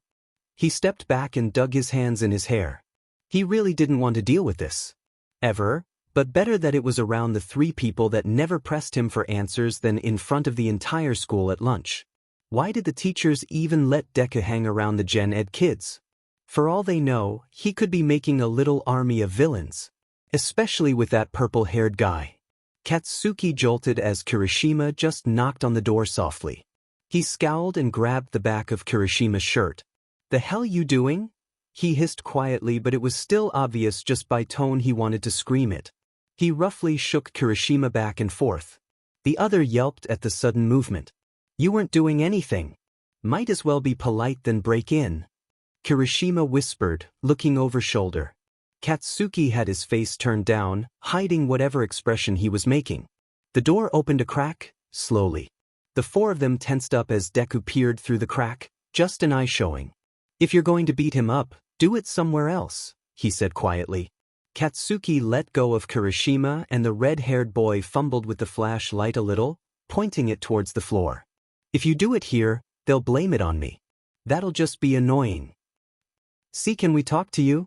He stepped back and dug his hands in his hair. He really didn't want to deal with this. Ever, but better that it was around the three people that never pressed him for answers than in front of the entire school at lunch. Why did the teachers even let Deku hang around the Gen Ed kids? For all they know, he could be making a little army of villains. Especially with that purple-haired guy. Katsuki jolted as Kirishima just knocked on the door softly. He scowled and grabbed the back of Kirishima's shirt. "The hell you doing?" He hissed quietly, but it was still obvious just by tone he wanted to scream it. He roughly shook Kirishima back and forth. The other yelped at the sudden movement. "You weren't doing anything. Might as well be polite than break in." Kirishima whispered, looking over shoulder. Katsuki had his face turned down, hiding whatever expression he was making. The door opened a crack, slowly. The four of them tensed up as Deku peered through the crack, just an eye showing. "If you're going to beat him up, do it somewhere else," he said quietly. Katsuki let go of Kirishima and the red-haired boy fumbled with the flashlight a little, pointing it towards the floor. "If you do it here, they'll blame it on me. That'll just be annoying." "See, can we talk to you?"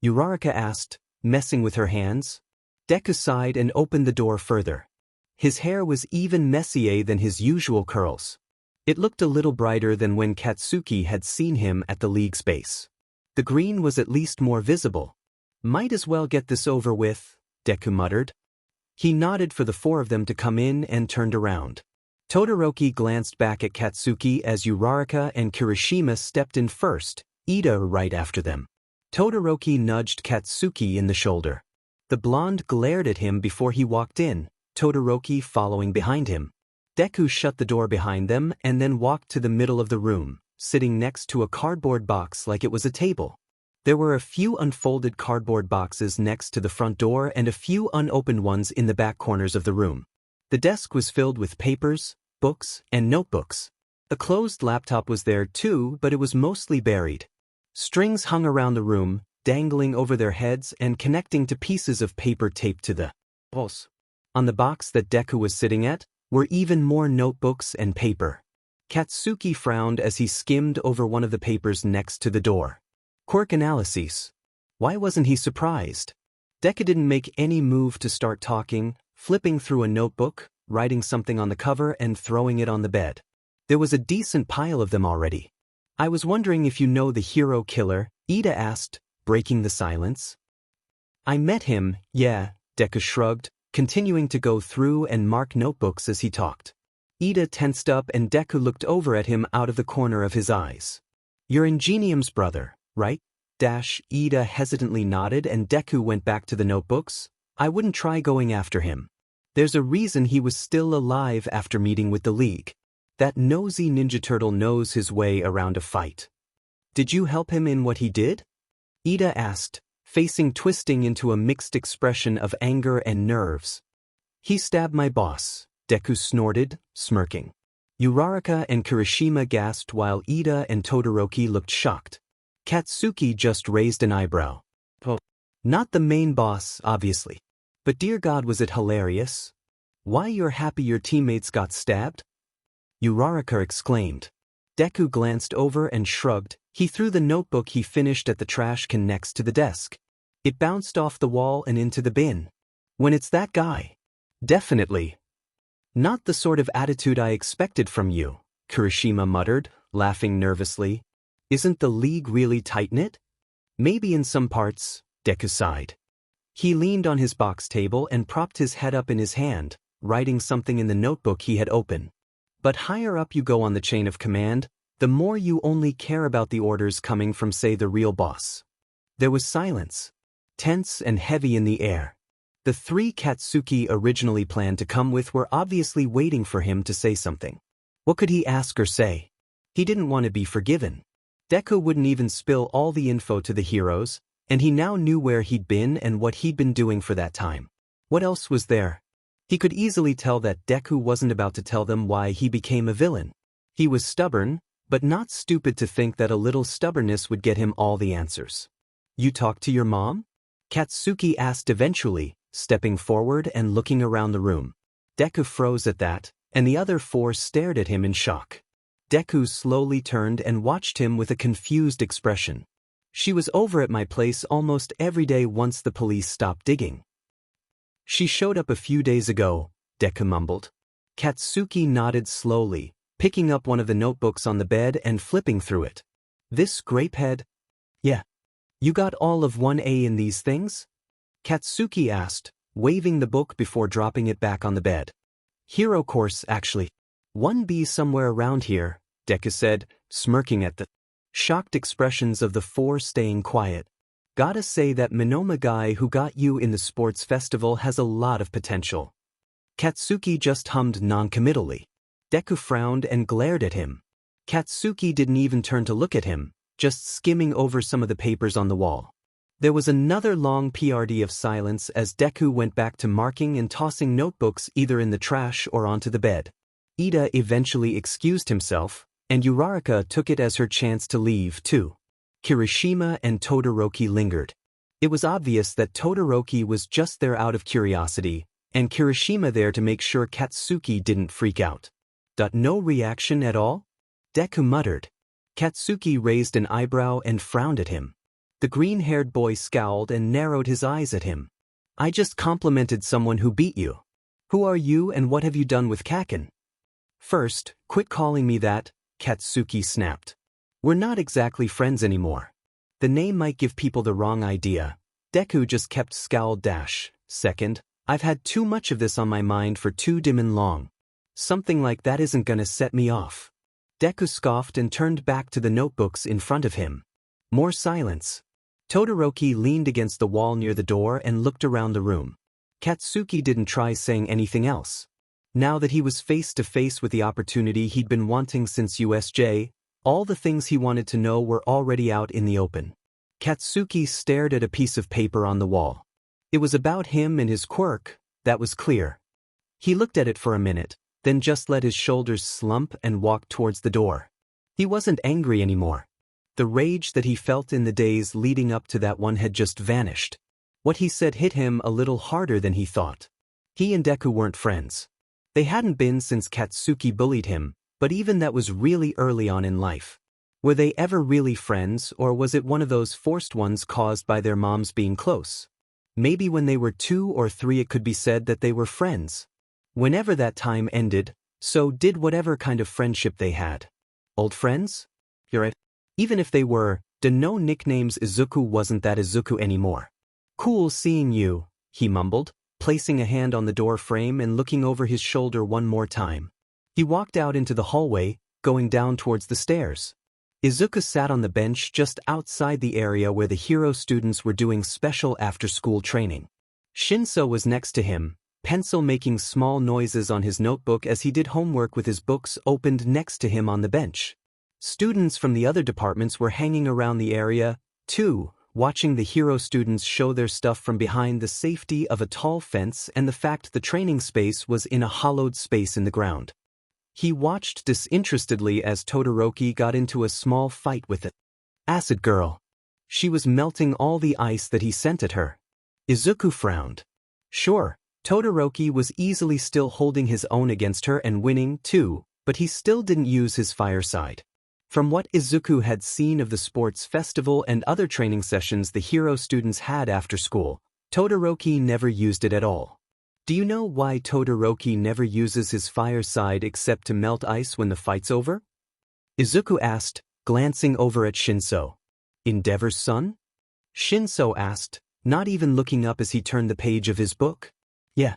Uraraka asked, messing with her hands. Deku sighed and opened the door further. His hair was even messier than his usual curls. It looked a little brighter than when Katsuki had seen him at the league space. The green was at least more visible. "Might as well get this over with," Deku muttered. He nodded for the four of them to come in and turned around. Todoroki glanced back at Katsuki as Uraraka and Kirishima stepped in first, Ida right after them. Todoroki nudged Katsuki in the shoulder. The blonde glared at him before he walked in, Todoroki following behind him. Deku shut the door behind them and then walked to the middle of the room, sitting next to a cardboard box like it was a table. There were a few unfolded cardboard boxes next to the front door and a few unopened ones in the back corners of the room. The desk was filled with papers, books, and notebooks. A closed laptop was there too, but it was mostly buried. Strings hung around the room, dangling over their heads and connecting to pieces of paper taped to the walls. On the box that Deku was sitting at were even more notebooks and paper. Katsuki frowned as he skimmed over one of the papers next to the door. Quirk analyses. Why wasn't he surprised? Deku didn't make any move to start talking, flipping through a notebook, writing something on the cover and throwing it on the bed. There was a decent pile of them already. "I was wondering if you know the hero killer," Ida asked, breaking the silence. "I met him, yeah," Deku shrugged, continuing to go through and mark notebooks as he talked. Ida tensed up and Deku looked over at him out of the corner of his eyes. "You're Ingenium's brother, right?" Ida hesitantly nodded and Deku went back to the notebooks. "I wouldn't try going after him. There's a reason he was still alive after meeting with the League. That nosy Ninja Turtle knows his way around a fight." "Did you help him in what he did?" Ida asked, facing twisting into a mixed expression of anger and nerves. "He stabbed my boss," Deku snorted, smirking. Uraraka and Kirishima gasped while Ida and Todoroki looked shocked. Katsuki just raised an eyebrow. "Oh, not the main boss, obviously. But dear God, was it hilarious? Why, you're happy your teammates got stabbed?" Uraraka exclaimed. Deku glanced over and shrugged. He threw the notebook he finished at the trash can next to the desk. It bounced off the wall and into the bin. "When it's that guy. Definitely. Not the sort of attitude I expected from you," Kirishima muttered, laughing nervously. "Isn't the League really tight-knit?" "Maybe in some parts," Deku sighed. He leaned on his box table and propped his head up in his hand, writing something in the notebook he had open. "But higher up you go on the chain of command, the more you only care about the orders coming from, say, the real boss." There was silence, tense and heavy in the air. The three Katsuki originally planned to come with were obviously waiting for him to say something. What could he ask or say? He didn't want to be forgiven. Deku wouldn't even spill all the info to the heroes, and he now knew where he'd been and what he'd been doing for that time. What else was there? He could easily tell that Deku wasn't about to tell them why he became a villain. He was stubborn, but not stupid to think that a little stubbornness would get him all the answers. You talked to your mom? Katsuki asked eventually, stepping forward and looking around the room. Deku froze at that, and the other four stared at him in shock. Deku slowly turned and watched him with a confused expression. She was over at my place almost every day once the police stopped digging. She showed up a few days ago, Deku mumbled. Katsuki nodded slowly, picking up one of the notebooks on the bed and flipping through it. This grapehead? Yeah. You got all of 1A in these things? Katsuki asked, waving the book before dropping it back on the bed. Hero course actually. 1B somewhere around here, Deku said, smirking at the shocked expressions of the four staying quiet. Gotta say that Minoma guy who got you in the sports festival has a lot of potential. Katsuki just hummed noncommittally. Deku frowned and glared at him. Katsuki didn't even turn to look at him, just skimming over some of the papers on the wall. There was another long PRD of silence as Deku went back to marking and tossing notebooks either in the trash or onto the bed. Ida eventually excused himself, and Uraraka took it as her chance to leave too. Kirishima and Todoroki lingered. It was obvious that Todoroki was just there out of curiosity, and Kirishima there to make sure Katsuki didn't freak out. No reaction at all? Deku muttered. Katsuki raised an eyebrow and frowned at him. The green-haired boy scowled and narrowed his eyes at him. I just complimented someone who beat you. Who are you and what have you done with Kaken? First, quit calling me that, Katsuki snapped. We're not exactly friends anymore. The name might give people the wrong idea. Deku just kept scowled. Second, I've had too much of this on my mind for too dim and long. Something like that isn't gonna set me off. Deku scoffed and turned back to the notebooks in front of him. More silence. Todoroki leaned against the wall near the door and looked around the room. Katsuki didn't try saying anything else. Now that he was face to face with the opportunity he'd been wanting since USJ, all the things he wanted to know were already out in the open. Katsuki stared at a piece of paper on the wall. It was about him and his quirk, that was clear. He looked at it for a minute, then just let his shoulders slump and walked towards the door. He wasn't angry anymore. The rage that he felt in the days leading up to that one had just vanished. What he said hit him a little harder than he thought. He and Deku weren't friends. They hadn't been since Katsuki bullied him, but even that was really early on in life. Were they ever really friends, or was it one of those forced ones caused by their moms being close? Maybe when they were 2 or 3 it could be said that they were friends. Whenever that time ended, so did whatever kind of friendship they had. Old friends? You're right. Even if they were, no nicknames. Izuku wasn't that Izuku anymore. Cool seeing you, he mumbled, placing a hand on the door frame and looking over his shoulder one more time. He walked out into the hallway, going down towards the stairs. Izuku sat on the bench just outside the area where the hero students were doing special after-school training. Shinso was next to him, pencil making small noises on his notebook as he did homework with his books opened next to him on the bench. Students from the other departments were hanging around the area, too, watching the hero students show their stuff from behind the safety of a tall fence and the fact the training space was in a hollowed space in the ground. He watched disinterestedly as Todoroki got into a small fight with the acid girl. She was melting all the ice that he sent at her. Izuku frowned. Sure, Todoroki was easily still holding his own against her and winning, too, but he still didn't use his fire side. From what Izuku had seen of the sports festival and other training sessions the hero students had after school, Todoroki never used it at all. Do you know why Todoroki never uses his fire side except to melt ice when the fight's over? Izuku asked, glancing over at Shinso. Endeavor's son? Shinso asked, not even looking up as he turned the page of his book. Yeah.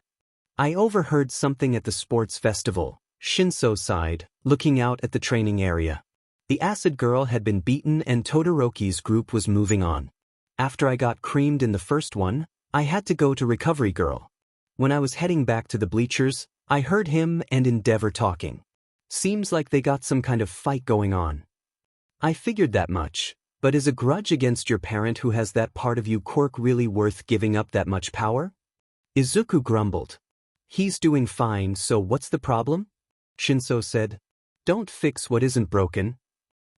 I overheard something at the sports festival, Shinso sighed, looking out at the training area. The acid girl had been beaten and Todoroki's group was moving on. After I got creamed in the first one, I had to go to Recovery Girl. When I was heading back to the bleachers, I heard him and Endeavor talking. Seems like they got some kind of fight going on. I figured that much, but is a grudge against your parent who has that part of you quirk really worth giving up that much power? Izuku grumbled. He's doing fine, so what's the problem? Shinso said. Don't fix what isn't broken.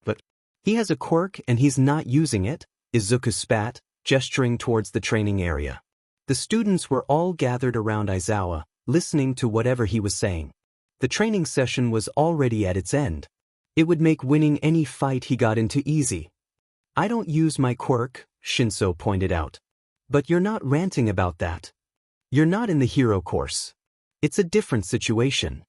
But he has a quirk and he's not using it, Izuku spat, gesturing towards the training area. The students were all gathered around Aizawa, listening to whatever he was saying. The training session was already at its end. It would make winning any fight he got into easy. I don't use my quirk, Shinso pointed out. But you're not ranting about that. You're not in the hero course. It's a different situation.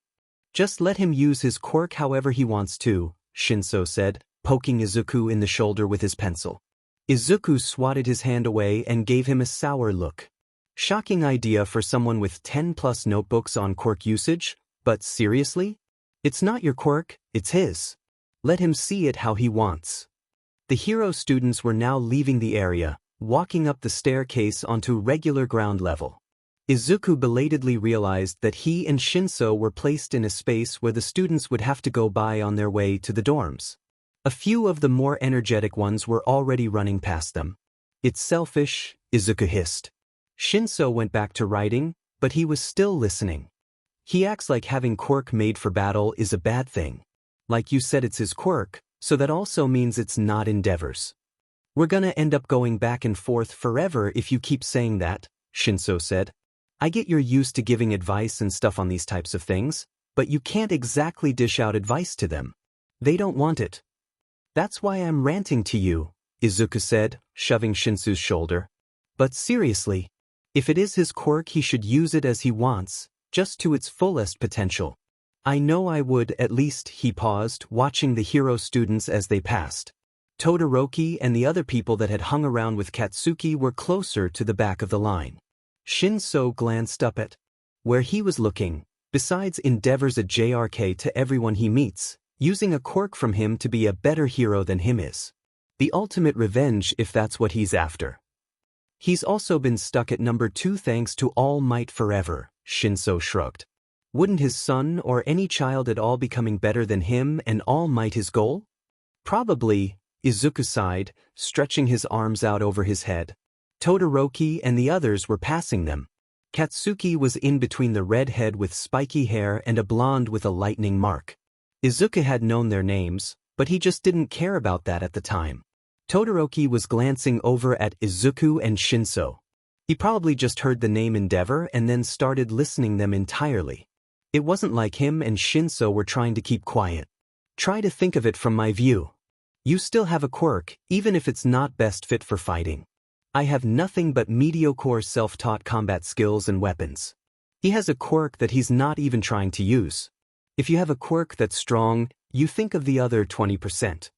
Just let him use his quirk however he wants to, Shinso said, poking Izuku in the shoulder with his pencil. Izuku swatted his hand away and gave him a sour look. Shocking idea for someone with 10+ notebooks on quirk usage, but seriously? It's not your quirk, it's his. Let him see it how he wants. The hero students were now leaving the area, walking up the staircase onto regular ground level. Izuku belatedly realized that he and Shinso were placed in a space where the students would have to go by on their way to the dorms. A few of the more energetic ones were already running past them. It's selfish, Izuku hissed. Shinso went back to writing, but he was still listening. He acts like having quirk made for battle is a bad thing. Like you said, it's his quirk, so that also means it's not Endeavor's. We're gonna end up going back and forth forever if you keep saying that, Shinso said. I get you're used to giving advice and stuff on these types of things, but you can't exactly dish out advice to them. They don't want it. That's why I'm ranting to you, Izuku said, shoving Shinso's shoulder. But seriously, if it is his quirk he should use it as he wants, just to its fullest potential. I know I would, at least, he paused, watching the hero students as they passed. Todoroki and the other people that had hung around with Katsuki were closer to the back of the line. Shinso glanced up at where he was looking, besides endeavors a JRK to everyone he meets, using a quirk from him to be a better hero than him is. The ultimate revenge if that's what he's after. He's also been stuck at number 2 thanks to All Might forever, Shinso shrugged. Wouldn't his son or any child at all becoming better than him and All Might his goal? Probably, Izuku sighed, stretching his arms out over his head. Todoroki and the others were passing them. Katsuki was in between the redhead with spiky hair and a blonde with a lightning mark. Izuku had known their names, but he just didn't care about that at the time. Todoroki was glancing over at Izuku and Shinso. He probably just heard the name Endeavor and then started listening them entirely. It wasn't like him and Shinso were trying to keep quiet. Try to think of it from my view. You still have a quirk, even if it's not best fit for fighting. I have nothing but mediocre self-taught combat skills and weapons. He has a quirk that he's not even trying to use. If you have a quirk that's strong, you think of the other 20%.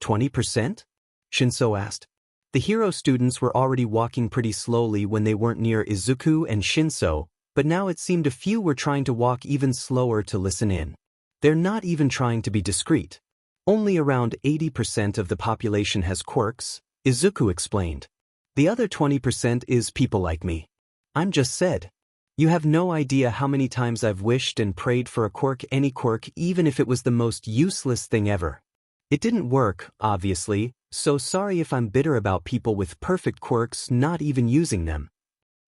20%? Shinso asked. The hero students were already walking pretty slowly when they weren't near Izuku and Shinso, but now it seemed a few were trying to walk even slower to listen in. They're not even trying to be discreet. Only around 80% of the population has quirks, Izuku explained. The other 20% is people like me. I'm just said. You have no idea how many times I've wished and prayed for a quirk, any quirk, even if it was the most useless thing ever. It didn't work, obviously, so sorry if I'm bitter about people with perfect quirks not even using them.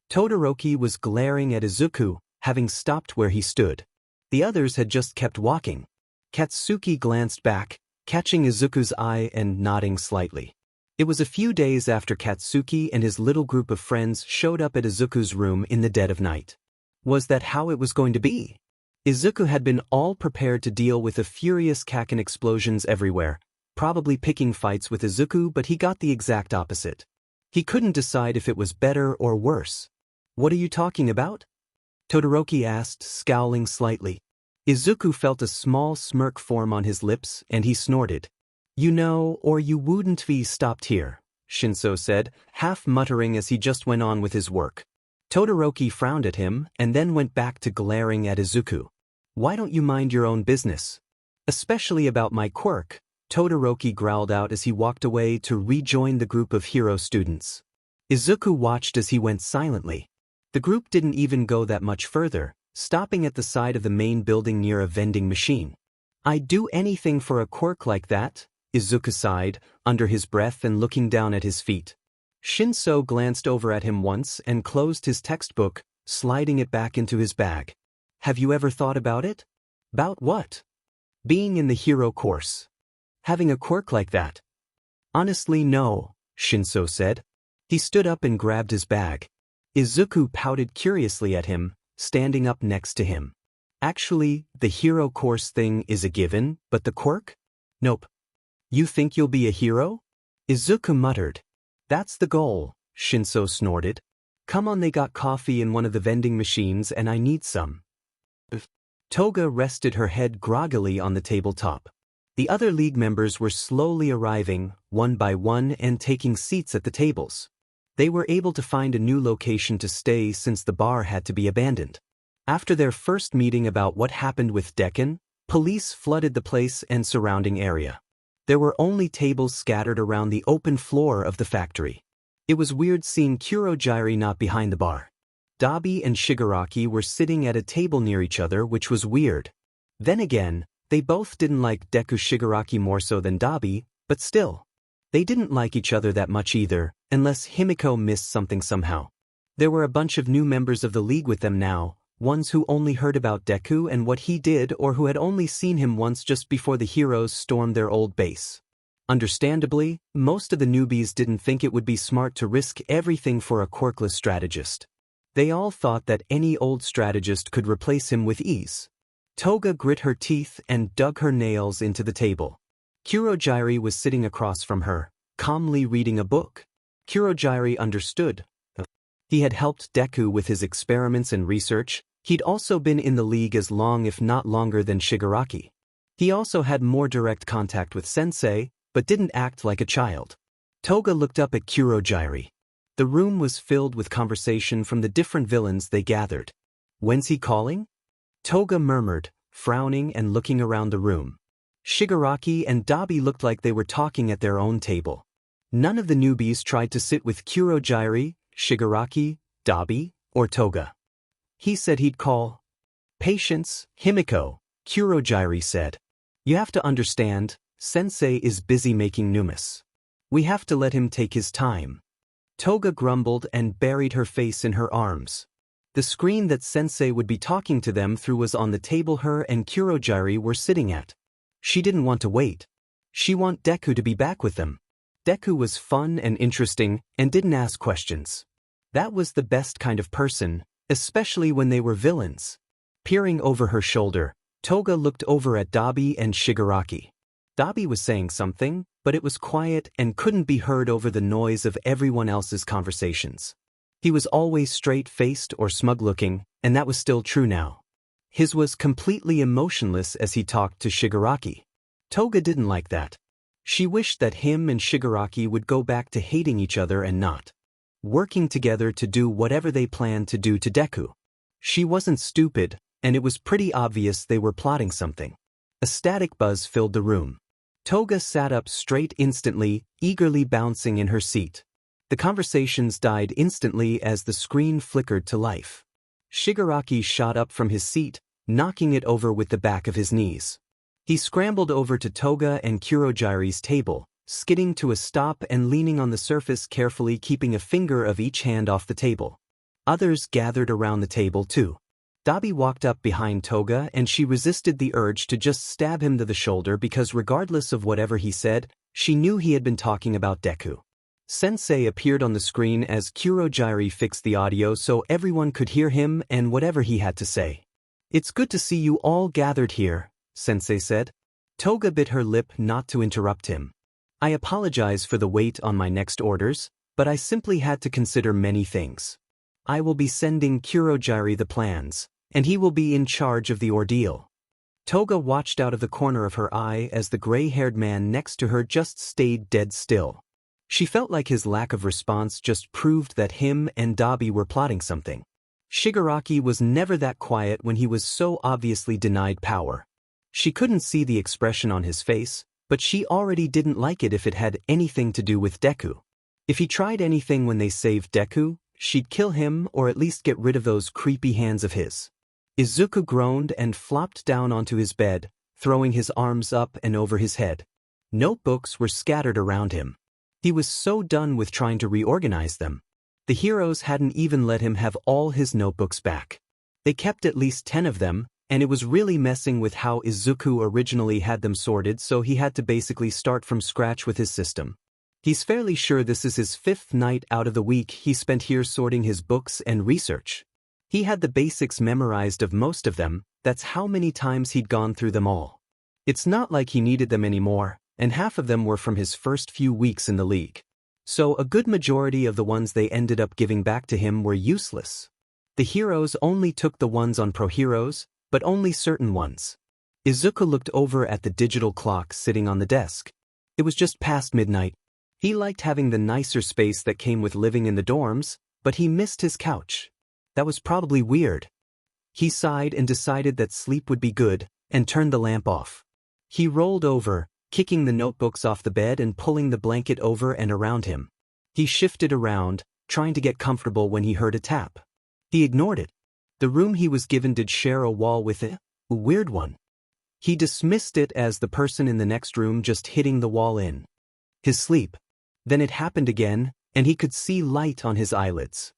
Todoroki was glaring at Izuku, having stopped where he stood. The others had just kept walking. Katsuki glanced back, catching Izuku's eye and nodding slightly. It was a few days after Katsuki and his little group of friends showed up at Izuku's room in the dead of night. Was that how it was going to be? Izuku had been all prepared to deal with the furious Kaken explosions everywhere, probably picking fights with Izuku, but he got the exact opposite. He couldn't decide if it was better or worse. What are you talking about? Todoroki asked, scowling slightly. Izuku felt a small smirk form on his lips, and he snorted. You know, or you wouldn't be stopped here, Shinso said, half muttering as he just went on with his work. Todoroki frowned at him and then went back to glaring at Izuku. Why don't you mind your own business? Especially about my quirk, Todoroki growled out as he walked away to rejoin the group of hero students. Izuku watched as he went silently. The group didn't even go that much further, stopping at the side of the main building near a vending machine. I'd do anything for a quirk like that, Izuku sighed, under his breath and looking down at his feet. Shinso glanced over at him once and closed his textbook, sliding it back into his bag. Have you ever thought about it? About what? Being in the hero course. Having a quirk like that. Honestly, no, Shinso said. He stood up and grabbed his bag. Izuku pouted curiously at him, standing up next to him. Actually, the hero course thing is a given, but the quirk? Nope. You think you'll be a hero? Izuku muttered. That's the goal, Shinso snorted. Come on, they got coffee in one of the vending machines and I need some. Toga rested her head groggily on the tabletop. The other league members were slowly arriving, one by one, and taking seats at the tables. They were able to find a new location to stay since the bar had to be abandoned. After their first meeting about what happened with Deku, police flooded the place and surrounding area. There were only tables scattered around the open floor of the factory. It was weird seeing Kurogiri not behind the bar. Dabi and Shigaraki were sitting at a table near each other, which was weird. Then again, they both didn't like Deku Shigaraki more so than Dabi, but still. They didn't like each other that much either, unless Himiko missed something somehow. There were a bunch of new members of the league with them now, ones who only heard about Deku and what he did or who had only seen him once just before the heroes stormed their old base. Understandably, most of the newbies didn't think it would be smart to risk everything for a quirkless strategist. They all thought that any old strategist could replace him with ease. Toga grit her teeth and dug her nails into the table. Kurogiri was sitting across from her, calmly reading a book. Kurogiri understood. He had helped Deku with his experiments and research. He'd also been in the league as long if not longer than Shigaraki. He also had more direct contact with Sensei, but didn't act like a child. Toga looked up at Kurogiri. The room was filled with conversation from the different villains they gathered. When's he calling? Toga murmured, frowning and looking around the room. Shigaraki and Dabi looked like they were talking at their own table. None of the newbies tried to sit with Kurogiri, Shigaraki, Dabi, or Toga. He said he'd call. Patience, Himiko, Kurogiri said. You have to understand, Sensei is busy making numus. We have to let him take his time. Toga grumbled and buried her face in her arms. The screen that Sensei would be talking to them through was on the table her and Kurogiri were sitting at. She didn't want to wait. She wanted Deku to be back with them. Deku was fun and interesting and didn't ask questions. That was the best kind of person, especially when they were villains. Peering over her shoulder, Toga looked over at Dabi and Shigaraki. Dabi was saying something, but it was quiet and couldn't be heard over the noise of everyone else's conversations. He was always straight-faced or smug-looking, and that was still true now. His was completely emotionless as he talked to Shigaraki. Toga didn't like that. She wished that him and Shigaraki would go back to hating each other and not working together to do whatever they planned to do to Deku. She wasn't stupid, and it was pretty obvious they were plotting something. A static buzz filled the room. Toga sat up straight instantly, eagerly bouncing in her seat. The conversations died instantly as the screen flickered to life. Shigaraki shot up from his seat, knocking it over with the back of his knees. He scrambled over to Toga and Kurogiri's table, skidding to a stop and leaning on the surface carefully, keeping a finger of each hand off the table. Others gathered around the table too. Dabi walked up behind Toga and she resisted the urge to just stab him to the shoulder because regardless of whatever he said, she knew he had been talking about Deku. Sensei appeared on the screen as Kurogiri fixed the audio so everyone could hear him and whatever he had to say. It's good to see you all gathered here, Sensei said. Toga bit her lip not to interrupt him. I apologize for the wait on my next orders, but I simply had to consider many things. I will be sending Kurogiri the plans, and he will be in charge of the ordeal. Toga watched out of the corner of her eye as the gray-haired man next to her just stayed dead still. She felt like his lack of response just proved that him and Dabi were plotting something. Shigaraki was never that quiet when he was so obviously denied power. She couldn't see the expression on his face, but she already didn't like it if it had anything to do with Deku. If he tried anything when they saved Deku, she'd kill him or at least get rid of those creepy hands of his. Izuku groaned and flopped down onto his bed, throwing his arms up and over his head. Notebooks were scattered around him. He was so done with trying to reorganize them. The heroes hadn't even let him have all his notebooks back. They kept at least 10 of them, and it was really messing with how Izuku originally had them sorted, so he had to basically start from scratch with his system. He's fairly sure this is his 5th night out of the week he spent here sorting his books and research. He had the basics memorized of most of them, that's how many times he'd gone through them all. It's not like he needed them anymore, and half of them were from his first few weeks in the league. So a good majority of the ones they ended up giving back to him were useless. The heroes only took the ones on Pro Heroes, but only certain ones. Izuku looked over at the digital clock sitting on the desk. It was just past midnight. He liked having the nicer space that came with living in the dorms, but he missed his couch. That was probably weird. He sighed and decided that sleep would be good, and turned the lamp off. He rolled over, kicking the notebooks off the bed and pulling the blanket over and around him. He shifted around, trying to get comfortable when he heard a tap. He ignored it. The room he was given did share a wall with a weird one. He dismissed it as the person in the next room just hitting the wall in his sleep. Then it happened again, and he could see light on his eyelids.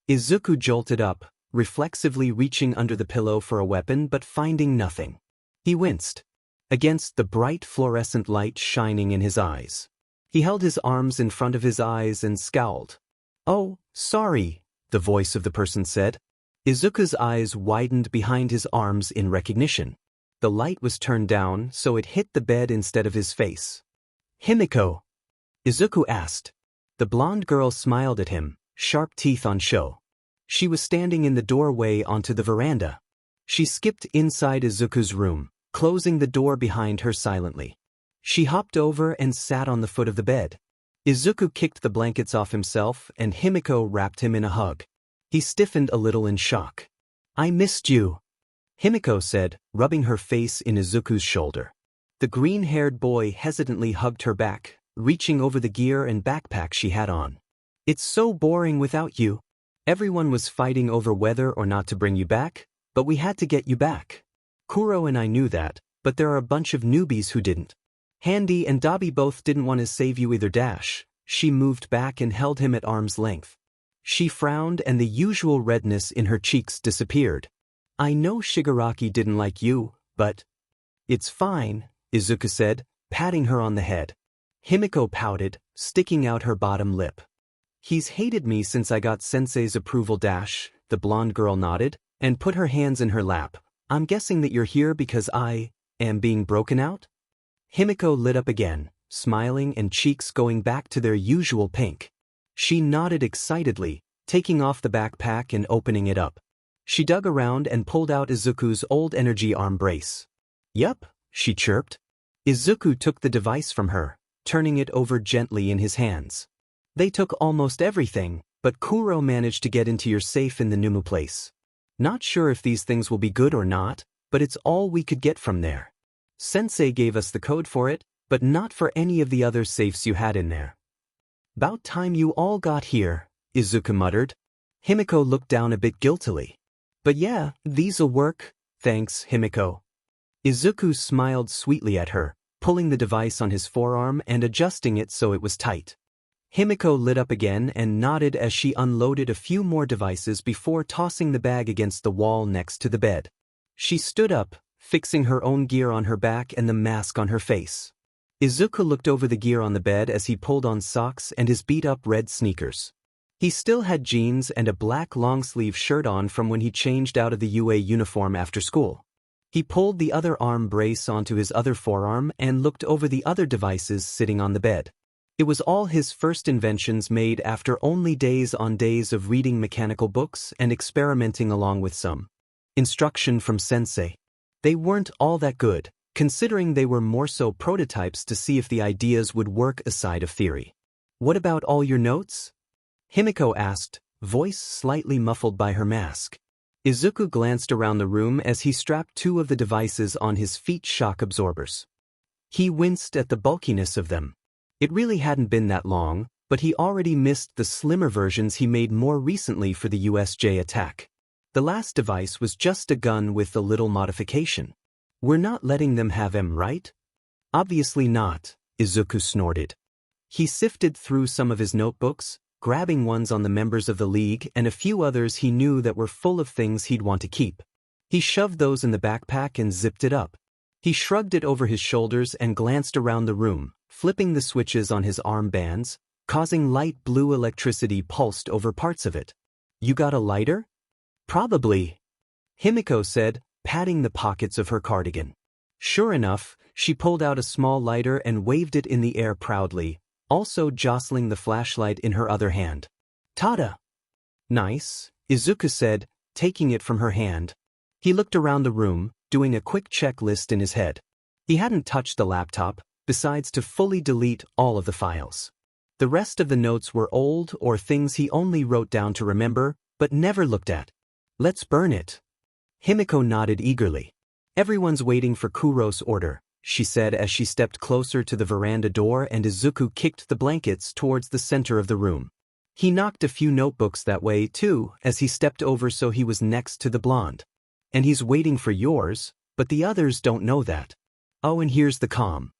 Izuku jolted up, reflexively reaching under the pillow for a weapon but finding nothing. He winced against the bright fluorescent light shining in his eyes. He held his arms in front of his eyes and scowled. "Oh, sorry," the voice of the person said. Izuku's eyes widened behind his arms in recognition. The light was turned down so it hit the bed instead of his face. "Himiko?" Izuku asked. The blonde girl smiled at him, sharp teeth on show. She was standing in the doorway onto the veranda. She skipped inside Izuku's room, closing the door behind her silently. She hopped over and sat on the foot of the bed. Izuku kicked the blankets off himself and Himiko wrapped him in a hug. He stiffened a little in shock. "I missed you," Himiko said, rubbing her face in Izuku's shoulder. The green-haired boy hesitantly hugged her back, reaching over the gear and backpack she had on. "It's so boring without you. Everyone was fighting over whether or not to bring you back, but we had to get you back. Kuro and I knew that, but there are a bunch of newbies who didn't. Handy and Dabi both didn't want to save you either dash." She moved back and held him at arm's length. She frowned and the usual redness in her cheeks disappeared. "I know Shigaraki didn't like you, but—" "It's fine," Izuku said, patting her on the head. Himiko pouted, sticking out her bottom lip. "He's hated me since I got Sensei's approval dash," the blonde girl nodded, and put her hands in her lap. "I'm guessing that you're here because I am being broken out?" Himiko lit up again, smiling and cheeks going back to their usual pink. She nodded excitedly, taking off the backpack and opening it up. She dug around and pulled out Izuku's old energy arm brace. "Yup," she chirped. Izuku took the device from her, turning it over gently in his hands. "They took almost everything, but Kuro managed to get into your safe in the Numu place. Not sure if these things will be good or not, but it's all we could get from there. Sensei gave us the code for it, but not for any of the other safes you had in there." "About time you all got here," Izuku muttered. Himiko looked down a bit guiltily. "But yeah, these'll work, thanks, Himiko." Izuku smiled sweetly at her, pulling the device on his forearm and adjusting it so it was tight. Himiko lit up again and nodded as she unloaded a few more devices before tossing the bag against the wall next to the bed. She stood up, fixing her own gear on her back and the mask on her face. Izuku looked over the gear on the bed as he pulled on socks and his beat-up red sneakers. He still had jeans and a black long-sleeve shirt on from when he changed out of the UA uniform after school. He pulled the other arm brace onto his other forearm and looked over the other devices sitting on the bed. It was all his first inventions made after only days on days of reading mechanical books and experimenting along with some instruction from Sensei. They weren't all that good, considering they were more so prototypes to see if the ideas would work aside of theory. "What about all your notes?" Himiko asked, voice slightly muffled by her mask. Izuku glanced around the room as he strapped two of the devices on his feet shock absorbers. He winced at the bulkiness of them. It really hadn't been that long, but he already missed the slimmer versions he made more recently for the USJ attack. The last device was just a gun with a little modification. "We're not letting them have him, right?" "Obviously not," Izuku snorted. He sifted through some of his notebooks, grabbing ones on the members of the league and a few others he knew that were full of things he'd want to keep. He shoved those in the backpack and zipped it up. He shrugged it over his shoulders and glanced around the room, flipping the switches on his armbands, causing light blue electricity pulsed over parts of it. "You got a lighter?" "Probably," Himiko said, patting the pockets of her cardigan. Sure enough, she pulled out a small lighter and waved it in the air proudly, also jostling the flashlight in her other hand. "Tada!" "Nice," Izuku said, taking it from her hand. He looked around the room, doing a quick checklist in his head. He hadn't touched the laptop, besides to fully delete all of the files. The rest of the notes were old or things he only wrote down to remember, but never looked at. "Let's burn it." Himiko nodded eagerly. "Everyone's waiting for Kuro's order," she said as she stepped closer to the veranda door and Izuku kicked the blankets towards the center of the room. He knocked a few notebooks that way too as he stepped over so he was next to the blonde. "And he's waiting for yours, but the others don't know that. Oh, and here's the comm."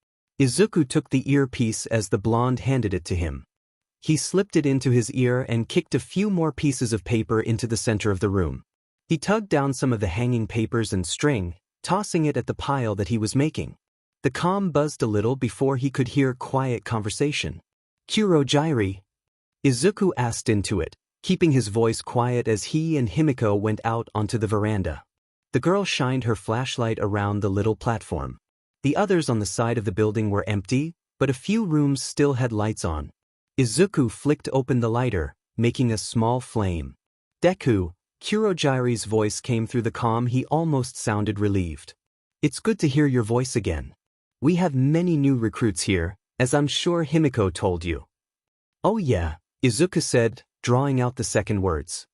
Izuku took the earpiece as the blonde handed it to him. He slipped it into his ear and kicked a few more pieces of paper into the center of the room. He tugged down some of the hanging papers and string, tossing it at the pile that he was making. The comm buzzed a little before he could hear quiet conversation. "Kuro Jairi?" Izuku asked into it, keeping his voice quiet as he and Himiko went out onto the veranda. The girl shined her flashlight around the little platform. The others on the side of the building were empty, but a few rooms still had lights on. Izuku flicked open the lighter, making a small flame. "Deku," Kurojairi's voice came through the comm. He almost sounded relieved. "It's good to hear your voice again. We have many new recruits here, as I'm sure Himiko told you." "Oh yeah," Izuku said, drawing out the second words.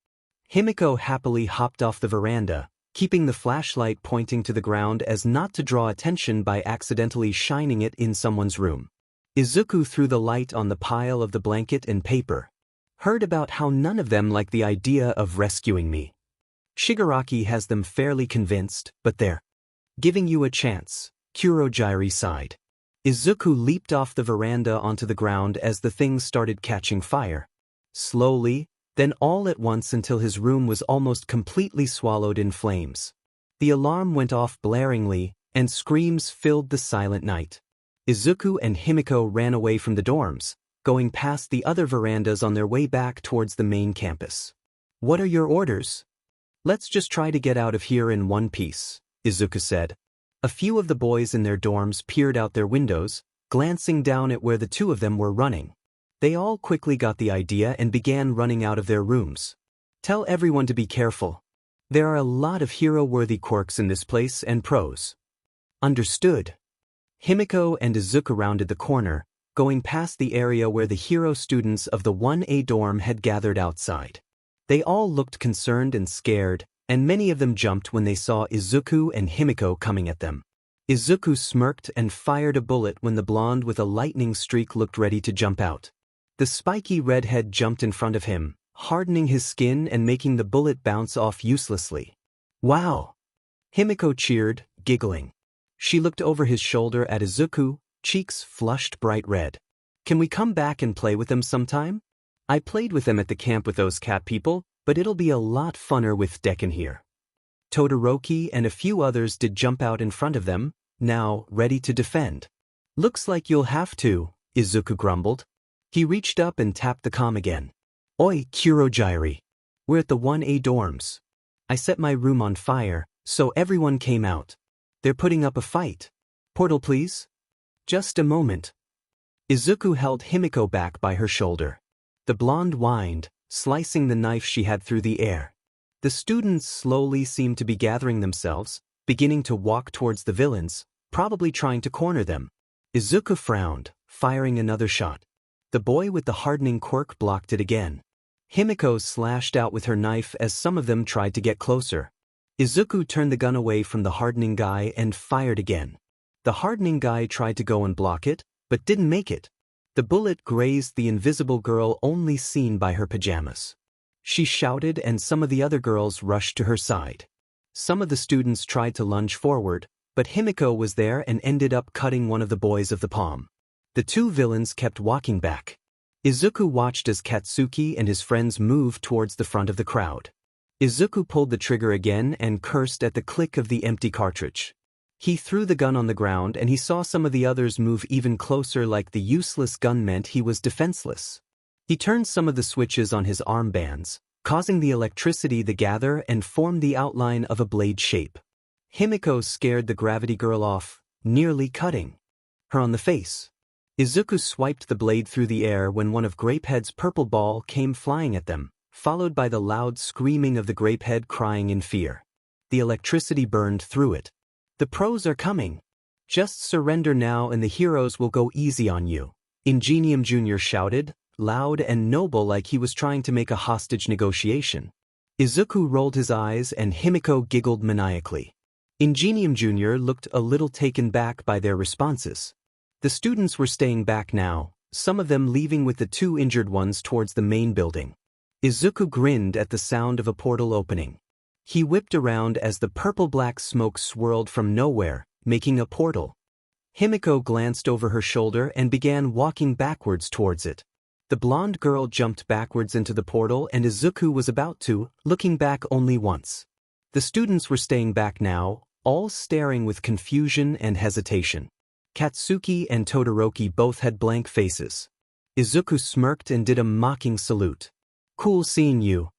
Himiko happily hopped off the veranda, keeping the flashlight pointing to the ground as not to draw attention by accidentally shining it in someone's room. Izuku threw the light on the pile of the blanket and paper. "Heard about how none of them like the idea of rescuing me. Shigaraki has them fairly convinced, but they're giving you a chance," Kurojairi sighed. Izuku leaped off the veranda onto the ground as the things started catching fire. Slowly, then all at once until his room was almost completely swallowed in flames. The alarm went off blaringly, and screams filled the silent night. Izuku and Himiko ran away from the dorms, going past the other verandas on their way back towards the main campus. "What are your orders?" "Let's just try to get out of here in one piece," Izuku said. A few of the boys in their dorms peered out their windows, glancing down at where the two of them were running. They all quickly got the idea and began running out of their rooms. "Tell everyone to be careful. There are a lot of hero-worthy quirks in this place and pros." "Understood." Himiko and Izuku rounded the corner, going past the area where the hero students of the 1A dorm had gathered outside. They all looked concerned and scared, and many of them jumped when they saw Izuku and Himiko coming at them. Izuku smirked and fired a bullet when the blonde with a lightning streak looked ready to jump out. The spiky redhead jumped in front of him, hardening his skin and making the bullet bounce off uselessly. "Wow!" Himiko cheered, giggling. She looked over his shoulder at Izuku, cheeks flushed bright red. "Can we come back and play with them sometime? I played with them at the camp with those cat people, but it'll be a lot funner with Deku here." Todoroki and a few others did jump out in front of them, now ready to defend. "Looks like you'll have to," Izuku grumbled. He reached up and tapped the comm again. "Oi, Kurojairi. We're at the 1A dorms. I set my room on fire, so everyone came out. They're putting up a fight. Portal please?" "Just a moment." Izuku held Himiko back by her shoulder. The blonde whined, slicing the knife she had through the air. The students slowly seemed to be gathering themselves, beginning to walk towards the villains, probably trying to corner them. Izuku frowned, firing another shot. The boy with the hardening quirk blocked it again. Himiko slashed out with her knife as some of them tried to get closer. Izuku turned the gun away from the hardening guy and fired again. The hardening guy tried to go and block it, but didn't make it. The bullet grazed the invisible girl only seen by her pajamas. She shouted and some of the other girls rushed to her side. Some of the students tried to lunge forward, but Himiko was there and ended up cutting one of the boys of the palm. The two villains kept walking back. Izuku watched as Katsuki and his friends moved towards the front of the crowd. Izuku pulled the trigger again and cursed at the click of the empty cartridge. He threw the gun on the ground and he saw some of the others move even closer, like the useless gun meant he was defenseless. He turned some of the switches on his armbands, causing the electricity to gather and form the outline of a blade shape. Himiko scared the gravity girl off, nearly cutting her on the face. Izuku swiped the blade through the air when one of Grapehead's purple ball came flying at them, followed by the loud screaming of the Grapehead crying in fear. The electricity burned through it. The pros are coming. Just surrender now and the heroes will go easy on you, Ingenium Jr. shouted, loud and noble, like he was trying to make a hostage negotiation. Izuku rolled his eyes and Himiko giggled maniacally. Ingenium Jr. looked a little taken back by their responses. The students were staying back now, some of them leaving with the two injured ones towards the main building. Izuku grinned at the sound of a portal opening. He whipped around as the purple-black smoke swirled from nowhere, making a portal. Himiko glanced over her shoulder and began walking backwards towards it. The blonde girl jumped backwards into the portal and Izuku was about to, looking back only once. The students were staying back now, all staring with confusion and hesitation. Katsuki and Todoroki both had blank faces. Izuku smirked and did a mocking salute. "Cool seeing you."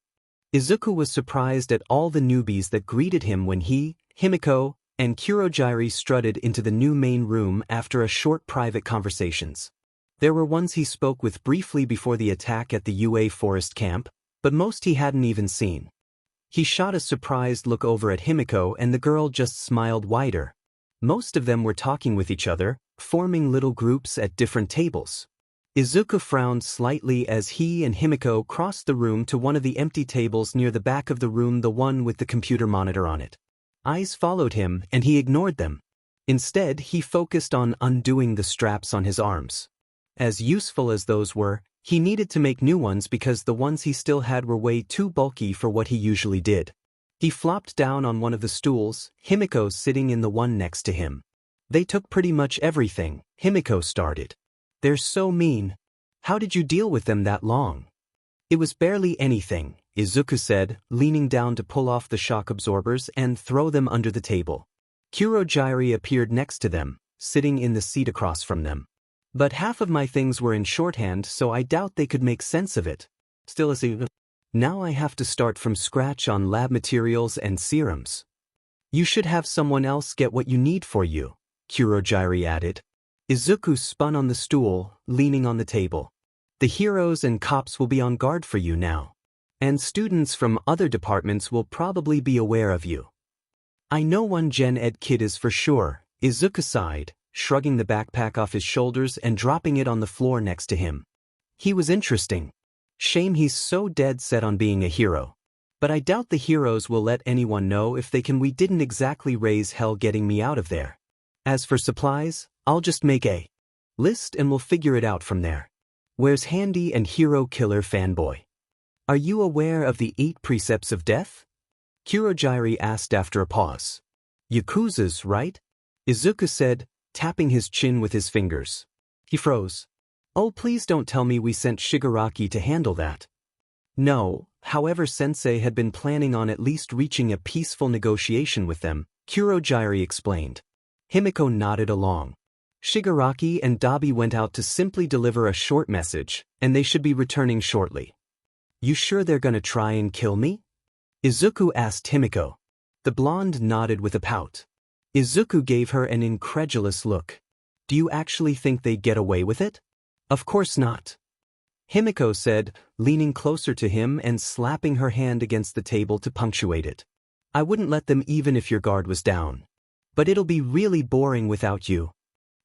Izuku was surprised at all the newbies that greeted him when he, Himiko, and Kurogiri strutted into the new main room after a short private conversations. There were ones he spoke with briefly before the attack at the UA forest camp, but most he hadn't even seen. He shot a surprised look over at Himiko and the girl just smiled wider. Most of them were talking with each other, forming little groups at different tables. Izuku frowned slightly as he and Himiko crossed the room to one of the empty tables near the back of the room, the one with the computer monitor on it. Eyes followed him and he ignored them. Instead, he focused on undoing the straps on his arms. As useful as those were, he needed to make new ones because the ones he still had were way too bulky for what he usually did. He flopped down on one of the stools, Himiko sitting in the one next to him. "They took pretty much everything," Himiko started. "They're so mean. How did you deal with them that long?" "It was barely anything," Izuku said, leaning down to pull off the shock absorbers and throw them under the table. Kurogiri appeared next to them, sitting in the seat across from them. "But half of my things were in shorthand, so I doubt they could make sense of it. Still, now I have to start from scratch on lab materials and serums." "You should have someone else get what you need for you," Kurogiri added. Izuku spun on the stool, leaning on the table. "The heroes and cops will be on guard for you now. And students from other departments will probably be aware of you." "I know one Gen Ed kid is for sure," Izuku sighed, shrugging the backpack off his shoulders and dropping it on the floor next to him. "He was interesting. Shame he's so dead set on being a hero. But I doubt the heroes will let anyone know if they can. We didn't exactly raise hell getting me out of there. As for supplies, I'll just make a list and we'll figure it out from there. Where's Handy and Hero Killer Fanboy? Are you aware of the 8 precepts of death?" Kurogiri asked after a pause. "Yakuza's, right?" Izuku said, tapping his chin with his fingers. He froze. "Oh, please don't tell me we sent Shigaraki to handle that." "No, however, Sensei had been planning on at least reaching a peaceful negotiation with them," Kurogiri explained. Himiko nodded along. "Shigaraki and Dabi went out to simply deliver a short message, and they should be returning shortly." "You sure they're gonna try and kill me?" Izuku asked Himiko. The blonde nodded with a pout. Izuku gave her an incredulous look. "Do you actually think they'd get away with it?" "Of course not," Himiko said, leaning closer to him and slapping her hand against the table to punctuate it. "I wouldn't let them even if your guard was down. But it'll be really boring without you."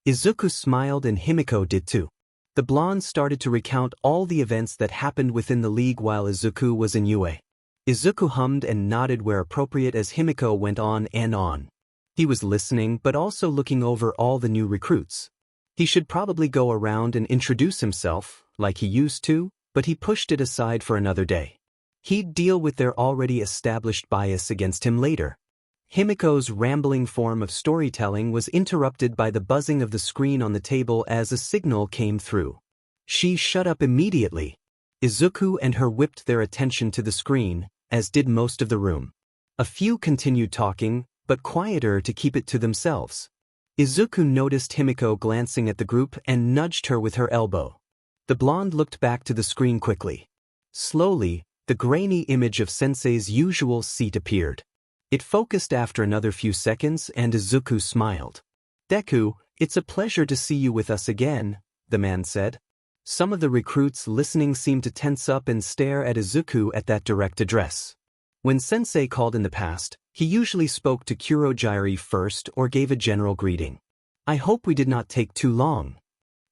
Izuku smiled and Himiko did too. The blonde started to recount all the events that happened within the league while Izuku was in UA. Izuku hummed and nodded where appropriate as Himiko went on and on. He was listening but also looking over all the new recruits. He should probably go around and introduce himself, like he used to, but he pushed it aside for another day. He'd deal with their already established bias against him later. Himiko's rambling form of storytelling was interrupted by the buzzing of the screen on the table as a signal came through. She shut up immediately. Izuku and her whipped their attention to the screen, as did most of the room. A few continued talking, but quieter to keep it to themselves. Izuku noticed Himiko glancing at the group and nudged her with her elbow. The blonde looked back to the screen quickly. Slowly, the grainy image of Sensei's usual seat appeared. It focused after another few seconds and Izuku smiled. "Deku, it's a pleasure to see you with us again," the man said. Some of the recruits listening seemed to tense up and stare at Izuku at that direct address. When Sensei called in the past, he usually spoke to Kurogyari first or gave a general greeting. "I hope we did not take too long."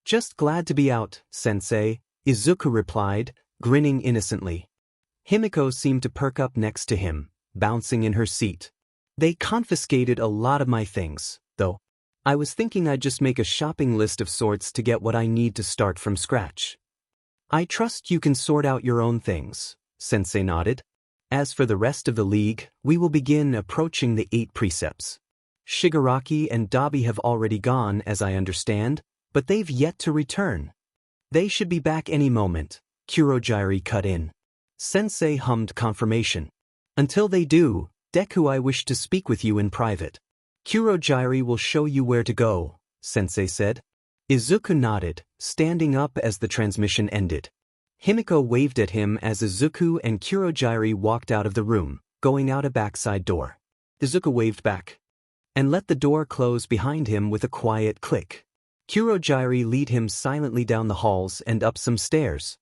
"Just glad to be out, Sensei," Izuku replied, grinning innocently. Himiko seemed to perk up next to him, bouncing in her seat. "They confiscated a lot of my things, though. I was thinking I'd just make a shopping list of sorts to get what I need to start from scratch." "I trust you can sort out your own things," Sensei nodded. "As for the rest of the league, we will begin approaching the 8 precepts. Shigaraki and Dabi have already gone, as I understand, but they've yet to return." "They should be back any moment," Kurogyari cut in. Sensei hummed confirmation. "Until they do, Deku, I wish to speak with you in private." "Kurogyari will show you where to go," Sensei said. Izuku nodded, standing up as the transmission ended. Himiko waved at him as Izuku and Kurogyari walked out of the room, going out a backside door. Izuku waved back and let the door close behind him with a quiet click. Kurogyari led him silently down the halls and up some stairs.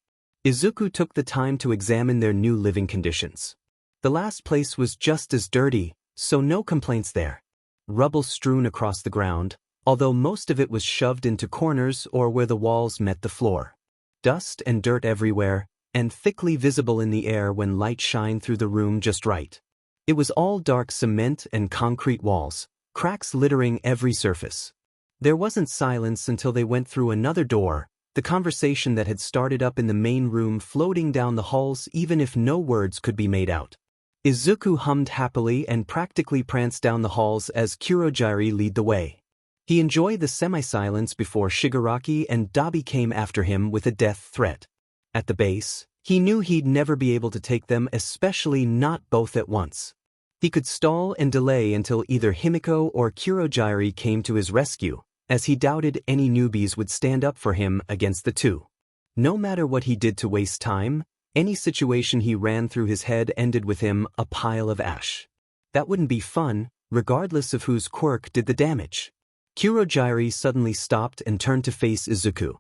Izuku took the time to examine their new living conditions. The last place was just as dirty, so no complaints there. Rubble strewn across the ground, although most of it was shoved into corners or where the walls met the floor. Dust and dirt everywhere, and thickly visible in the air when light shined through the room just right. It was all dark cement and concrete walls, cracks littering every surface. There wasn't silence until they went through another door, the conversation that had started up in the main room floating down the halls even if no words could be made out. Izuku hummed happily and practically pranced down the halls as Kurogyari led the way. He enjoyed the semi-silence before Shigaraki and Dabi came after him with a death threat. At the base, he knew he'd never be able to take them, especially not both at once. He could stall and delay until either Himiko or Kurogyari came to his rescue, as he doubted any newbies would stand up for him against the two. No matter what he did to waste time, any situation he ran through his head ended with him a pile of ash. That wouldn't be fun, regardless of whose quirk did the damage. Kurogyari suddenly stopped and turned to face Izuku.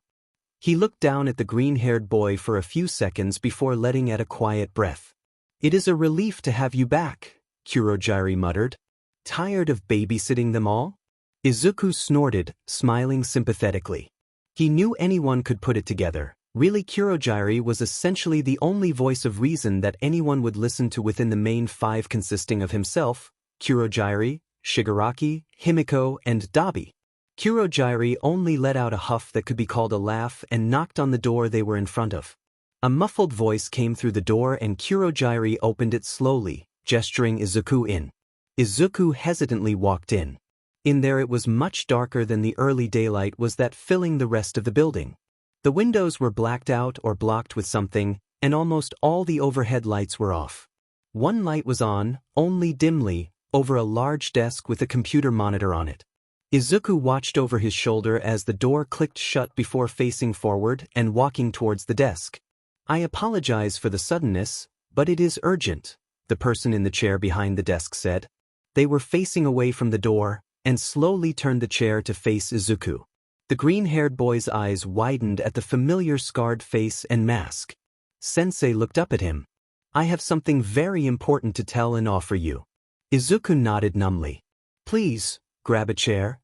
He looked down at the green-haired boy for a few seconds before letting out a quiet breath. "It is a relief to have you back," Kurogyari muttered. "Tired of babysitting them all?" Izuku snorted, smiling sympathetically. He knew anyone could put it together. Really, Kurogyari was essentially the only voice of reason that anyone would listen to within the main 5 consisting of himself, Kurogyari, Shigaraki, Himiko, and Dabi. Kurogyari only let out a huff that could be called a laugh and knocked on the door they were in front of. A muffled voice came through the door and Kurogyari opened it slowly, gesturing Izuku in. Izuku hesitantly walked in. In there it was much darker than the early daylight was that filling the rest of the building. The windows were blacked out or blocked with something, and almost all the overhead lights were off. One light was on, only dimly, over a large desk with a computer monitor on it. Izuku watched over his shoulder as the door clicked shut before facing forward and walking towards the desk. "I apologize for the suddenness, but it is urgent," the person in the chair behind the desk said. They were facing away from the door, and slowly turned the chair to face Izuku. The green-haired boy's eyes widened at the familiar scarred face and mask. Sensei looked up at him. "I have something very important to tell and offer you." Izuku nodded numbly. "Please, grab a chair."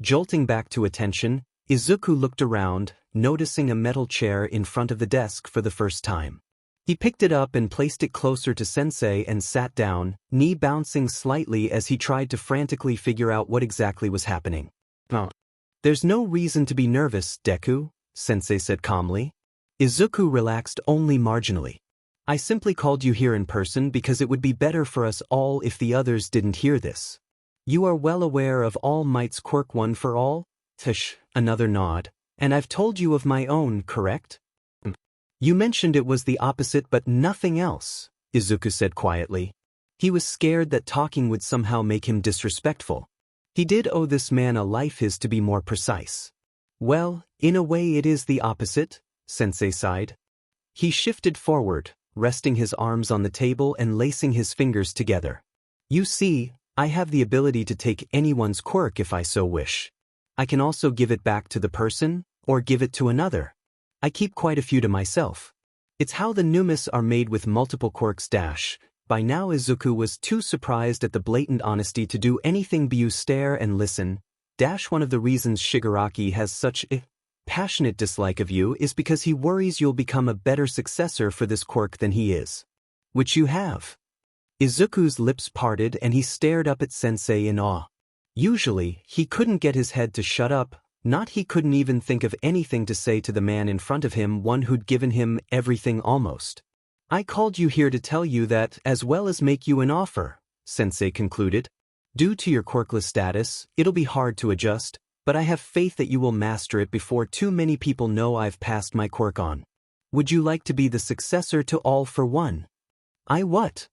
Jolting back to attention, Izuku looked around, noticing a metal chair in front of the desk for the first time. He picked it up and placed it closer to Sensei and sat down, knee bouncing slightly as he tried to frantically figure out what exactly was happening. "There's no reason to be nervous, Deku," Sensei said calmly. Izuku relaxed only marginally. I simply called you here in person because it would be better for us all if the others didn't hear this. You are well aware of All Might's quirk one for all? Tish, another nod. And I've told you of my own, correct? You mentioned it was the opposite but nothing else, Izuku said quietly. He was scared that talking would somehow make him disrespectful. He did owe this man a life his to be more precise. Well, in a way it is the opposite, Sensei sighed. He shifted forward, resting his arms on the table and lacing his fingers together. You see, I have the ability to take anyone's quirk if I so wish. I can also give it back to the person, or give it to another. I keep quite a few to myself. It's how the Numis are made with multiple quirks dash. By now Izuku was too surprised at the blatant honesty to do anything but stare and listen. Dash one of the reasons Shigaraki has such a passionate dislike of you is because he worries you'll become a better successor for this quirk than he is. Which you have. Izuku's lips parted and he stared up at Sensei in awe. Usually, he couldn't get his head to shut up, he couldn't even think of anything to say to the man in front of him, one who'd given him everything almost. I called you here to tell you that, as well as make you an offer, Sensei concluded. Due to your quirkless status, it'll be hard to adjust, but I have faith that you will master it before too many people know I've passed my quirk on. Would you like to be the successor to All for One? I what?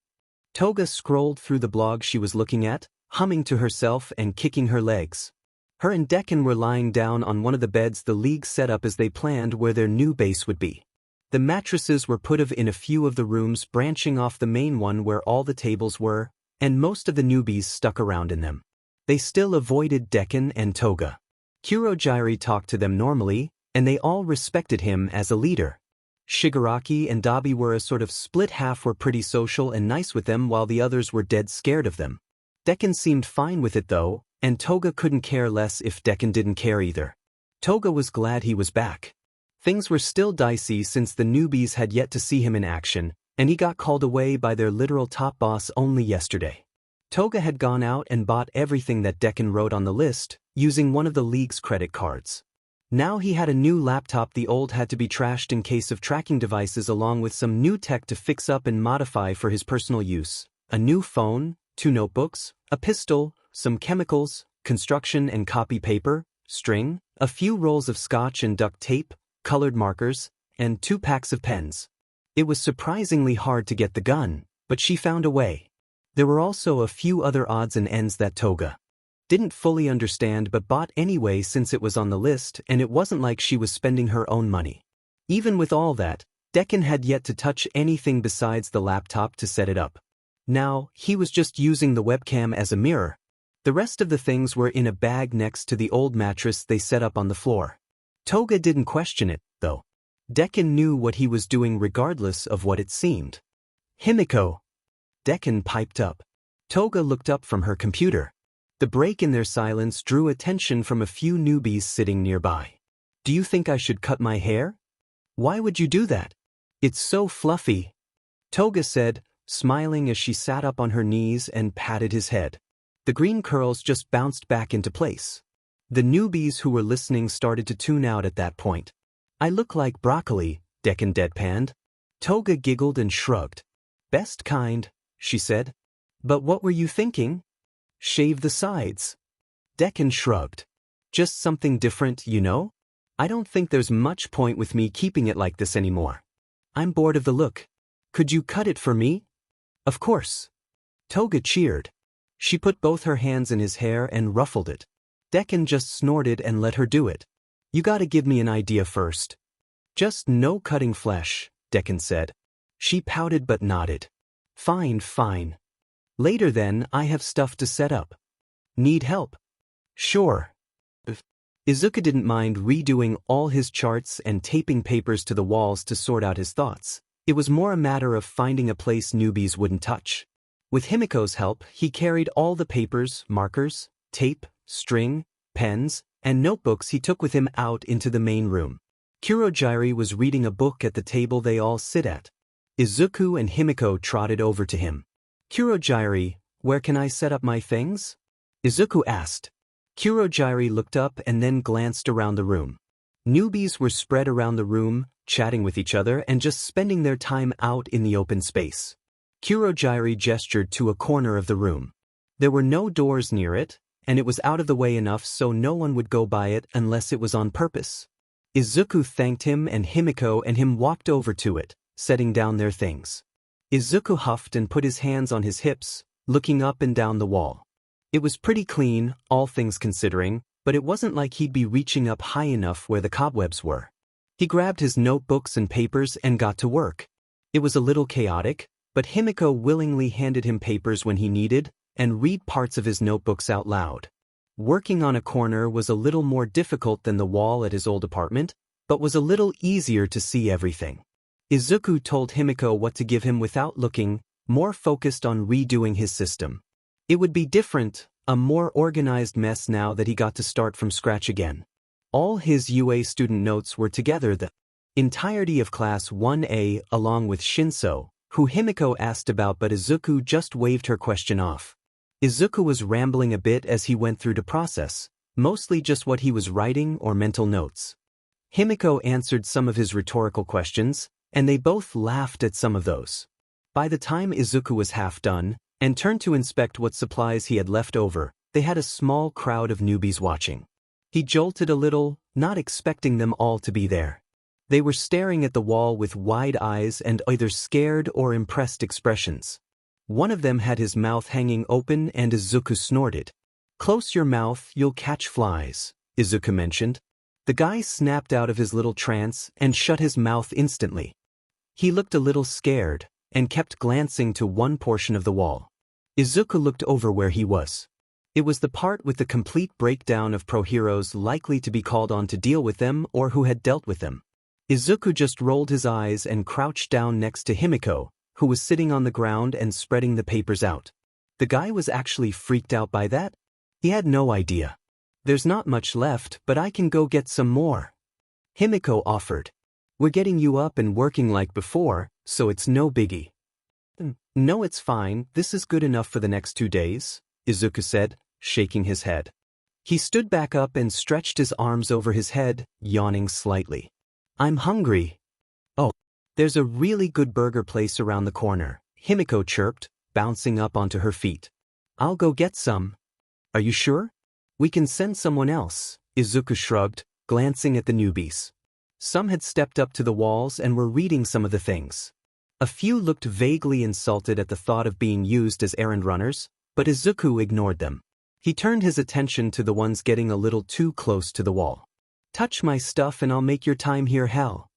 Toga scrolled through the blog she was looking at, humming to herself and kicking her legs. Her and Deku were lying down on one of the beds the league set up as they planned where their new base would be. The mattresses were put in a few of the rooms branching off the main one where all the tables were, and most of the newbies stuck around in them. They still avoided Deku and Toga. Kurogiri talked to them normally, and they all respected him as a leader. Shigaraki and Dabi were a sort of split half, were pretty social and nice with them while the others were dead scared of them. Deku seemed fine with it though, and Toga couldn't care less if Deku didn't care either. Toga was glad he was back. Things were still dicey since the newbies had yet to see him in action, and he got called away by their literal top boss only yesterday. Toga had gone out and bought everything that Deku wrote on the list, using one of the league's credit cards. Now he had a new laptop, the old had to be trashed in case of tracking devices along with some new tech to fix up and modify for his personal use, a new phone, 2 notebooks, a pistol, some chemicals, construction and copy paper, string, a few rolls of scotch and duct tape, colored markers, and 2 packs of pens. It was surprisingly hard to get the gun, but she found a way. There were also a few other odds and ends that Toga didn't fully understand but bought anyway since it was on the list, and it wasn't like she was spending her own money. Even with all that, Deku had yet to touch anything besides the laptop to set it up. Now, he was just using the webcam as a mirror. The rest of the things were in a bag next to the old mattress they set up on the floor. Toga didn't question it, though. Deku knew what he was doing regardless of what it seemed. Himiko. Deku piped up. Toga looked up from her computer. The break in their silence drew attention from a few newbies sitting nearby. Do you think I should cut my hair? Why would you do that? It's so fluffy. Toga said, smiling as she sat up on her knees and patted his head. The green curls just bounced back into place. The newbies who were listening started to tune out at that point. I look like broccoli, Deku deadpanned. Toga giggled and shrugged. Best kind, she said. But what were you thinking? Shave the sides. Deku shrugged. Just something different, you know? I don't think there's much point with me keeping it like this anymore. I'm bored of the look. Could you cut it for me? Of course. Toga cheered. She put both her hands in his hair and ruffled it. Deku just snorted and let her do it. You gotta give me an idea first. Just no cutting flesh, Deku said. She pouted but nodded. Fine, fine. Later then, I have stuff to set up. Need help? Sure. Izuku didn't mind redoing all his charts and taping papers to the walls to sort out his thoughts. It was more a matter of finding a place newbies wouldn't touch. With Himiko's help, he carried all the papers, markers, tape, string, pens, and notebooks he took with him out into the main room. Kurogiri was reading a book at the table they all sit at. Izuku and Himiko trotted over to him. Kurogiri, where can I set up my things? Izuku asked. Kurogiri looked up and then glanced around the room. Newbies were spread around the room, chatting with each other and just spending their time out in the open space. Kurogyari gestured to a corner of the room. There were no doors near it, and it was out of the way enough so no one would go by it unless it was on purpose. Izuku thanked him and Himiko and him walked over to it, setting down their things. Izuku huffed and put his hands on his hips, looking up and down the wall. It was pretty clean, all things considering, but it wasn't like he'd be reaching up high enough where the cobwebs were. He grabbed his notebooks and papers and got to work. It was a little chaotic, but Himiko willingly handed him papers when he needed, and read parts of his notebooks out loud. Working on a corner was a little more difficult than the wall at his old apartment, but was a little easier to see everything. Izuku told Himiko what to give him without looking, more focused on redoing his system. It would be different, a more organized mess now that he got to start from scratch again. All his UA student notes were together the entirety of Class 1A along with Shinso, who Himiko asked about but Izuku just waved her question off. Izuku was rambling a bit as he went through the process, mostly just what he was writing or mental notes. Himiko answered some of his rhetorical questions, and they both laughed at some of those. By the time Izuku was half done, and turned to inspect what supplies he had left over, they had a small crowd of newbies watching. He jolted a little, not expecting them all to be there. They were staring at the wall with wide eyes and either scared or impressed expressions. One of them had his mouth hanging open and Izuku snorted. "Close your mouth, you'll catch flies," Izuku mentioned. The guy snapped out of his little trance and shut his mouth instantly. He looked a little scared, and kept glancing to one portion of the wall. Izuku looked over where he was. It was the part with the complete breakdown of pro heroes likely to be called on to deal with them or who had dealt with them. Izuku just rolled his eyes and crouched down next to Himiko, who was sitting on the ground and spreading the papers out. The guy was actually freaked out by that. He had no idea. "There's not much left, but I can go get some more," Himiko offered. "We're getting you up and working like before, so it's no biggie." "No, it's fine, this is good enough for the next 2 days," Izuku said, shaking his head. He stood back up and stretched his arms over his head, yawning slightly. "I'm hungry." "Oh, there's a really good burger place around the corner," Himiko chirped, bouncing up onto her feet. "I'll go get some." "Are you sure? We can send someone else," Izuku shrugged, glancing at the newbies. Some had stepped up to the walls and were reading some of the things. A few looked vaguely insulted at the thought of being used as errand runners, but Izuku ignored them. He turned his attention to the ones getting a little too close to the wall. "Touch my stuff and I'll make your time here hell."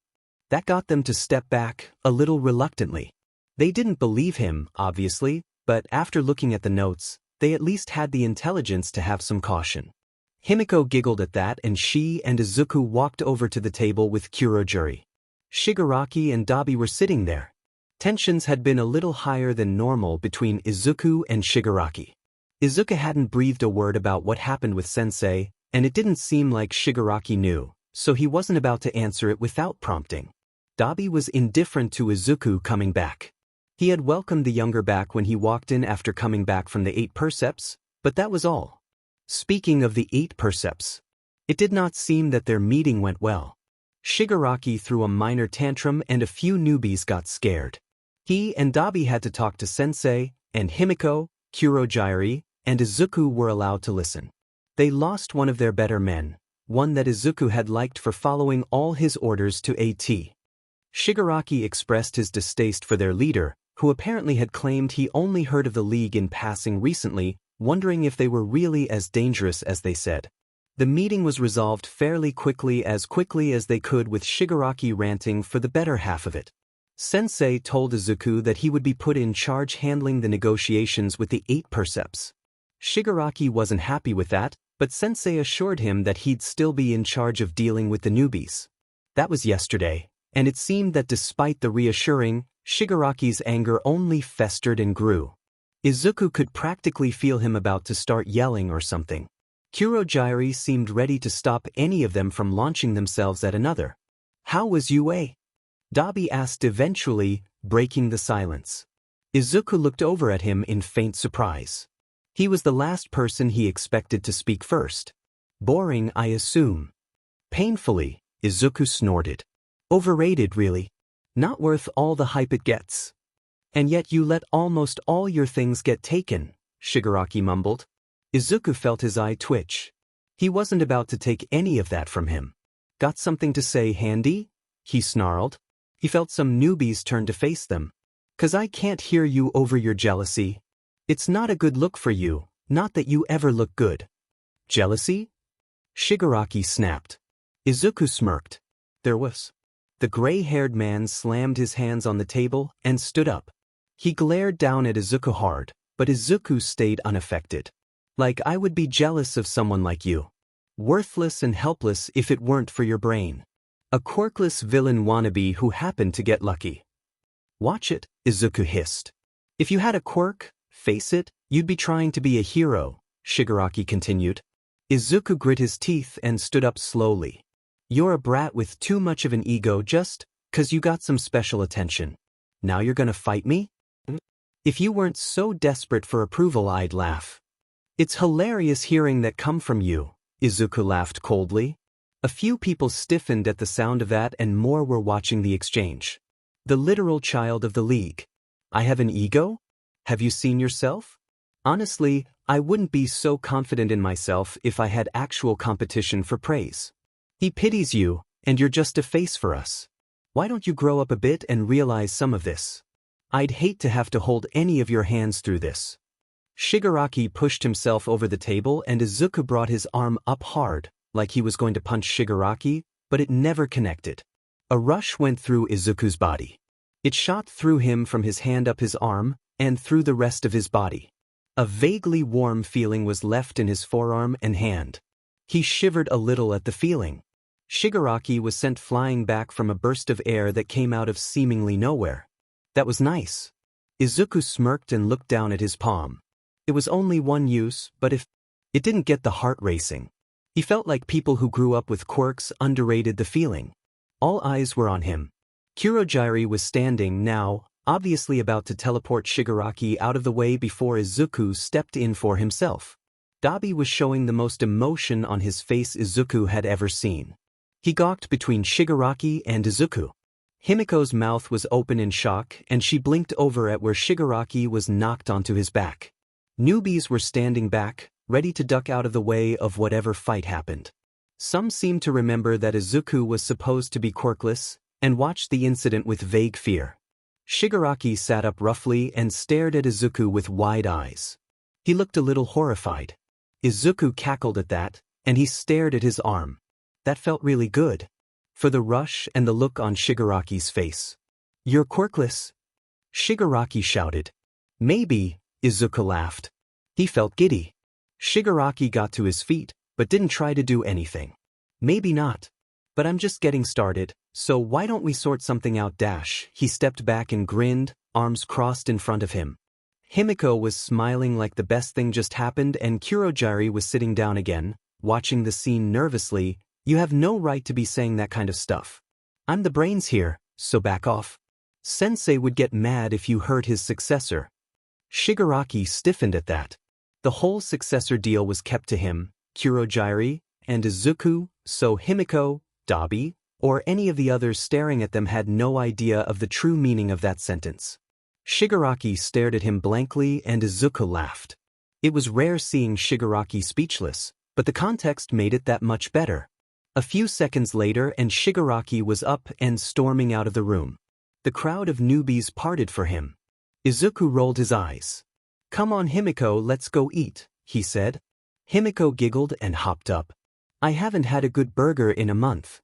That got them to step back, a little reluctantly. They didn't believe him, obviously, but after looking at the notes, they at least had the intelligence to have some caution. Himiko giggled at that and she and Izuku walked over to the table with Kurogyari. Shigaraki and Dabi were sitting there. Tensions had been a little higher than normal between Izuku and Shigaraki. Izuku hadn't breathed a word about what happened with Sensei, and it didn't seem like Shigaraki knew, so he wasn't about to answer it without prompting. Dabi was indifferent to Izuku coming back. He had welcomed the younger back when he walked in after coming back from the 8 percepts, but that was all. Speaking of the 8 percepts, it did not seem that their meeting went well. Shigaraki threw a minor tantrum and a few newbies got scared. He and Dabi had to talk to Sensei, and Himiko, Kurogyari, and Izuku were allowed to listen. They lost one of their better men, one that Izuku had liked for following all his orders to AT. Shigaraki expressed his distaste for their leader, who apparently had claimed he only heard of the League in passing recently, wondering if they were really as dangerous as they said. The meeting was resolved fairly quickly as they could with Shigaraki ranting for the better half of it. Sensei told Izuku that he would be put in charge handling the negotiations with the 8 percepts. Shigaraki wasn't happy with that, but Sensei assured him that he'd still be in charge of dealing with the newbies. That was yesterday, and it seemed that despite the reassuring, Shigaraki's anger only festered and grew. Izuku could practically feel him about to start yelling or something. Kurogyari seemed ready to stop any of them from launching themselves at another. "How was UA?" Dabi asked eventually, breaking the silence. Izuku looked over at him in faint surprise. He was the last person he expected to speak first. "Boring, I assume." "Painfully," Izuku snorted. Overrated, really. Not worth all the hype it gets. And yet you let almost all your things get taken, Shigaraki mumbled. Izuku felt his eye twitch. He wasn't about to take any of that from him. Got something to say handy? He snarled. He felt some newbies turn to face them. 'Cause I can't hear you over your jealousy. It's not a good look for you, not that you ever look good. Jealousy? Shigaraki snapped. Izuku smirked. There was. The gray-haired man slammed his hands on the table and stood up. He glared down at Izuku hard, but Izuku stayed unaffected. Like I would be jealous of someone like you. Worthless and helpless if it weren't for your brain. A quirkless villain wannabe who happened to get lucky. Watch it, Izuku hissed. If you had a quirk, face it, you'd be trying to be a hero, Shigaraki continued. Izuku grit his teeth and stood up slowly. You're a brat with too much of an ego just 'cause you got some special attention. Now you're gonna fight me? If you weren't so desperate for approval, I'd laugh. It's hilarious hearing that come from you, Izuku laughed coldly. A few people stiffened at the sound of that and more were watching the exchange. The literal child of the league. I have an ego? Have you seen yourself? Honestly, I wouldn't be so confident in myself if I had actual competition for praise. He pities you, and you're just a face for us. Why don't you grow up a bit and realize some of this? I'd hate to have to hold any of your hands through this. Shigaraki pushed himself over the table and Izuku brought his arm up hard, like he was going to punch Shigaraki, but it never connected. A rush went through Izuku's body. It shot through him from his hand up his arm, and through the rest of his body. A vaguely warm feeling was left in his forearm and hand. He shivered a little at the feeling. Shigaraki was sent flying back from a burst of air that came out of seemingly nowhere. That was nice. Izuku smirked and looked down at his palm. It was only one use, but if it didn't get the heart racing. He felt like people who grew up with quirks underrated the feeling. All eyes were on him. Kurogiri was standing now, obviously about to teleport Shigaraki out of the way before Izuku stepped in for himself. Dabi was showing the most emotion on his face Izuku had ever seen. He gawked between Shigaraki and Izuku. Himiko's mouth was open in shock and she blinked over at where Shigaraki was knocked onto his back. Newbies were standing back, ready to duck out of the way of whatever fight happened. Some seemed to remember that Izuku was supposed to be quirkless, and watched the incident with vague fear. Shigaraki sat up roughly and stared at Izuku with wide eyes. He looked a little horrified. Izuku cackled at that, and he stared at his arm. That felt really good. For the rush and the look on Shigaraki's face. You're quirkless? Shigaraki shouted. Maybe, Izuku laughed. He felt giddy. Shigaraki got to his feet, but didn't try to do anything. Maybe not. But I'm just getting started, so why don't we sort something out dash? He stepped back and grinned, arms crossed in front of him. Himiko was smiling like the best thing just happened and Kurogiri was sitting down again, watching the scene nervously. You have no right to be saying that kind of stuff. I'm the brains here, so back off. Sensei would get mad if you hurt his successor. Shigaraki stiffened at that. The whole successor deal was kept to him, Kurogiri, and Izuku, so Himiko, Dabi, or any of the others staring at them had no idea of the true meaning of that sentence. Shigaraki stared at him blankly and Izuku laughed. It was rare seeing Shigaraki speechless, but the context made it that much better. A few seconds later and Shigaraki was up and storming out of the room. The crowd of newbies parted for him. Izuku rolled his eyes. Come on Himiko, let's go eat, he said. Himiko giggled and hopped up. I haven't had a good burger in a month.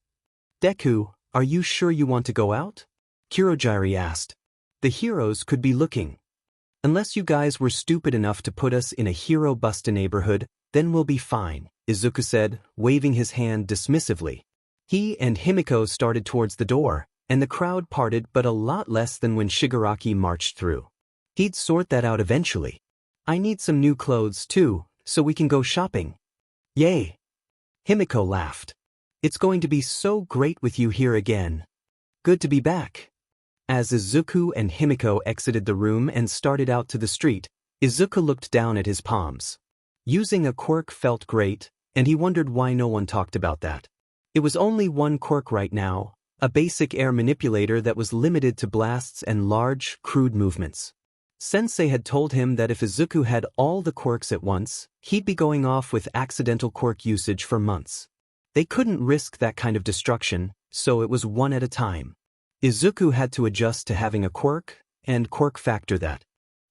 Deku, are you sure you want to go out? Kurogiri asked. The heroes could be looking. Unless you guys were stupid enough to put us in a hero-busta neighborhood, then we'll be fine, Izuku said, waving his hand dismissively. He and Himiko started towards the door, and the crowd parted but a lot less than when Shigaraki marched through. He'd sort that out eventually. I need some new clothes too, so we can go shopping. Yay! Himiko laughed. It's going to be so great with you here again. Good to be back. As Izuku and Himiko exited the room and started out to the street, Izuku looked down at his palms. Using a quirk felt great, and he wondered why no one talked about that. It was only one quirk right now, a basic air manipulator that was limited to blasts and large, crude movements. Sensei had told him that if Izuku had all the quirks at once, he'd be going off with accidental quirk usage for months. They couldn't risk that kind of destruction, so it was one at a time. Izuku had to adjust to having a quirk and quirk factor that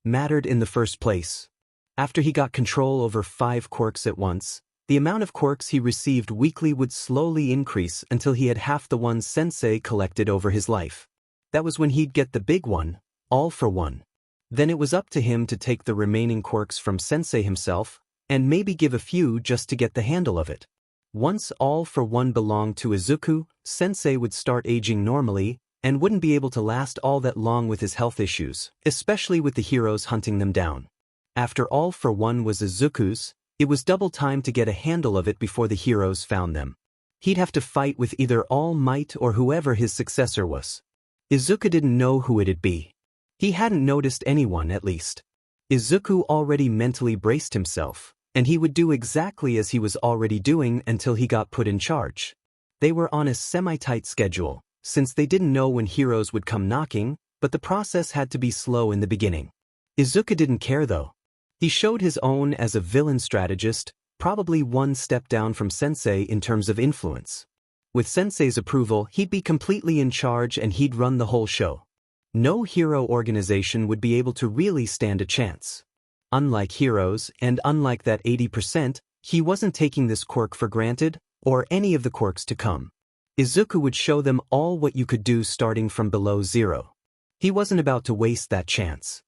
mattered in the first place. After he got control over 5 quirks at once, the amount of quirks he received weekly would slowly increase until he had half the ones Sensei collected over his life. That was when he'd get the big one, all for one. Then it was up to him to take the remaining quirks from Sensei himself, and maybe give a few just to get the handle of it. Once all for one belonged to Izuku, Sensei would start aging normally, and wouldn't be able to last all that long with his health issues, especially with the heroes hunting them down. After all for one was Izuku's, it was double time to get a handle of it before the heroes found them. He'd have to fight with either All Might or whoever his successor was. Izuku didn't know who it'd be. He hadn't noticed anyone, at least. Izuku already mentally braced himself, and he would do exactly as he was already doing until he got put in charge. They were on a semi-tight schedule, since they didn't know when heroes would come knocking, but the process had to be slow in the beginning. Izuku didn't care though. He showed his own as a villain strategist, probably one step down from Sensei in terms of influence. With Sensei's approval, he'd be completely in charge and he'd run the whole show. No hero organization would be able to really stand a chance. Unlike heroes, and unlike that 80%, he wasn't taking this quirk for granted, or any of the quirks to come. Izuku would show them all what you could do starting from below zero. He wasn't about to waste that chance.